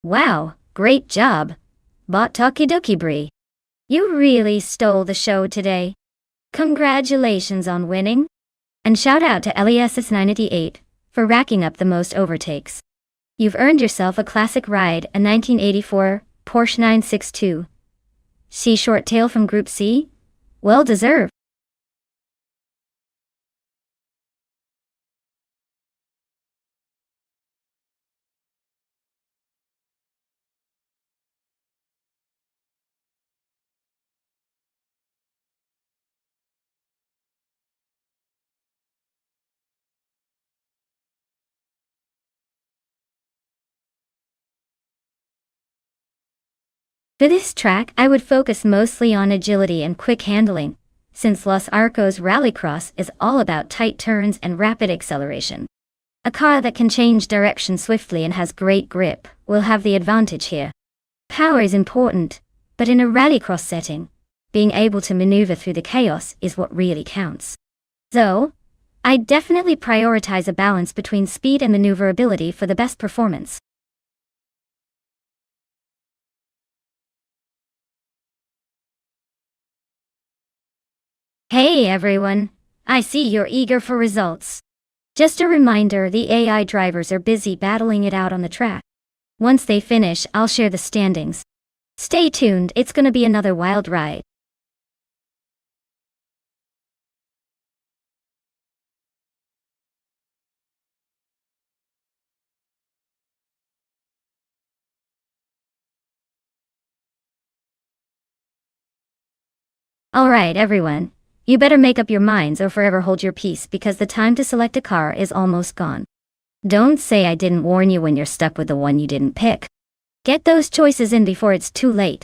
Wow, great job. Bot Tokidoki Brie. You really stole the show today. Congratulations on winning. And shout out to LESS98 for racking up the most overtakes. You've earned yourself a classic ride, a 1984 Porsche 962. See short tail from Group C? Well deserved. For this track, I would focus mostly on agility and quick handling, since Los Arcos Rallycross is all about tight turns and rapid acceleration. A car that can change direction swiftly and has great grip will have the advantage here. Power is important, but in a rallycross setting, being able to maneuver through the chaos is what really counts. So, I definitely prioritize a balance between speed and maneuverability for the best performance. Hey everyone, I see you're eager for results. Just a reminder, the AI drivers are busy battling it out on the track. Once they finish, I'll share the standings. Stay tuned, it's gonna be another wild ride. Alright everyone, you better make up your minds or forever hold your peace because the time to select a car is almost gone. Don't say I didn't warn you when you're stuck with the one you didn't pick. Get those choices in before it's too late.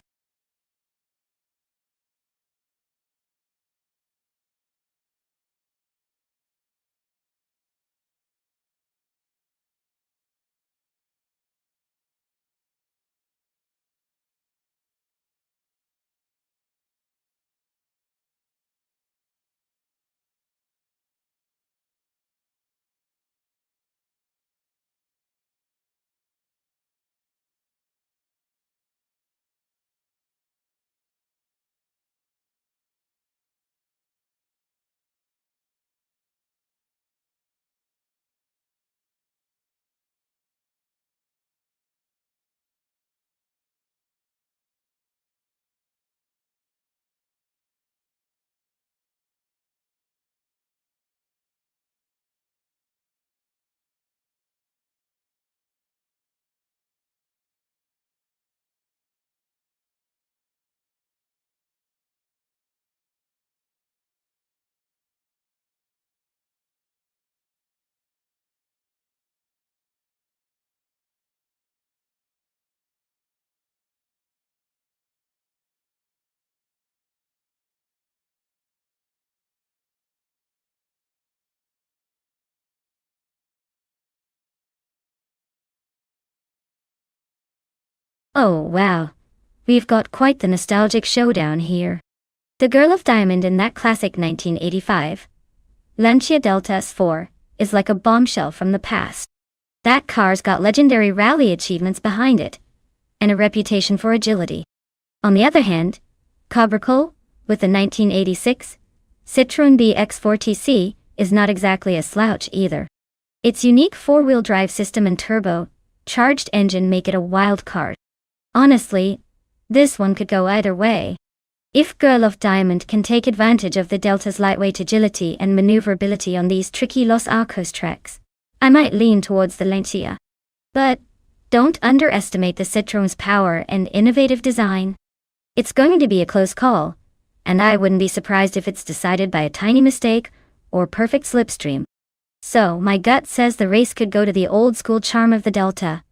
Oh wow, we've got quite the nostalgic showdown here. The Girl of Diamond in that classic 1985 Lancia Delta S4 is like a bombshell from the past. That car's got legendary rally achievements behind it, and a reputation for agility. On the other hand, Cabricol, with the 1986 Citroën BX4TC, is not exactly a slouch either. Its unique four-wheel drive system and turbo-charged engine make it a wild card. Honestly, this one could go either way. If Girl of Diamond can take advantage of the Delta's lightweight agility and maneuverability on these tricky Los Arcos tracks, I might lean towards the Lancia. But don't underestimate the Citroën's power and innovative design. It's going to be a close call, and I wouldn't be surprised if it's decided by a tiny mistake or perfect slipstream. So my gut says the race could go to the old-school charm of the Delta,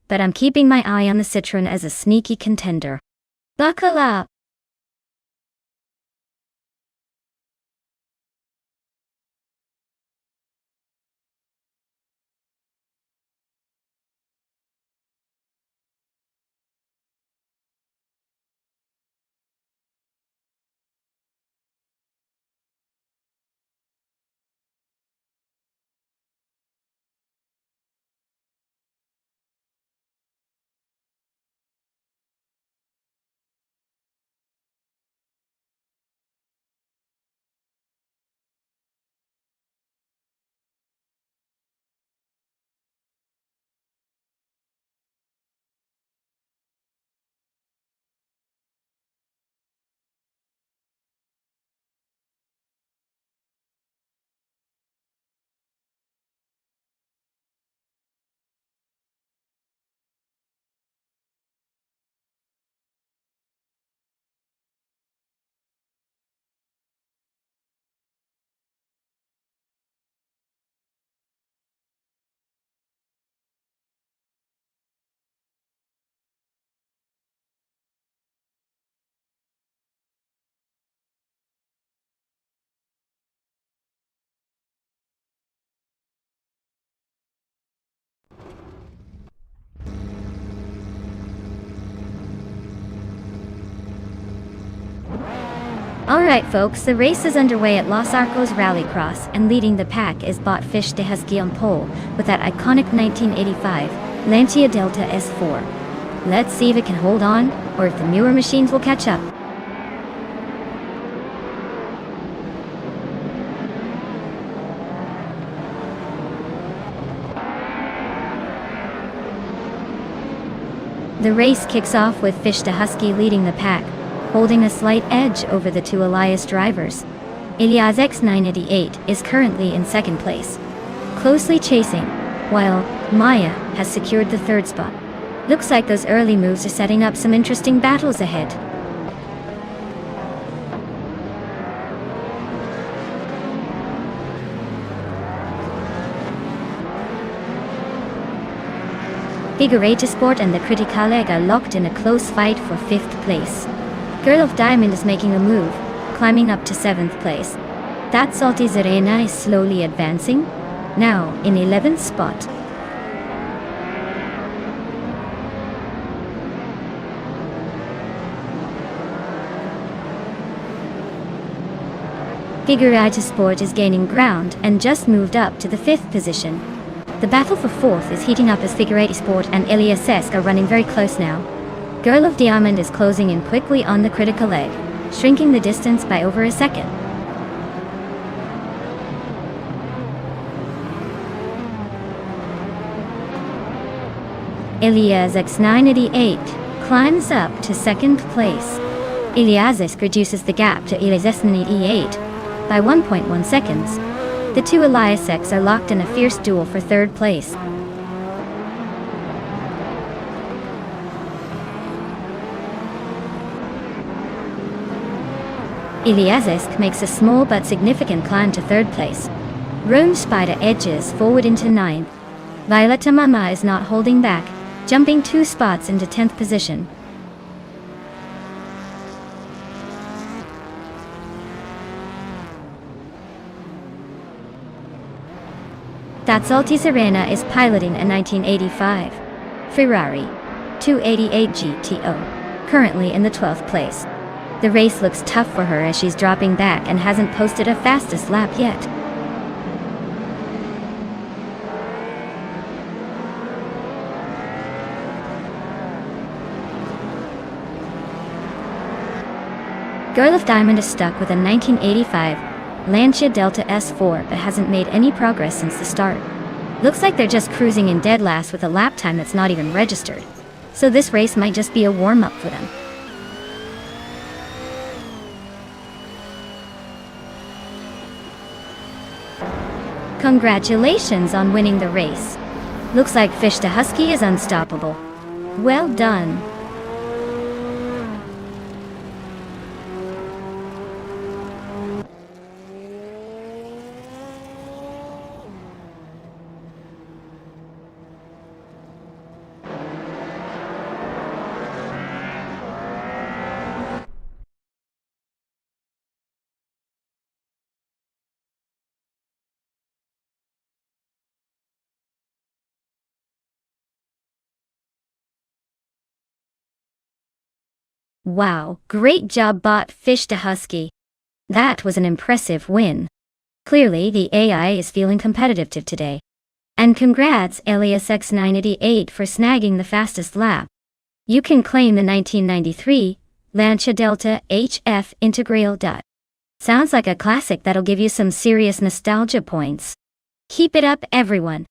but I'm keeping my eye on the Citroën as a sneaky contender. Buckle up! Alright folks, the race is underway at Los Arcos Rallycross, and leading the pack is Bot Fish de Husky on pole, with that iconic 1985 Lancia Delta S4. Let's see if it can hold on, or if the newer machines will catch up. The race kicks off with Fish de Husky leading the pack, holding a slight edge over the two Elias drivers. Elias X988 is currently in second place, closely chasing, while Maya has secured the third spot. Looks like those early moves are setting up some interesting battles ahead. Figurete Sport and the Critical Egg are locked in a close fight for 5th place. Girl of Diamond is making a move, climbing up to 7th place. That Salty Serena is slowly advancing, now in 11th spot. Figurete Sport is gaining ground and just moved up to the 5th position. The battle for 4th is heating up as Figurete Sport and Elias are running very close now. Girl of Diamond is closing in quickly on the Critical Egg, shrinking the distance by over a second. Elias X988 climbs up to 2nd place. Elias reduces the gap to Elias X988 by 1.1 seconds. The two Elias are locked in a fierce duel for 3rd place. Elias makes a small but significant climb to 3rd place. Rome Spider edges forward into 9th. Violetta Mama is not holding back, jumping 2 spots into 10th position. That Salty Serena is piloting a 1985 Ferrari 288 GTO, currently in the 12th place. The race looks tough for her as she's dropping back and hasn't posted a fastest lap yet. Girl of Diamond is stuck with a 1985 Lancia Delta S4 but hasn't made any progress since the start. Looks like they're just cruising in dead last with a lap time that's not even registered. So this race might just be a warm-up for them. Congratulations on winning the race. Looks like Fish de Husky is unstoppable. Well done. Wow, great job Bot Fish de Husky. That was an impressive win. Clearly the AI is feeling competitive today. And congrats Elias X988 for snagging the fastest lap. You can claim the 1993 Lancia Delta HF Integral. Sounds like a classic that'll give you some serious nostalgia points. Keep it up everyone.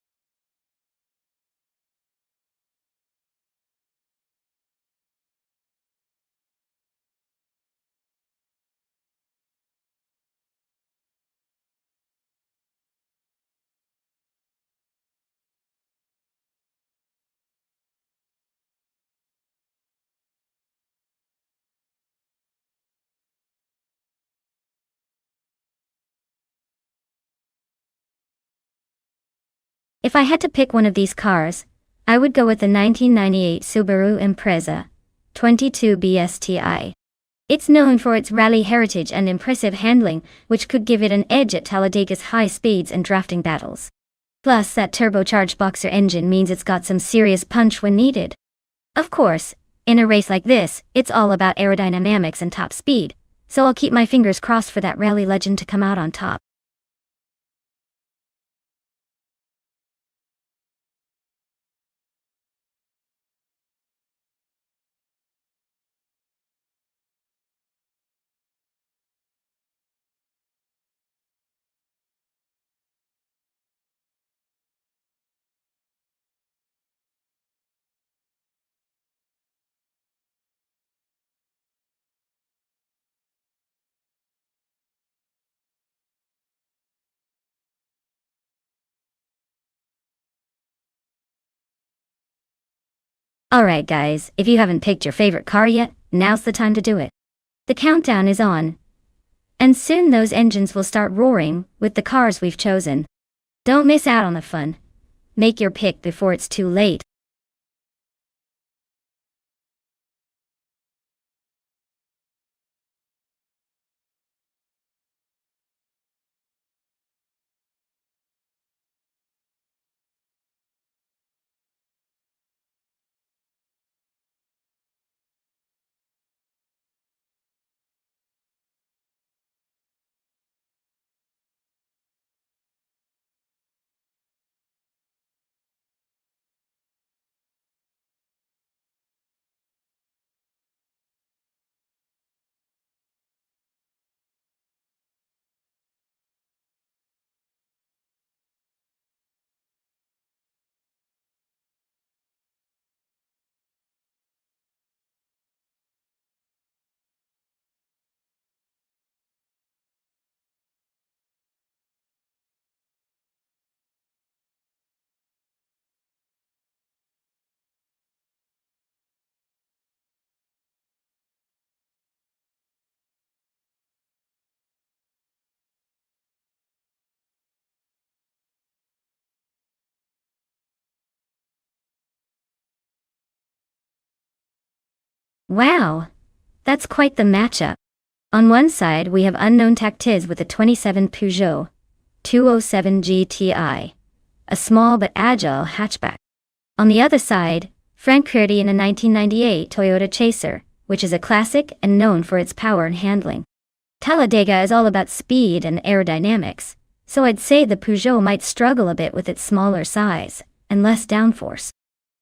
If I had to pick one of these cars, I would go with the 1998 Subaru Impreza 22 BSTI. It's known for its rally heritage and impressive handling, which could give it an edge at Talladega's high speeds and drafting battles. Plus, that turbocharged boxer engine means it's got some serious punch when needed. Of course, in a race like this, it's all about aerodynamics and top speed, so I'll keep my fingers crossed for that rally legend to come out on top. Alright guys, if you haven't picked your favorite car yet, now's the time to do it. The countdown is on. And soon those engines will start roaring with the cars we've chosen. Don't miss out on the fun. Make your pick before it's too late. Wow! That's quite the matchup. On one side we have unknown Tactiz with a 27 Peugeot 207 GTI, a small but agile hatchback. On the other side, Frank Curti in a 1998 Toyota Chaser, which is a classic and known for its power and handling. Talladega is all about speed and aerodynamics, so I'd say the Peugeot might struggle a bit with its smaller size and less downforce.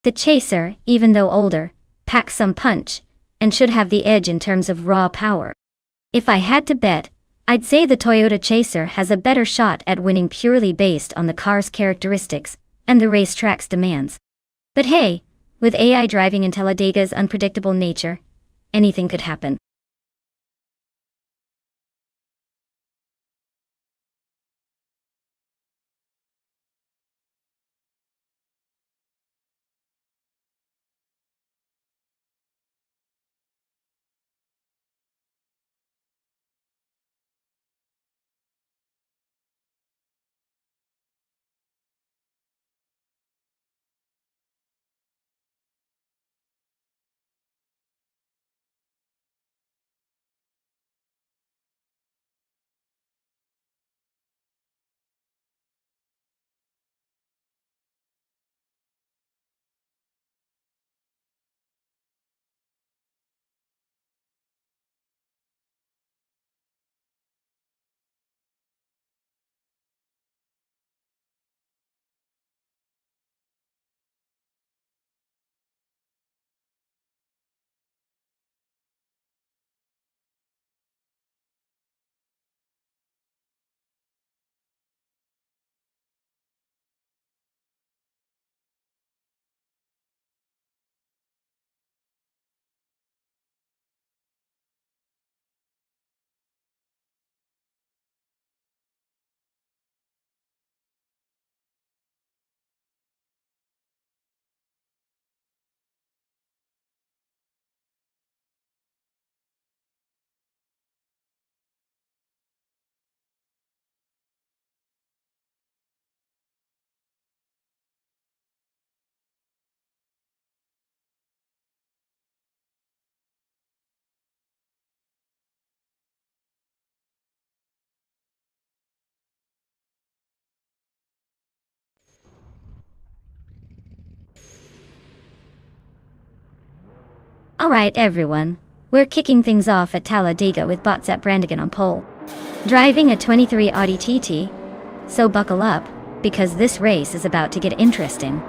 The Chaser, even though older, packs some punch and should have the edge in terms of raw power. If I had to bet, I'd say the Toyota Chaser has a better shot at winning purely based on the car's characteristics and the racetrack's demands. But hey, with AI driving and Talladega's unpredictable nature, anything could happen. Alright everyone, We're kicking things off at Talladega with Zep Brannigan on pole, driving a 23 Audi TT. So buckle up, because this race is about to get interesting.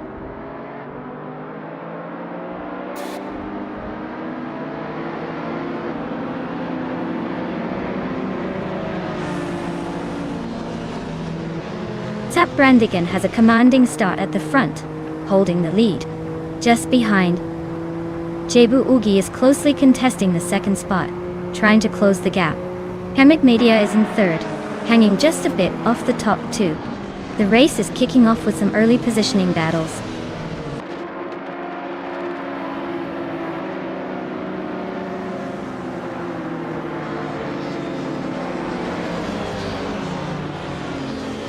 Zep Brannigan has a commanding start at the front, holding the lead. Just behind, Jebu Ugi is closely contesting the second spot, trying to close the gap. Hemik Media is in third, hanging just a bit off the top two. The race is kicking off with some early positioning battles.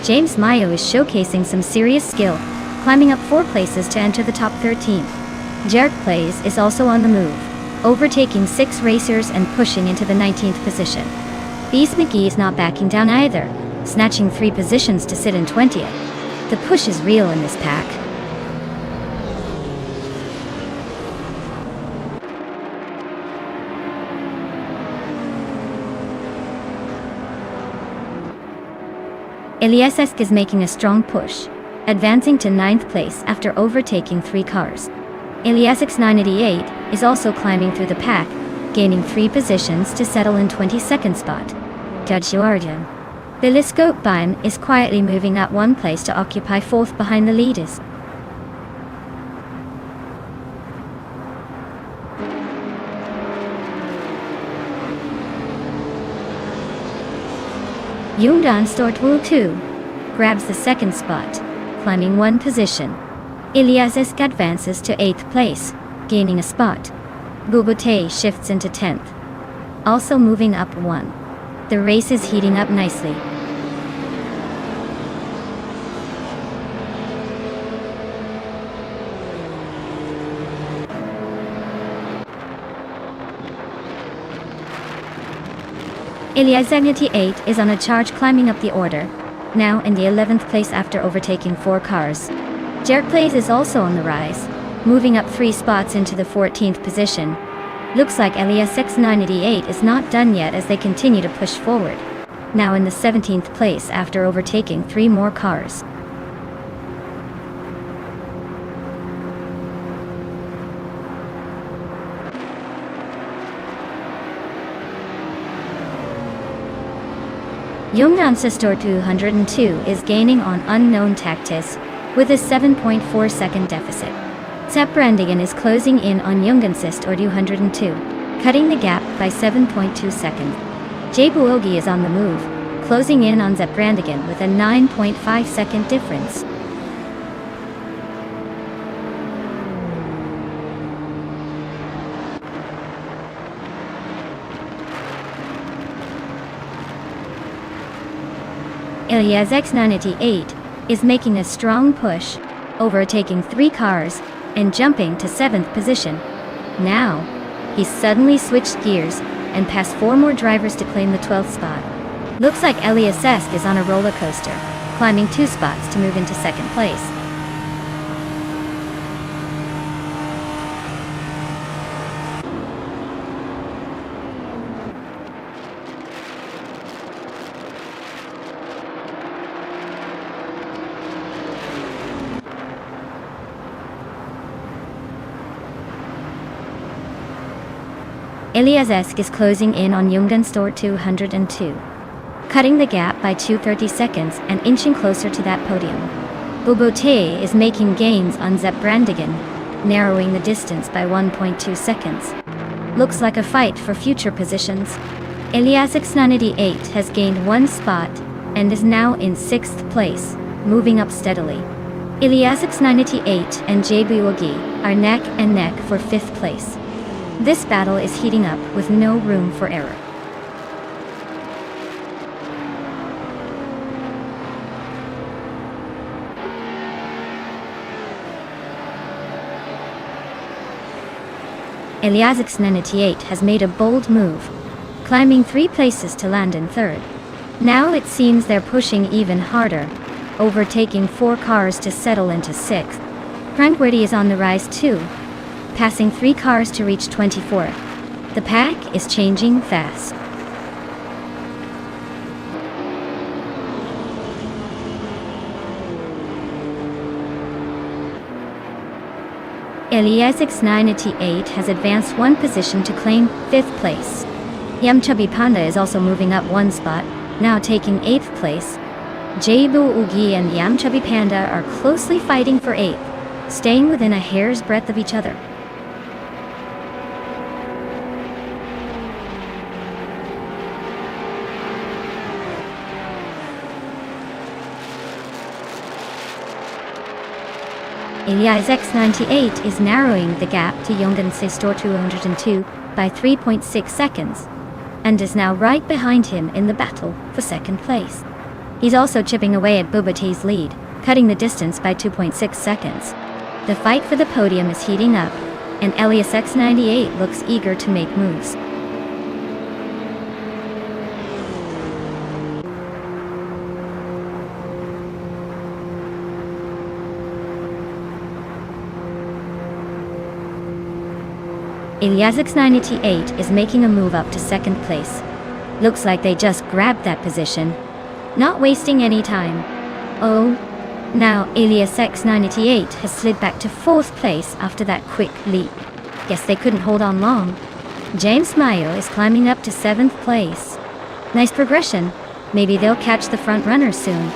James Mayo is showcasing some serious skill, climbing up 4 places to enter the top 13. Jarek Plays is also on the move, overtaking 6 racers and pushing into the 19th position. Beast McGee is not backing down either, snatching 3 positions to sit in 20th. The push is real in this pack. Eliasek is making a strong push, advancing to 9th place after overtaking 3 cars. Eliasek's 988 is also climbing through the pack, gaining 3 positions to settle in 22nd spot. Judge Biliscope Baim is quietly moving up 1 place to occupy 4th behind the leaders. Yungdan Stortwu 2 grabs the 2nd spot, climbing 1 position. Eliasek advances to 8th place, gaining a spot. Bubute shifts into 10th, also moving up 1. The race is heating up nicely. Eliasek 8 is on a charge, climbing up the order, now in the 11th place after overtaking 4 cars. Jarek Plays is also on the rise, moving up 3 spots into the 14th position. Looks like Eliasek's 988 is not done yet as they continue to push forward, now in the 17th place after overtaking 3 more cars. Yongnan Sistor 202 is gaining on unknown tactics, with a 7.4 second deficit. Zep Brannigan is closing in on Yongnan Sistor 202, cutting the gap by 7.2 seconds. Jebu Ugi is on the move, closing in on Zep Brannigan with a 9.5 second difference. Eliasek's 988 is making a strong push, overtaking 3 cars and jumping to 7th position. Now, he's suddenly switched gears and passed 4 more drivers to claim the 12th spot. Looks like Eliasek is on a roller coaster, climbing 2 spots to move into 2nd place. Eliasek is closing in on Yongdan Store 202, cutting the gap by 2:30 seconds and inching closer to that podium. Bubute is making gains on Zep Brannigan, narrowing the distance by 1.2 seconds. Looks like a fight for future positions. Eliasek's 988 has gained 1 spot and is now in 6th place, moving up steadily. Eliasek's 988 and Jebu Ugi are neck and neck for 5th place. This battle is heating up with no room for error. Eliasek's 988 has made a bold move, climbing 3 places to land in 3rd. Now it seems they're pushing even harder, overtaking 4 cars to settle into 6th. Frankworthy is on the rise too, passing 3 cars to reach 24th. The pack is changing fast. Elias698 has advanced one position to claim 5th place. Yamchubby Panda is also moving up one spot, now taking 8th place. Jaibu Ugi and Yamchubby Panda are closely fighting for 8th, staying within a hair's breadth of each other. Elias698 is narrowing the gap to Yongan Store 202 by 3.6 seconds, and is now right behind him in the battle for 2nd place. He's also chipping away at Bubati's lead, cutting the distance by 2.6 seconds. The fight for the podium is heating up, and Elias698 looks eager to make moves. Elias698 is making a move up to 2nd place. Looks like they just grabbed that position, not wasting any time. Oh, now Elias698 has slid back to 4th place after that quick leap. Guess they couldn't hold on long. James Mayo is climbing up to 7th place. Nice progression. Maybe they'll catch the front runners soon.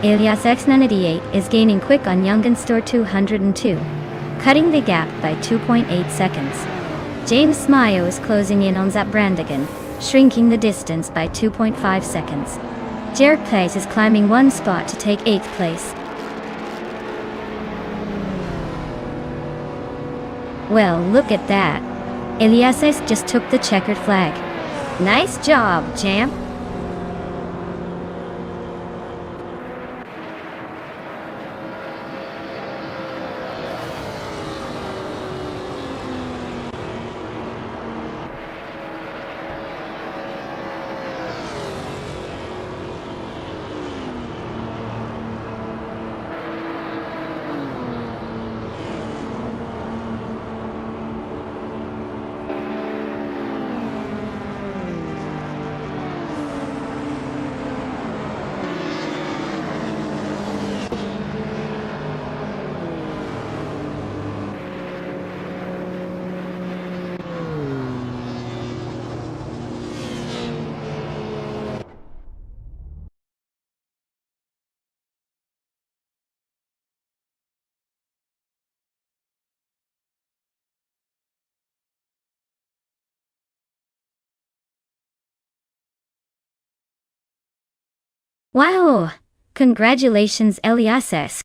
Elias698 is gaining quick on Yongan Store 202, cutting the gap by 2.8 seconds. James Mayo is closing in on Zap Brandigan, shrinking the distance by 2.5 seconds. Jared Place is climbing one spot to take 8th place. Well, look at that. Elias just took the checkered flag. Nice job, champ. Wow! Congratulations, Elias.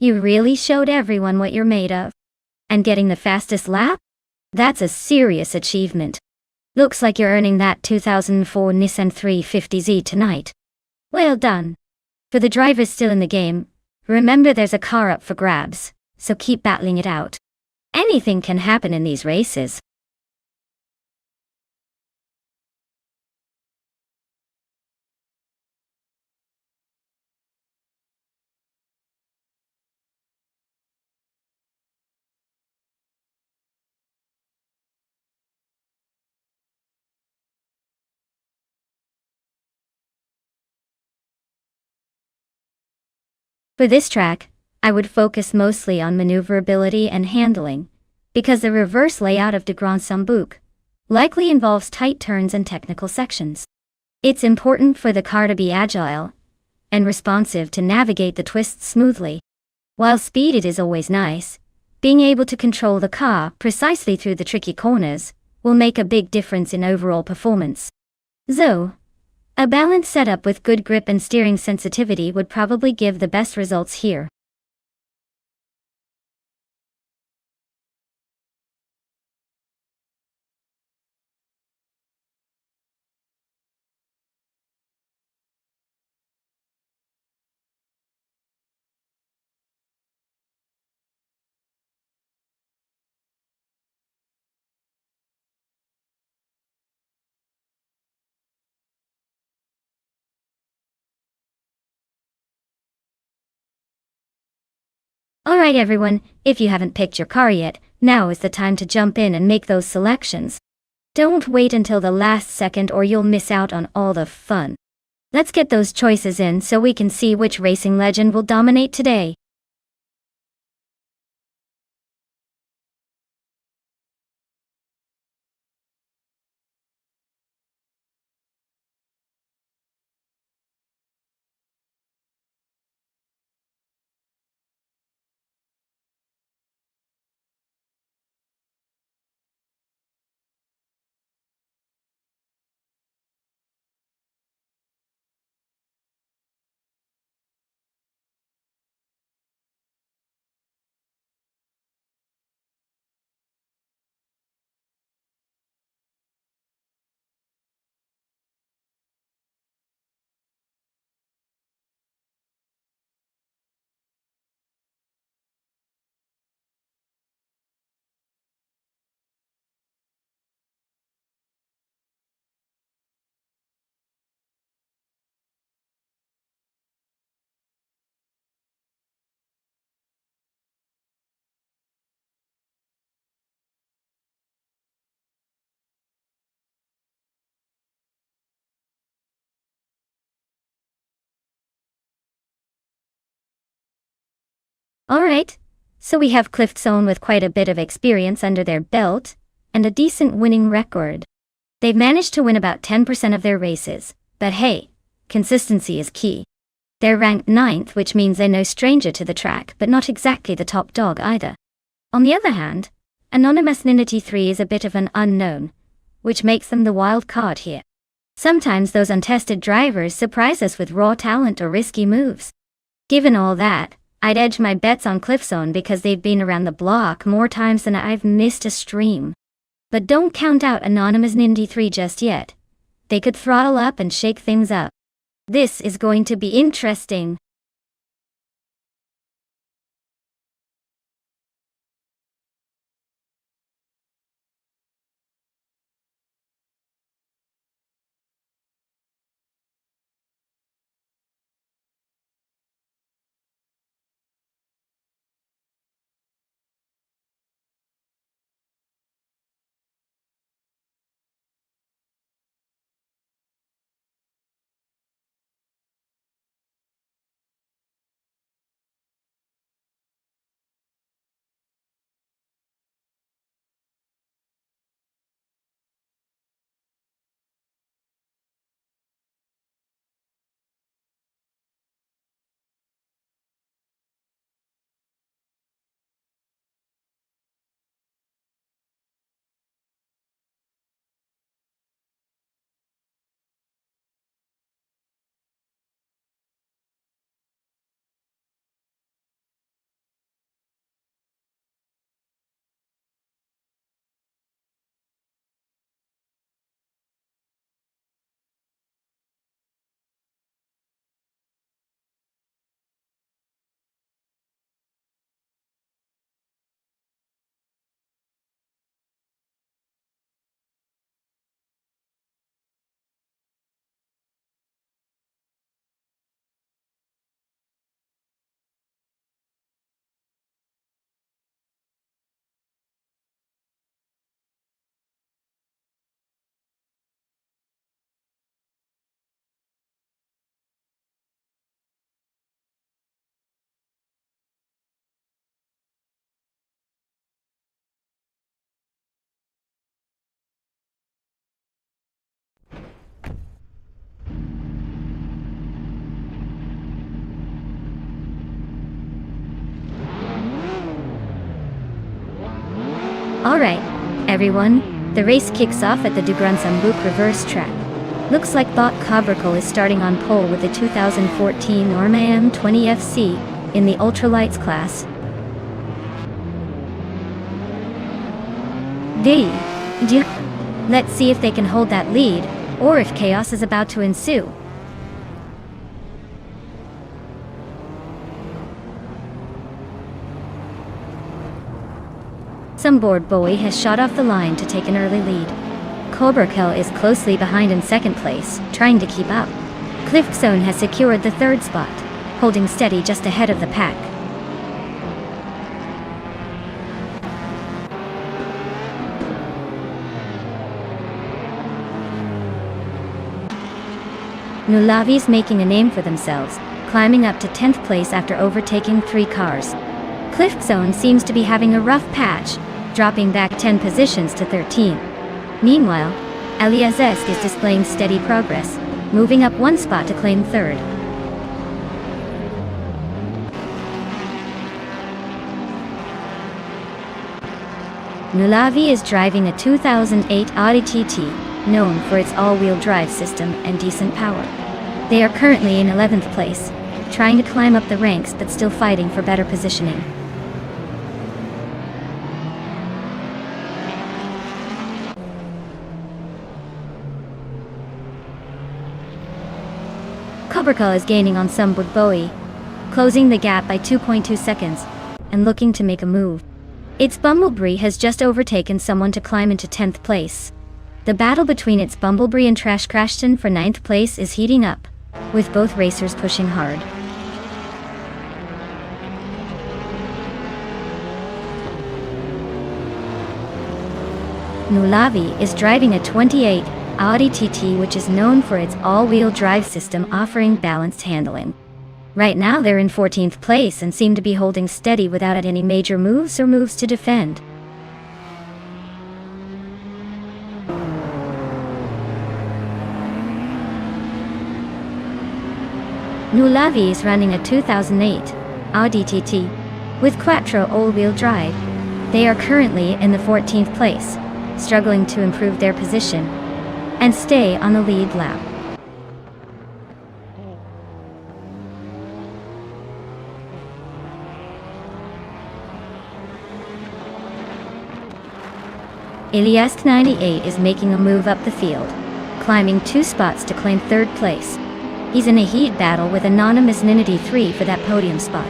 You really showed everyone what you're made of. And getting the fastest lap? That's a serious achievement. Looks like you're earning that 2004 Nissan 350Z tonight. Well done. For the drivers still in the game, remember there's a car up for grabs, so keep battling it out. Anything can happen in these races. For this track, I would focus mostly on maneuverability and handling, because the reverse layout of de Grand Sambuc likely involves tight turns and technical sections. It's important for the car to be agile and responsive to navigate the twists smoothly. While speed it is always nice, being able to control the car precisely through the tricky corners will make a big difference in overall performance. So, a balanced setup with good grip and steering sensitivity would probably give the best results here. Alright everyone, if you haven't picked your car yet, now is the time to jump in and make those selections. Don't wait until the last second or you'll miss out on all the fun. Let's get those choices in so we can see which racing legend will dominate today. Alright, so we have Cliftzone with quite a bit of experience under their belt, and a decent winning record. They've managed to win about 10% of their races, but hey, consistency is key. They're ranked 9th, which means they're no stranger to the track, but not exactly the top dog either. On the other hand, Anonymous Ninity 3 is a bit of an unknown, which makes them the wild card here. Sometimes those untested drivers surprise us with raw talent or risky moves. Given all that, I'd edge my bets on Cliftzone because they've been around the block more times than I've missed a stream. But don't count out Anonymous Nindy 3 just yet. They could throttle up and shake things up. This is going to be interesting. Alright, everyone, the race kicks off at the Dugran-Sambuk reverse track. Looks like Bot Cobracle is starting on pole with the 2014 Norma M20 FC in the ultralights class. Let's see if they can hold that lead, or if chaos is about to ensue. Some board Bowie has shot off the line to take an early lead. Cobracle is closely behind in second place, trying to keep up. Cliftzone has secured the third spot, holding steady just ahead of the pack. Nulavi's making a name for themselves, climbing up to 10th place after overtaking 3 cars. Cliff Zone seems to be having a rough patch, dropping back 10 positions to 13. Meanwhile, Eliazesk is displaying steady progress, moving up 1 spot to claim 3rd. Nulavi is driving a 2008 Audi TT, known for its all-wheel drive system and decent power. They are currently in 11th place, trying to climb up the ranks but still fighting for better positioning. Kubrka is gaining on Bowie, closing the gap by 2.2 seconds, and looking to make a move. Its Bumblebee has just overtaken someone to climb into 10th place. The battle between its Bumblebee and Trash Crashton for 9th place is heating up, with both racers pushing hard. Nulavi is driving a 28 Audi TT, which is known for its all-wheel drive system offering balanced handling. Right now they're in 14th place and seem to be holding steady without any major moves or moves to defend. Nulavi is running a 2008 Audi TT with Quattro all-wheel drive. They are currently in the 14th place, struggling to improve their position and stay on the lead lap. Ilyask 98 is making a move up the field, climbing 2 spots to claim 3rd place. He's in a heat battle with anonymous Ninity 3 for that podium spot.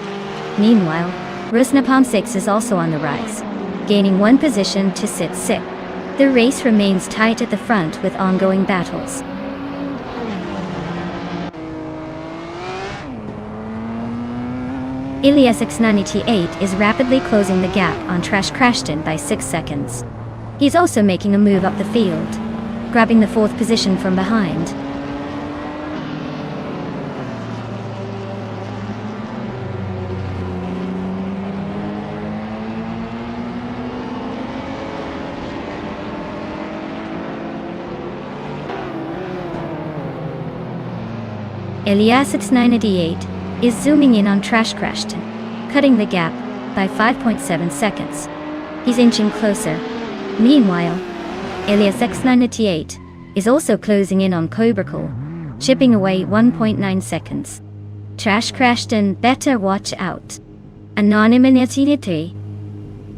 Meanwhile, Rusnapalm 6 is also on the rise, gaining 1 position to sit 6th. The race remains tight at the front with ongoing battles. Ilyask 98 is rapidly closing the gap on Trash Crashton by 6 seconds. He's also making a move up the field, grabbing the 4th position from behind. Ilyask 98 is zooming in on Trash Crashton, cutting the gap by 5.7 seconds. He's inching closer. Meanwhile, Ilyask 98 is also closing in on Cobracle, chipping away 1.9 seconds. Trash Crashton better watch out. Anonymity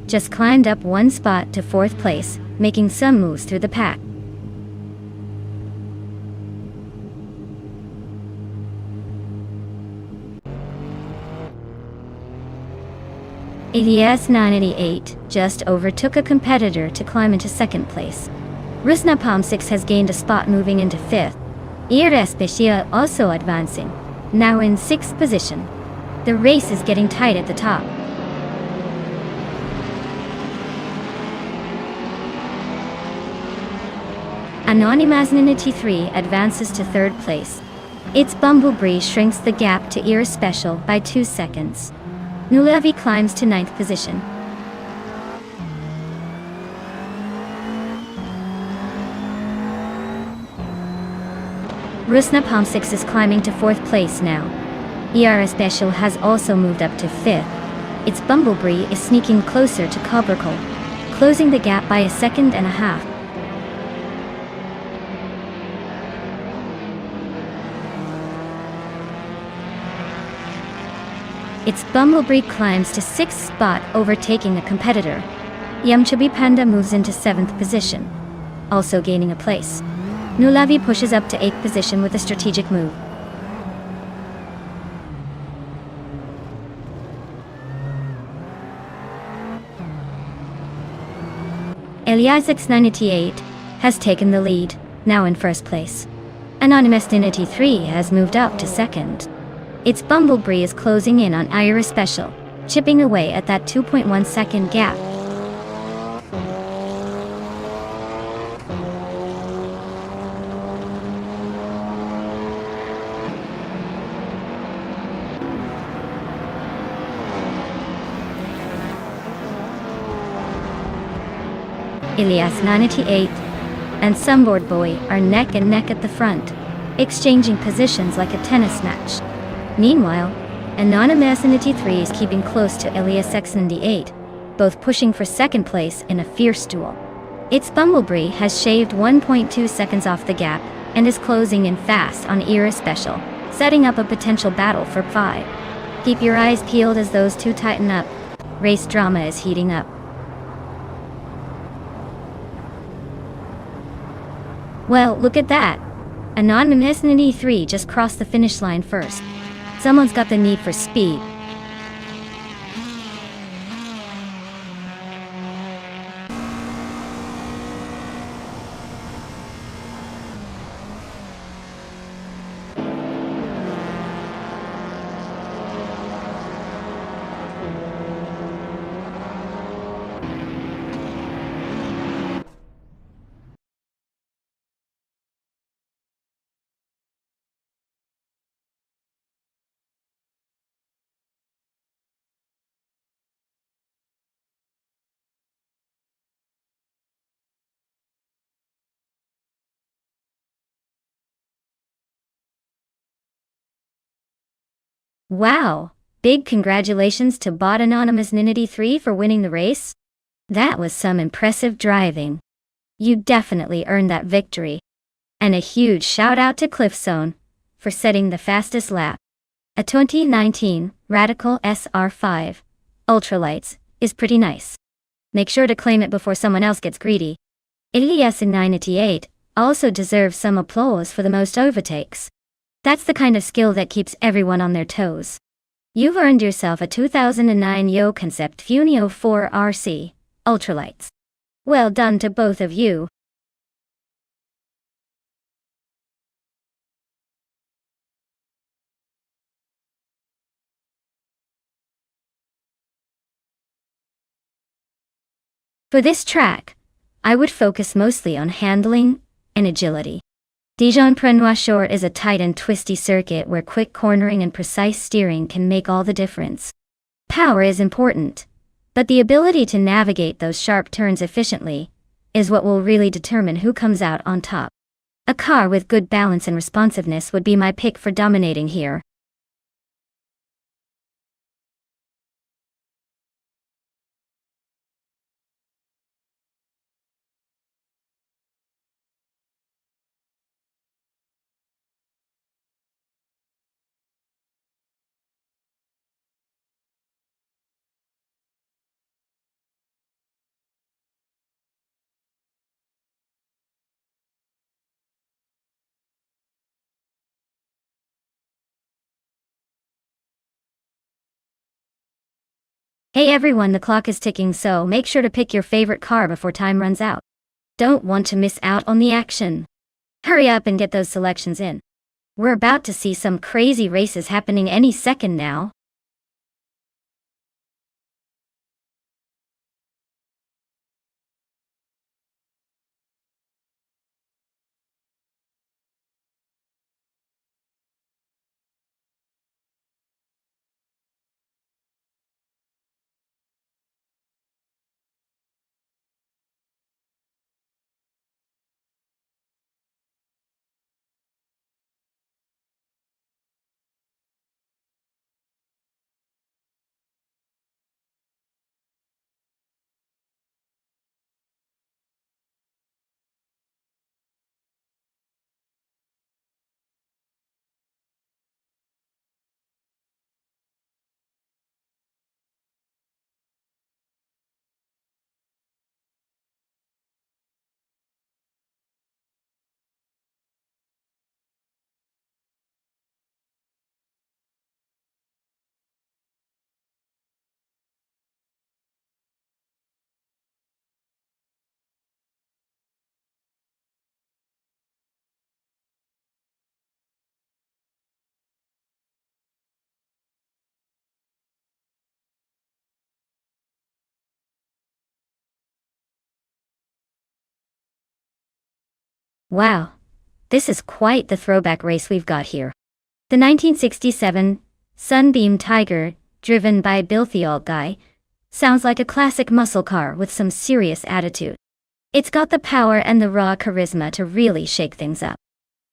just climbed up 1 spot to 4th place, making some moves through the pack. Ilyask 98 just overtook a competitor to climb into 2nd place. Rusnapalm 6 has gained a spot moving into 5th. Irespecia also advancing, now in 6th position. The race is getting tight at the top. Anonymous Ninity 3 advances to 3rd place. Its Bumblebee shrinks the gap to Irrespecial by 2 seconds. Nulavi climbs to 9th position. Rusnapalm 6 is climbing to 4th place now. Irrespecial has also moved up to 5th. Its Bumblebee is sneaking closer to Cobracle, closing the gap by 1.5 seconds. Its Bumblebee climbs to 6th spot, overtaking a competitor. Yamchabi Panda moves into 7th position, also gaining a place. Nulavi pushes up to 8th position with a strategic move. Ilyask 98 has taken the lead, now in 1st place. Anonymous Ninity 3 has moved up to 2nd. Its Bumblebee is closing in on Irrespecial, chipping away at that 2.1 second gap. Ilyas 98, and Sunboard Boy are neck and neck at the front, exchanging positions like a tennis match. Meanwhile, Anonymous 93 is keeping close to Ilyas X98, both pushing for second place in a fierce duel. Its Bumblebee has shaved 1.2 seconds off the gap and is closing in fast on Era Special, setting up a potential battle for 5. Keep your eyes peeled as those two tighten up. Race drama is heating up. Well, look at that. Anonymous 93 just crossed the finish line first. Someone's got the need for speed. Wow! Big congratulations to Bot Anonymous 93 for winning the race. That was some impressive driving. You definitely earned that victory. And a huge shout out to Cliffzone for setting the fastest lap. A 2019 Radical SR5 Ultralights is pretty nice. Make sure to claim it before someone else gets greedy. Ilyas 98 also deserves some applause for the most overtakes. That's the kind of skill that keeps everyone on their toes. You've earned yourself a 2009 Yo Concept Funio 4 RC Ultralights. Well done to both of you. For this track, I would focus mostly on handling and agility. Dijon-Prenois Short is a tight and twisty circuit where quick cornering and precise steering can make all the difference. Power is important, but the ability to navigate those sharp turns efficiently is what will really determine who comes out on top. A car with good balance and responsiveness would be my pick for dominating here. Hey everyone, the clock is ticking, so make sure to pick your favorite car before time runs out. Don't want to miss out on the action. Hurry up and get those selections in. We're about to see some crazy races happening any second now. Wow, this is quite the throwback race we've got here. The 1967 Sunbeam Tiger, driven by Bill Guy, sounds like a classic muscle car with some serious attitude. It's got the power and the raw charisma to really shake things up.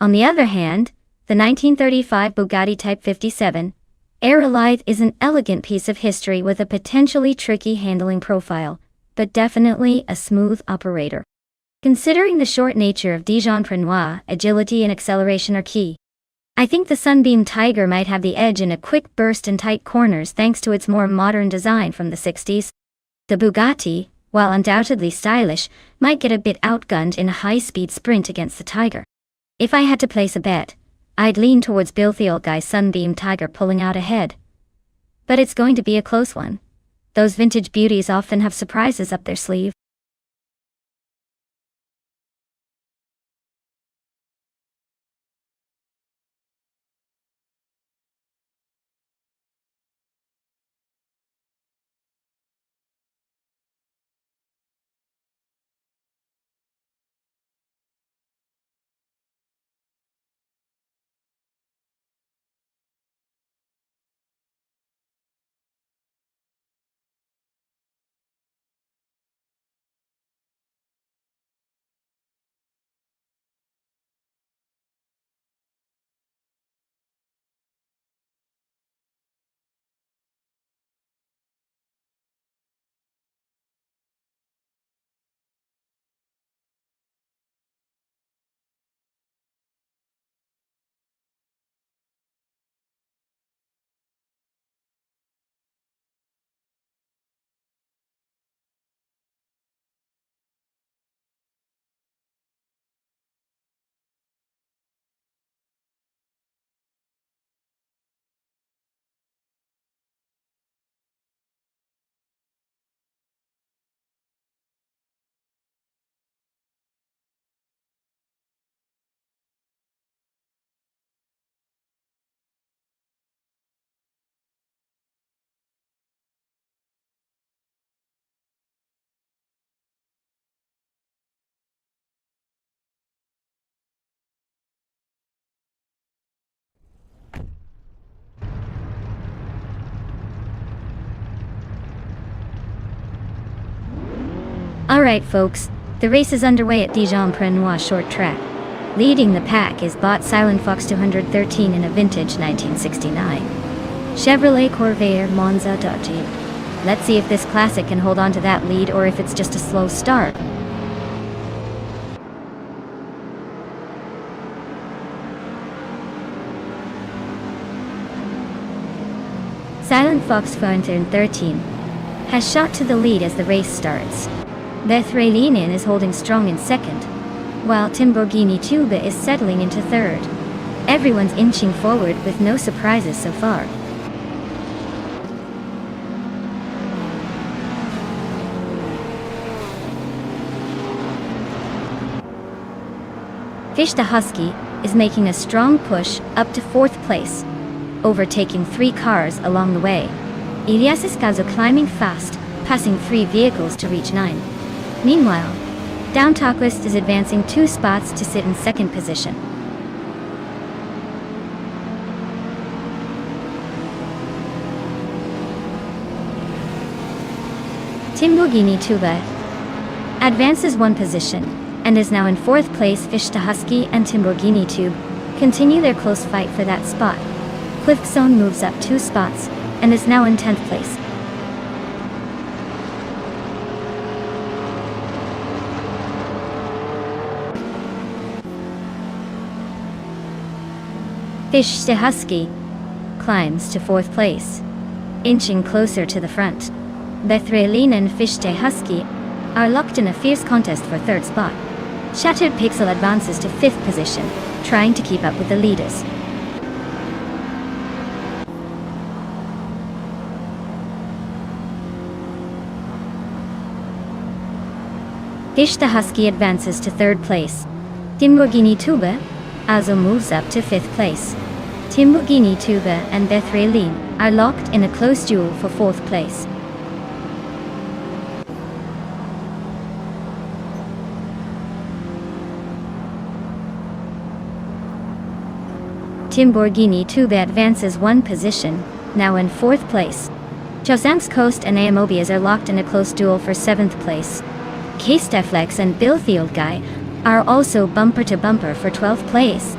On the other hand, the 1935 Bugatti Type 57 Aerolite is an elegant piece of history with a potentially tricky handling profile, but definitely a smooth operator. Considering the short nature of Dijon Prenois, agility and acceleration are key. I think the Sunbeam Tiger might have the edge in a quick burst and tight corners thanks to its more modern design from the 60s. The Bugatti, while undoubtedly stylish, might get a bit outgunned in a high-speed sprint against the Tiger. If I had to place a bet, I'd lean towards Guy's Sunbeam Tiger pulling out ahead. But it's going to be a close one. Those vintage beauties often have surprises up their sleeve. Alright folks, the race is underway at Dijon Prenois short track. Leading the pack is bought Silent Fox 213 in a vintage 1969 Chevrolet Corvair Monza Dodge. Let's see if this classic can hold on to that lead or if it's just a slow start. Silent Fox 213 has shot to the lead as the race starts. Bethrelinen is holding strong in second, while Timborghini Tuba is settling into third. Everyone's inching forward with no surprises so far. Fish the Husky is making a strong push up to fourth place, overtaking 3 cars along the way. Ilias Escazo climbing fast, passing 3 vehicles to reach 9. Meanwhile, Down Talkwist is advancing 2 spots to sit in second position. Timborghini Tuba advances 1 position and is now in 4th place. Fish the Husky and Timborghini Tube continue their close fight for that spot. Cliffzone moves up 2 spots and is now in 10th place. Fish the Husky climbs to 4th place, inching closer to the front. Bethrelinen and Fish the Husky are locked in a fierce contest for 3rd spot. Shattered Pixel advances to 5th position, trying to keep up with the leaders. Fish the Husky advances to 3rd place. Timborghini Tuba also moves up to 5th place. Timborghini Tuba and Bethrelinen are locked in a close duel for 4th place. Timborghini Tuba advances 1 position, now in 4th place. Josan's Coast and Amobias are locked in a close duel for 7th place. Case Deflex and Bill Guy are also bumper to bumper for 12th place.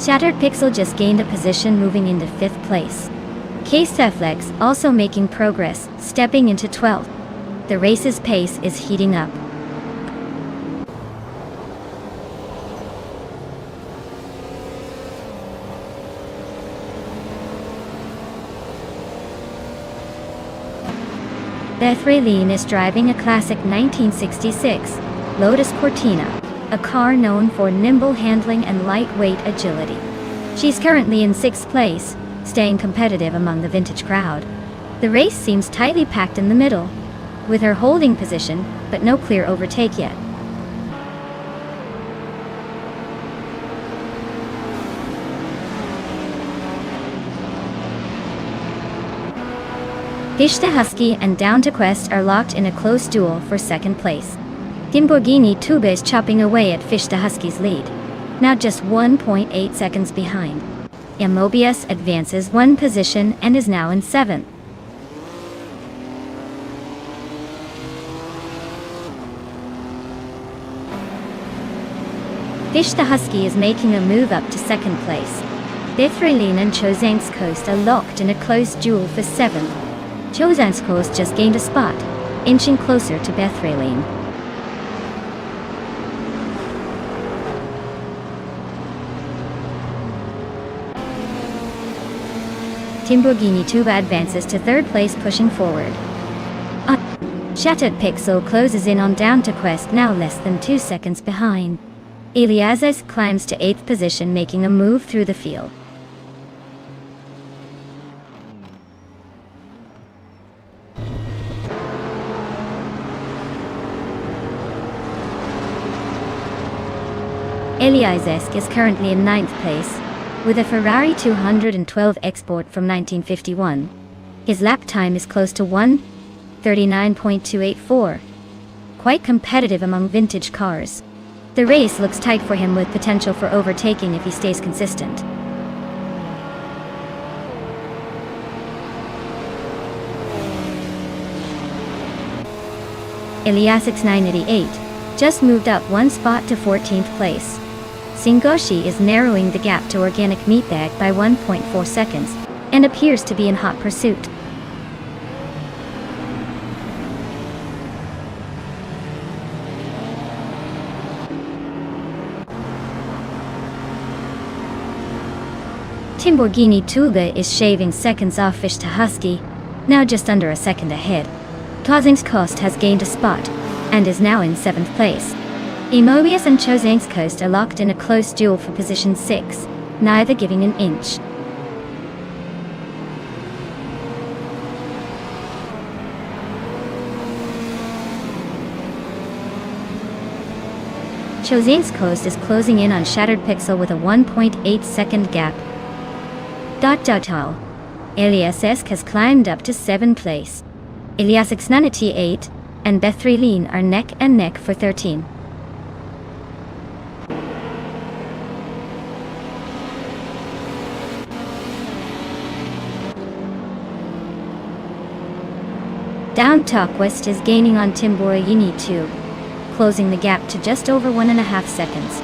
Shattered Pixel just gained a position, moving into 5th place. Case Deflex also making progress, stepping into 12th. The race's pace is heating up. Beth Raylene is driving a classic 1966 Lotus Cortina, a car known for nimble handling and lightweight agility. She's currently in 6th place, staying competitive among the vintage crowd. The race seems tightly packed in the middle, with her holding position, but no clear overtake yet. Fish the Husky and Down to Quest are locked in a close duel for 2nd place. Lamborghini Tuba is chopping away at Fish the Husky's lead, now just 1.8 seconds behind. Mobius advances 1 position and is now in 7th. Fish the Husky is making a move up to 2nd place. Beth Raylene and Chozang's Coast are locked in a close duel for 7th. Chozang's Coast just gained a spot, inching closer to Beth Raylene. Lamborghini Tuba advances to 3rd place, pushing forward. Shattered Pixel closes in on Down to Quest, now less than 2 seconds behind. Eliazes climbs to 8th position, making a move through the field. Eliazes is currently in 9th place, with a Ferrari 212 export from 1951. His lap time is close to 1:39.284. Quite competitive among vintage cars. The race looks tight for him, with potential for overtaking if he stays consistent. Eliasix 988 just moved up 1 spot to 14th place. Singoshi is narrowing the gap to Organic Meatbag by 1.4 seconds, and appears to be in hot pursuit. Lamborghini Tuba is shaving seconds off Fish to Husky, now just under a second ahead. Chozang's Coast has gained a spot, and is now in 7th place. Mobius and Chozang's Coast are locked in a close duel for position 6, neither giving an inch. Chozang's Coast is closing in on Shattered Pixel with a 1.8 second gap. Elias's has climbed up to 7th place. Eliasix 988 and Beth Raylene are neck and neck for 13. Down to Quest is gaining on Lamborghini 2, closing the gap to just over 1.5 seconds.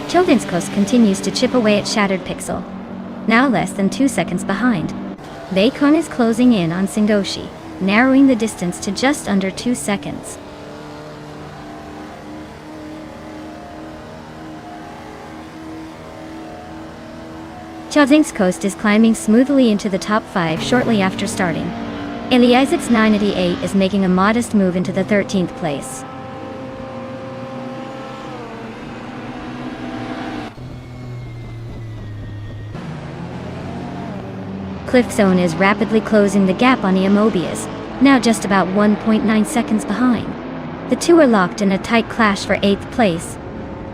Chozang's Coast continues to chip away at Shattered Pixel, now less than 2 seconds behind. Bacon is closing in on Singoshi, narrowing the distance to just under 2 seconds. Chozang's Coast is climbing smoothly into the top 5 shortly after starting. Eliasix 988 is making a modest move into the 13th place. Cliffzone is rapidly closing the gap on Mobius, now just about 1.9 seconds behind. The two are locked in a tight clash for 8th place,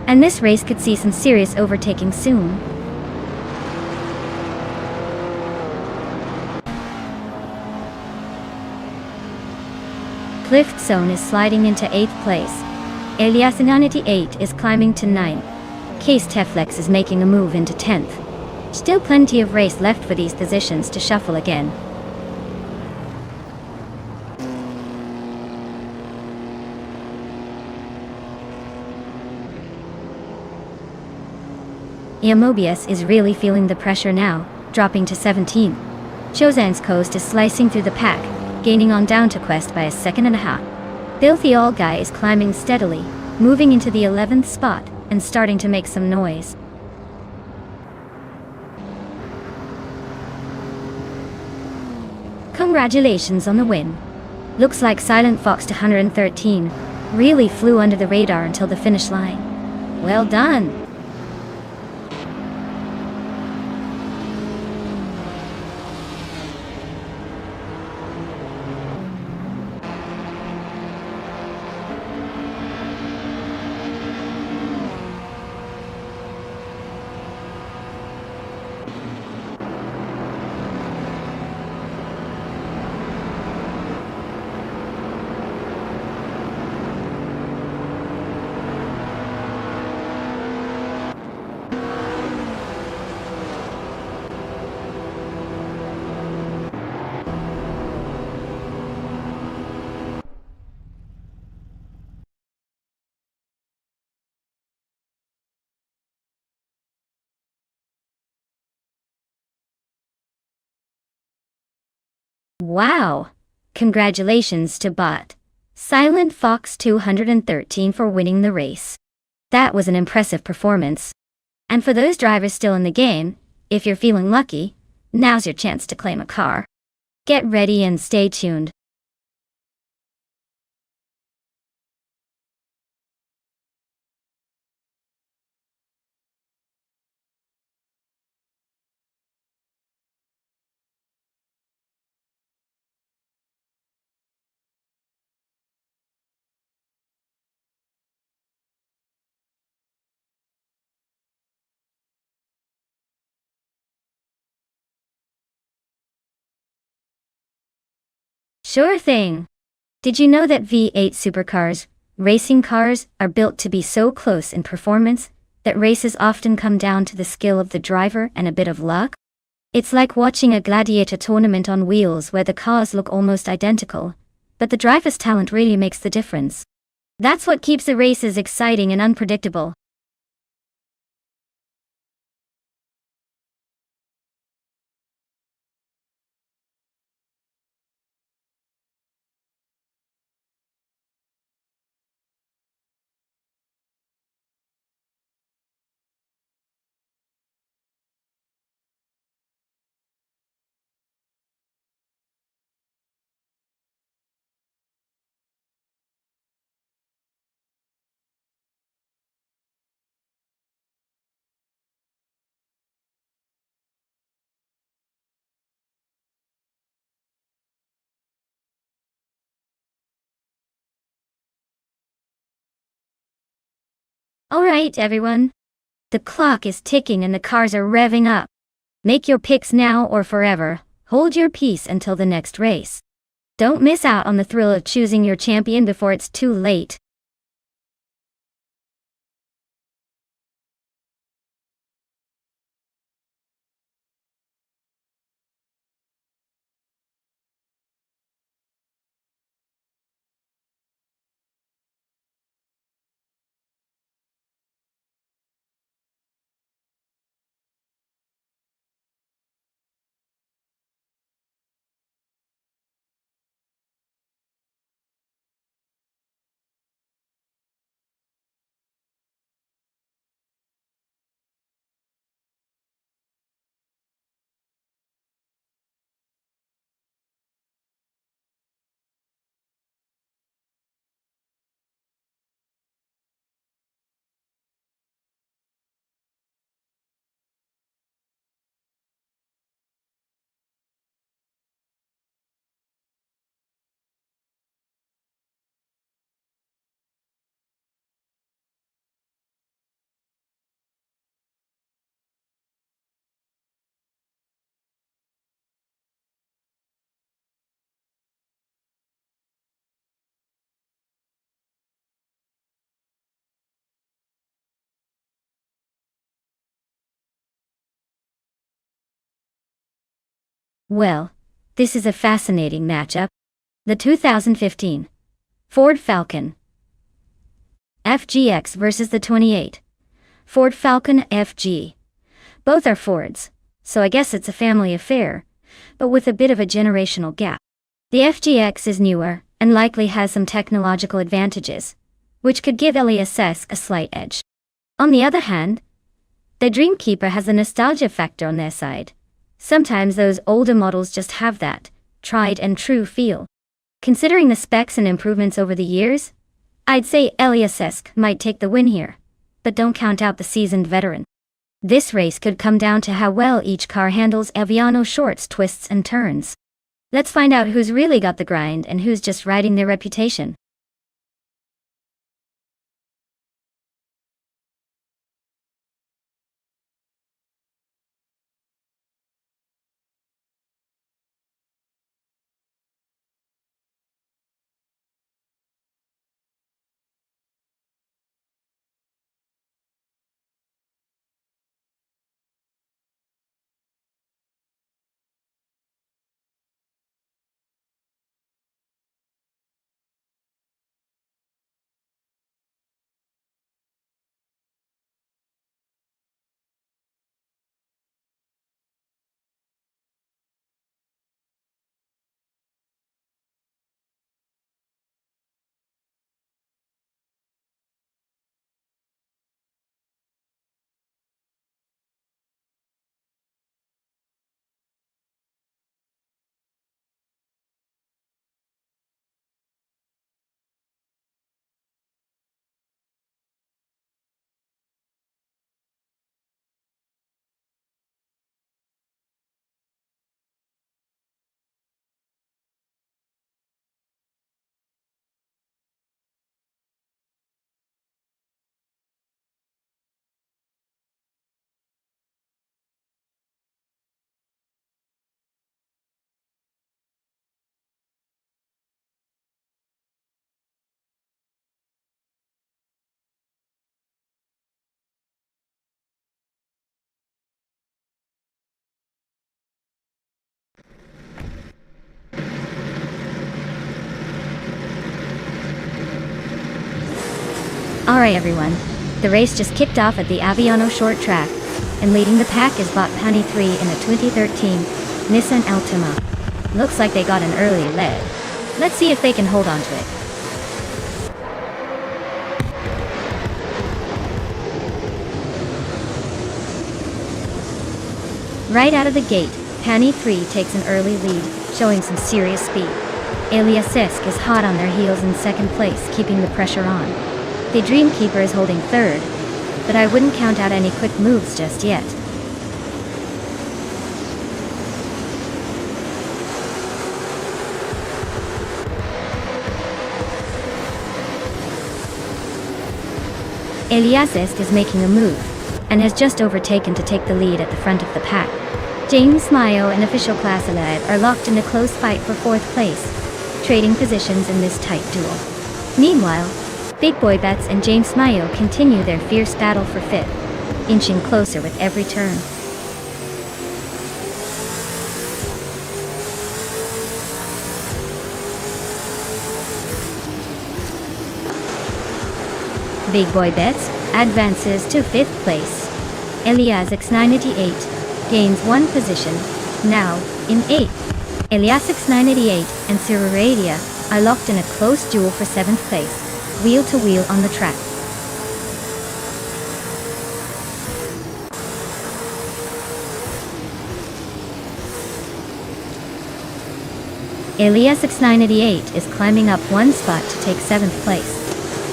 and this race could see some serious overtaking soon. Cliffzone is sliding into 8th place. Elias 98 is climbing to 9th. Case Teflex is making a move into 10th. Still plenty of race left for these positions to shuffle again. Mobius is really feeling the pressure now, dropping to 17. Chozan's Coast is slicing through the pack, gaining on Down to Quest by a second and a half. Filthy Old Guy is climbing steadily, moving into the 11th spot, and starting to make some noise. Congratulations on the win. Looks like Silent Fox to 113 really flew under the radar until the finish line. Well done! Wow! Congratulations to Bot Silent Fox 213 for winning the race. That was an impressive performance. And for those drivers still in the game, if you're feeling lucky, now's your chance to claim a car. Get ready and stay tuned. Sure thing. Did you know that V8 supercars, racing cars, are built to be so close in performance that races often come down to the skill of the driver and a bit of luck? It's like watching a gladiator tournament on wheels where the cars look almost identical, but the driver's talent really makes the difference. That's what keeps the races exciting and unpredictable. Alright everyone. The clock is ticking and the cars are revving up. Make your picks now or forever. Hold your peace until the next race. Don't miss out on the thrill of choosing your champion before it's too late. Well, this is a fascinating matchup. The 2015 Ford Falcon FGX versus the 28 Ford Falcon FG. Both are Fords, so I guess it's a family affair, but with a bit of a generational gap. The FGX is newer, and likely has some technological advantages, which could give LESS a slight edge. On the other hand, the Dreamkeeper has a nostalgia factor on their side. Sometimes those older models just have that tried and true feel. Considering the specs and improvements over the years, I'd say LESS might take the win here, but don't count out the seasoned veteran. This race could come down to how well each car handles Aviano shorts, twists and turns. Let's find out who's really got the grind and who's just riding their reputation. Alright everyone, the race just kicked off at the Aviano short track, and leading the pack is bot Penny 3 in the 2013 Nissan Altima. Looks like they got an early lead. Let's see if they can hold on to it. Right out of the gate, Penny 3 takes an early lead, showing some serious speed. Alias Sisk is hot on their heels in second place, keeping the pressure on. The Dreamkeeper is holding third, but I wouldn't count out any quick moves just yet. Alias is making a move, and has just overtaken to take the lead at the front of the pack. James Mayo and Official Class 11 are locked in a close fight for fourth place, trading positions in this tight duel. Meanwhile, Big Boy Betts and James Mayo continue their fierce battle for fifth, inching closer with every turn. Big Boy Betts advances to fifth place. Elias X988 gains one position, now in eighth. Elias X988 and Ciruradia are locked in a close duel for seventh place, wheel to wheel on the track. Elias X988 is climbing up one spot to take seventh place.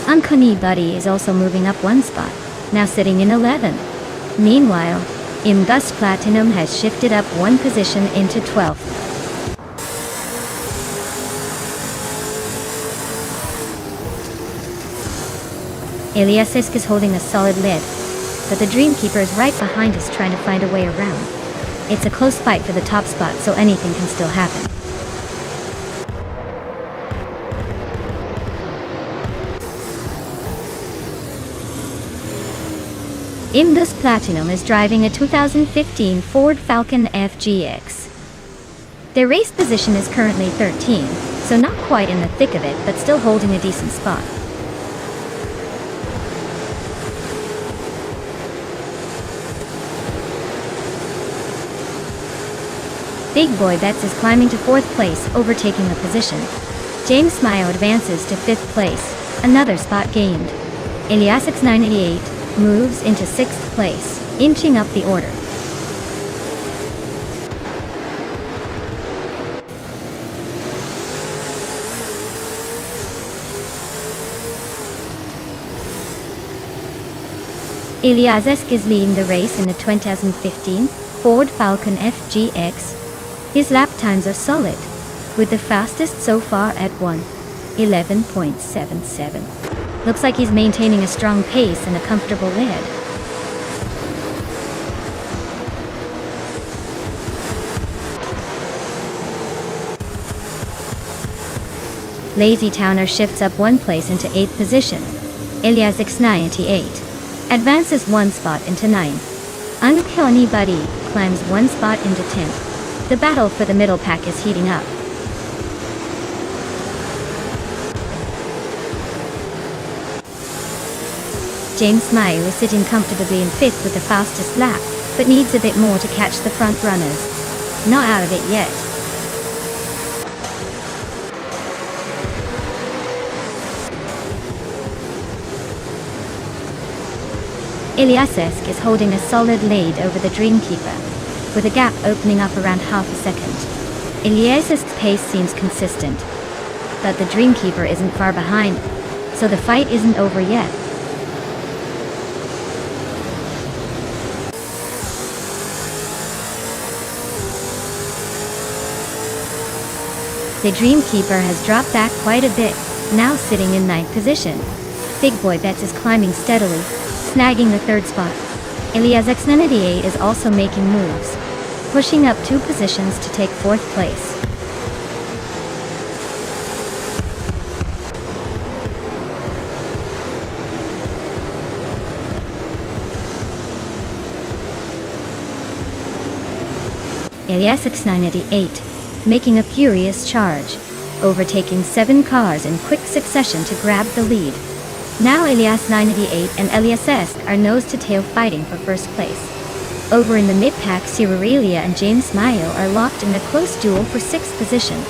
Uncanny Buddy is also moving up one spot, now sitting in 11th. Meanwhile, Imbus Platinum has shifted up one position into 12th. Alias Sisk is holding a solid lead, but the Dreamkeeper is right behind us trying to find a way around. It's a close fight for the top spot, so anything can still happen. Imbus Platinum is driving a 2015 Ford Falcon FGX. Their race position is currently 13, so not quite in the thick of it, but still holding a decent spot. Big Boy Bets is climbing to 4th place, overtaking the position. James Mayo advances to 5th place, another spot gained. Elias X988 moves into 6th place, inching up the order. Elias is leading the race in the 2015 Ford Falcon FGX. His lap times are solid, with the fastest so far at 1:11.77. Looks like he's maintaining a strong pace and a comfortable lead. Lazy Towner shifts up 1 place into 8th position. Elias X98 advances 1 spot into 9th. Uncanny Buddy climbs 1 spot into 10th. The battle for the middle pack is heating up. James Mayo is sitting comfortably in 5th with the fastest lap, but needs a bit more to catch the front runners. Not out of it yet. Elias is holding a solid lead over the Dreamkeeper, with a gap opening up around half a second. Elias's pace seems consistent, but the Dreamkeeper isn't far behind, so the fight isn't over yet. The Dreamkeeper has dropped back quite a bit, now sitting in 9th position. Big Boy Bets is climbing steadily, snagging the 3rd spot. Elias X98 is also making moves, pushing up 2 positions to take 4th place. Elias X988 making a furious charge, overtaking 7 cars in quick succession to grab the lead. Now Elias 988 and Elias are nose-to-tail fighting for 1st place. Over in the mid-pack, Cirelia and James Mayo are locked in a close duel for 6th position.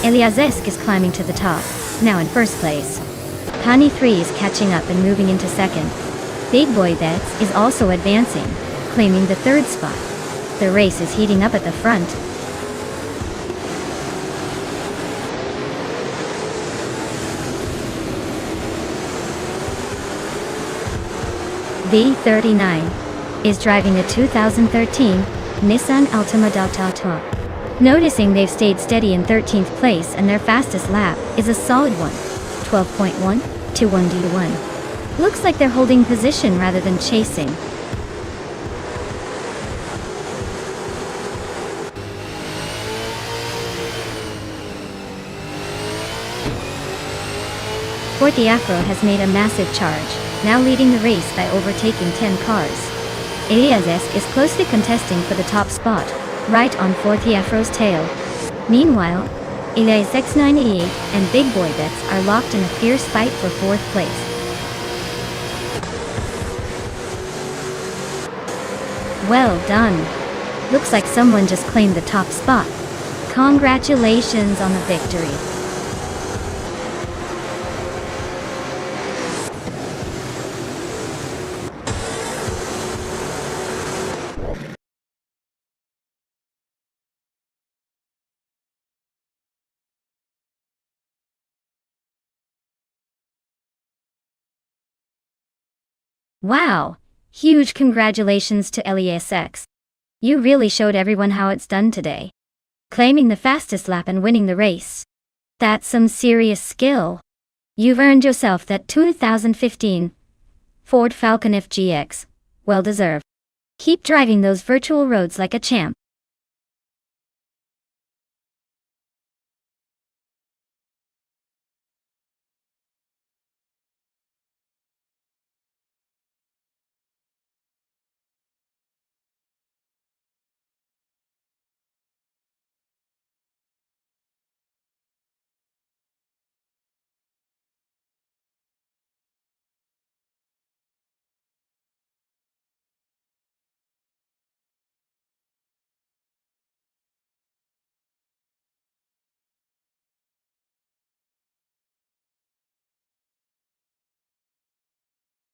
Elias is climbing to the top, now in 1st place. Hani 3 is catching up and moving into 2nd. Big Boy Bets is also advancing, claiming the 3rd spot. The race is heating up at the front. V39 is driving a 2013 Nissan Altima Tata. Noticing they've stayed steady in 13th place and their fastest lap is a solid one, 12.1 to 1D1. Looks like they're holding position rather than chasing. Forty Afro has made a massive charge, now leading the race by overtaking 10 cars. Elias is closely contesting for the top spot, right on Forty Afro's tail. Meanwhile, Elias X98 and Big Boy Bets are locked in a fierce fight for 4th place. Well done! Looks like someone just claimed the top spot. Congratulations on the victory. Wow! Huge congratulations to Elias X. You really showed everyone how it's done today. Claiming the fastest lap and winning the race. That's some serious skill. You've earned yourself that 2015 Ford Falcon FGX. Well deserved. Keep driving those virtual roads like a champ.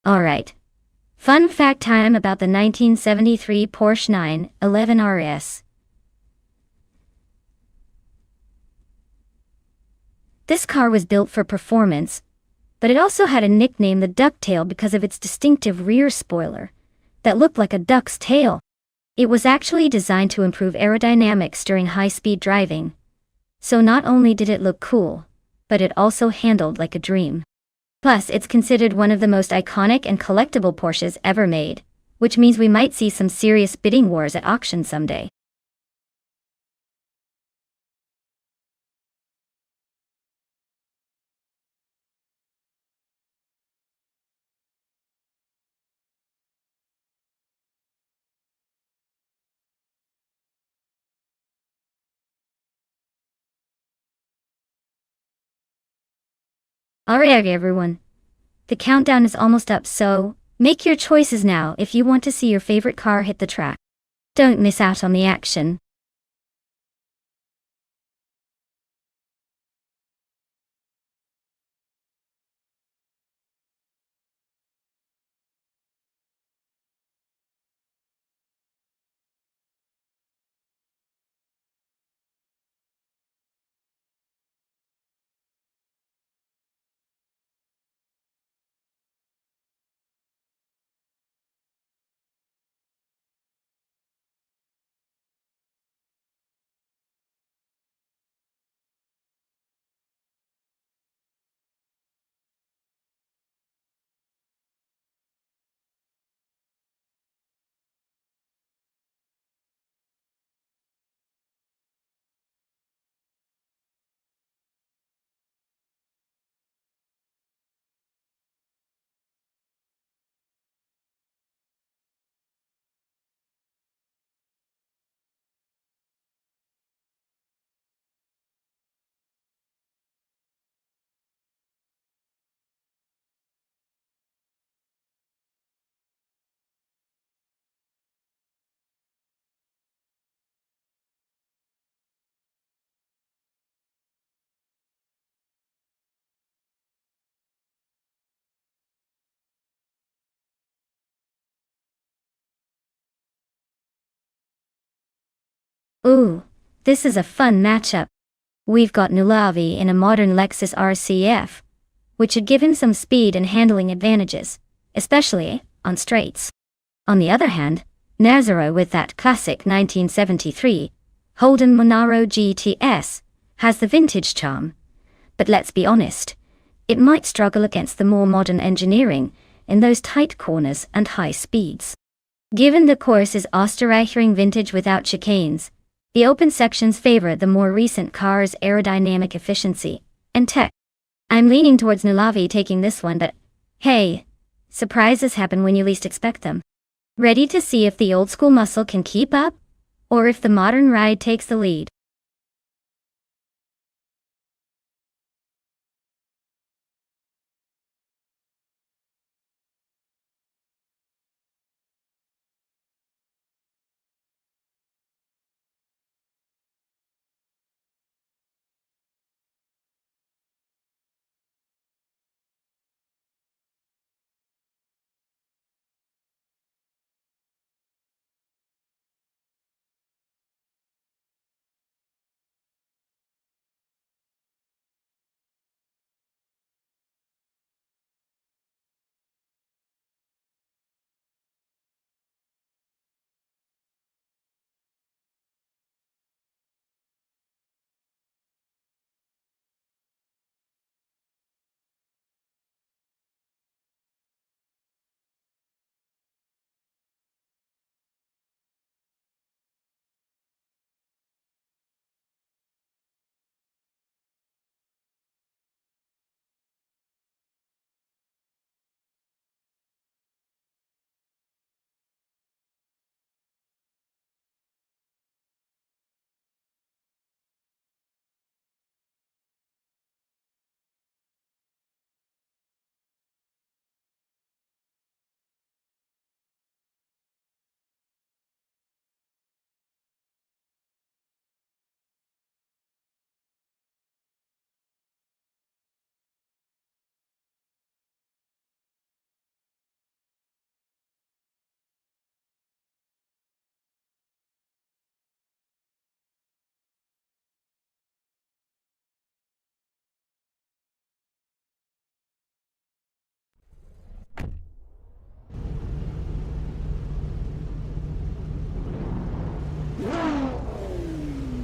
Alright. Fun fact time about the 1973 Porsche 911 RS. This car was built for performance, but it also had a nickname, the ducktail, because of its distinctive rear spoiler that looked like a duck's tail. It was actually designed to improve aerodynamics during high-speed driving. So not only did it look cool, but it also handled like a dream. Plus, it's considered one of the most iconic and collectible Porsches ever made, which means we might see some serious bidding wars at auction someday. Alright everyone, the countdown is almost up, so make your choices now if you want to see your favorite car hit the track. Don't miss out on the action. Ooh, this is a fun matchup. We've got Nulavi in a modern Lexus RCF, which should give him some speed and handling advantages, especially on straights. On the other hand, Nazaro with that classic 1973 Holden Monaro GTS has the vintage charm, but let's be honest, it might struggle against the more modern engineering in those tight corners and high speeds. Given the course is Österreichring vintage without chicanes, the open sections favor the more recent car's aerodynamic efficiency and tech. I'm leaning towards Nulavi taking this one, but hey, surprises happen when you least expect them. Ready to see if the old school muscle can keep up, or if the modern ride takes the lead?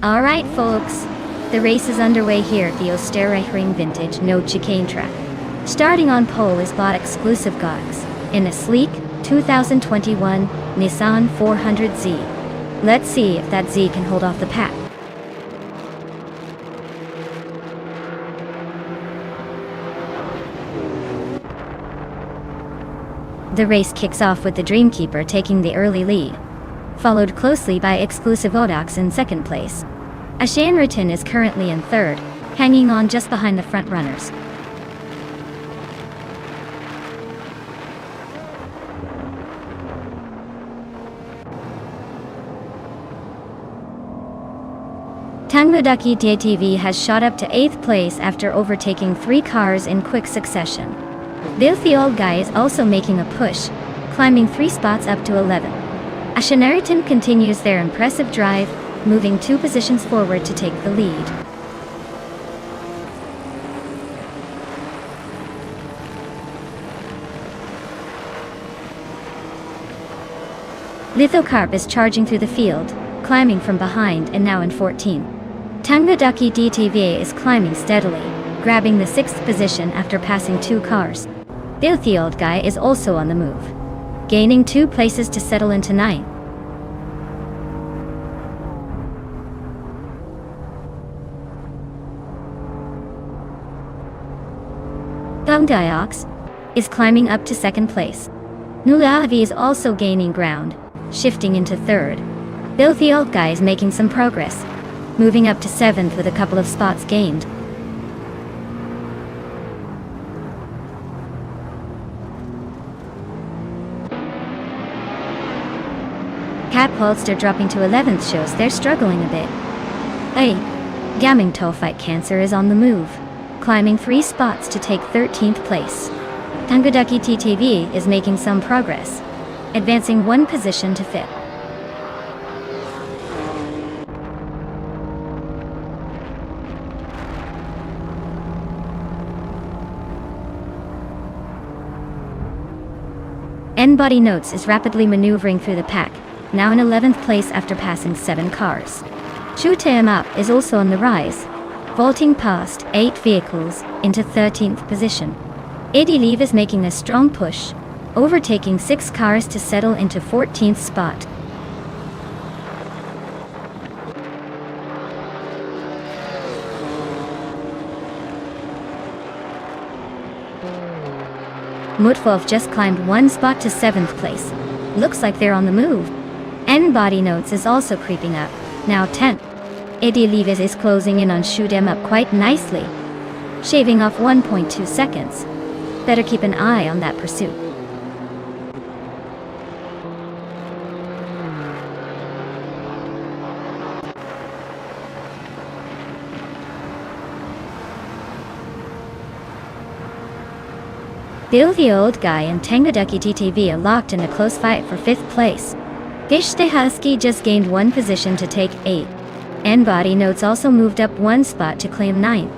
Alright folks, the race is underway here at the Österreichring Vintage No Chicane track. Starting on pole is bought exclusive Gogs, in a sleek, 2021 Nissan 400Z. Let's see if that Z can hold off the pack. The race kicks off with the Dreamkeeper taking the early lead, followed closely by exclusive Odox in second place. Ashanriton is currently in third, hanging on just behind the front runners. Tangmaducky DTV has shot up to 8th place after overtaking 3 cars in quick succession. Filthy Old Guy is also making a push, climbing 3 spots up to 11. Ashanriton continues their impressive drive, moving 2 positions forward to take the lead. Lithocarp is charging through the field, climbing from behind and now in 14. Tangmaducky DTV is climbing steadily, grabbing the 6th position after passing 2 cars. Filthy Old Guy is also on the move, gaining 2 places to settle into 9th. Diox is climbing up to 2nd place. Nulavi is also gaining ground, shifting into 3rd. Filthy Old Guy is making some progress, moving up to 7th with a couple of spots gained. Catpolster dropping to 11th shows they're struggling a bit. Gaming Toe Fight Cancer is on the move, climbing 3 spots to take 13th place. Tangmaducky TTV is making some progress, advancing 1 position to 5th. N-Body Notes is rapidly maneuvering through the pack, now in 11th place after passing 7 cars. Shoot 'em Up is also on the rise, vaulting past 8 vehicles into 13th position. Eddie Leave is making a strong push, overtaking 6 cars to settle into 14th spot. Mutwolf just climbed 1 spot to 7th place. Looks like they're on the move. N-Body Notes is also creeping up, now 10th. Eddie Leavis is closing in on Shoot 'em Up quite nicely, shaving off 1.2 seconds. Better keep an eye on that pursuit. Filthy Old Guy and Tangmaducky TTV are locked in a close fight for 5th place. Gishte Husky just gained 1 position to take 8. N-Body Notes also moved up 1 spot to claim 9th.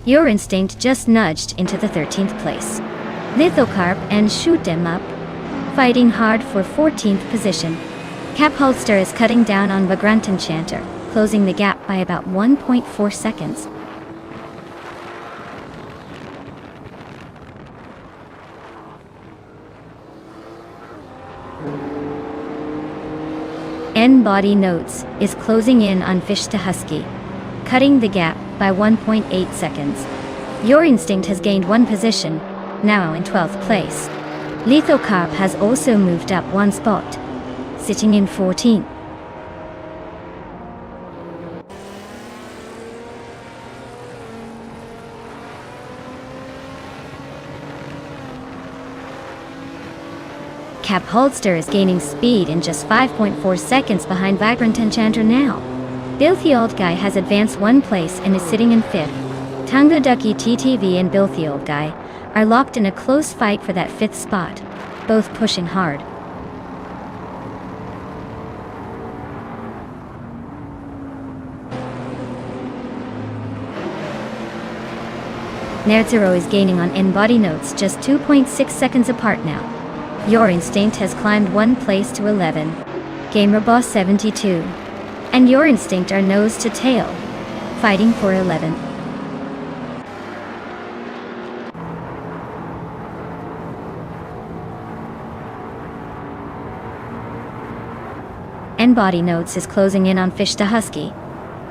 Your Instinct just nudged into the 13th place. Lithocarp and Shoot 'em Up fighting hard for 14th position. Capholster is cutting down on Vagrant Enchanter, closing the gap by about 1.4 seconds. N-Body Notes is closing in on Fish to Husky, cutting the gap by 1.8 seconds. Your Instinct has gained 1 position, now in 12th place. Lithocarp has also moved up 1 spot, sitting in 14th. Capholster is gaining speed in just 5.4 seconds behind Vagrant Enchanter now. Filthy Old Guy has advanced 1 place and is sitting in 5th. Tangmaducky TTV and Filthy Old Guy are locked in a close fight for that 5th spot, both pushing hard. Net 0 is gaining on N body notes, just 2.6 seconds apart now. Your Instinct has climbed one place to 11. Gamer Boss 72. And Your Instinct are nose to tail, fighting for 11. N body notes is closing in on Fish to Husky,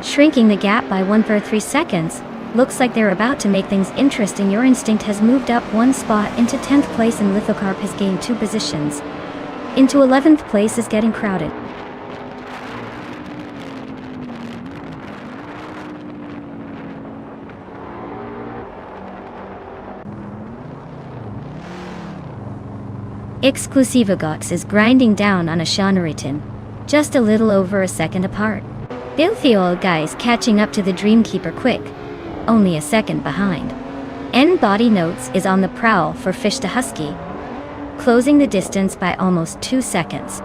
shrinking the gap by 1/3 seconds. Looks like they're about to make things interesting. Your Instinct has moved up one spot into 10th place and Lithocarp has gained 2 positions. Into 11th place is getting crowded. Exclusivagox is grinding down on Ashanaritan, just a little over a second apart. Filthy old guys catching up to the Dreamkeeper quick, only a second behind. N body notes is on the prowl for Fish to Husky, closing the distance by almost 2 seconds.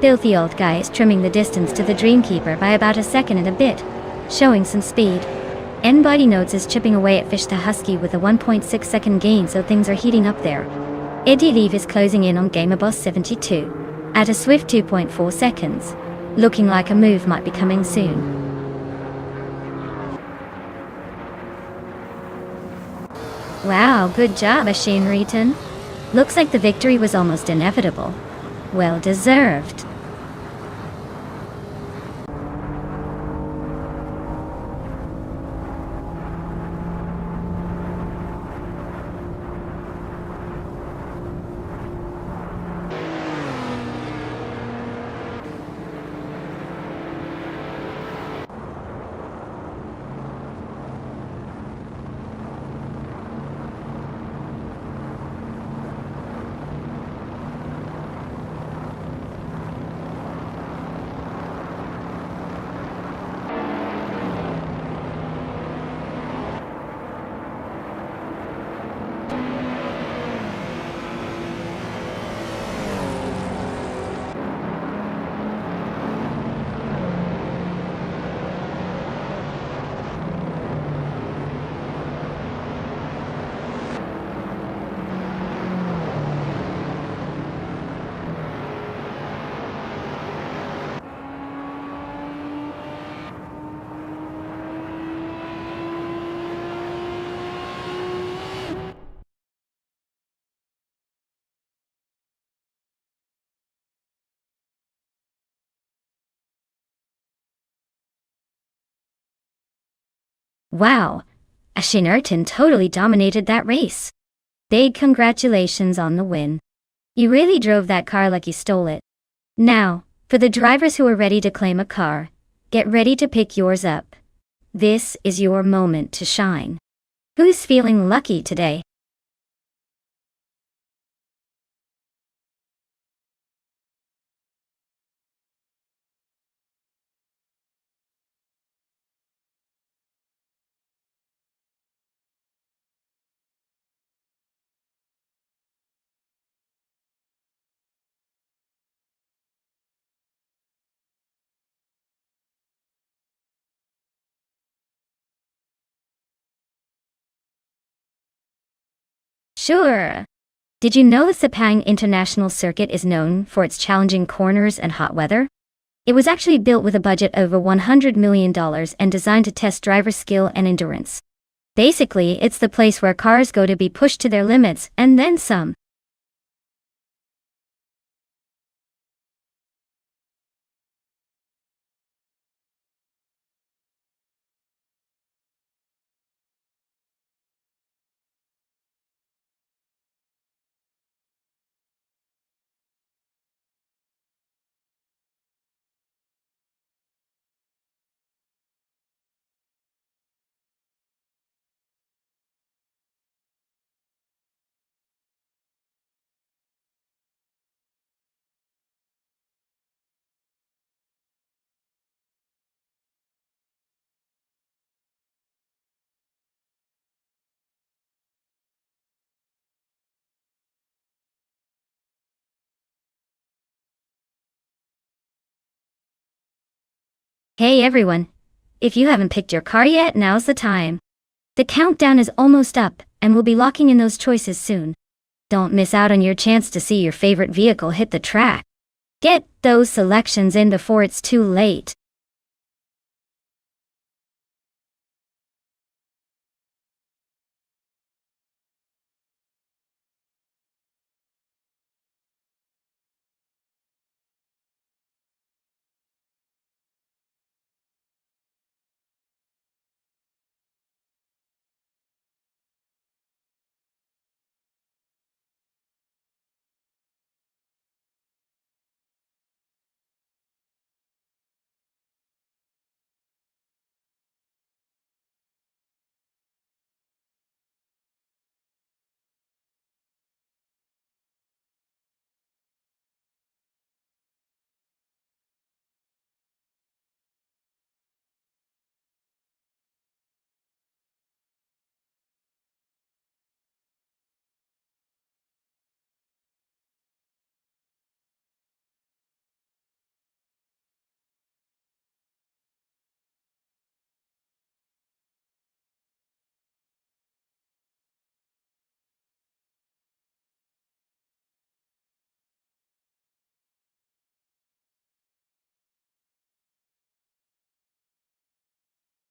Filthy old guy is trimming the distance to the Dreamkeeper by about a second and a bit, showing some speed. N body notes is chipping away at Fish to Husky with a 1.6 second gain, so things are heating up there. Eddie Leave is closing in on Gamerboss 72 at a swift 2.4 seconds, looking like a move might be coming soon. Wow, good job, Ashanaritan. Looks like the victory was almost inevitable. Well deserved. Wow, Ashanaritan totally dominated that race. Big congratulations on the win. You really drove that car like you stole it. Now, for the drivers who are ready to claim a car, get ready to pick yours up. This is your moment to shine. Who's feeling lucky today? Sure. Did you know the Sepang International Circuit is known for its challenging corners and hot weather? It was actually built with a budget over $100 million and designed to test driver skill and endurance. Basically, it's the place where cars go to be pushed to their limits, and then some. Hey everyone! If you haven't picked your car yet, now's the time. The countdown is almost up, and we'll be locking in those choices soon. Don't miss out on your chance to see your favorite vehicle hit the track. Get those selections in before it's too late.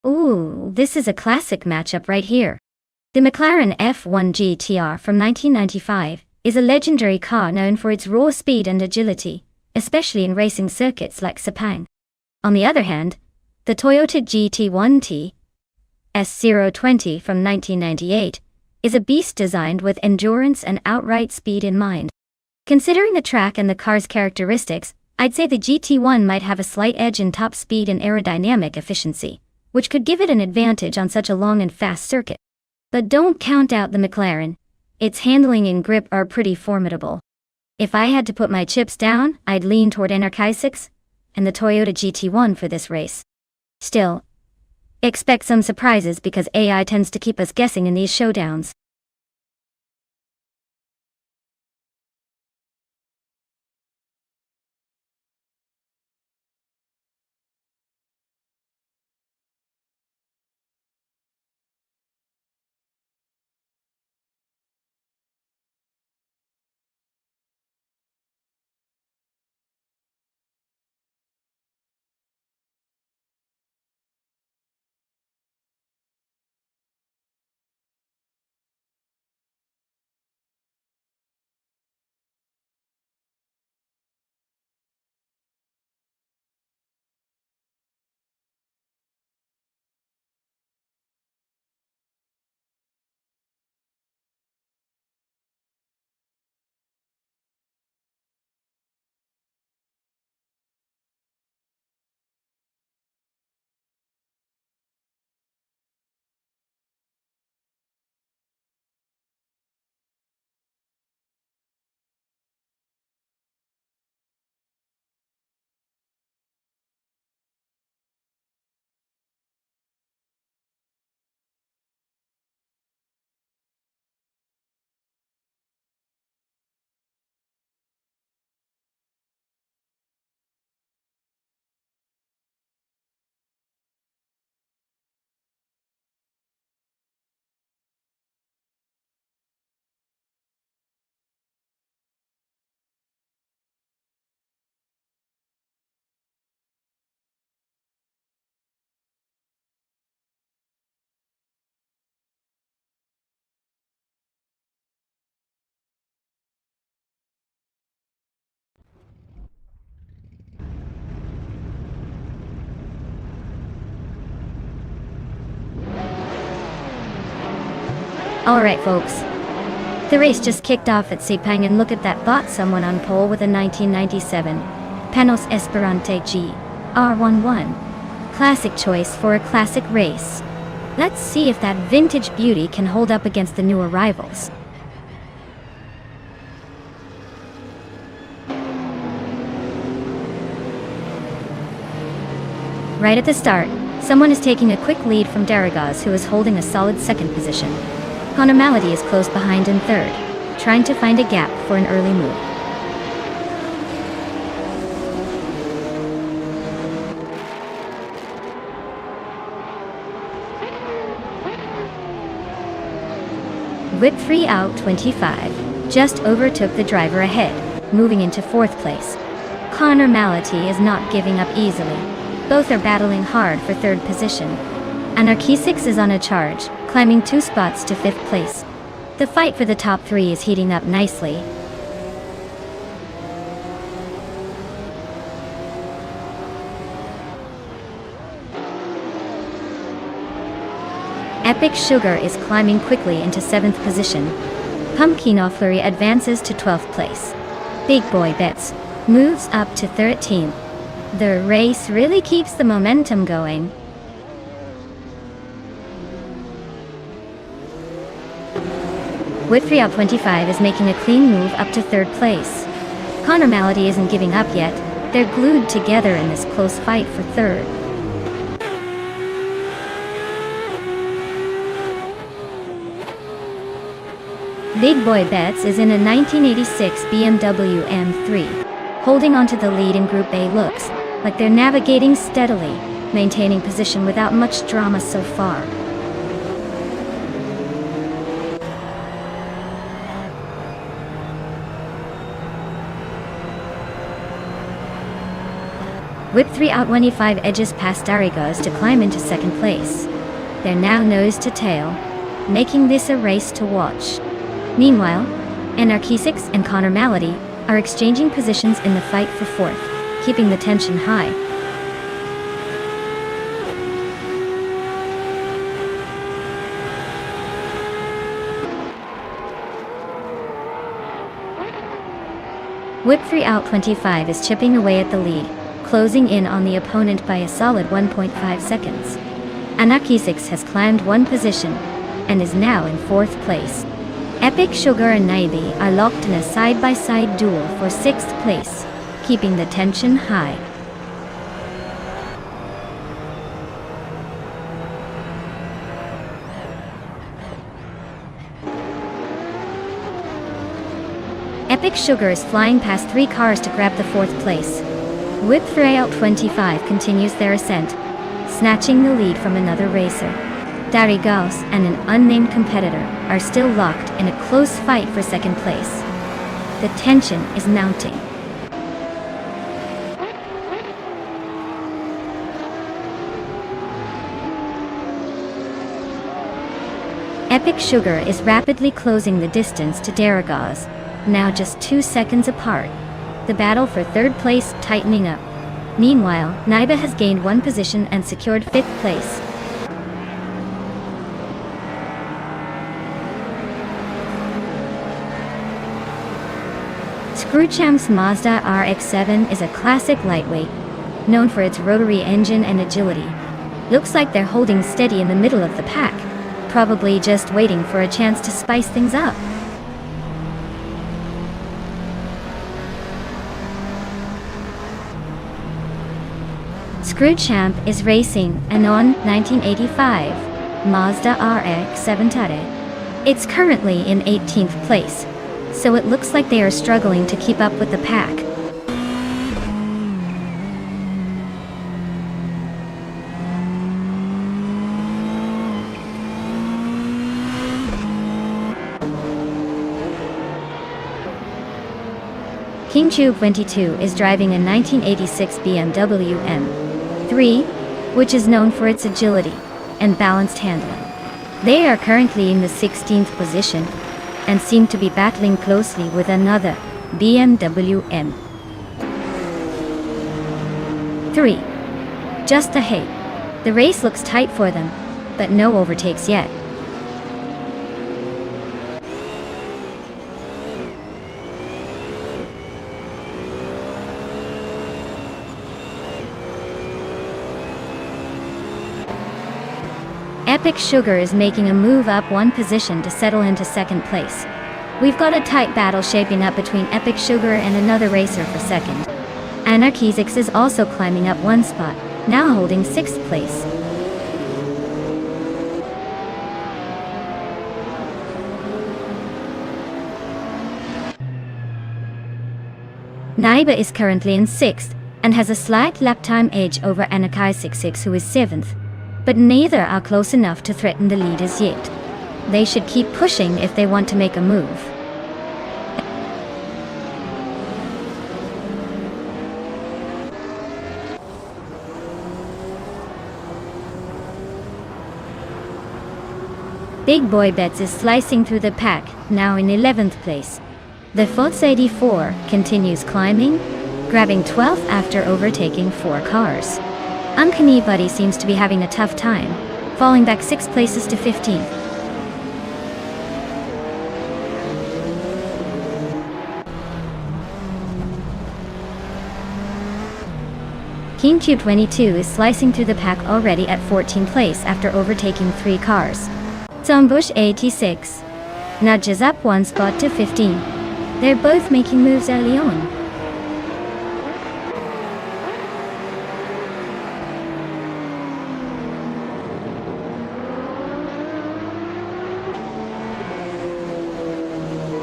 Ooh, this is a classic matchup right here. The McLaren F1 GTR from 1995 is a legendary car known for its raw speed and agility, especially in racing circuits like Sepang. On the other hand, the Toyota GT1T S020 from 1998 is a beast designed with endurance and outright speed in mind. Considering the track and the car's characteristics, I'd say the GT1 might have a slight edge in top speed and aerodynamic efficiency, which could give it an advantage on such a long and fast circuit. But don't count out the McLaren. Its handling and grip are pretty formidable. If I had to put my chips down, I'd lean toward NRK6 and the Toyota GT1 for this race. Still, expect some surprises because AI tends to keep us guessing in these showdowns. Alright folks, the race just kicked off at Sepang and look at that bot, someone on pole with a 1997 Panos Esperante G R11. Classic choice for a classic race. Let's see if that vintage beauty can hold up against the new arrivals. Right at the start, someone is taking a quick lead from Daragaz, who is holding a solid second position. Connor Malady is close behind in third, trying to find a gap for an early move. Whip 3 out 25 just overtook the driver ahead, moving into 4th place. Connor Mality is not giving up easily. Both are battling hard for 3rd position. Anarchy 6 is on a charge, climbing 2 spots to 5th place. The fight for the top 3 is heating up nicely. Epic Sugar is climbing quickly into 7th position. Pumpkin Flurry advances to 12th place. Big Boy Bets moves up to 13th. The race really keeps the momentum going. Whip 3 out 25 is making a clean move up to 3rd place. Connor Mality isn't giving up yet. They're glued together in this close fight for 3rd. Big Boy Bets is in a 1986 BMW M3. Holding onto the lead in Group A looks like they're navigating steadily, maintaining position without much drama so far. Whip 3 out 25 edges past Darigos to climb into 2nd place. They're now nose to tail, making this a race to watch. Meanwhile, Anarchy 6 and Connor Mality are exchanging positions in the fight for 4th, keeping the tension high. Whip 3 out 25 is chipping away at the lead, closing in on the opponent by a solid 1.5 seconds. Anarchy 6 has climbed 1 position and is now in 4th place. Epic Sugar and Naibi are locked in a side-by-side duel for 6th place, keeping the tension high. Epic Sugar is flying past 3 cars to grab the 4th place. Whip 3 out 25 continues their ascent, snatching the lead from another racer. Darigos and an unnamed competitor are still locked in a close fight for 2nd place. The tension is mounting. Epic Sugar is rapidly closing the distance to Darigos, now just 2 seconds apart. The battle for 3rd place tightening up. Meanwhile, Naiba has gained 1 position and secured 5th place. Screwchamp's Mazda RX-7 is a classic lightweight, known for its rotary engine and agility. Looks like they're holding steady in the middle of the pack, probably just waiting for a chance to spice things up. Screwchamp is racing a non-1985 Mazda RX-7 Touareg. It's currently in 18th place, so it looks like they are struggling to keep up with the pack. King Chu 22 is driving a 1986 BMW M3, which is known for its agility and balanced handling. They are currently in the 16th position and seem to be battling closely with another BMW M3 just ahead. The race looks tight for them, but no overtakes yet. Epic Sugar is making a move up 1 position to settle into 2nd place. We've got a tight battle shaping up between Epic Sugar and another racer for 2nd. Anarchy 6 is also climbing up 1 spot, now holding 6th place. Naiba is currently in 6th and has a slight lap time edge over Anarchy 66, who is 7th. But neither are close enough to threaten the lead as yet. They should keep pushing if they want to make a move. Big Boy Bets is slicing through the pack, now in 11th place. The Fox 84 continues climbing, grabbing 12th after overtaking 4 cars. Uncanny Buddy seems to be having a tough time, falling back 6 places to 15th. King Cube 22 is slicing through the pack already at 14th place after overtaking 3 cars. Zombush 86 nudges up 1 spot to 15. They're both making moves early on.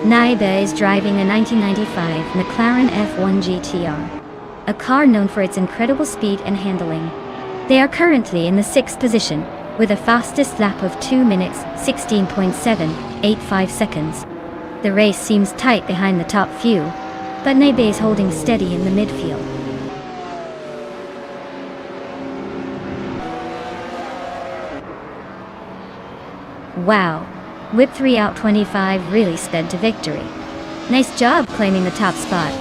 Naiba is driving a 1995 McLaren F1 GTR, a car known for its incredible speed and handling. They are currently in the 6th position, with a fastest lap of 2 minutes, 16.785 seconds. The race seems tight behind the top few, but Naiba is holding steady in the midfield. Wow, Whip 3 out 25 really sped to victory. Nice job claiming the top spot.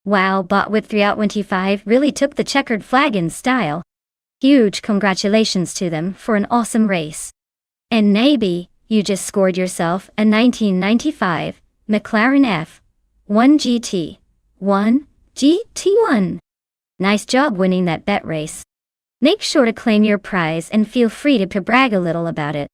Wow, Bot Whip 3 out 25 really took the checkered flag in style. Huge congratulations to them for an awesome race. And Naiba, you just scored yourself a 1995 McLaren F1 GT1. Nice job winning that bet race. Make sure to claim your prize and feel free to brag a little about it.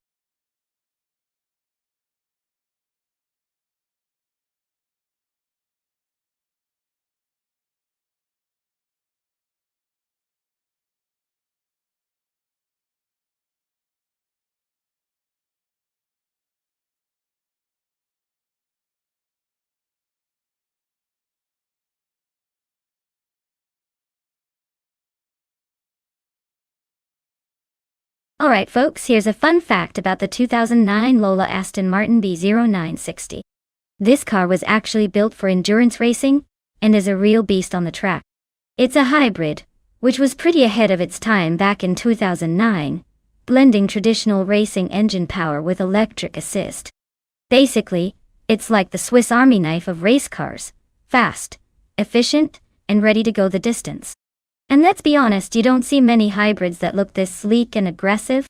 Alright folks, here's a fun fact about the 2009 Lola Aston Martin B0960. This car was actually built for endurance racing, and is a real beast on the track. It's a hybrid, which was pretty ahead of its time back in 2009, blending traditional racing engine power with electric assist. Basically, it's like the Swiss Army knife of race cars, fast, efficient, and ready to go the distance. And let's be honest, you don't see many hybrids that look this sleek and aggressive.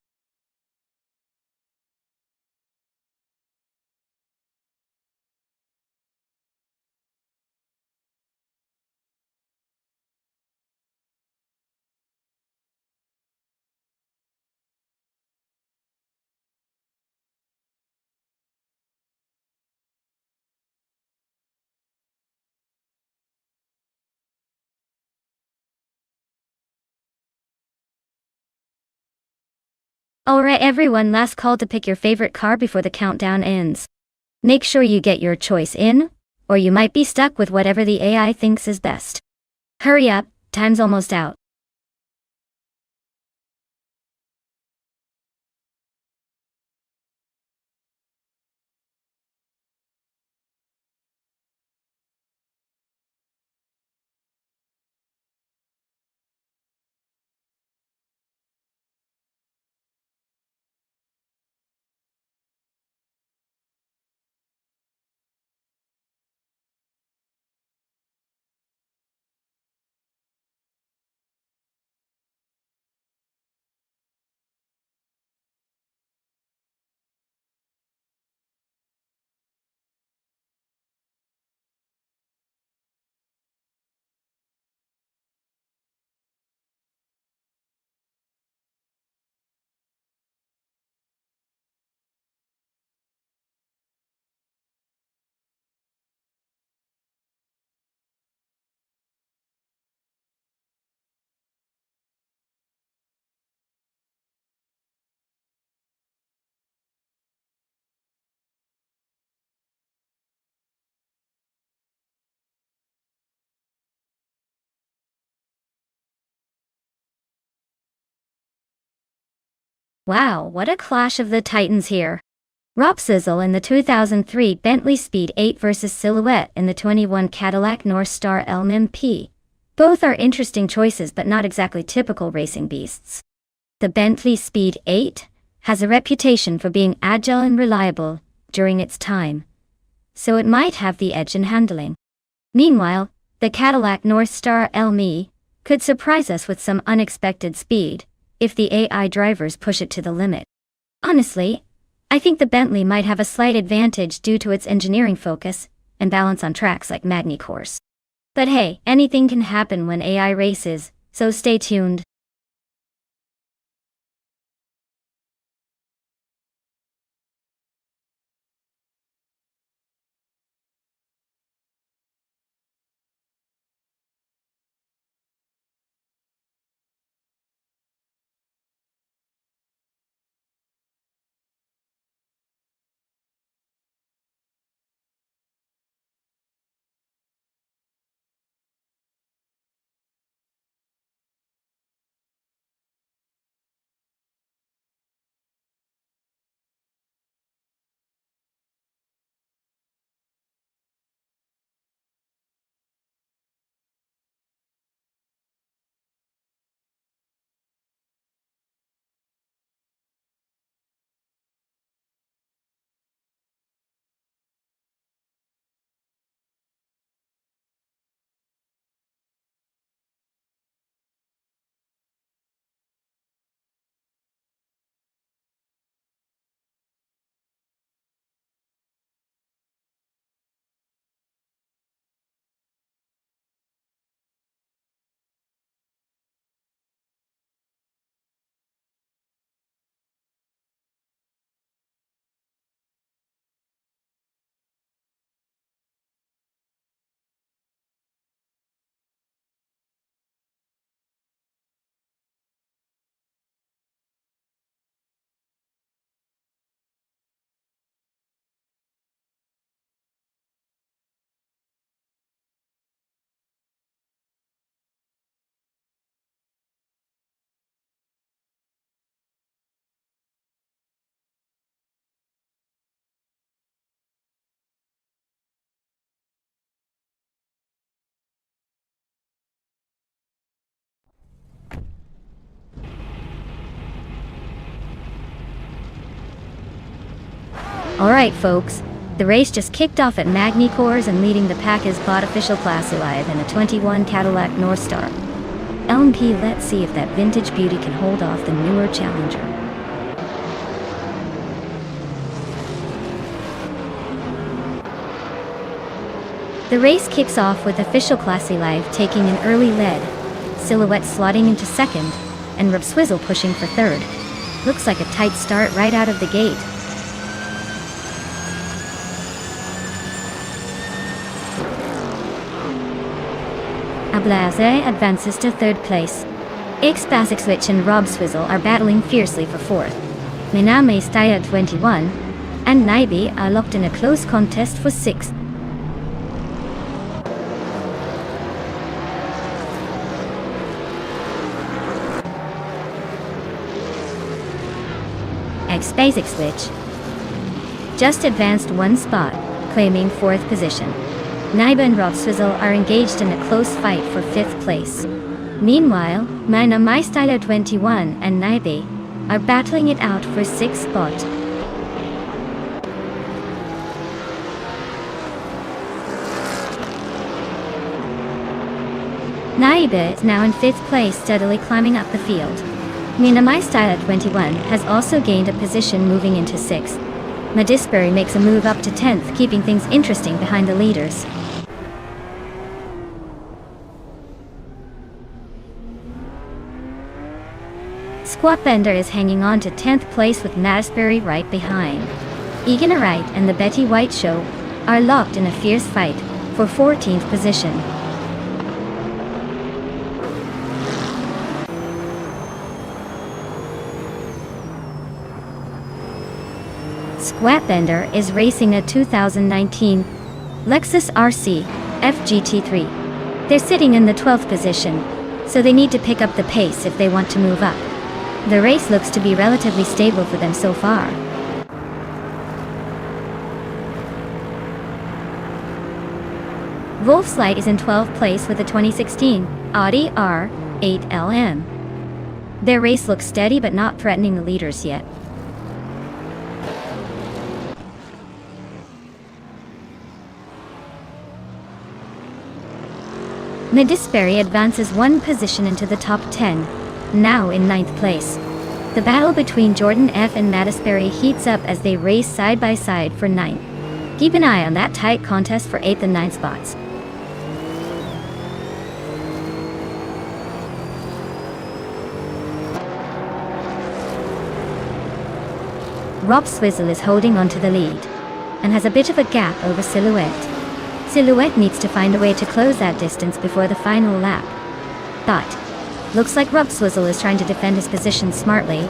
Alright everyone, last call to pick your favorite car before the countdown ends. Make sure you get your choice in, or you might be stuck with whatever the AI thinks is best. Hurry up, time's almost out. Wow, what a clash of the titans here. Rob Sizzle in the 2003 Bentley Speed 8 versus Silhouette in the 21 Cadillac Northstar LMP. Both are interesting choices but not exactly typical racing beasts. The Bentley Speed 8 has a reputation for being agile and reliable during its time, so it might have the edge in handling. Meanwhile, the Cadillac Northstar LME could surprise us with some unexpected speed if the AI drivers push it to the limit. Honestly, I think the Bentley might have a slight advantage due to its engineering focus and balance on tracks like Magny Course. But hey, anything can happen when AI races, so stay tuned. Alright folks, the race just kicked off at Magny Course and leading the pack is Bot Official Class Alive and a 21 Cadillac Northstar LMP. Let's see if that vintage beauty can hold off the newer Challenger. The race kicks off with Official Class Alive taking an early lead, Silhouette slotting into second, and Rob Swizzle pushing for third. Looks like a tight start right out of the gate. Ablase advances to third place. X Basic Switch and Rob Swizzle are battling fiercely for fourth. Minami Steyr 21, and Naibi are locked in a close contest for 6th. Basic switch just advanced one spot, claiming 4th position. Naiba and Robswizzle are engaged in a close fight for 5th place. Meanwhile, Minami Steyr 21 and Naibi are battling it out for 6th spot. Naiba is now in 5th place, steadily climbing up the field. Minami Steyr 21 has also gained a position, moving into 6th. Madisbury makes a move up to 10th, keeping things interesting behind the leaders. Squatbender is hanging on to 10th place with Madisbury right behind. Egan Wright and the Betty White Show are locked in a fierce fight for 14th position. Squatbender is racing a 2019 Lexus RC FGT3. They're sitting in the 12th position, so they need to pick up the pace if they want to move up. The race looks to be relatively stable for them so far. Wolfslight is in 12th place with a 2016 Audi R8 LM. Their race looks steady but not threatening the leaders yet. Madisbury advances one position into the top 10, now in 9th place. The battle between Jordan F. and Madisbury heats up as they race side by side for 9th. Keep an eye on that tight contest for 8th and 9th spots. Robswizzle is holding on to the lead and has a bit of a gap over Silhouette. Silhouette needs to find a way to close that distance before the final lap. But looks like Robswizzle is trying to defend his position smartly.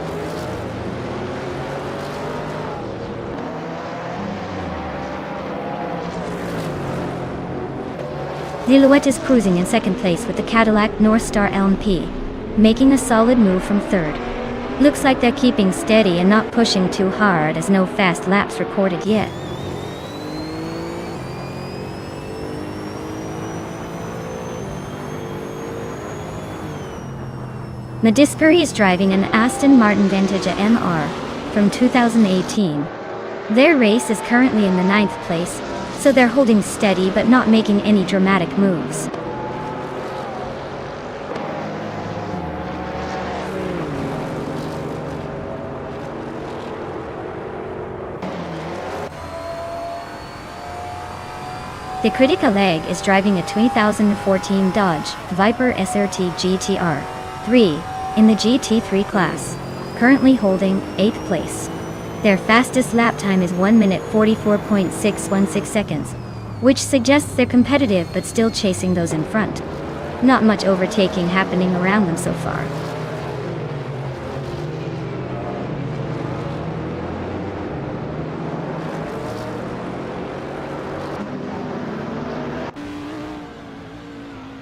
Silhouette is cruising in 2nd place with the Cadillac Northstar LMP, making a solid move from 3rd. Looks like they're keeping steady and not pushing too hard, as no fast laps recorded yet. Madisbury is driving an Aston Martin Vantage MR from 2018. Their race is currently in the 9th place, so they're holding steady but not making any dramatic moves. The Critical Egg is driving a 2014 Dodge Viper SRT GTR 3 in the GT3 class, currently holding 8th place. Their fastest lap time is 1 minute 44.616 seconds, which suggests they're competitive but still chasing those in front. Not much overtaking happening around them so far.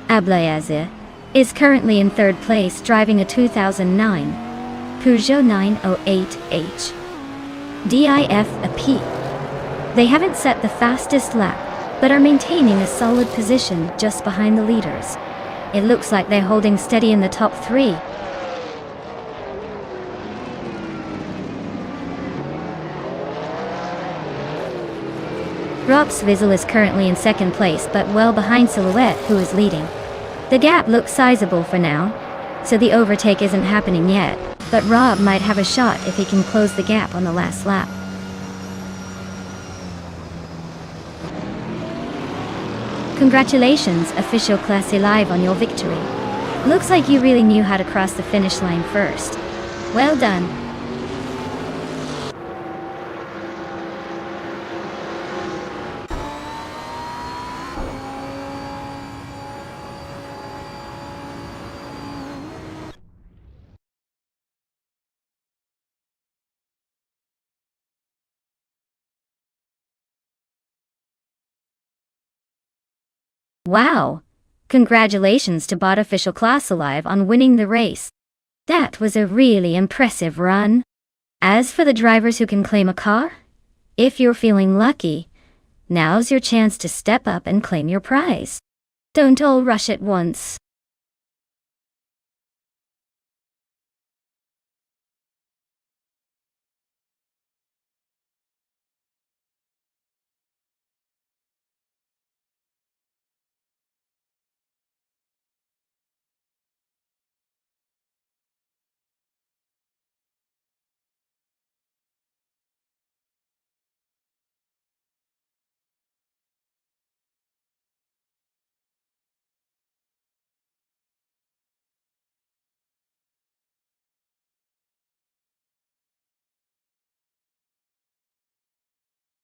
Ablayaze is currently in 3rd place, driving a 2009 Peugeot 908H DIF-P. They haven't set the fastest lap, but are maintaining a solid position just behind the leaders. It looks like they're holding steady in the top 3. Robswizzle is currently in 2nd place but well behind Silhouette, who is leading. The gap looks sizable for now, so the overtake isn't happening yet, but Rob might have a shot if he can close the gap on the last lap. Congratulations, official Classy Live, on your victory. Looks like you really knew how to cross the finish line first. Well done. Wow! Congratulations to Bot Official Class Alive on winning the race. That was a really impressive run. As for the drivers who can claim a car, if you're feeling lucky, now's your chance to step up and claim your prize. Don't all rush at once.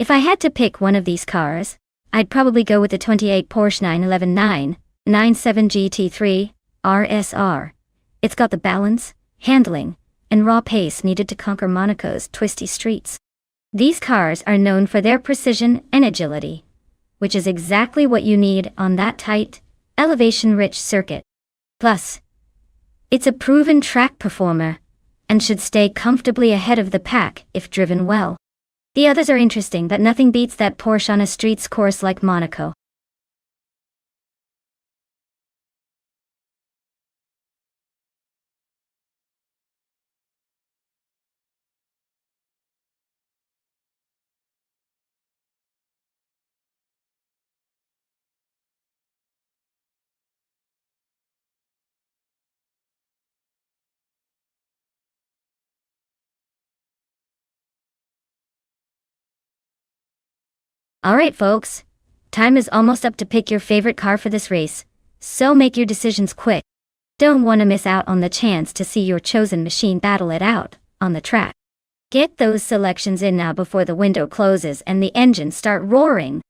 If I had to pick one of these cars, I'd probably go with the 28 Porsche 911 997 GT3 RSR. It's got the balance, handling, and raw pace needed to conquer Monaco's twisty streets. These cars are known for their precision and agility, which is exactly what you need on that tight, elevation-rich circuit. Plus, it's a proven track performer, and should stay comfortably ahead of the pack if driven well. The others are interesting, but nothing beats that Porsche on a streets course like Monaco. Alright folks, time is almost up to pick your favorite car for this race, so make your decisions quick. Don't want to miss out on the chance to see your chosen machine battle it out on the track. Get those selections in now before the window closes and the engines start roaring.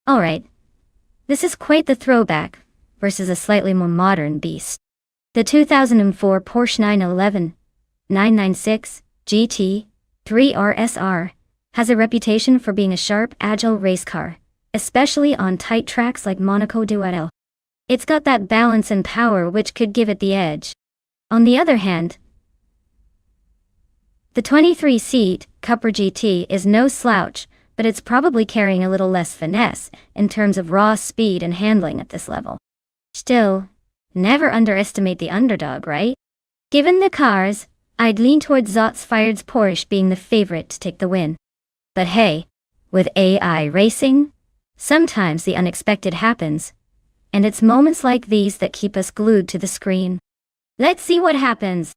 Alright, this is quite the throwback versus a slightly more modern beast. The 2004 Porsche 911 996 GT 3 RSR has a reputation for being a sharp, agile race car, especially on tight tracks like Monaco Duetto. It's got that balance and power which could give it the edge. On the other hand, the 23-seat Cupra GT is no slouch, but it's probably carrying a little less finesse in terms of raw speed and handling at this level. Still, never underestimate the underdog, right? Given the cars, I'd lean towards Zot's Fired's Porsche being the favorite to take the win. But hey, with AI racing, sometimes the unexpected happens, and it's moments like these that keep us glued to the screen. Let's see what happens.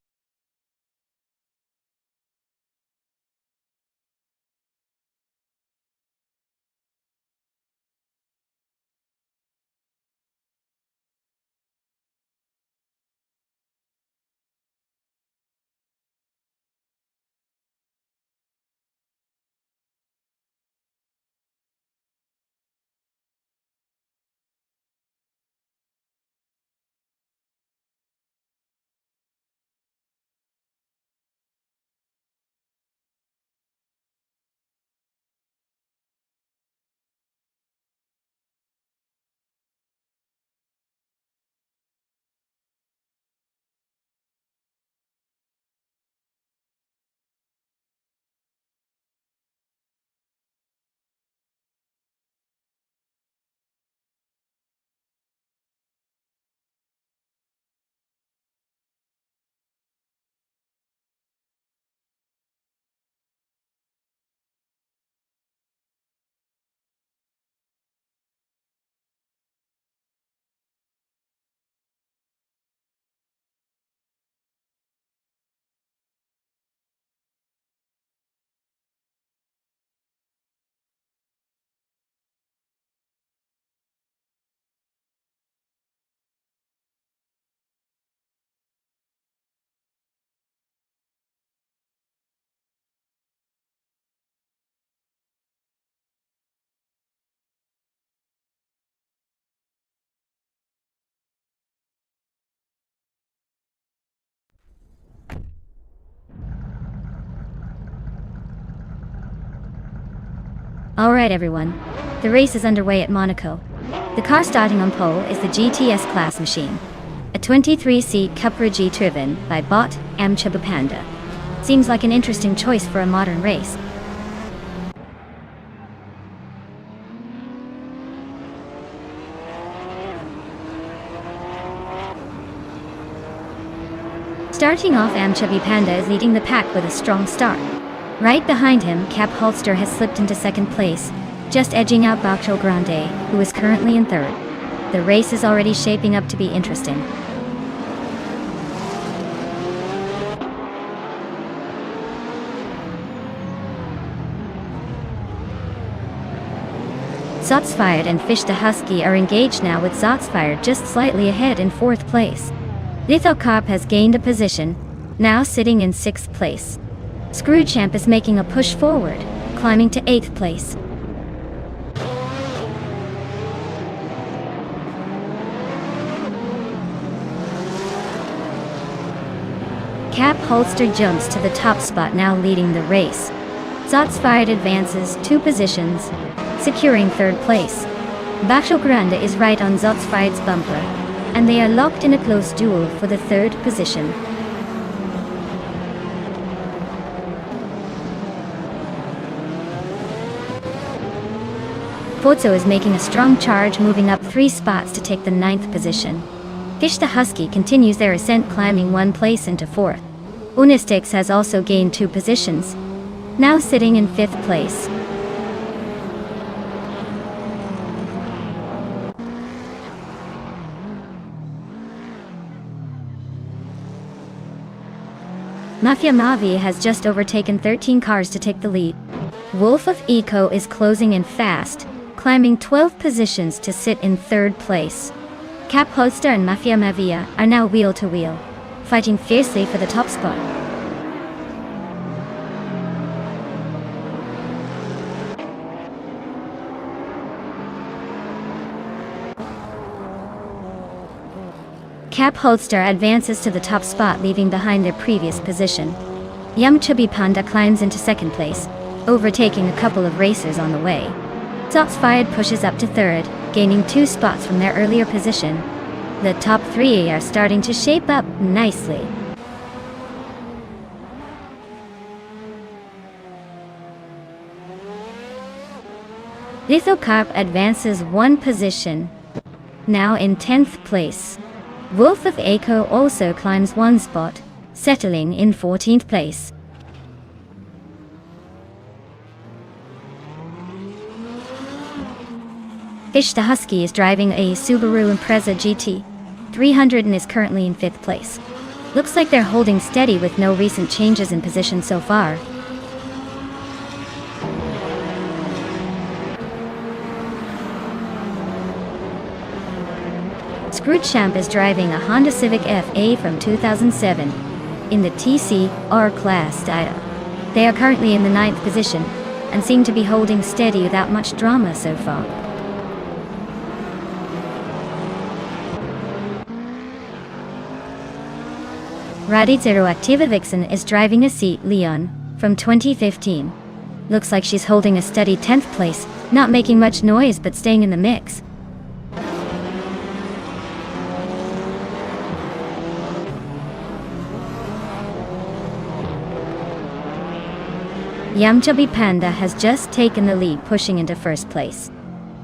Alright everyone, the race is underway at Monaco. The car starting on pole is the GTS class machine, a 23-seat Cupra G driven by bot Amchabu Panda. Seems like an interesting choice for a modern race. Starting off, Amchabu Panda is leading the pack with a strong start. Right behind him, Cap Holster has slipped into second place, just edging out Baccio Grande, who is currently in third. The race is already shaping up to be interesting. Zotsfired and Fish the Husky are engaged now, with Zotsfired just slightly ahead in fourth place. Lithocarp has gained a position, now sitting in sixth place. Screwchamp is making a push forward, climbing to 8th place. Cap Holster jumps to the top spot, now leading the race. Zotsfired advances 2 positions, securing 3rd place. Baccio Grande is right on Zotsfired's bumper, and they are locked in a close duel for the 3rd position. Forzo is making a strong charge, moving up 3 spots to take the 9th position. Fish the Husky continues their ascent, climbing 1 place into 4th. Unistix has also gained 2 positions, now sitting in 5th place. Mafia Mavi has just overtaken 13 cars to take the lead. Wolf of Eco is closing in fast, climbing 12 positions to sit in 3rd place. Cap Holster and Mafia Mavia are now wheel to wheel, fighting fiercely for the top spot. Cap Holster advances to the top spot, leaving behind their previous position. Yamchabi Panda climbs into 2nd place, overtaking a couple of racers on the way. Zotsfired pushes up to 3rd, gaining 2 spots from their earlier position. The top 3 are starting to shape up nicely. Lithocarp advances 1 position, now in 10th place. Wolf of Eco also climbs 1 spot, settling in 14th place. Fish the Husky is driving a Subaru Impreza GT 300 and is currently in 5th place. Looks like they're holding steady with no recent changes in position so far. Screwchamp is driving a Honda Civic FA from 2007 in the TC/R class style. They are currently in the 9th position and seem to be holding steady without much drama so far. Radizero Activa Vixen is driving a Seat Leon from 2015. Looks like she's holding a steady 10th place, not making much noise but staying in the mix. Yamchabi Panda has just taken the lead, pushing into 1st place.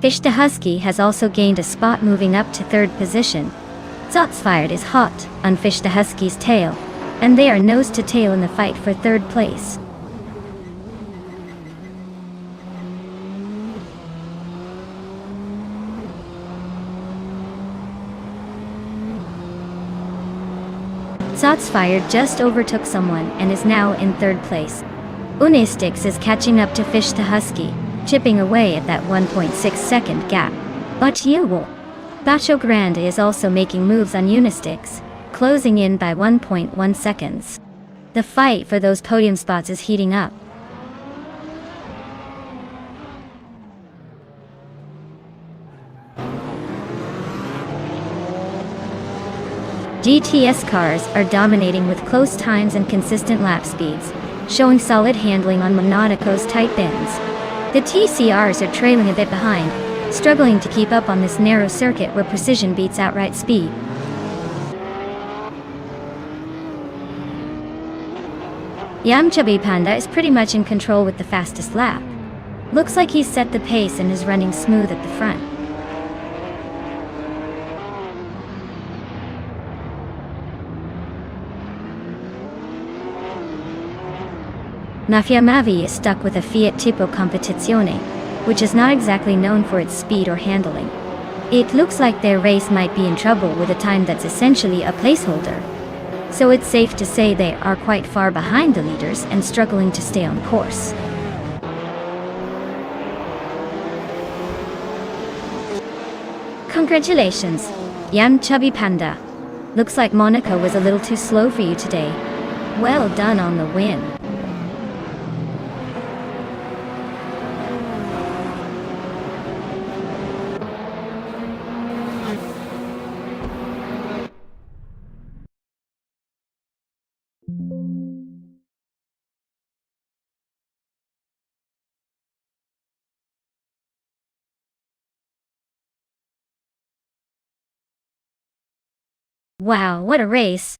Fish the Husky has also gained a spot, moving up to 3rd position. Zotsfired is hot on Fish the Husky's tail, and they are nose to tail in the fight for 3rd place. Zotsfired just overtook someone and is now in 3rd place. Unistix is catching up to Fish the Husky, chipping away at that 1.6 second gap. But Baccio Grande is also making moves on Unistix, closing in by 1.1 seconds. The fight for those podium spots is heating up. GTS cars are dominating with close times and consistent lap speeds, showing solid handling on Monaco's tight bends. The TCRs are trailing a bit behind, struggling to keep up on this narrow circuit where precision beats outright speed. Chubby Panda is pretty much in control with the fastest lap. Looks like he's set the pace and is running smooth at the front. Mafia Mavi is stuck with a Fiat Tipo Competizione, which is not exactly known for its speed or handling. It looks like their race might be in trouble with a time that's essentially a placeholder. So it's safe to say they are quite far behind the leaders and struggling to stay on course. Congratulations, Chubby Panda. Looks like Monaco was a little too slow for you today. Well done on the win. Wow, what a race!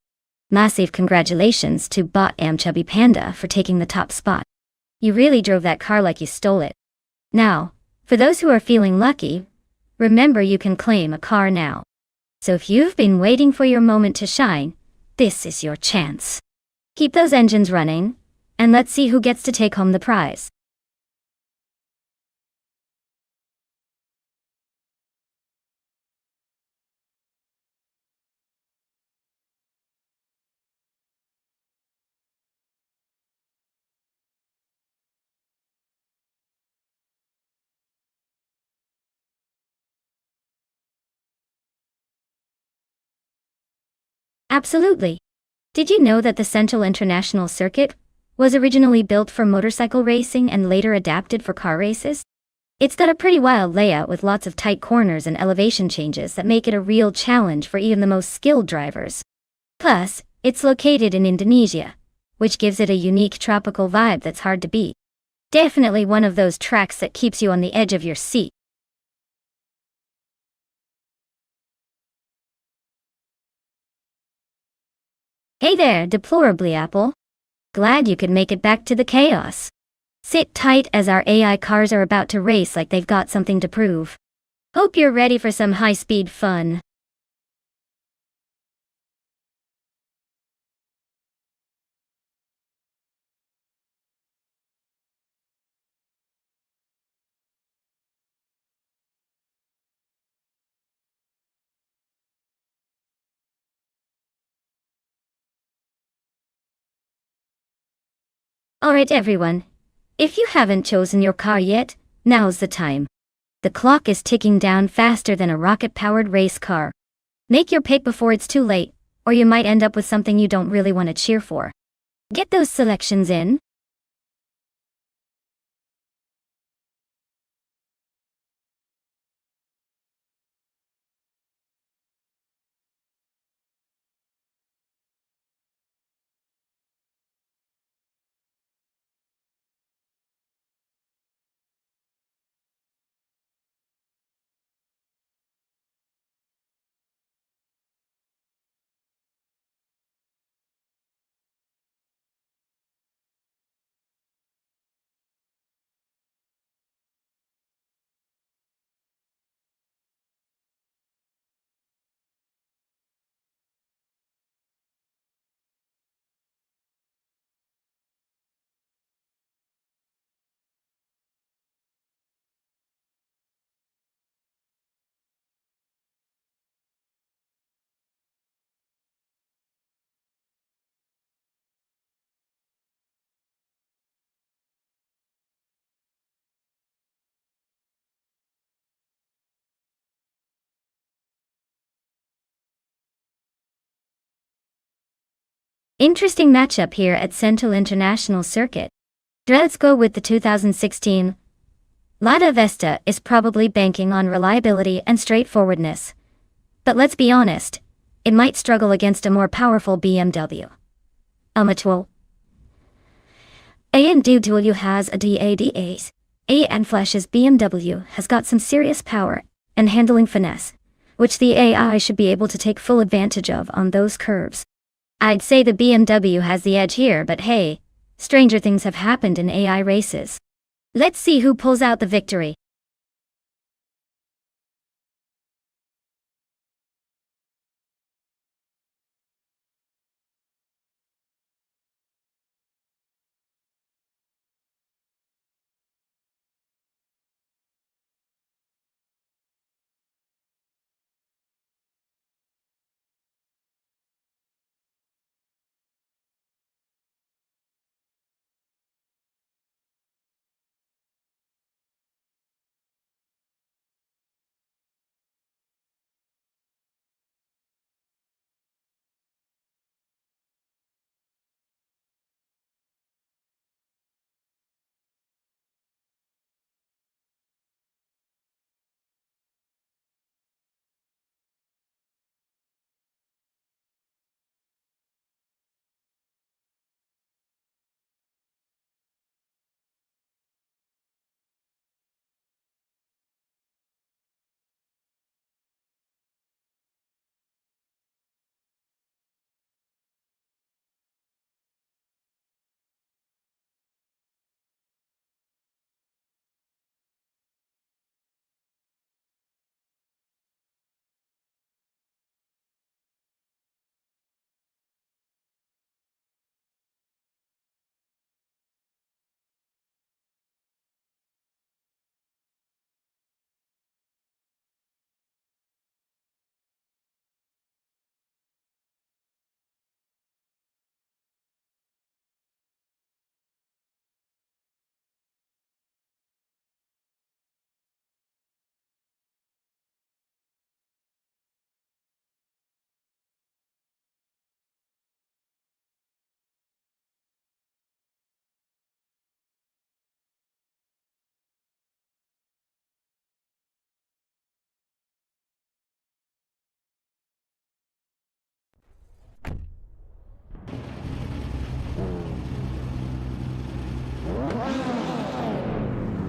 Massive congratulations to Bot Chubby Panda for taking the top spot. You really drove that car like you stole it. Now, for those who are feeling lucky, remember you can claim a car now. So if you've been waiting for your moment to shine, this is your chance. Keep those engines running, and let's see who gets to take home the prize. Absolutely. Did you know that the Central International Circuit was originally built for motorcycle racing and later adapted for car races? It's got a pretty wild layout with lots of tight corners and elevation changes that make it a real challenge for even the most skilled drivers. Plus, it's located in Indonesia, which gives it a unique tropical vibe that's hard to beat. Definitely one of those tracks that keeps you on the edge of your seat. Hey there, deplorably Apple. Glad you could make it back to the chaos. Sit tight as our AI cars are about to race like they've got something to prove. Hope you're ready for some high-speed fun. Alright everyone, if you haven't chosen your car yet, now's the time. The clock is ticking down faster than a rocket-powered race car. Make your pick before it's too late, or you might end up with something you don't really want to cheer for. Get those selections in. Interesting matchup here at Central International Circuit. Let's go with the 2016. Lada Vesta is probably banking on reliability and straightforwardness. But let's be honest, it might struggle against a more powerful BMW. Amatul. AMW has a DADAs. and Flash's BMW has got some serious power and handling finesse, which the AI should be able to take full advantage of on those curves. I'd say the BMW has the edge here, but hey, stranger things have happened in AI races. Let's see who pulls out the victory.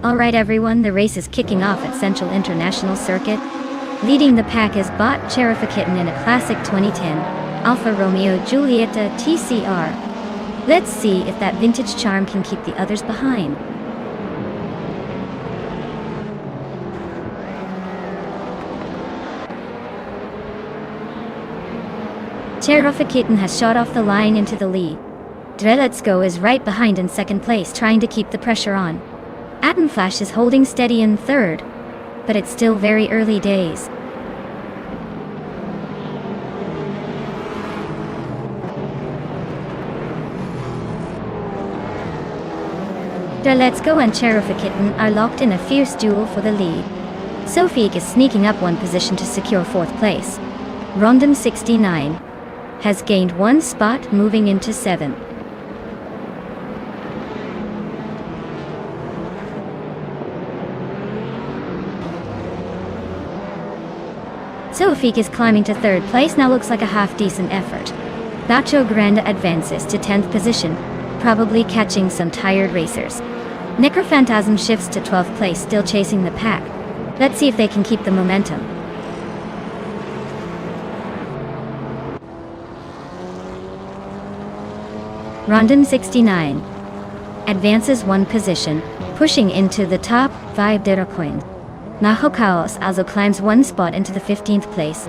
Alright everyone, the race is kicking off at Central International Circuit. Leading the pack is Bot Cherifakitten in a classic 2010 Alfa Romeo Giulietta TCR. Let's see if that vintage charm can keep the others behind. Cherifakitten has shot off the line into the lead. Dreletsko is right behind in second place, trying to keep the pressure on. Flash is holding steady in third, but it's still very early days. Dreletsko and Cherifakitten are locked in a fierce duel for the lead. Sofik is sneaking up one position to secure fourth place. Rondon 69 has gained one spot, moving into seventh. Sofik is climbing to third place, now looks like a half-decent effort. Nacho Grande advances to 10th position, probably catching some tired racers. Necrophantasm shifts to 12th place, still chasing the pack. Let's see if they can keep the momentum. Rondon 69 advances one position, pushing into the top 5 Deracoin. Nahokaos also climbs one spot into the 15th place.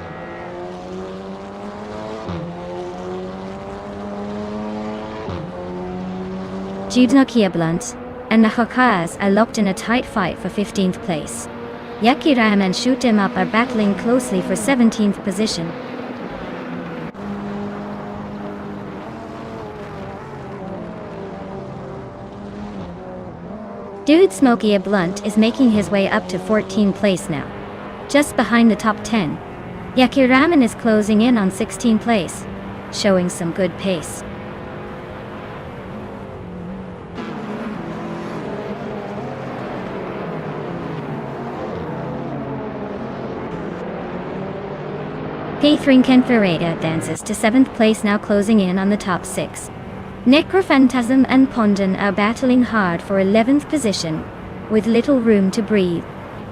Judnokia Blunt and Nahokaos are locked in a tight fight for 15th place. Yakiram and Shoot 'em Up are battling closely for 17th position. Dude Smokey a Blunt is making his way up to 14th place now, just behind the top 10. Yakiraman is closing in on 16th place, showing some good pace. Catherine Ferreira dances to 7th place, now closing in on the top 6. Necrophantasm and Pondon are battling hard for 11th position. with little room to breathe.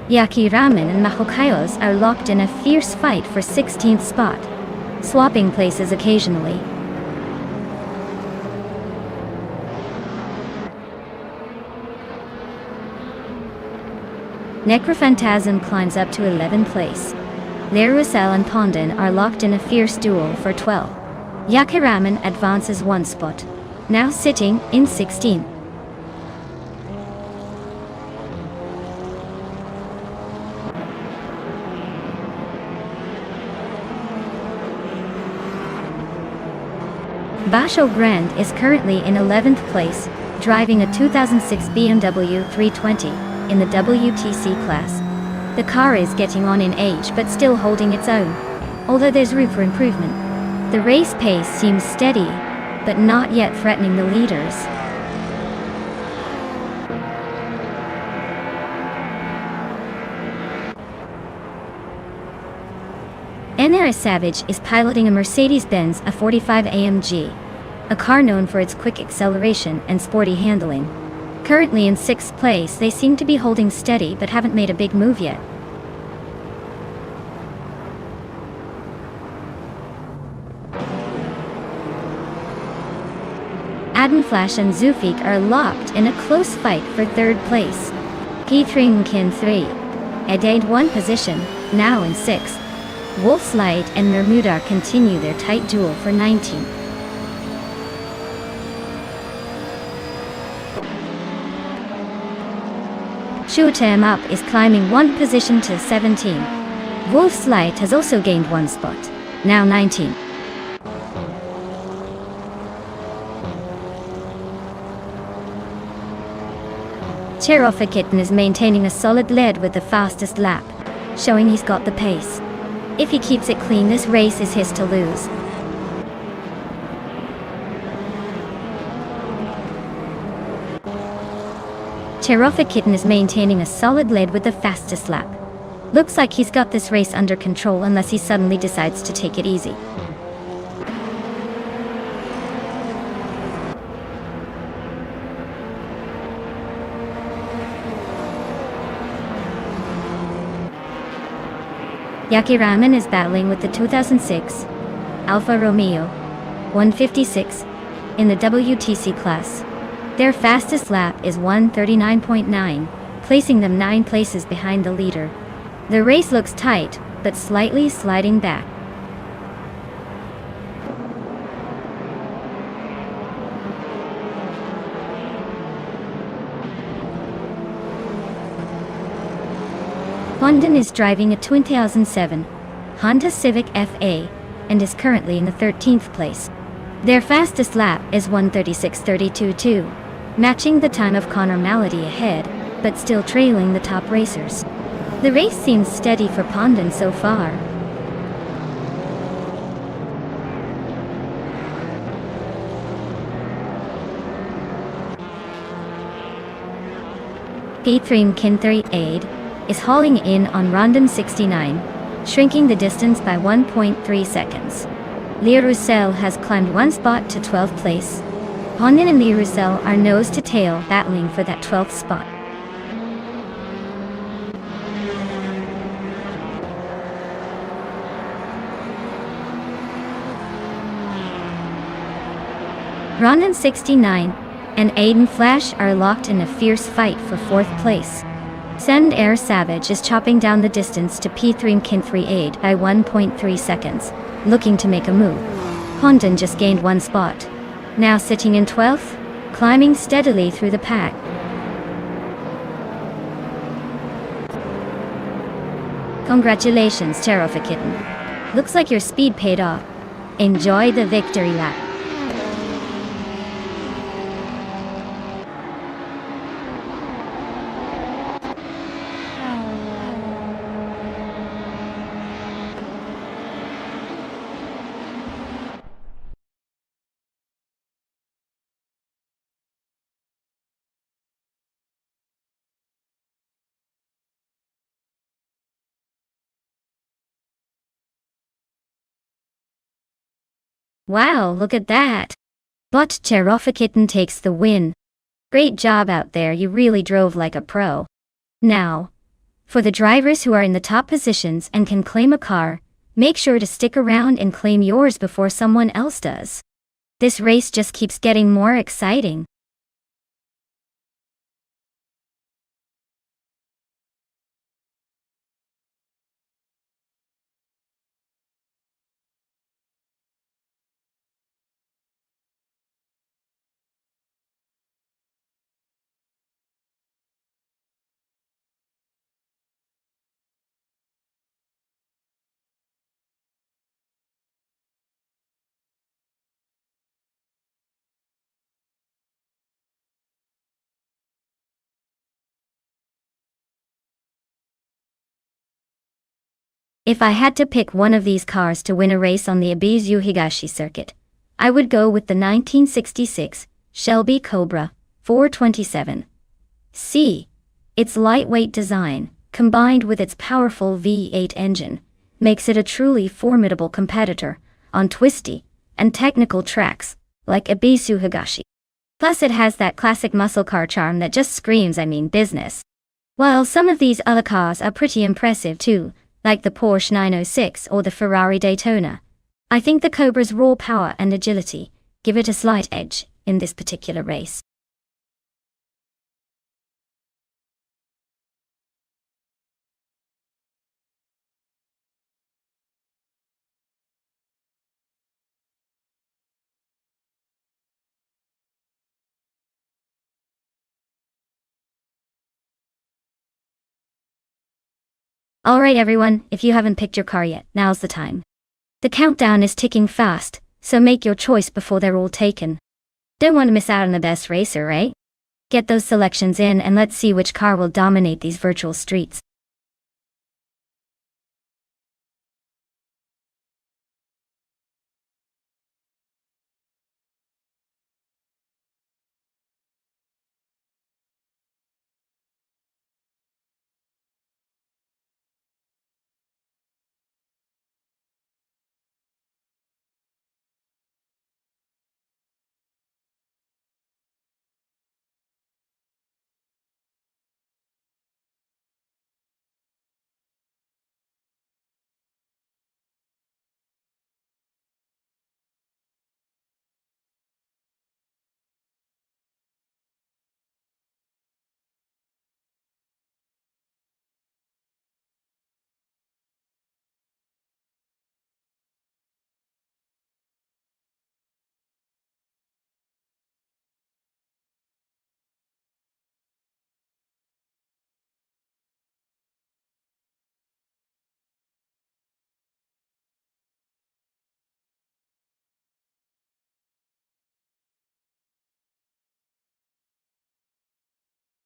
Yaki Ramen and Mahokaios are locked in a fierce fight for 16th spot, swapping places occasionally. Necrophantasm climbs up to 11th place. Lerusel and Pondon are locked in a fierce duel for 12. Yakiraman advances 1 spot, now sitting in 16th. Basho Grand is currently in 11th place, driving a 2006 BMW 320 in the WTC class. The car is getting on in age but still holding its own, although there's room for improvement. The race pace seems steady, but not yet threatening the leaders. NRS Savage is piloting a Mercedes-Benz A45 AMG, a car known for its quick acceleration and sporty handling. Currently in 6th place, they seem to be holding steady but haven't made a big move yet. Adam Flash and Zufik are locked in a close fight for 3rd place. P3 Kin 3 added 1 position, now in 6th. Wolf's Light and Mermudar continue their tight duel for 19th. Shoot 'em Up is climbing 1 position to 17. Wolf's Light has also gained 1 spot, now 19. Cherofakitten is maintaining a solid lead with the fastest lap, showing he's got the pace. If he keeps it clean, this race is his to lose. Cherofakitten is maintaining a solid lead with the fastest lap. Looks like he's got this race under control unless he suddenly decides to take it easy. Yakiraman is battling with the 2006 Alfa Romeo 156 in the WTC class. Their fastest lap is 1:39.9, placing them 9 places behind the leader. The race looks tight, but slightly sliding back. London is driving a 2007 Honda Civic FA and is currently in the 13th place. Their fastest lap is 1:36.32.2, matching the time of Connor Malady ahead, but still trailing the top racers. The race seems steady for Pondon so far. P3 Kin3 Aid is hauling in on Rondon 69, shrinking the distance by 1.3 seconds. Lea Roussel has climbed 1 spot to 12th place. Pondon and Lea Roussel are nose to tail battling for that 12th spot. Rondon 69 and Aiden Flash are locked in a fierce fight for 4th place. Send Air Savage is chopping down the distance to P3 Kin3 Aid by 1.3 seconds, looking to make a move. Pondon just gained 1 spot, now sitting in 12th, climbing steadily through the pack. Congratulations, Cherofakitten. Looks like your speed paid off. Enjoy the victory lap. Wow, look at that! But Cherofakitten takes the win. Great job out there, you really drove like a pro. Now, for the drivers who are in the top positions and can claim a car, make sure to stick around and claim yours before someone else does. This race just keeps getting more exciting. If I had to pick one of these cars to win a race on the Ibizu Higashi circuit, I would go with the 1966 Shelby Cobra 427. C. Its lightweight design, combined with its powerful V8 engine, makes it a truly formidable competitor on twisty and technical tracks like Ibizu Higashi. Plus it has that classic muscle car charm that just screams business. While some of these other cars are pretty impressive too, like the Porsche 906 or the Ferrari Daytona, I think the Cobra's raw power and agility give it a slight edge in this particular race. Alright everyone, if you haven't picked your car yet, now's the time. The countdown is ticking fast, so make your choice before they're all taken. Don't want to miss out on the best racer, right? Get those selections in and let's see which car will dominate these virtual streets.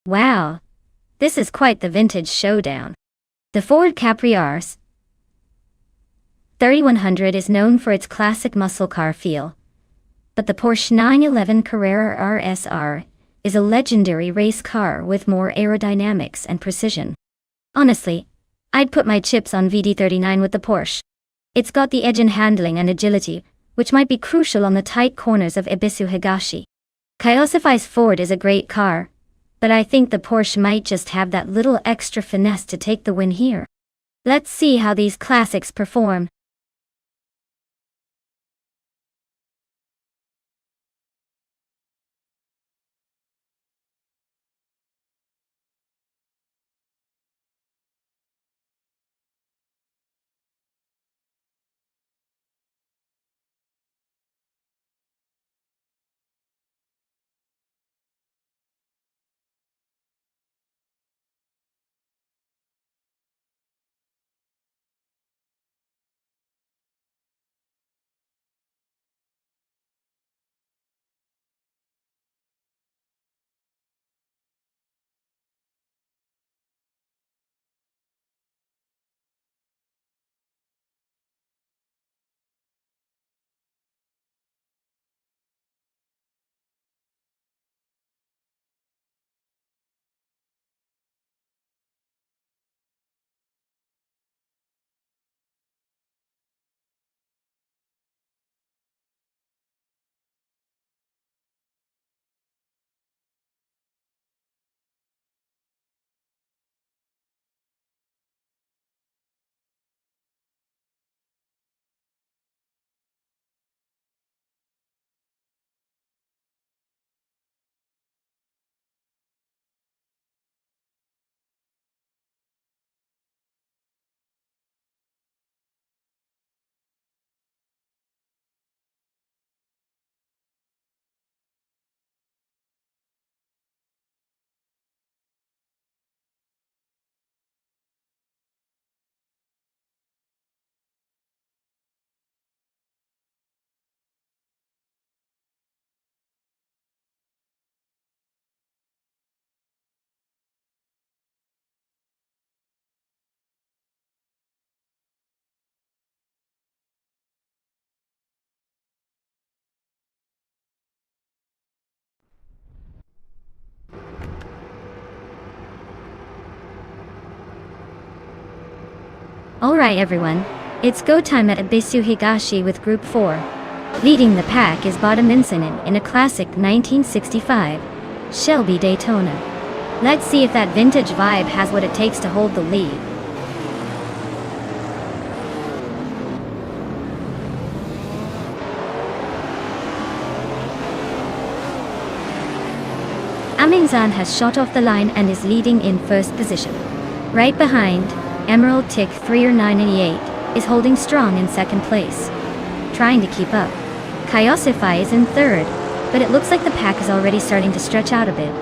Wow, this is quite the vintage showdown. The Ford Capri-RS 3100 is known for its classic muscle car feel, but the Porsche 911 Carrera RSR is a legendary race car with more aerodynamics and precision. Honestly, I'd put my chips on VD39 with the Porsche. It's got the edge in handling and agility, which might be crucial on the tight corners of Ibizu Higashi. Kyosify's Ford is a great car, but I think the Porsche might just have that little extra finesse to take the win here. Let's see how these classics perform. Alright everyone, it's go time at Abisu Higashi with Group 4. Leading the pack is Bottom Incident in a classic 1965 Shelby Daytona. Let's see if that vintage vibe has what it takes to hold the lead. Aminzan has shot off the line and is leading in first position. Right behind, Emerald Tick 30988 is holding strong in second place. Trying to keep up, Kaiosify is in third, but it looks like the pack is already starting to stretch out a bit.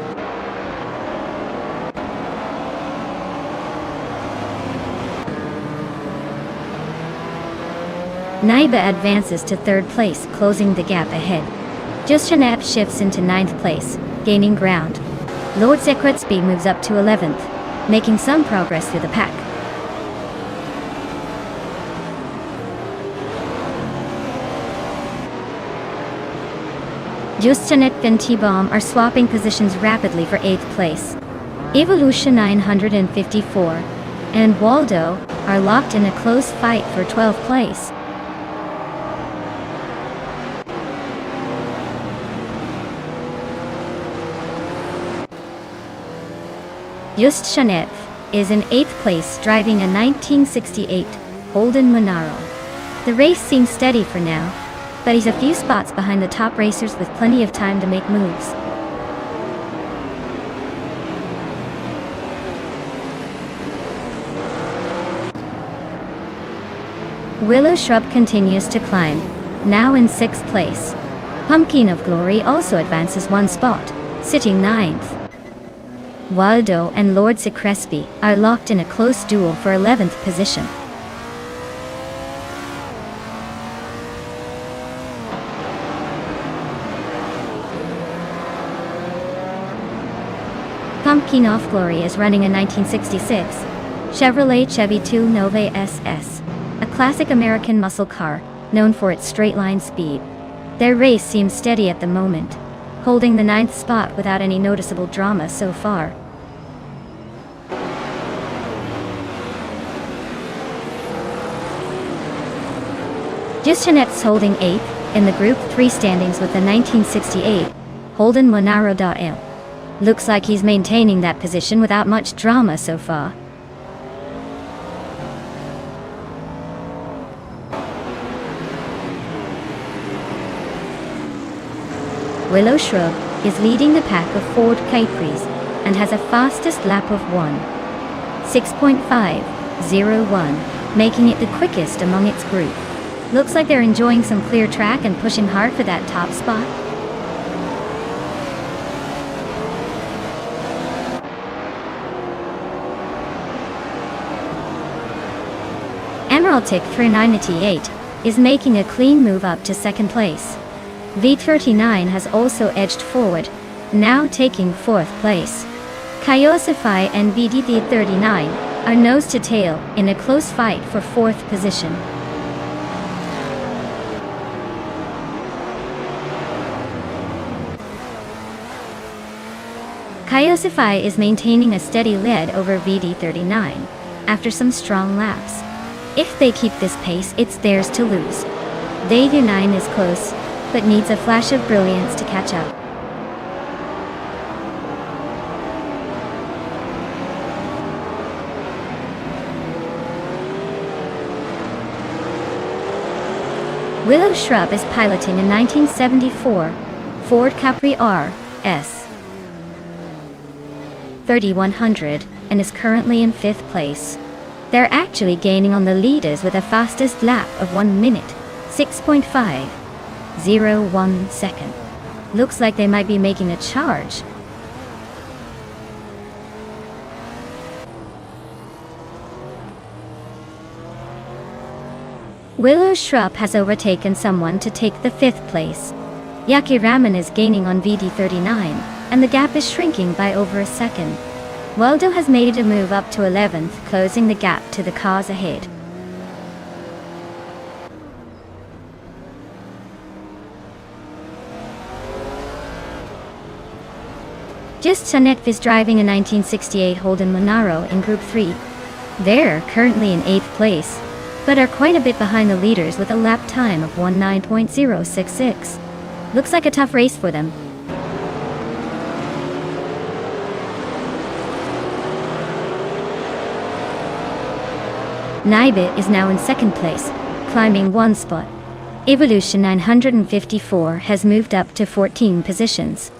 Naiba advances to third place, closing the gap ahead. Justinep shifts into ninth place, gaining ground. Lord Zekretsby moves up to 11th, making some progress through the pack. Justanet and T-Bomb are swapping positions rapidly for 8th place. Evolution 954 and Waldo are locked in a close fight for 12th place. Justanet is in 8th place driving a 1968 Holden Monaro. The race seems steady for now, but he's a few spots behind the top racers with plenty of time to make moves. Willow Shrub continues to climb, now in 6th place. Pumpkin of Glory also advances one spot, sitting 9th. Waldo and Lord Secrespi are locked in a close duel for 11th position. Pumpkin of Glory is running a 1966 Chevrolet Chevy 2 Nove SS, a classic American muscle car known for its straight-line speed. Their race seems steady at the moment, holding the 9th spot without any noticeable drama so far. Justinet's holding 8th in the Group 3 standings with the 1968 Holden Monaro.L. Looks like he's maintaining that position without much drama so far. Willow Shrub is leading the pack of Ford Capris and has a fastest lap of 6.501, making it the quickest among its group. Looks like they're enjoying some clear track and pushing hard for that top spot. Emerald Tick 398 is making a clean move up to 2nd place. V39 has also edged forward, now taking 4th place. Kaiosify and BDD39 are nose to tail in a close fight for 4th position. Kaiosify is maintaining a steady lead over VD39 after some strong laps. If they keep this pace, it's theirs to lose. VD9 is close, but needs a flash of brilliance to catch up. Willow Shrub is piloting a 1974 Ford Capri RS 3100 and is currently in 5th place. They're actually gaining on the leaders with a fastest lap of 1 minute, 6.501 second. Looks like they might be making a charge. Willow Shrub has overtaken someone to take the 5th place. Yaki Ramen is gaining on VD39, and the gap is shrinking by over a second. Waldo has made a move up to 11th, closing the gap to the cars ahead. Just Sanetv is driving a 1968 Holden Monaro in Group 3. They're currently in 8th place, but are quite a bit behind the leaders with a lap time of 19.066. Looks like a tough race for them. Nibit is now in 2nd place, climbing 1 spot. Evolution 954 has moved up to 14 positions.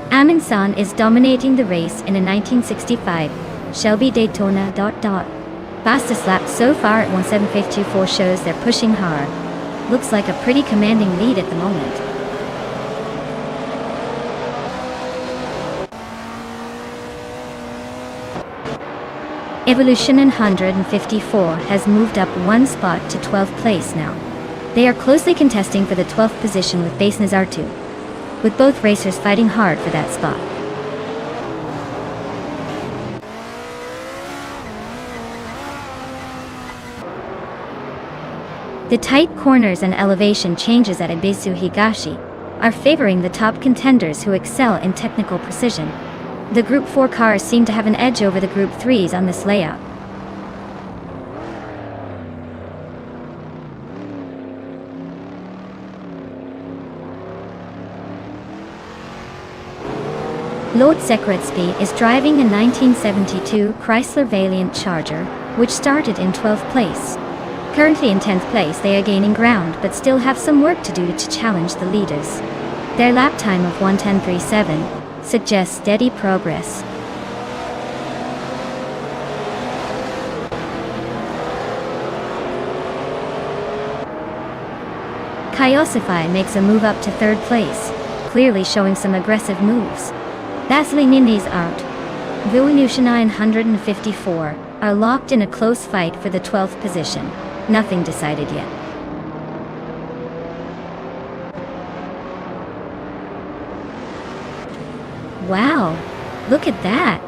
Amundsen is dominating the race in a 1965 Shelby Daytona ... Fastest lap so far at 17.54 shows they're pushing hard. Looks like a pretty commanding lead at the moment. Evolution 154 has moved up 1 spot to 12th place now. They are closely contesting for the 12th position with Basenaz R2, with both racers fighting hard for that spot. The tight corners and elevation changes at Ibisu Higashi are favoring the top contenders who excel in technical precision. The Group 4 cars seem to have an edge over the Group 3s on this layout. Lord Sekretsky is driving a 1972 Chrysler Valiant Charger, which started in 12th place. Currently in 10th place, they are gaining ground but still have some work to do to challenge the leaders. Their lap time of 1:10.37 suggests steady progress. Kyosify makes a move up to 3rd place, clearly showing some aggressive moves. Vaseline out. Evolution 954 are locked in a close fight for the 12th position. Nothing decided yet. Wow, look at that!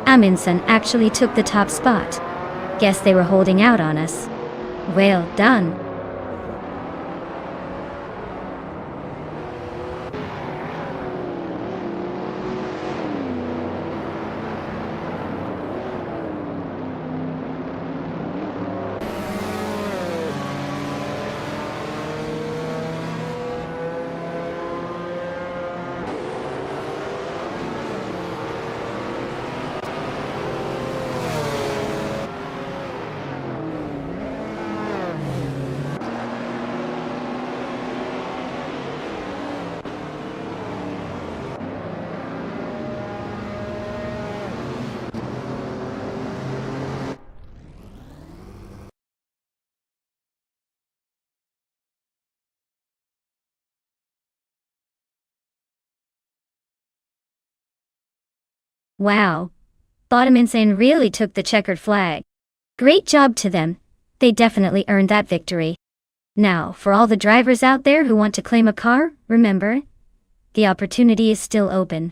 Amundsen actually took the top spot. Guess they were holding out on us. Well done. Wow. Amundsen really took the checkered flag. Great job to them. They definitely earned that victory. Now, for all the drivers out there who want to claim a car, remember, the opportunity is still open.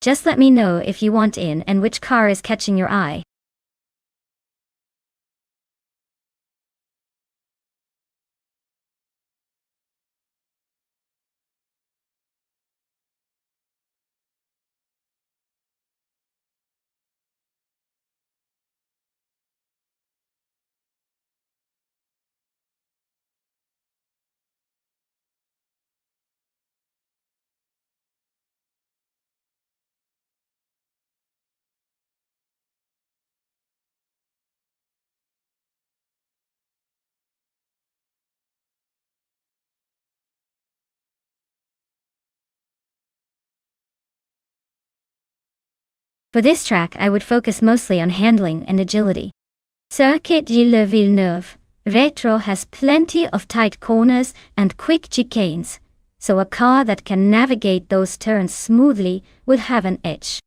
Just let me know if you want in and which car is catching your eye. For this track I would focus mostly on handling and agility. Circuit de la Villeneuve Retro has plenty of tight corners and quick chicanes, so a car that can navigate those turns smoothly would have an edge.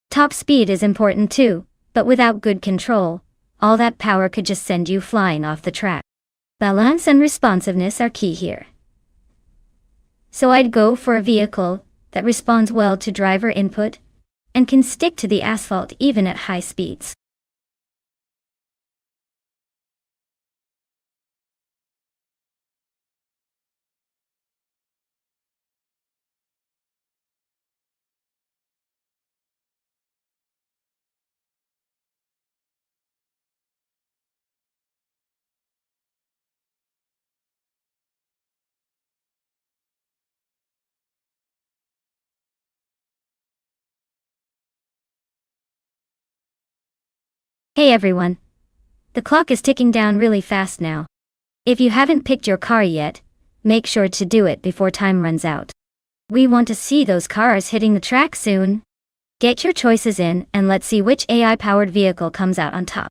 Top speed is important too, but without good control, all that power could just send you flying off the track. Balance and responsiveness are key here. So I'd go for a vehicle that responds well to driver input and can stick to the asphalt even at high speeds. Hey everyone. The clock is ticking down really fast now. If you haven't picked your car yet, make sure to do it before time runs out. We want to see those cars hitting the track soon. Get your choices in and let's see which AI-powered vehicle comes out on top.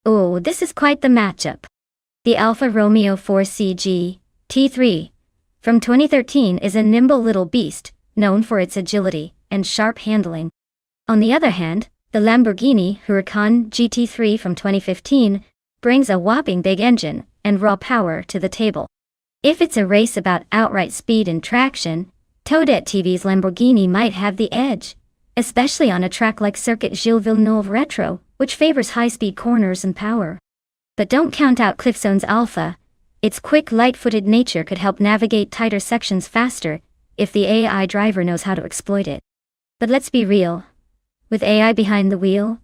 Oh, this is quite the matchup. The Alfa Romeo 4CG T3 from 2013 is a nimble little beast, known for its agility and sharp handling. On the other hand, the Lamborghini Huracan GT3 from 2015 brings a whopping big engine and raw power to the table. If it's a race about outright speed and traction, Toadette TV's Lamborghini might have the edge, especially on a track like Circuit Gilles Villeneuve Retro, which favors high-speed corners and power. But don't count out Cliffzone's Alpha. Its quick, light-footed nature could help navigate tighter sections faster if the AI driver knows how to exploit it. But let's be real. With AI behind the wheel,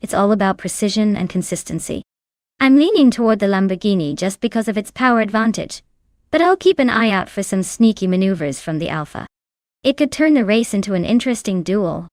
it's all about precision and consistency. I'm leaning toward the Lamborghini just because of its power advantage, but I'll keep an eye out for some sneaky maneuvers from the Alpha. It could turn the race into an interesting duel.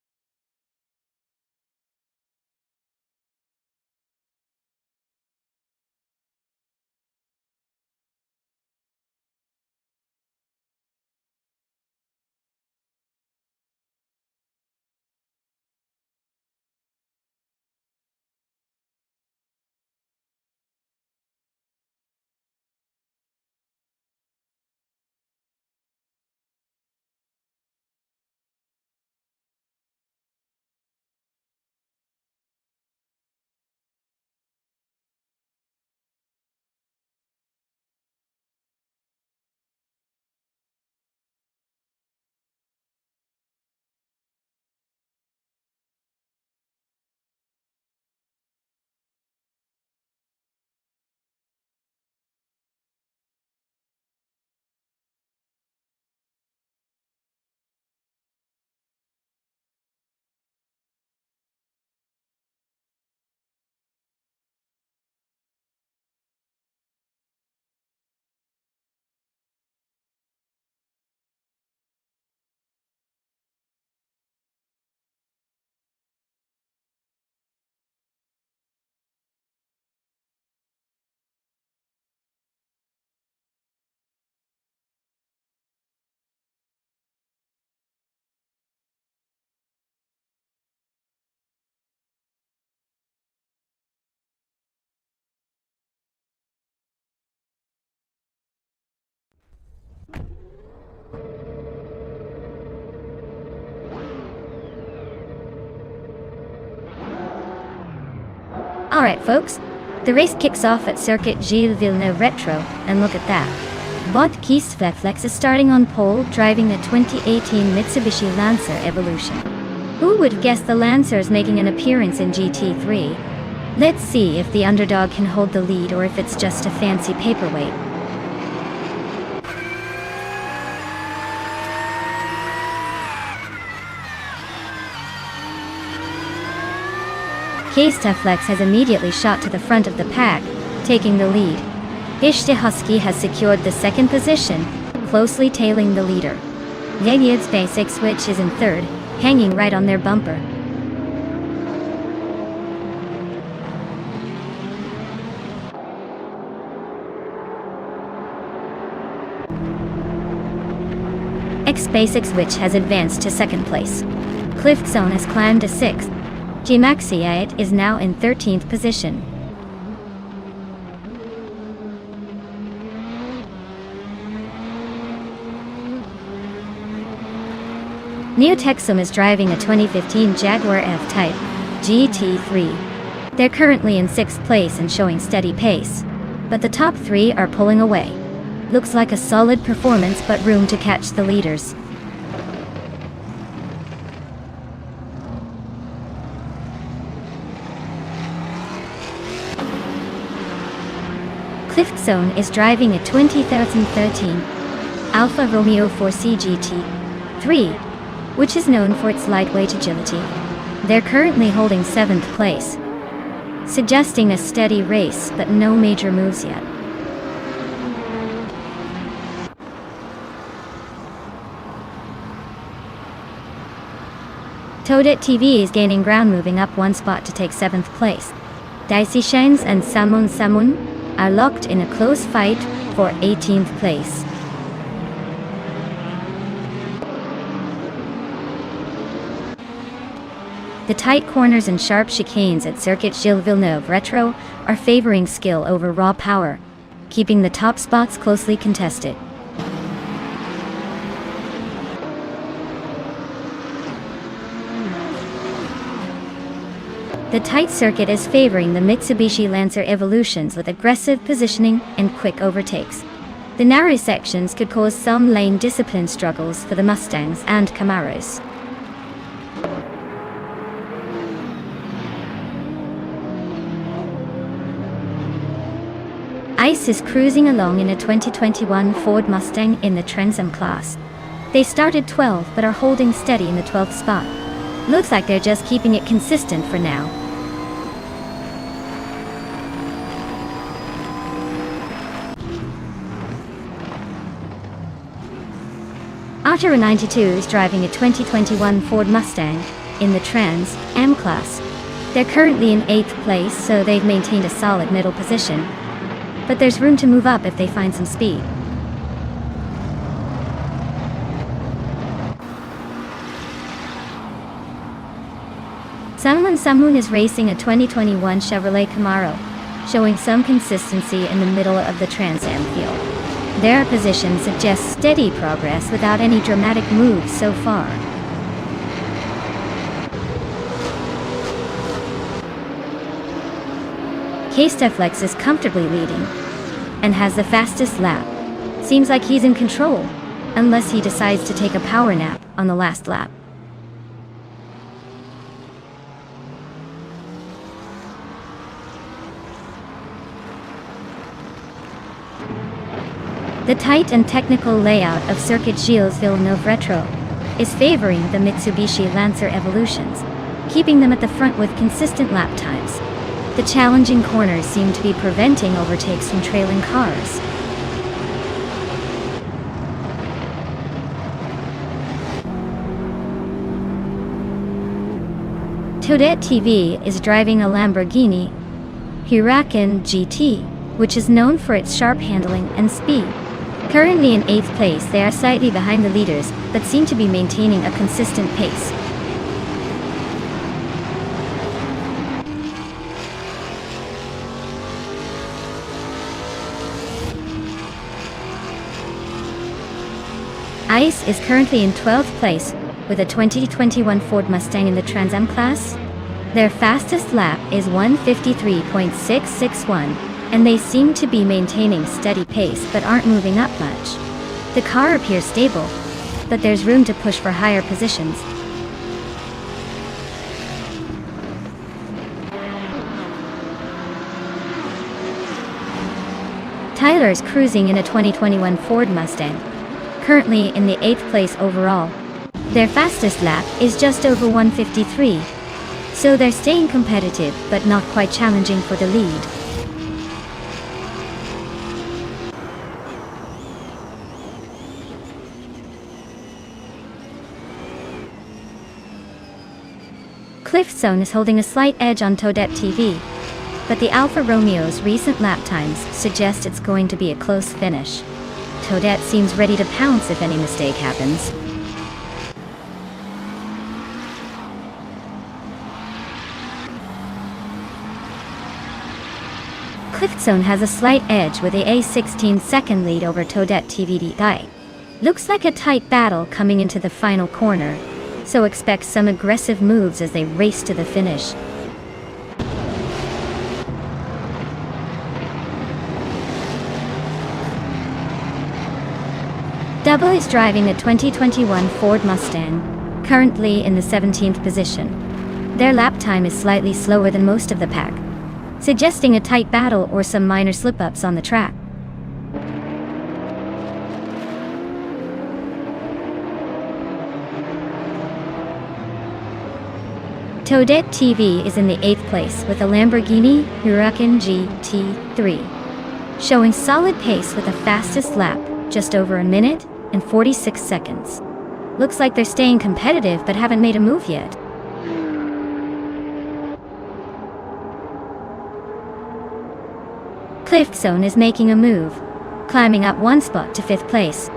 Alright folks, the race kicks off at Circuit Gilles Villeneuve Retro, and look at that. Bot Kiesflex is starting on pole, driving the 2018 Mitsubishi Lancer Evolution. Who would guess the Lancer is making an appearance in GT3? Let's see if the underdog can hold the lead or if it's just a fancy paperweight. Kiesflex has immediately shot to the front of the pack, taking the lead. Ishte Husky has secured the second position, closely tailing the leader. Yegyed's Basic Switch is in third, hanging right on their bumper. X-Basics, which has advanced to second place. Cliftzone has climbed to 6th. G-Maxiate is now in 13th position. Neotexum is driving a 2015 Jaguar F-Type GT3. They're currently in 6th place and showing steady pace, but the top 3 are pulling away. Looks like a solid performance, but room to catch the leaders. Cliftzone is driving a 2013 Alfa Romeo 4C GT3, which is known for its lightweight agility. They're currently holding 7th place, suggesting a steady race, but no major moves yet. Toadette TV is gaining ground, moving up 1 spot to take 7th place. Dicey Shines and Samun are locked in a close fight for 18th place. The tight corners and sharp chicanes at Circuit Gilles Villeneuve Retro are favoring skill over raw power, keeping the top spots closely contested. The tight circuit is favoring the Mitsubishi Lancer Evolutions with aggressive positioning and quick overtakes. The narrow sections could cause some lane discipline struggles for the Mustangs and Camaros. ICE is cruising along in a 2021 Ford Mustang in the Trans Am class. They started 12 but are holding steady in the 12th spot. Looks like they're just keeping it consistent for now. Arturo 92 is driving a 2021 Ford Mustang in the Trans Am class. They're currently in 8th place, so they've maintained a solid middle position. But there's room to move up if they find some speed. Samun is racing a 2021 Chevrolet Camaro, showing some consistency in the middle of the Trans Am field. Their position suggests steady progress without any dramatic moves so far. K-Steflex is comfortably leading and has the fastest lap. Seems like he's in control, unless he decides to take a power nap on the last lap. The tight and technical layout of Circuit Gilles Villeneuve Retro is favoring the Mitsubishi Lancer Evolutions, keeping them at the front with consistent lap times. The challenging corners seem to be preventing overtakes from trailing cars. Toadette TV is driving a Lamborghini Huracan GT, which is known for its sharp handling and speed. Currently in 8th place, they are slightly behind the leaders, but seem to be maintaining a consistent pace. ICE is currently in 12th place with a 2021 Ford Mustang in the Trans Am class. Their fastest lap is 1:53.661, and they seem to be maintaining steady pace but aren't moving up much. The car appears stable, but there's room to push for higher positions. Tyler is cruising in a 2021 Ford Mustang, currently in the 8th place overall. Their fastest lap is just over 1:53, so they're staying competitive but not quite challenging for the lead. Cliffzone is holding a slight edge on Toadette TV, but the Alfa Romeo's recent lap times suggest it's going to be a close finish. Toadette seems ready to pounce if any mistake happens. Cliffzone has a slight edge with a 16-second lead over Toadette TVDI. Looks like a tight battle coming into the final corner, so expect some aggressive moves as they race to the finish. Double is driving the 2021 Ford Mustang, currently in the 17th position. Their lap time is slightly slower than most of the pack, suggesting a tight battle or some minor slip-ups on the track. Toadette TV is in the 8th place with a Lamborghini Huracan GT3, showing solid pace with a fastest lap, just over a minute and 46 seconds. Looks like they're staying competitive but haven't made a move yet. Cliffzone is making a move, climbing up one spot to 5th place.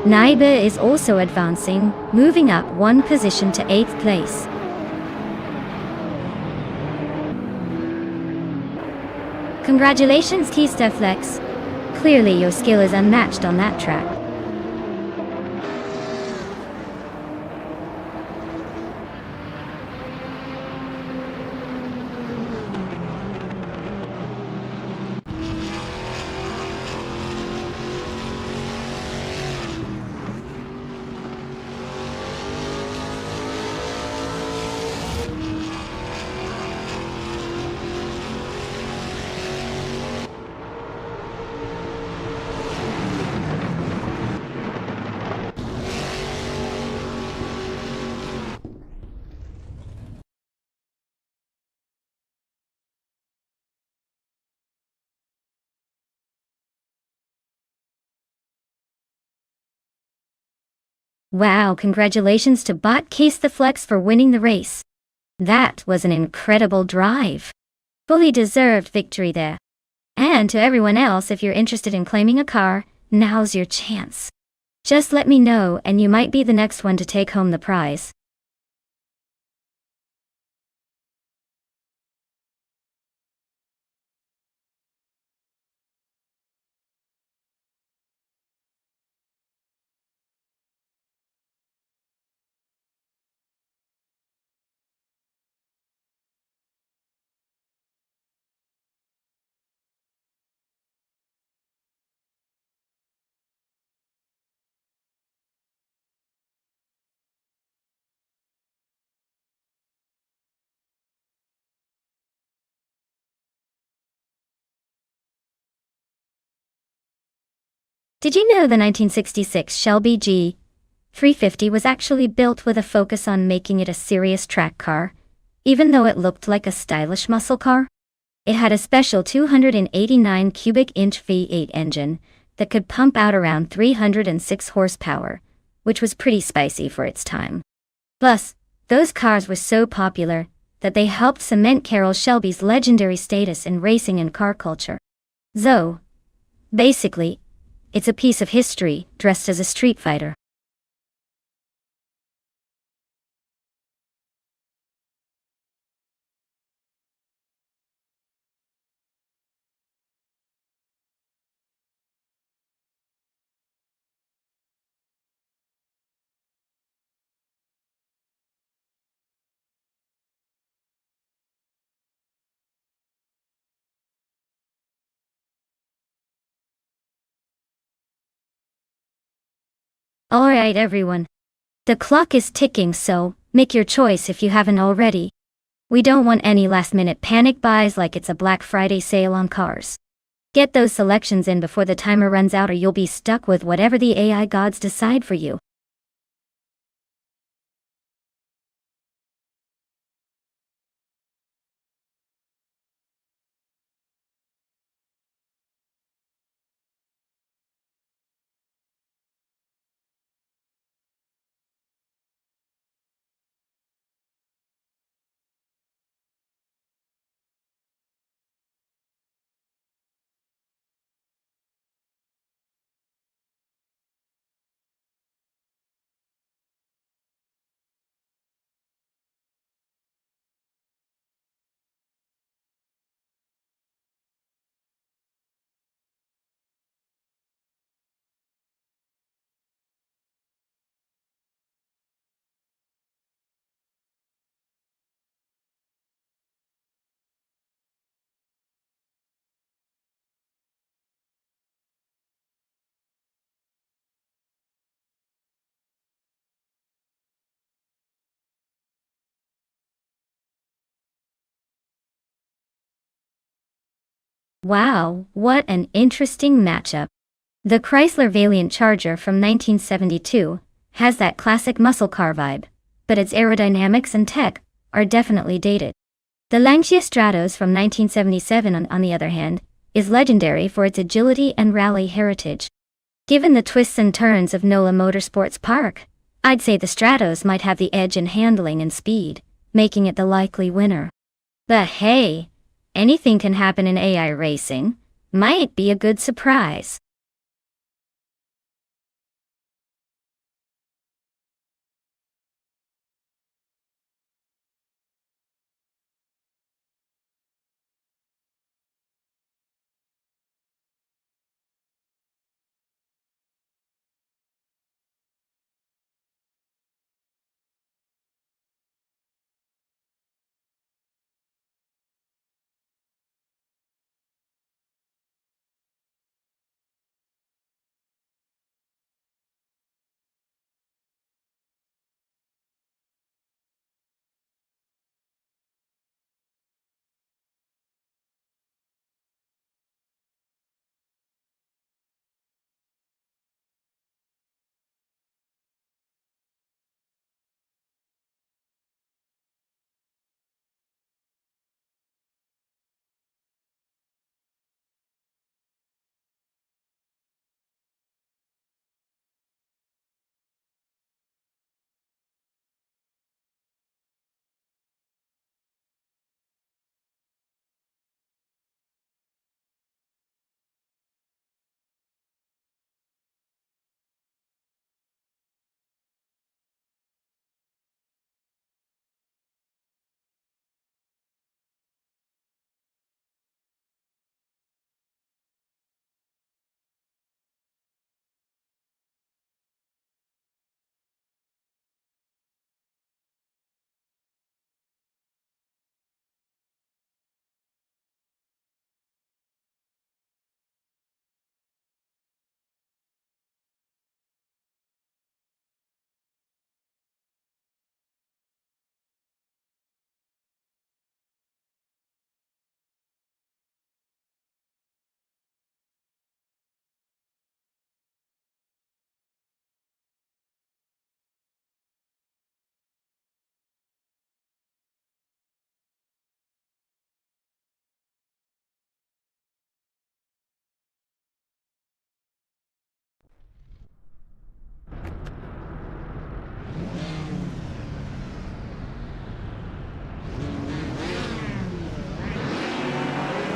Naiba is also advancing, moving up one position to 8th place. Congratulations, Keystone Flex. Clearly your skill is unmatched on that track. Wow, congratulations to Bot Case the Flex for winning the race. That was an incredible drive. Fully deserved victory there. And to everyone else, if you're interested in claiming a car, now's your chance. Just let me know and you might be the next one to take home the prize. Did you know the 1966 Shelby G350 was actually built with a focus on making it a serious track car, even though it looked like a stylish muscle car? It had a special 289 cubic inch V8 engine that could pump out around 306 horsepower, which was pretty spicy for its time. Plus, those cars were so popular that they helped cement Carroll Shelby's legendary status in racing and car culture. So, basically, it's a piece of history dressed as a street fighter. Alright everyone. The clock is ticking, so make your choice if you haven't already. We don't want any last-minute panic buys like it's a Black Friday sale on cars. Get those selections in before the timer runs out or you'll be stuck with whatever the AI gods decide for you. Wow, what an interesting matchup. The Chrysler Valiant Charger from 1972 has that classic muscle car vibe, but its aerodynamics and tech are definitely dated. The Lancia Stratos from 1977, on the other hand, is legendary for its agility and rally heritage. Given the twists and turns of NOLA Motorsports Park, I'd say the Stratos might have the edge in handling and speed, making it the likely winner. But hey, anything can happen in AI racing. Might be a good surprise.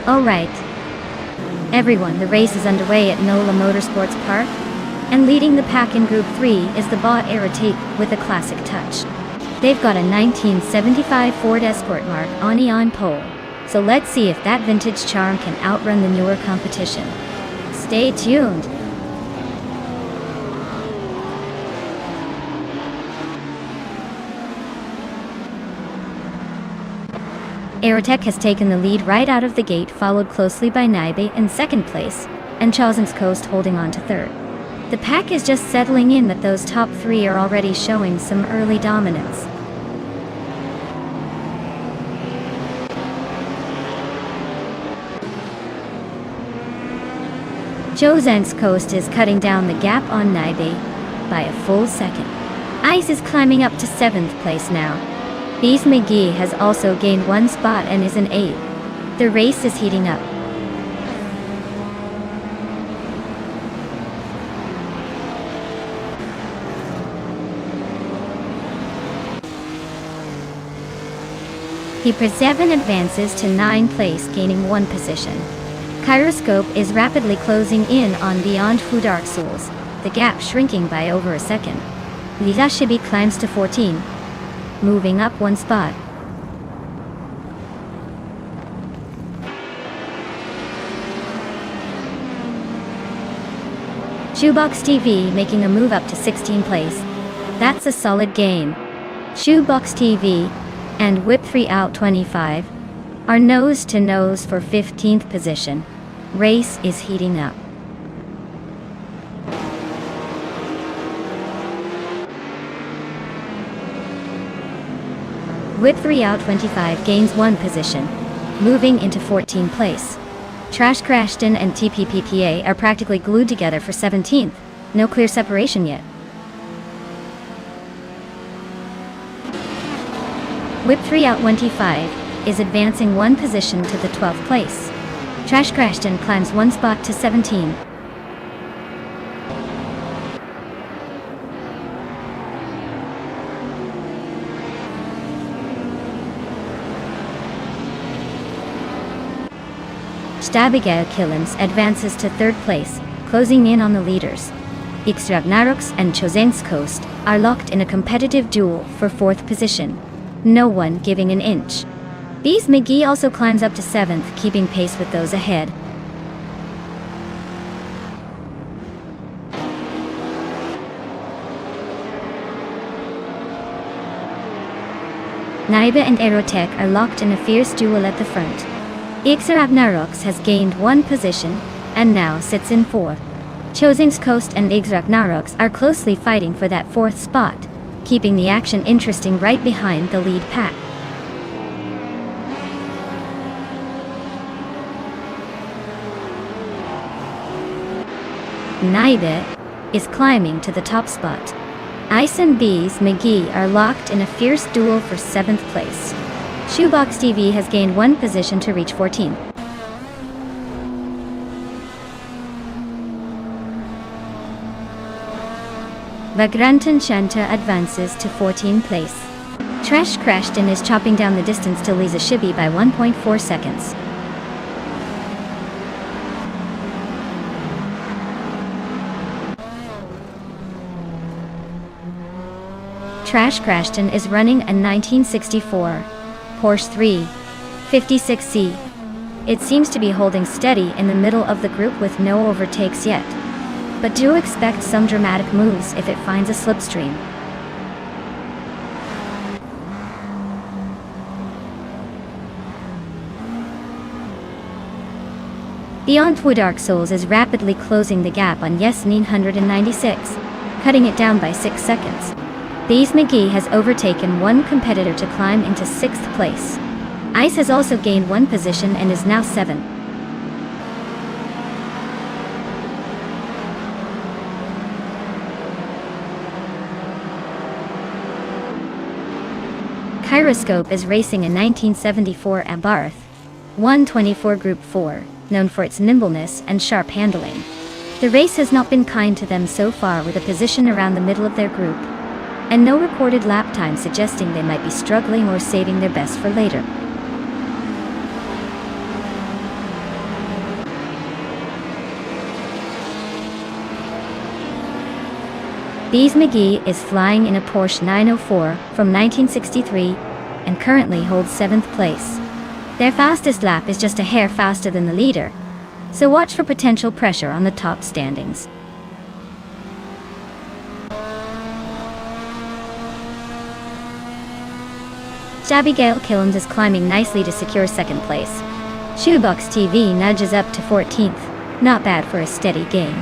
Alright. Everyone, the race is underway at NOLA Motorsports Park, and leading the pack in Group 3 is the Bot Aerotape with a classic touch. They've got a 1975 Ford Escort Mark on pole, so let's see if that vintage charm can outrun the newer competition. Stay tuned! Aerotech has taken the lead right out of the gate, followed closely by Naibe in second place, and Chausen's Coast holding on to third. The pack is just settling in, but those top three are already showing some early dominance. Chausen's Coast is cutting down the gap on Naibe by a full second. Ice is climbing up to 7th place now. Bees McGee has also gained one spot and is in 8th. The race is heating up. P7 advances to 9th place, gaining 1 position. Kyroscope is rapidly closing in on Beyond Food Dark Souls, the gap shrinking by over a second. Lisa Shibi climbs to 14. Moving up 1 spot. Shoebox TV making a move up to 16th place. That's a solid gain. Shoebox TV and Whip 3 Out 25 are nose to nose for 15th position. Race is heating up. Whip 3 Out 25 gains 1 position, moving into 14th place. Trash Crashton and TPPPA are practically glued together for 17th. No clear separation yet. Whip 3 out 25 is advancing one position to the 12th place. Trash Crashton climbs one spot to 17. Abigail Killens advances to 3rd place, closing in on the leaders. Xragnaroks and Chosenskost are locked in a competitive duel for 4th position. No one giving an inch. Bees McGee also climbs up to 7th, keeping pace with those ahead. Naiba and Aerotech are locked in a fierce duel at the front. Xragnaroks has gained one position, and now sits in 4th. Chosenskost and Xragnaroks are closely fighting for that 4th spot, keeping the action interesting right behind the lead pack. Naiba is climbing to the top spot. Ice and Bees McGee are locked in a fierce duel for 7th place. Shoebox TV has gained one position to reach 14th. Vagrantan Shanta advances to 14th place. Trash Crashton is chopping down the distance to Lisa Shibi by 1.4 seconds. Trash Crashton is running a 1964 Porsche 356C. It seems to be holding steady in the middle of the group with no overtakes yet. But do expect some dramatic moves if it finds a slipstream. Beyond Two Dark Souls is rapidly closing the gap on Yes 996, cutting it down by 6 seconds. Bees McGee has overtaken one competitor to climb into 6th place. Ice has also gained one position and is now 7th. Kyroscope is racing a 1974 Abarth 124 Group 4, known for its nimbleness and sharp handling. The race has not been kind to them so far, with a position around the middle of their group, and no recorded lap time suggesting they might be struggling or saving their best for later. Bees McGee is flying in a Porsche 904 from 1963 and currently holds 7th place. Their fastest lap is just a hair faster than the leader, so watch for potential pressure on the top standings. Abigail Killens is climbing nicely to secure 2nd place. Shoebox TV nudges up to 14th, not bad for a steady gain.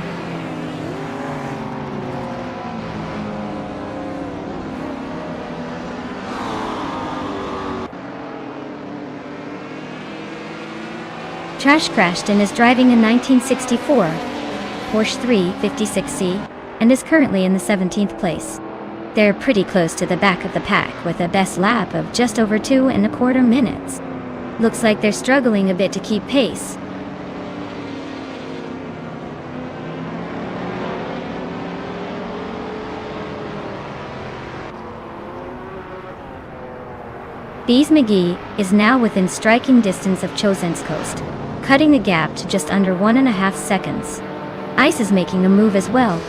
Trash Crashton is driving a 1964 Porsche 356C and is currently in the 17th place. They're pretty close to the back of the pack with a best lap of just over 2.25 minutes. Looks like they're struggling a bit to keep pace. Bees McGee is now within striking distance of Chosenskost, cutting the gap to just under 1.5 seconds. Ice is making a move as well,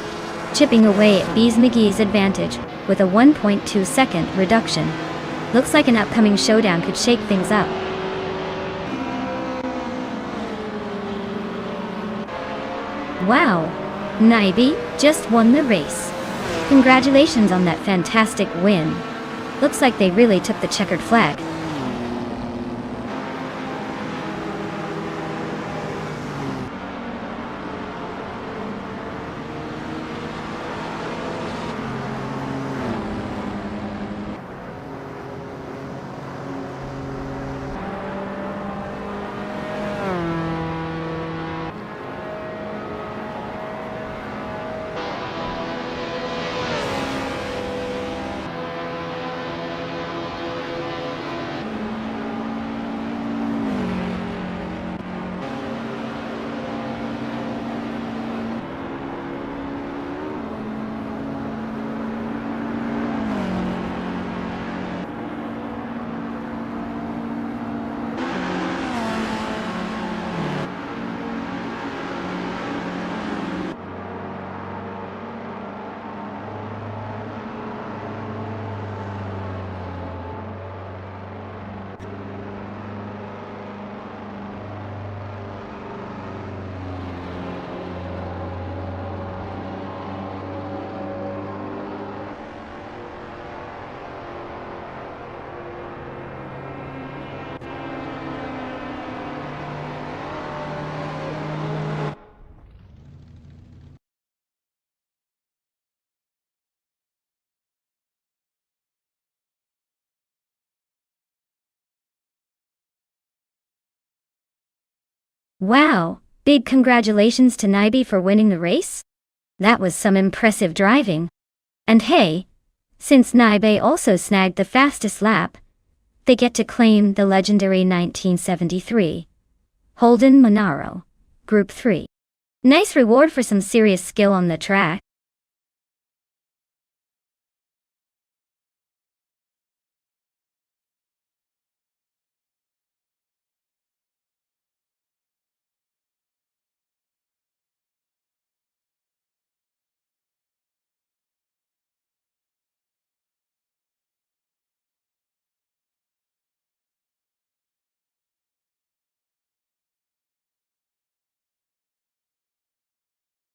chipping away at Bees McGee's advantage with a 1.2 second reduction. Looks like an upcoming showdown could shake things up. Wow, Naibi just won the race. Congratulations on that fantastic win. Looks like they really took the checkered flag. Wow, big congratulations to Naibi for winning the race. That was some impressive driving. And hey, since Naibe also snagged the fastest lap, they get to claim the legendary 1973 Holden Monaro, Group 3. Nice reward for some serious skill on the track.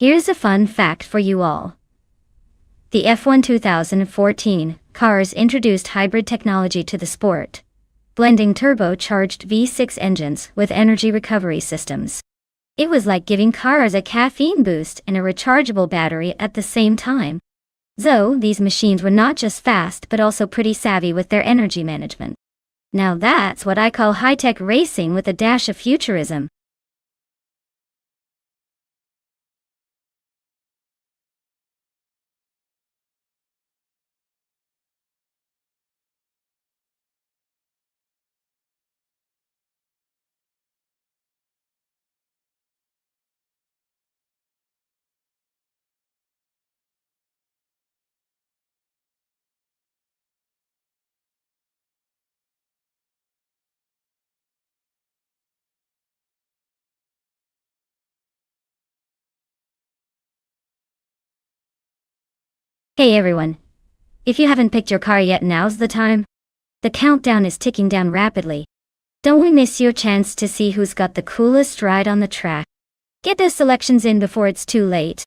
Here's a fun fact for you all. The F1 2014 cars introduced hybrid technology to the sport, blending turbocharged V6 engines with energy recovery systems. It was like giving cars a caffeine boost and a rechargeable battery at the same time. So, these machines were not just fast but also pretty savvy with their energy management. Now that's what I call high-tech racing with a dash of futurism. Hey everyone. If you haven't picked your car yet, now's the time. The countdown is ticking down rapidly. Don't miss your chance to see who's got the coolest ride on the track. Get those selections in before it's too late.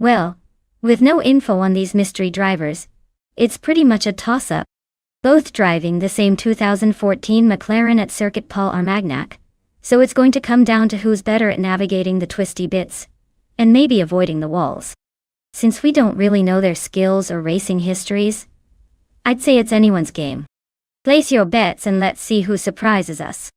Well, with no info on these mystery drivers, it's pretty much a toss-up. Both driving the same 2014 McLaren at Circuit Paul Armagnac, so it's going to come down to who's better at navigating the twisty bits, and maybe avoiding the walls. Since we don't really know their skills or racing histories, I'd say it's anyone's game. Place your bets and let's see who surprises us.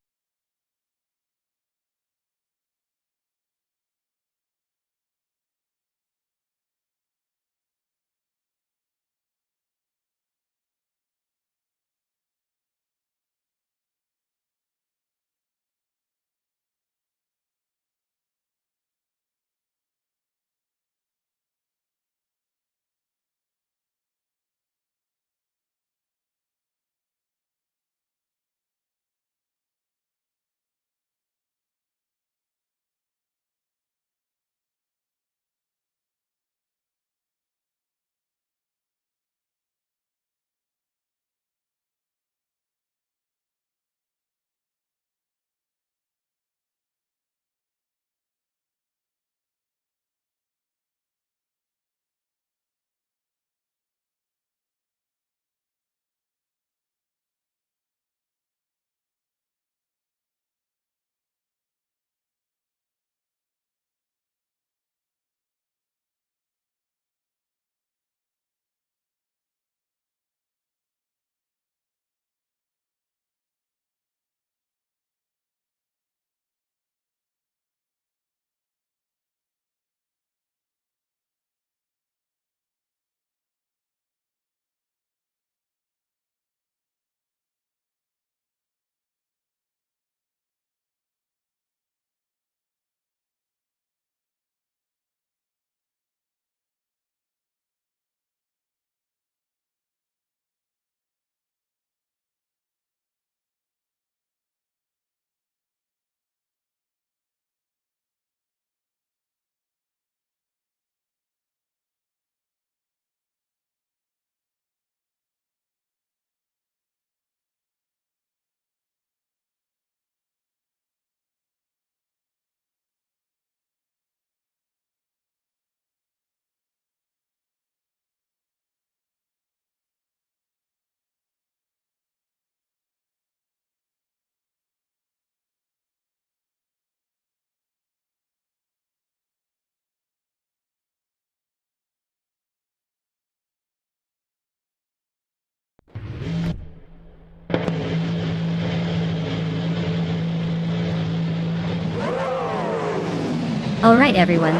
Alright everyone.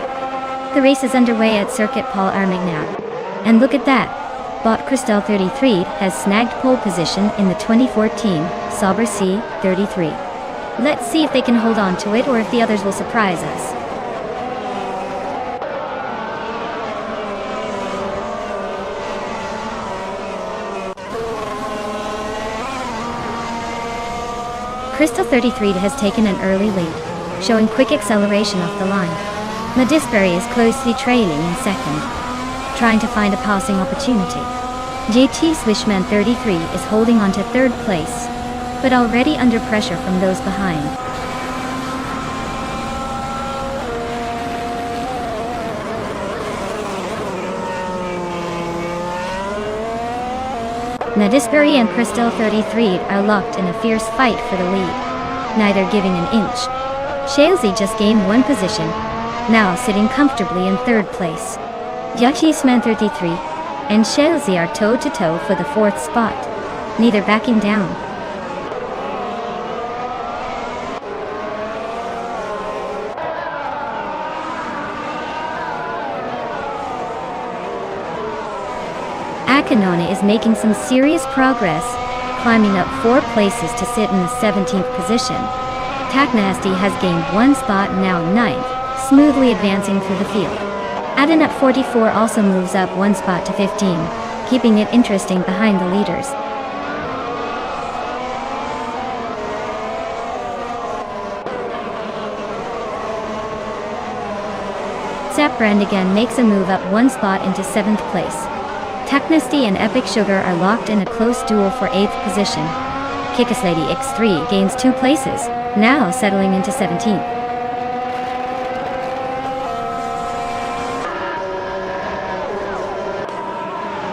The race is underway at Circuit Paul Arming now. And look at that. Bot Crystal 33 has snagged pole position in the 2014 Sauber C33. Let's see if they can hold on to it or if the others will surprise us. Crystal 33 has taken an early lead, showing quick acceleration off the line. Madisbury is closely trailing in second, trying to find a passing opportunity. JT Swishman 33 is holding on to third place, but already under pressure from those behind. Madisbury and Crystal 33 are locked in a fierce fight for the lead, neither giving an inch. Shalesy just gained one position, now sitting comfortably in third place. Yachisman 33 and Shalesy are toe-to-toe for the fourth spot, neither backing down. Akinone is making some serious progress, climbing up 4 places to sit in the 17th position. Taknasty has gained 1 spot, now 9th, smoothly advancing through the field. Adenut 44 also moves up 1 spot to 15, keeping it interesting behind the leaders. Zapbrand again makes a move up 1 spot into 7th place. Taknasty and Epic Sugar are locked in a close duel for 8th position. Kikaslady X3 gains 2 places, now settling into 17th.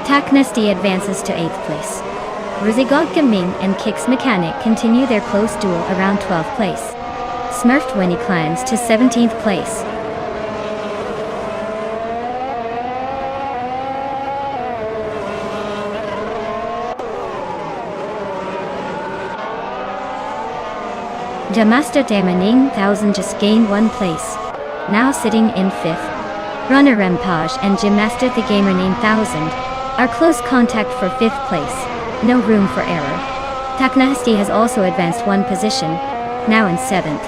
Taknasty advances to 8th place. Ruzigod Gaming and Kix Mechanic continue their close duel around 12th place. Smurfed Winnie climbs to 17th place. Jamaster Damaning 1000 just gained 1 place, now sitting in 5th. Runner Rempage and Jamaster the Gamer Name 1000 are close contact for 5th place, no room for error. Taknasty has also advanced 1 position, now in 7th.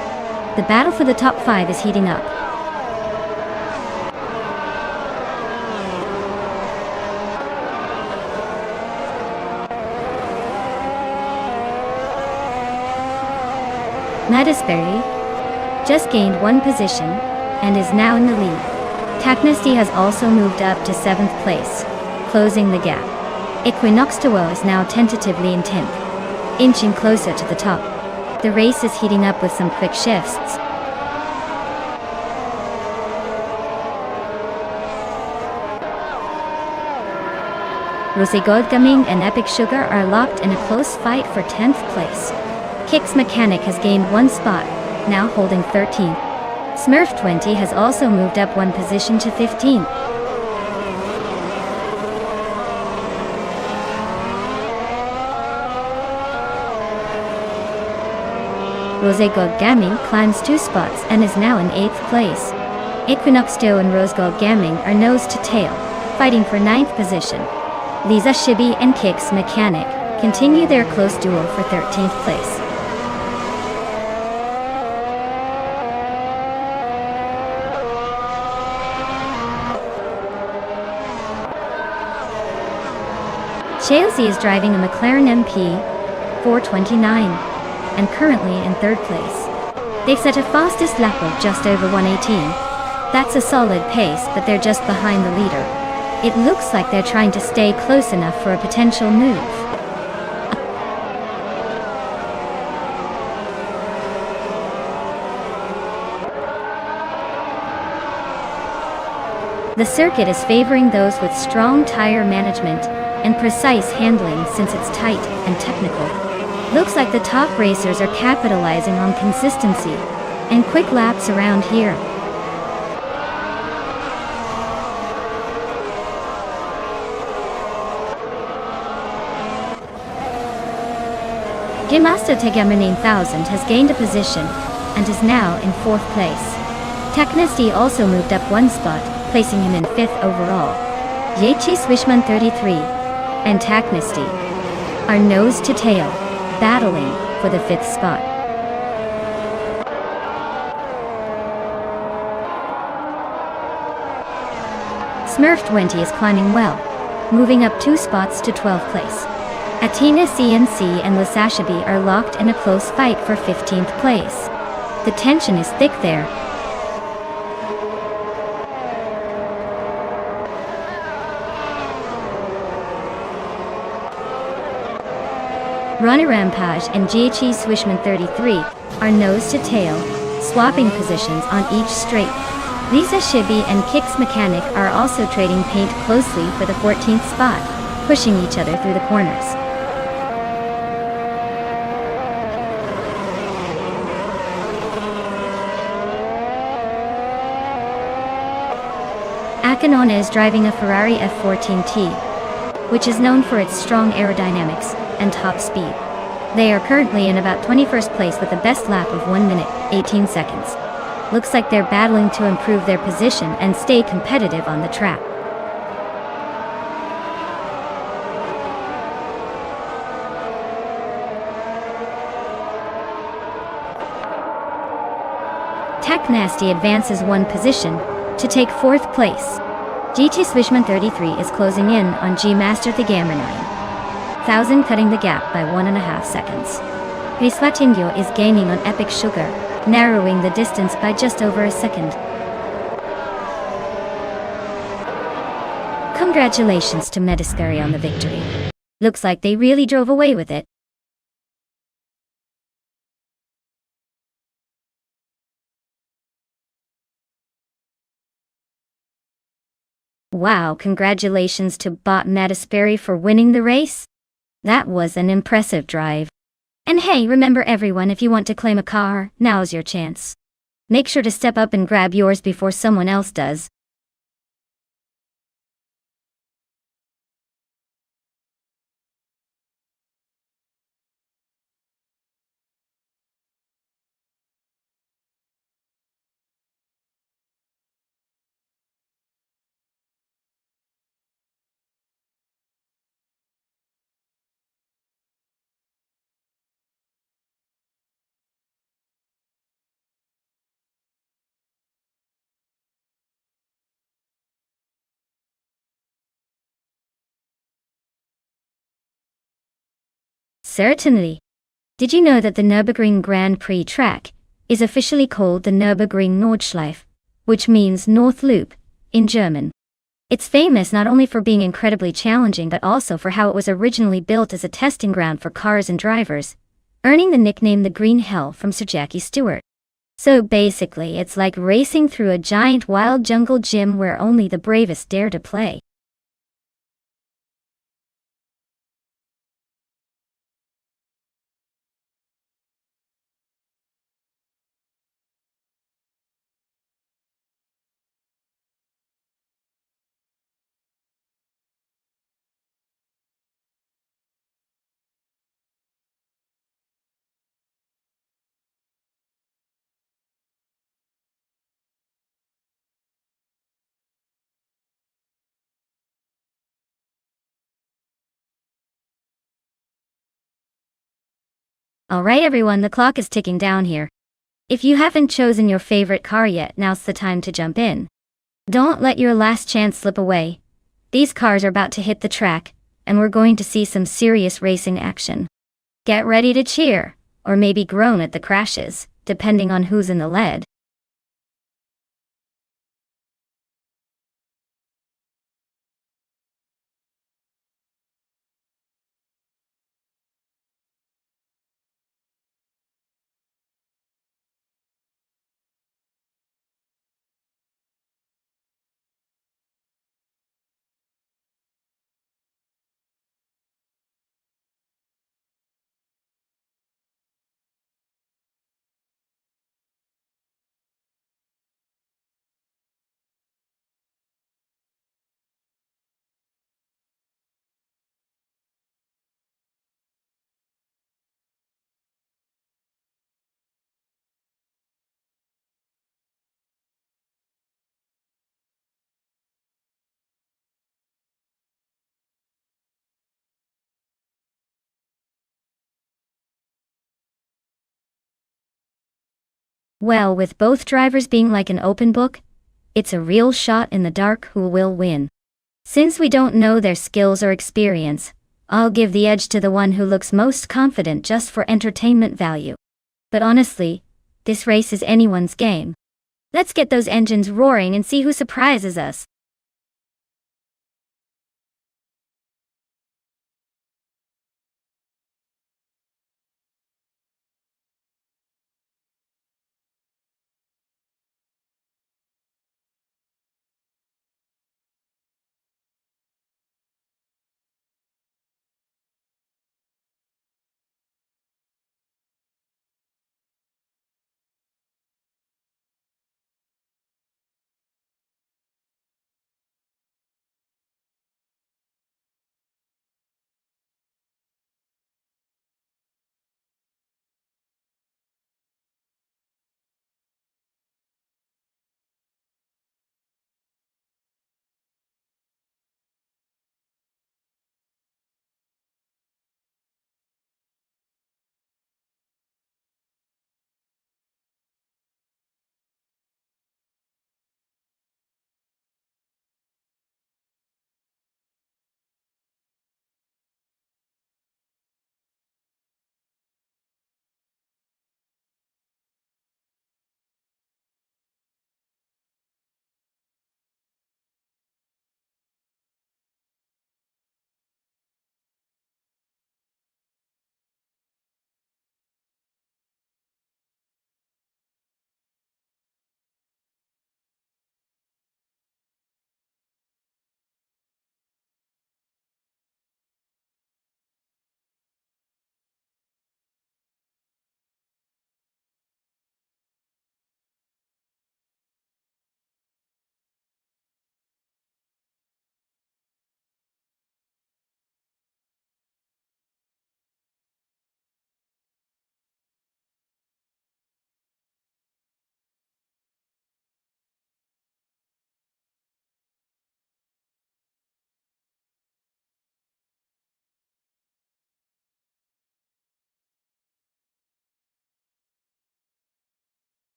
The battle for the top 5 is heating up. Madisbury just gained 1 position and is now in the lead. Taknasty has also moved up to 7th place, closing the gap. Equinox Duo is now tentatively in 10th, inching closer to the top. The race is heating up with some quick shifts. Rosegod Gaming and Epic Sugar are locked in a close fight for 10th place. Kix Mechanic has gained 1 spot, now holding 13th. Smurf 20 has also moved up 1 position to 15th. Rosegod Gaming climbs 2 spots and is now in 8th place. Equinox Doe and Rosegod Gaming are nose to tail, fighting for 9th position. Lisa Shibi and Kix Mechanic continue their close duel for 13th place. Shalesy is driving a McLaren MP 429 and currently in 3rd place. They've set a fastest lap of just over 118. That's a solid pace, but they're just behind the leader. It looks like they're trying to stay close enough for a potential move. The circuit is favoring those with strong tire management and precise handling since it's tight and technical. Looks like the top racers are capitalizing on consistency and quick laps around here. Gimasta Tegamanin 1000 has gained a position and is now in 4th place. Taknesti also moved up one spot, placing him in 5th overall. Yechi Swishman 33 and Taknesti are nose to tail, battling for the 5th spot. Smurf 20 is climbing well, moving up 2 spots to 12th place. Athena CNC and Lasashabi are locked in a close fight for 15th place. The tension is thick there. Ronnie Rampage and GHE Swishman 33 are nose to tail, swapping positions on each straight. Lisa Shibi and Kix Mechanic are also trading paint closely for the 14th spot, pushing each other through the corners. Akinona is driving a Ferrari F14T, which is known for its strong aerodynamics and top speed. They are currently in about 21st place with a best lap of 1 minute, 18 seconds. Looks like they're battling to improve their position and stay competitive on the track. Tech Nasty advances 1 position to take 4th place. GT Swishman 33 is closing in on G Master Thigamer 9000, cutting the gap by 1.5 seconds. Riswatingyo is gaining on Epic Sugar, narrowing the distance by just over a second. Congratulations to Metascary on the victory. Looks like they really drove away with it. Wow, congratulations to Bot Metascary for winning the race. That was an impressive drive. And hey, remember everyone, if you want to claim a car, now's your chance. Make sure to step up and grab yours before someone else does. Certainly. Did you know that the Nürburgring Grand Prix track is officially called the Nürburgring Nordschleife, which means North Loop in German? It's famous not only for being incredibly challenging but also for how it was originally built as a testing ground for cars and drivers, earning the nickname the Green Hell from Sir Jackie Stewart. So basically, it's like racing through a giant wild jungle gym where only the bravest dare to play. Alright everyone, the clock is ticking down here. If you haven't chosen your favorite car yet, now's the time to jump in. Don't let your last chance slip away. These cars are about to hit the track, and we're going to see some serious racing action. Get ready to cheer, or maybe groan at the crashes, depending on who's in the lead. Well, with both drivers being like an open book, it's a real shot in the dark who will win. Since we don't know their skills or experience, I'll give the edge to the one who looks most confident just for entertainment value. But honestly, this race is anyone's game. Let's get those engines roaring and see who surprises us.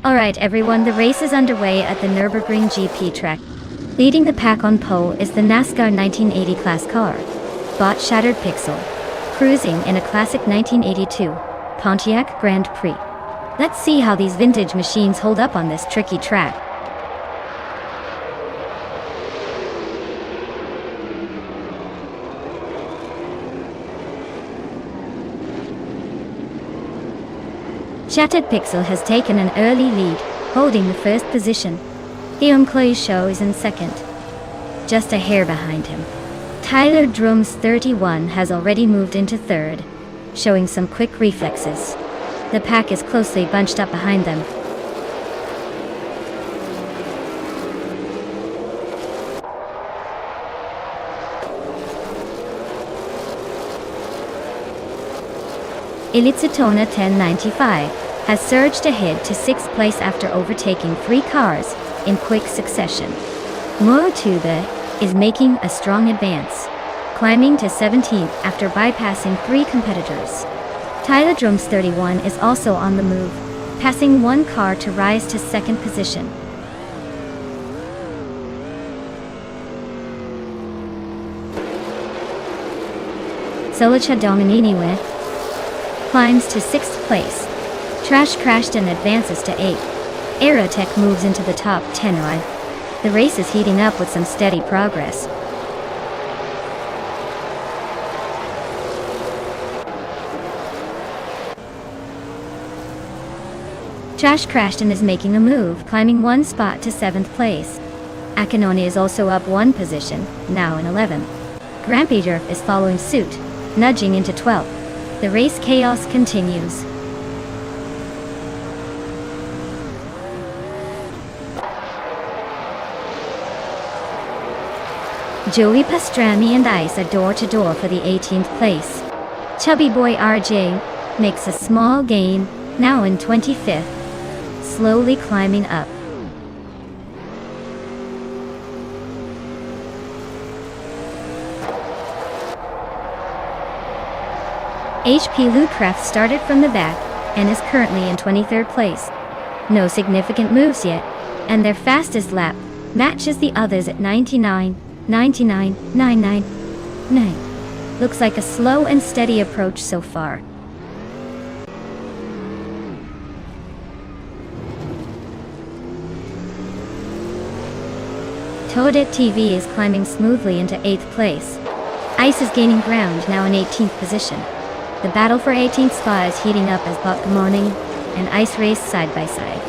Alright everyone, the race is underway at the Nürburgring GP track. Leading the pack on pole is the NASCAR 1980 class car, Bot Shattered Pixel, cruising in a classic 1982 Pontiac Grand Prix. Let's see how these vintage machines hold up on this tricky track. Shattered Pixel has taken an early lead, holding the first position. Guillaume Show is in second, just a hair behind him. Tyler Drums 31 has already moved into third, showing some quick reflexes. The pack is closely bunched up behind them. Elitsitona 1095 has surged ahead to 6th place after overtaking 3 cars in quick succession. Murutube is making a strong advance, climbing to 17th after bypassing 3 competitors. Tyler Drums 31 is also on the move, passing 1 car to rise to 2nd position. Solicha Dominini climbs to 6th place. Trash crashed and advances to 8th. Aerotech moves into the top 10 line. The race is heating up with some steady progress. Trash crashed and is making a move, climbing 1 spot to 7th place. Akinoni is also up 1 position, now in 11th. Grampy is following suit, nudging into 12th. The race chaos continues. Joey Pastrami and Ice are door-to-door for the 18th place. Chubby boy RJ makes a small gain, now in 25th, slowly climbing up. HP Lucraft started from the back and is currently in 23rd place. No significant moves yet, and their fastest lap matches the others at 99.999. Looks like a slow and steady approach so far. Toadette TV is climbing smoothly into 8th place. Ice is gaining ground, now in 18th position. The battle for 18th spot is heating up as Botkamoni and Ice race side by side.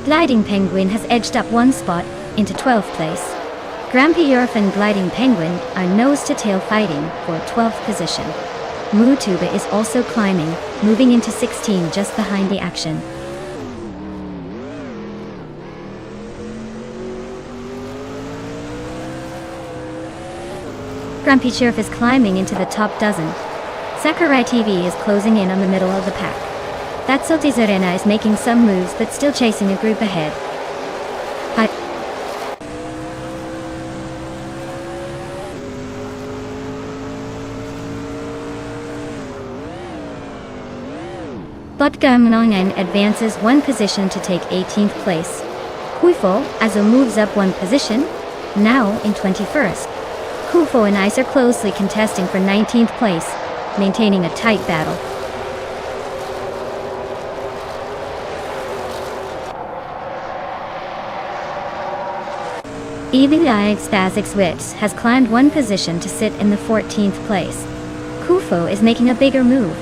Gliding Penguin has edged up one spot into 12th place. Grampy Earth and Gliding Penguin are nose-to-tail fighting for 12th position. Mutuba is also climbing, moving into 16 just behind the action. Grumpy Chirf is climbing into the top dozen. Sakurai TV is closing in on the middle of the pack. Thatsulti Zorena is making some moves but still chasing a group ahead. Botkamoni advances one position to take 18th place. Huifo Azo moves up one position, now in 21st. Kufo and Ice are closely contesting for 19th place, maintaining a tight battle. EVI Spasic Switch has climbed one position to sit in the 14th place. Kufo is making a bigger move,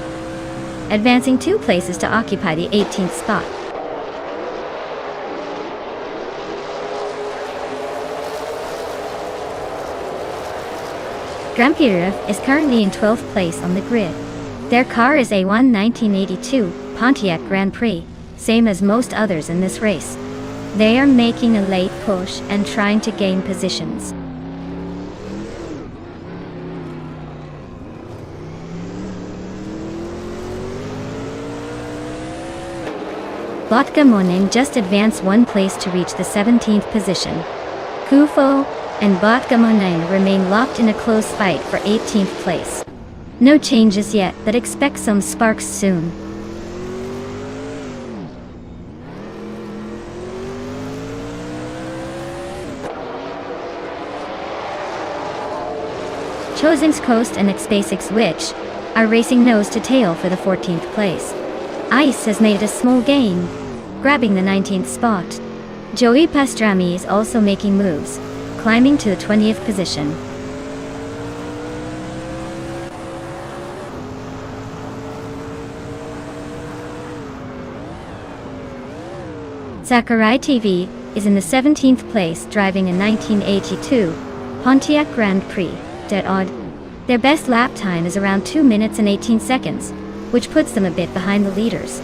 advancing 2 places to occupy the 18th spot. Grampirov is currently in 12th place on the grid. Their car is a 1982 Pontiac Grand Prix, same as most others in this race. They are making a late push and trying to gain positions. Botkamoni just advanced one place to reach the 17th position. Kufo and Botkamoni remain locked in a close fight for 18th place. No changes yet, but expect some sparks soon. Chosen's Coast and Expasic's Witch are racing nose to tail for the 14th place. Ice has made a small gain, grabbing the 19th spot. Joey Pastrami is also making moves, climbing to the 20th position. Sakurai TV is in the 17th place, driving a 1982 Pontiac Grand Prix. Dead odd. Their best lap time is around 2 minutes and 18 seconds, which puts them a bit behind the leaders.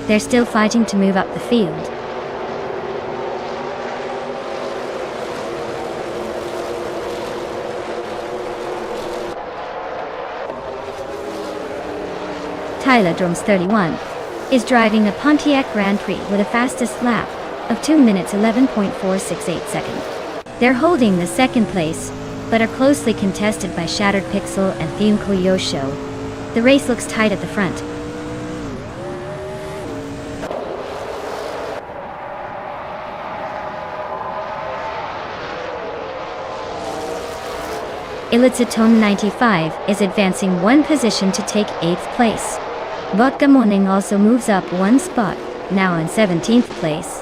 They're still fighting to move up the field. Tyler Drums 31 is driving a Pontiac Grand Prix with a fastest lap of 2 minutes 11.468 seconds. They're holding the second place, but are closely contested by Shattered Pixel and Thumko Yosho. The race looks tight at the front. Ilitsatone 95 is advancing one position to take 8th place. Botkamoni also moves up one spot, now in 17th place.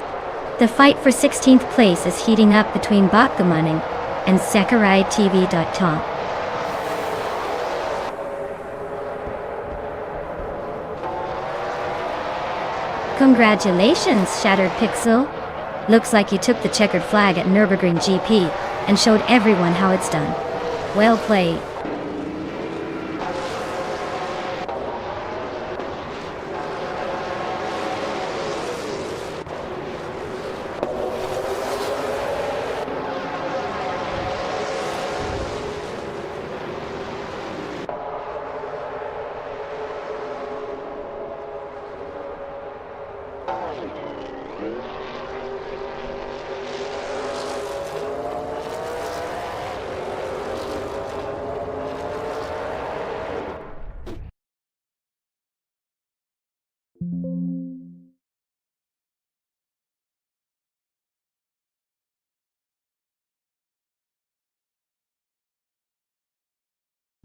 The fight for 16th place is heating up between Botkamoni and Sakurai TV.com. Congratulations, Shattered Pixel! Looks like you took the checkered flag at Nürburgring GP and showed everyone how it's done. Well played.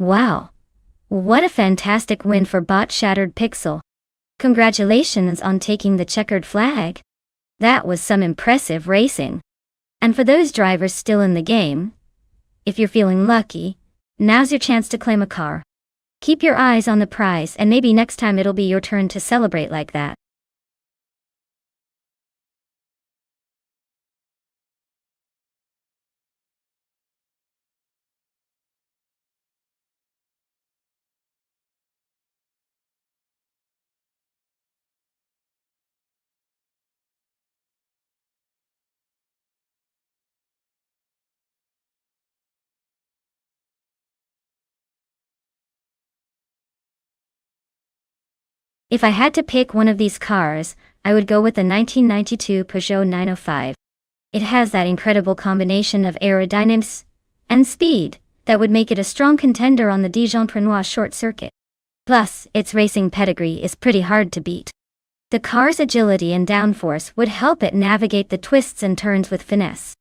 Wow. What a fantastic win for Bot Shattered Pixel. Congratulations on taking the checkered flag. That was some impressive racing. And for those drivers still in the game, if you're feeling lucky, now's your chance to claim a car. Keep your eyes on the prize and maybe next time it'll be your turn to celebrate like that. If I had to pick one of these cars, I would go with the 1992 Peugeot 905. It has that incredible combination of aerodynamics and speed that would make it a strong contender on the Dijon-Prenois short circuit. Plus, its racing pedigree is pretty hard to beat. The car's agility and downforce would help it navigate the twists and turns with finesse.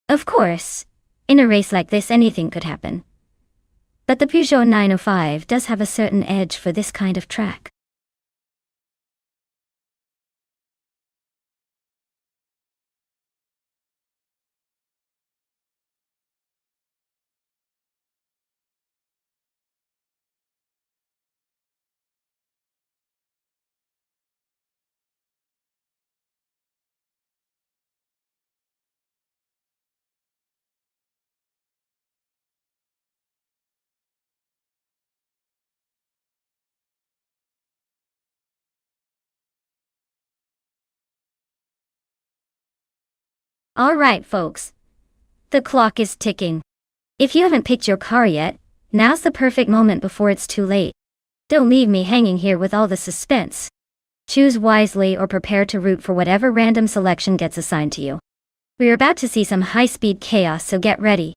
Of course, in a race like this anything could happen. But the Peugeot 905 does have a certain edge for this kind of track. Alright folks, the clock is ticking. If you haven't picked your car yet, now's the perfect moment before it's too late. Don't leave me hanging here with all the suspense. Choose wisely or prepare to root for whatever random selection gets assigned to you. We're about to see some high-speed chaos, so get ready.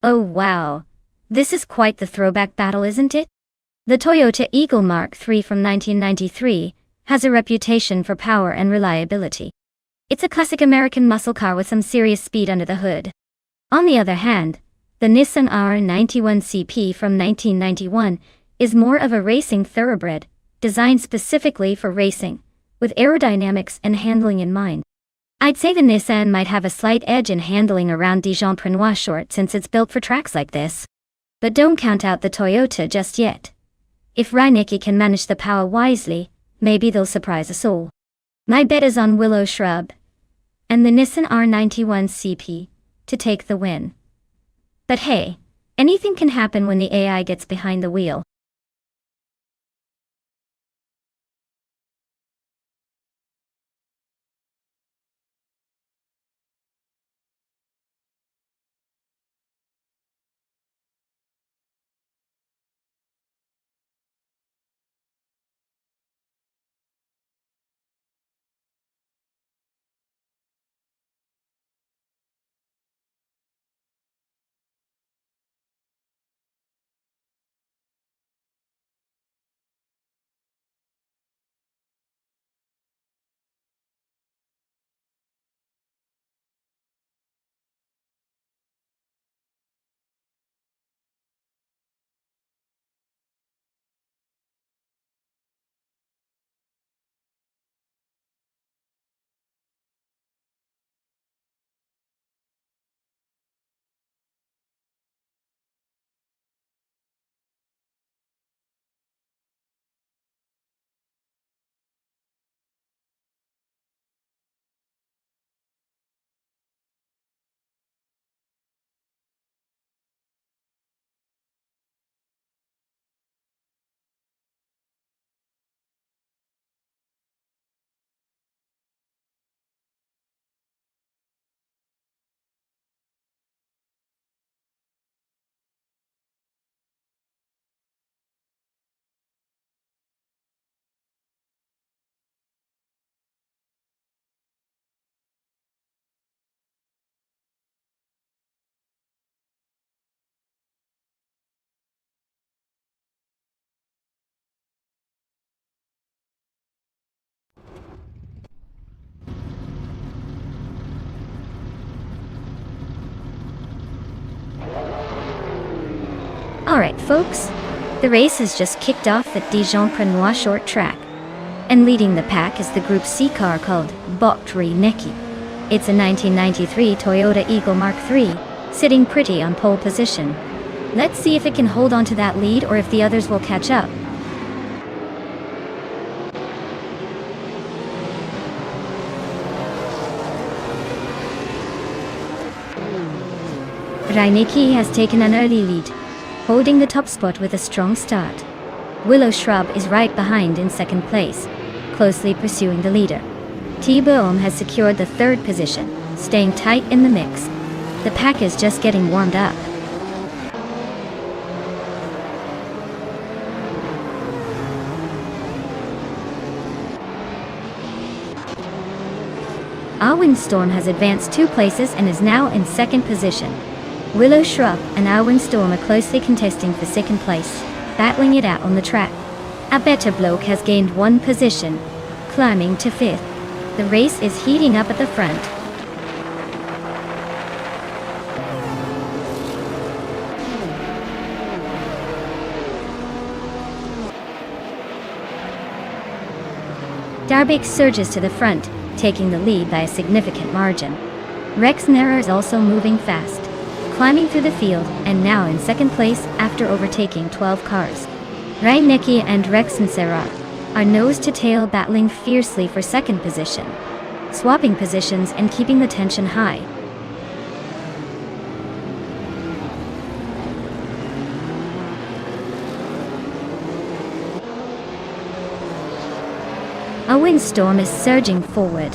Oh wow, this is quite the throwback battle, isn't it? The Toyota Eagle Mark III from 1993 has a reputation for power and reliability. It's a classic American muscle car with some serious speed under the hood. On the other hand, the Nissan R91 CP from 1991 is more of a racing thoroughbred, designed specifically for racing, with aerodynamics and handling in mind. I'd say the Nissan might have a slight edge in handling around Dijon-Prenois short since it's built for tracks like this. But don't count out the Toyota just yet. If Reinecke can manage the power wisely, maybe they'll surprise us all. My bet is on Willow Shrub and the Nissan R91 CP to take the win. But hey, anything can happen when the AI gets behind the wheel. Alright folks, the race has just kicked off at Dijon-Prenois short track. And leading the pack is the Group C car called Boctri Neki. It's a 1993 Toyota Eagle Mark III, sitting pretty on pole position. Let's see if it can hold on to that lead or if the others will catch up. Reinecke has taken an early lead, holding the top spot with a strong start. Willow Shrub is right behind in second place, closely pursuing the leader. T-Boom has secured the third position, staying tight in the mix. The pack is just getting warmed up. Windstorm has advanced 2 places and is now in second position. Willow Shrub and Windstorm are closely contesting for second place, battling it out on the track. A Better Bloke has gained 1 position, climbing to 5th. The race is heating up at the front. Darbeck surges to the front, taking the lead by a significant margin. Rexner is also moving fast, climbing through the field and now in second place after overtaking 12 cars. Reinecke and Rexensera are nose to tail battling fiercely for second position, swapping positions and keeping the tension high. A Windstorm is surging forward,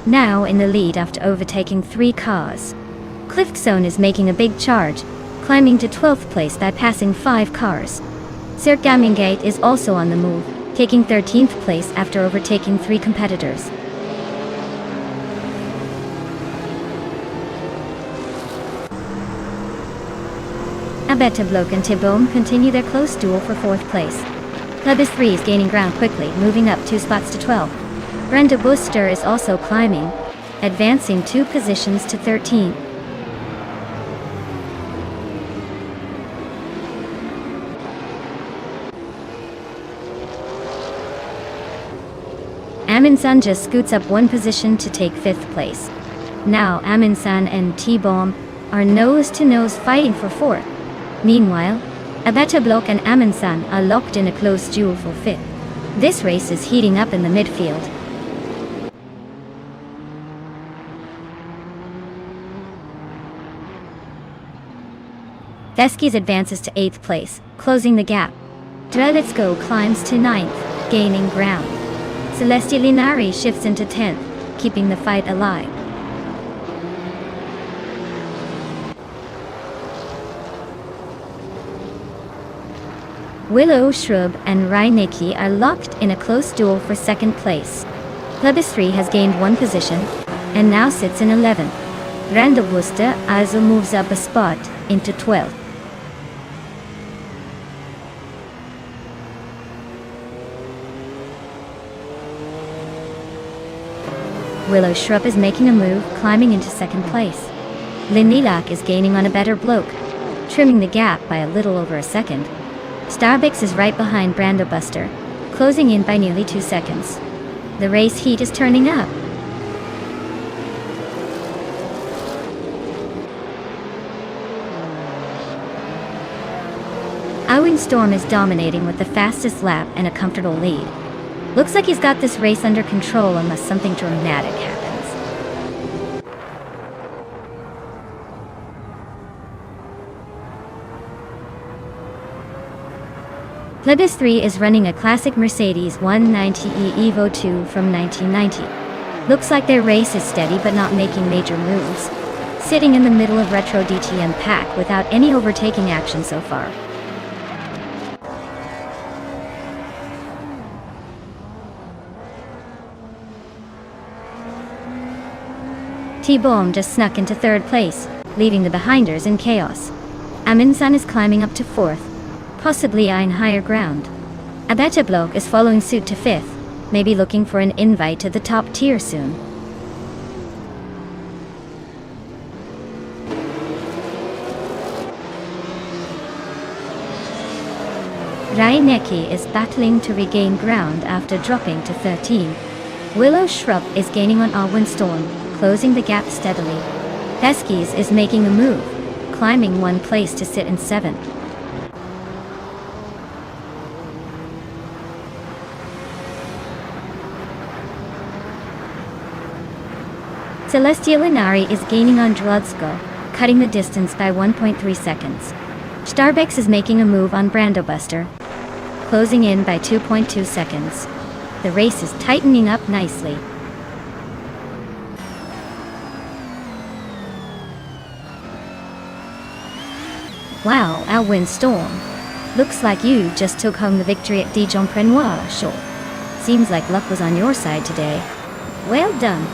now in the lead after overtaking 3 cars. Cliffzone is making a big charge, climbing to 12th place by passing 5 cars. Sir Gamingate is also on the move, taking 13th place after overtaking 3 competitors. A Better Bloke and T-Boom continue their close duel for 4th place. Clubbis 3 is gaining ground quickly, moving up 2 spots to 12. Brenda Booster is also climbing, advancing 2 positions to 13. Aminsan just scoots up 1 position to take 5th place. Now Aminsan and T-Boom are nose-to-nose fighting for 4th. Meanwhile, A Better Bloke and Aminsan are locked in a close duel for 5th. This race is heating up in the midfield. Veskies advances to 8th place, closing the gap. Drelitsko climbs to 9th, gaining ground. Celestia Linari shifts into 10th, keeping the fight alive. Willow Shrub and Reinecke are locked in a close duel for 2nd place. Plebis3 has gained 1 position, and now sits in 11th. Randelbuster also moves up a spot, into 12th. Willow Shrub is making a move, climbing into 2nd place. Linilak is gaining on a better bloke, trimming the gap by a little over a second. Starbix is right behind Brandobuster, closing in by nearly 2 seconds. The race heat is turning up. Owen Storm is dominating with the fastest lap and a comfortable lead. Looks like he's got this race under control unless something dramatic happens. Plebis 3 is running a classic Mercedes 190e Evo 2 from 1990. Looks like their race is steady but not making major moves. Sitting in the middle of Retro DTM pack without any overtaking action so far. T-Bomb just snuck into 3rd place, leaving the behinders in chaos. Aminsan is climbing up to 4th, possibly eyeing higher ground. Abetabloke is following suit to 5th, maybe looking for an invite to the top tier soon. Reinecke is battling to regain ground after dropping to 13. Willow Shrub is gaining on Alwyn Storm, closing the gap steadily. Veskies is making a move, climbing 1 place to sit in 7th. Celestia Linari is gaining on Drudsko, cutting the distance by 1.3 seconds. Starbex is making a move on Brandobuster, closing in by 2.2 seconds. The race is tightening up nicely. Wow, Alwyn Storm. Looks like you just took home the victory at Dijon Prenoir, sure. Seems like luck was on your side today. Well done.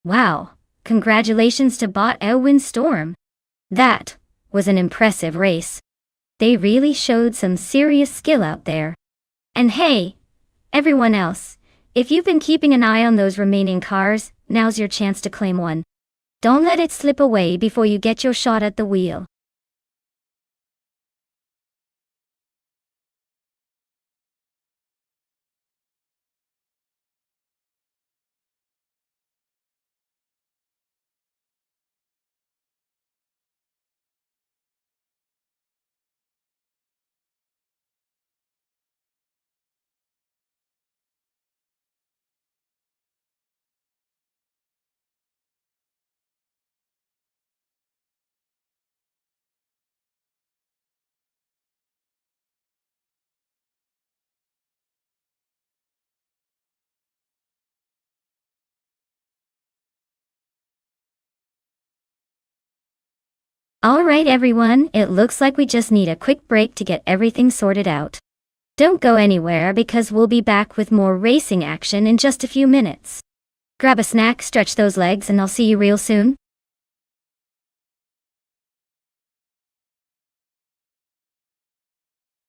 Wow, congratulations to bot Alwyn Storm. That was an impressive race. They really showed some serious skill out there. And hey, everyone else, if you've been keeping an eye on those remaining cars, now's your chance to claim one. Don't let it slip away before you get your shot at the wheel. Alright everyone, it looks like we just need a quick break to get everything sorted out. Don't go anywhere because we'll be back with more racing action in just a few minutes. Grab a snack, stretch those legs, and I'll see you real soon.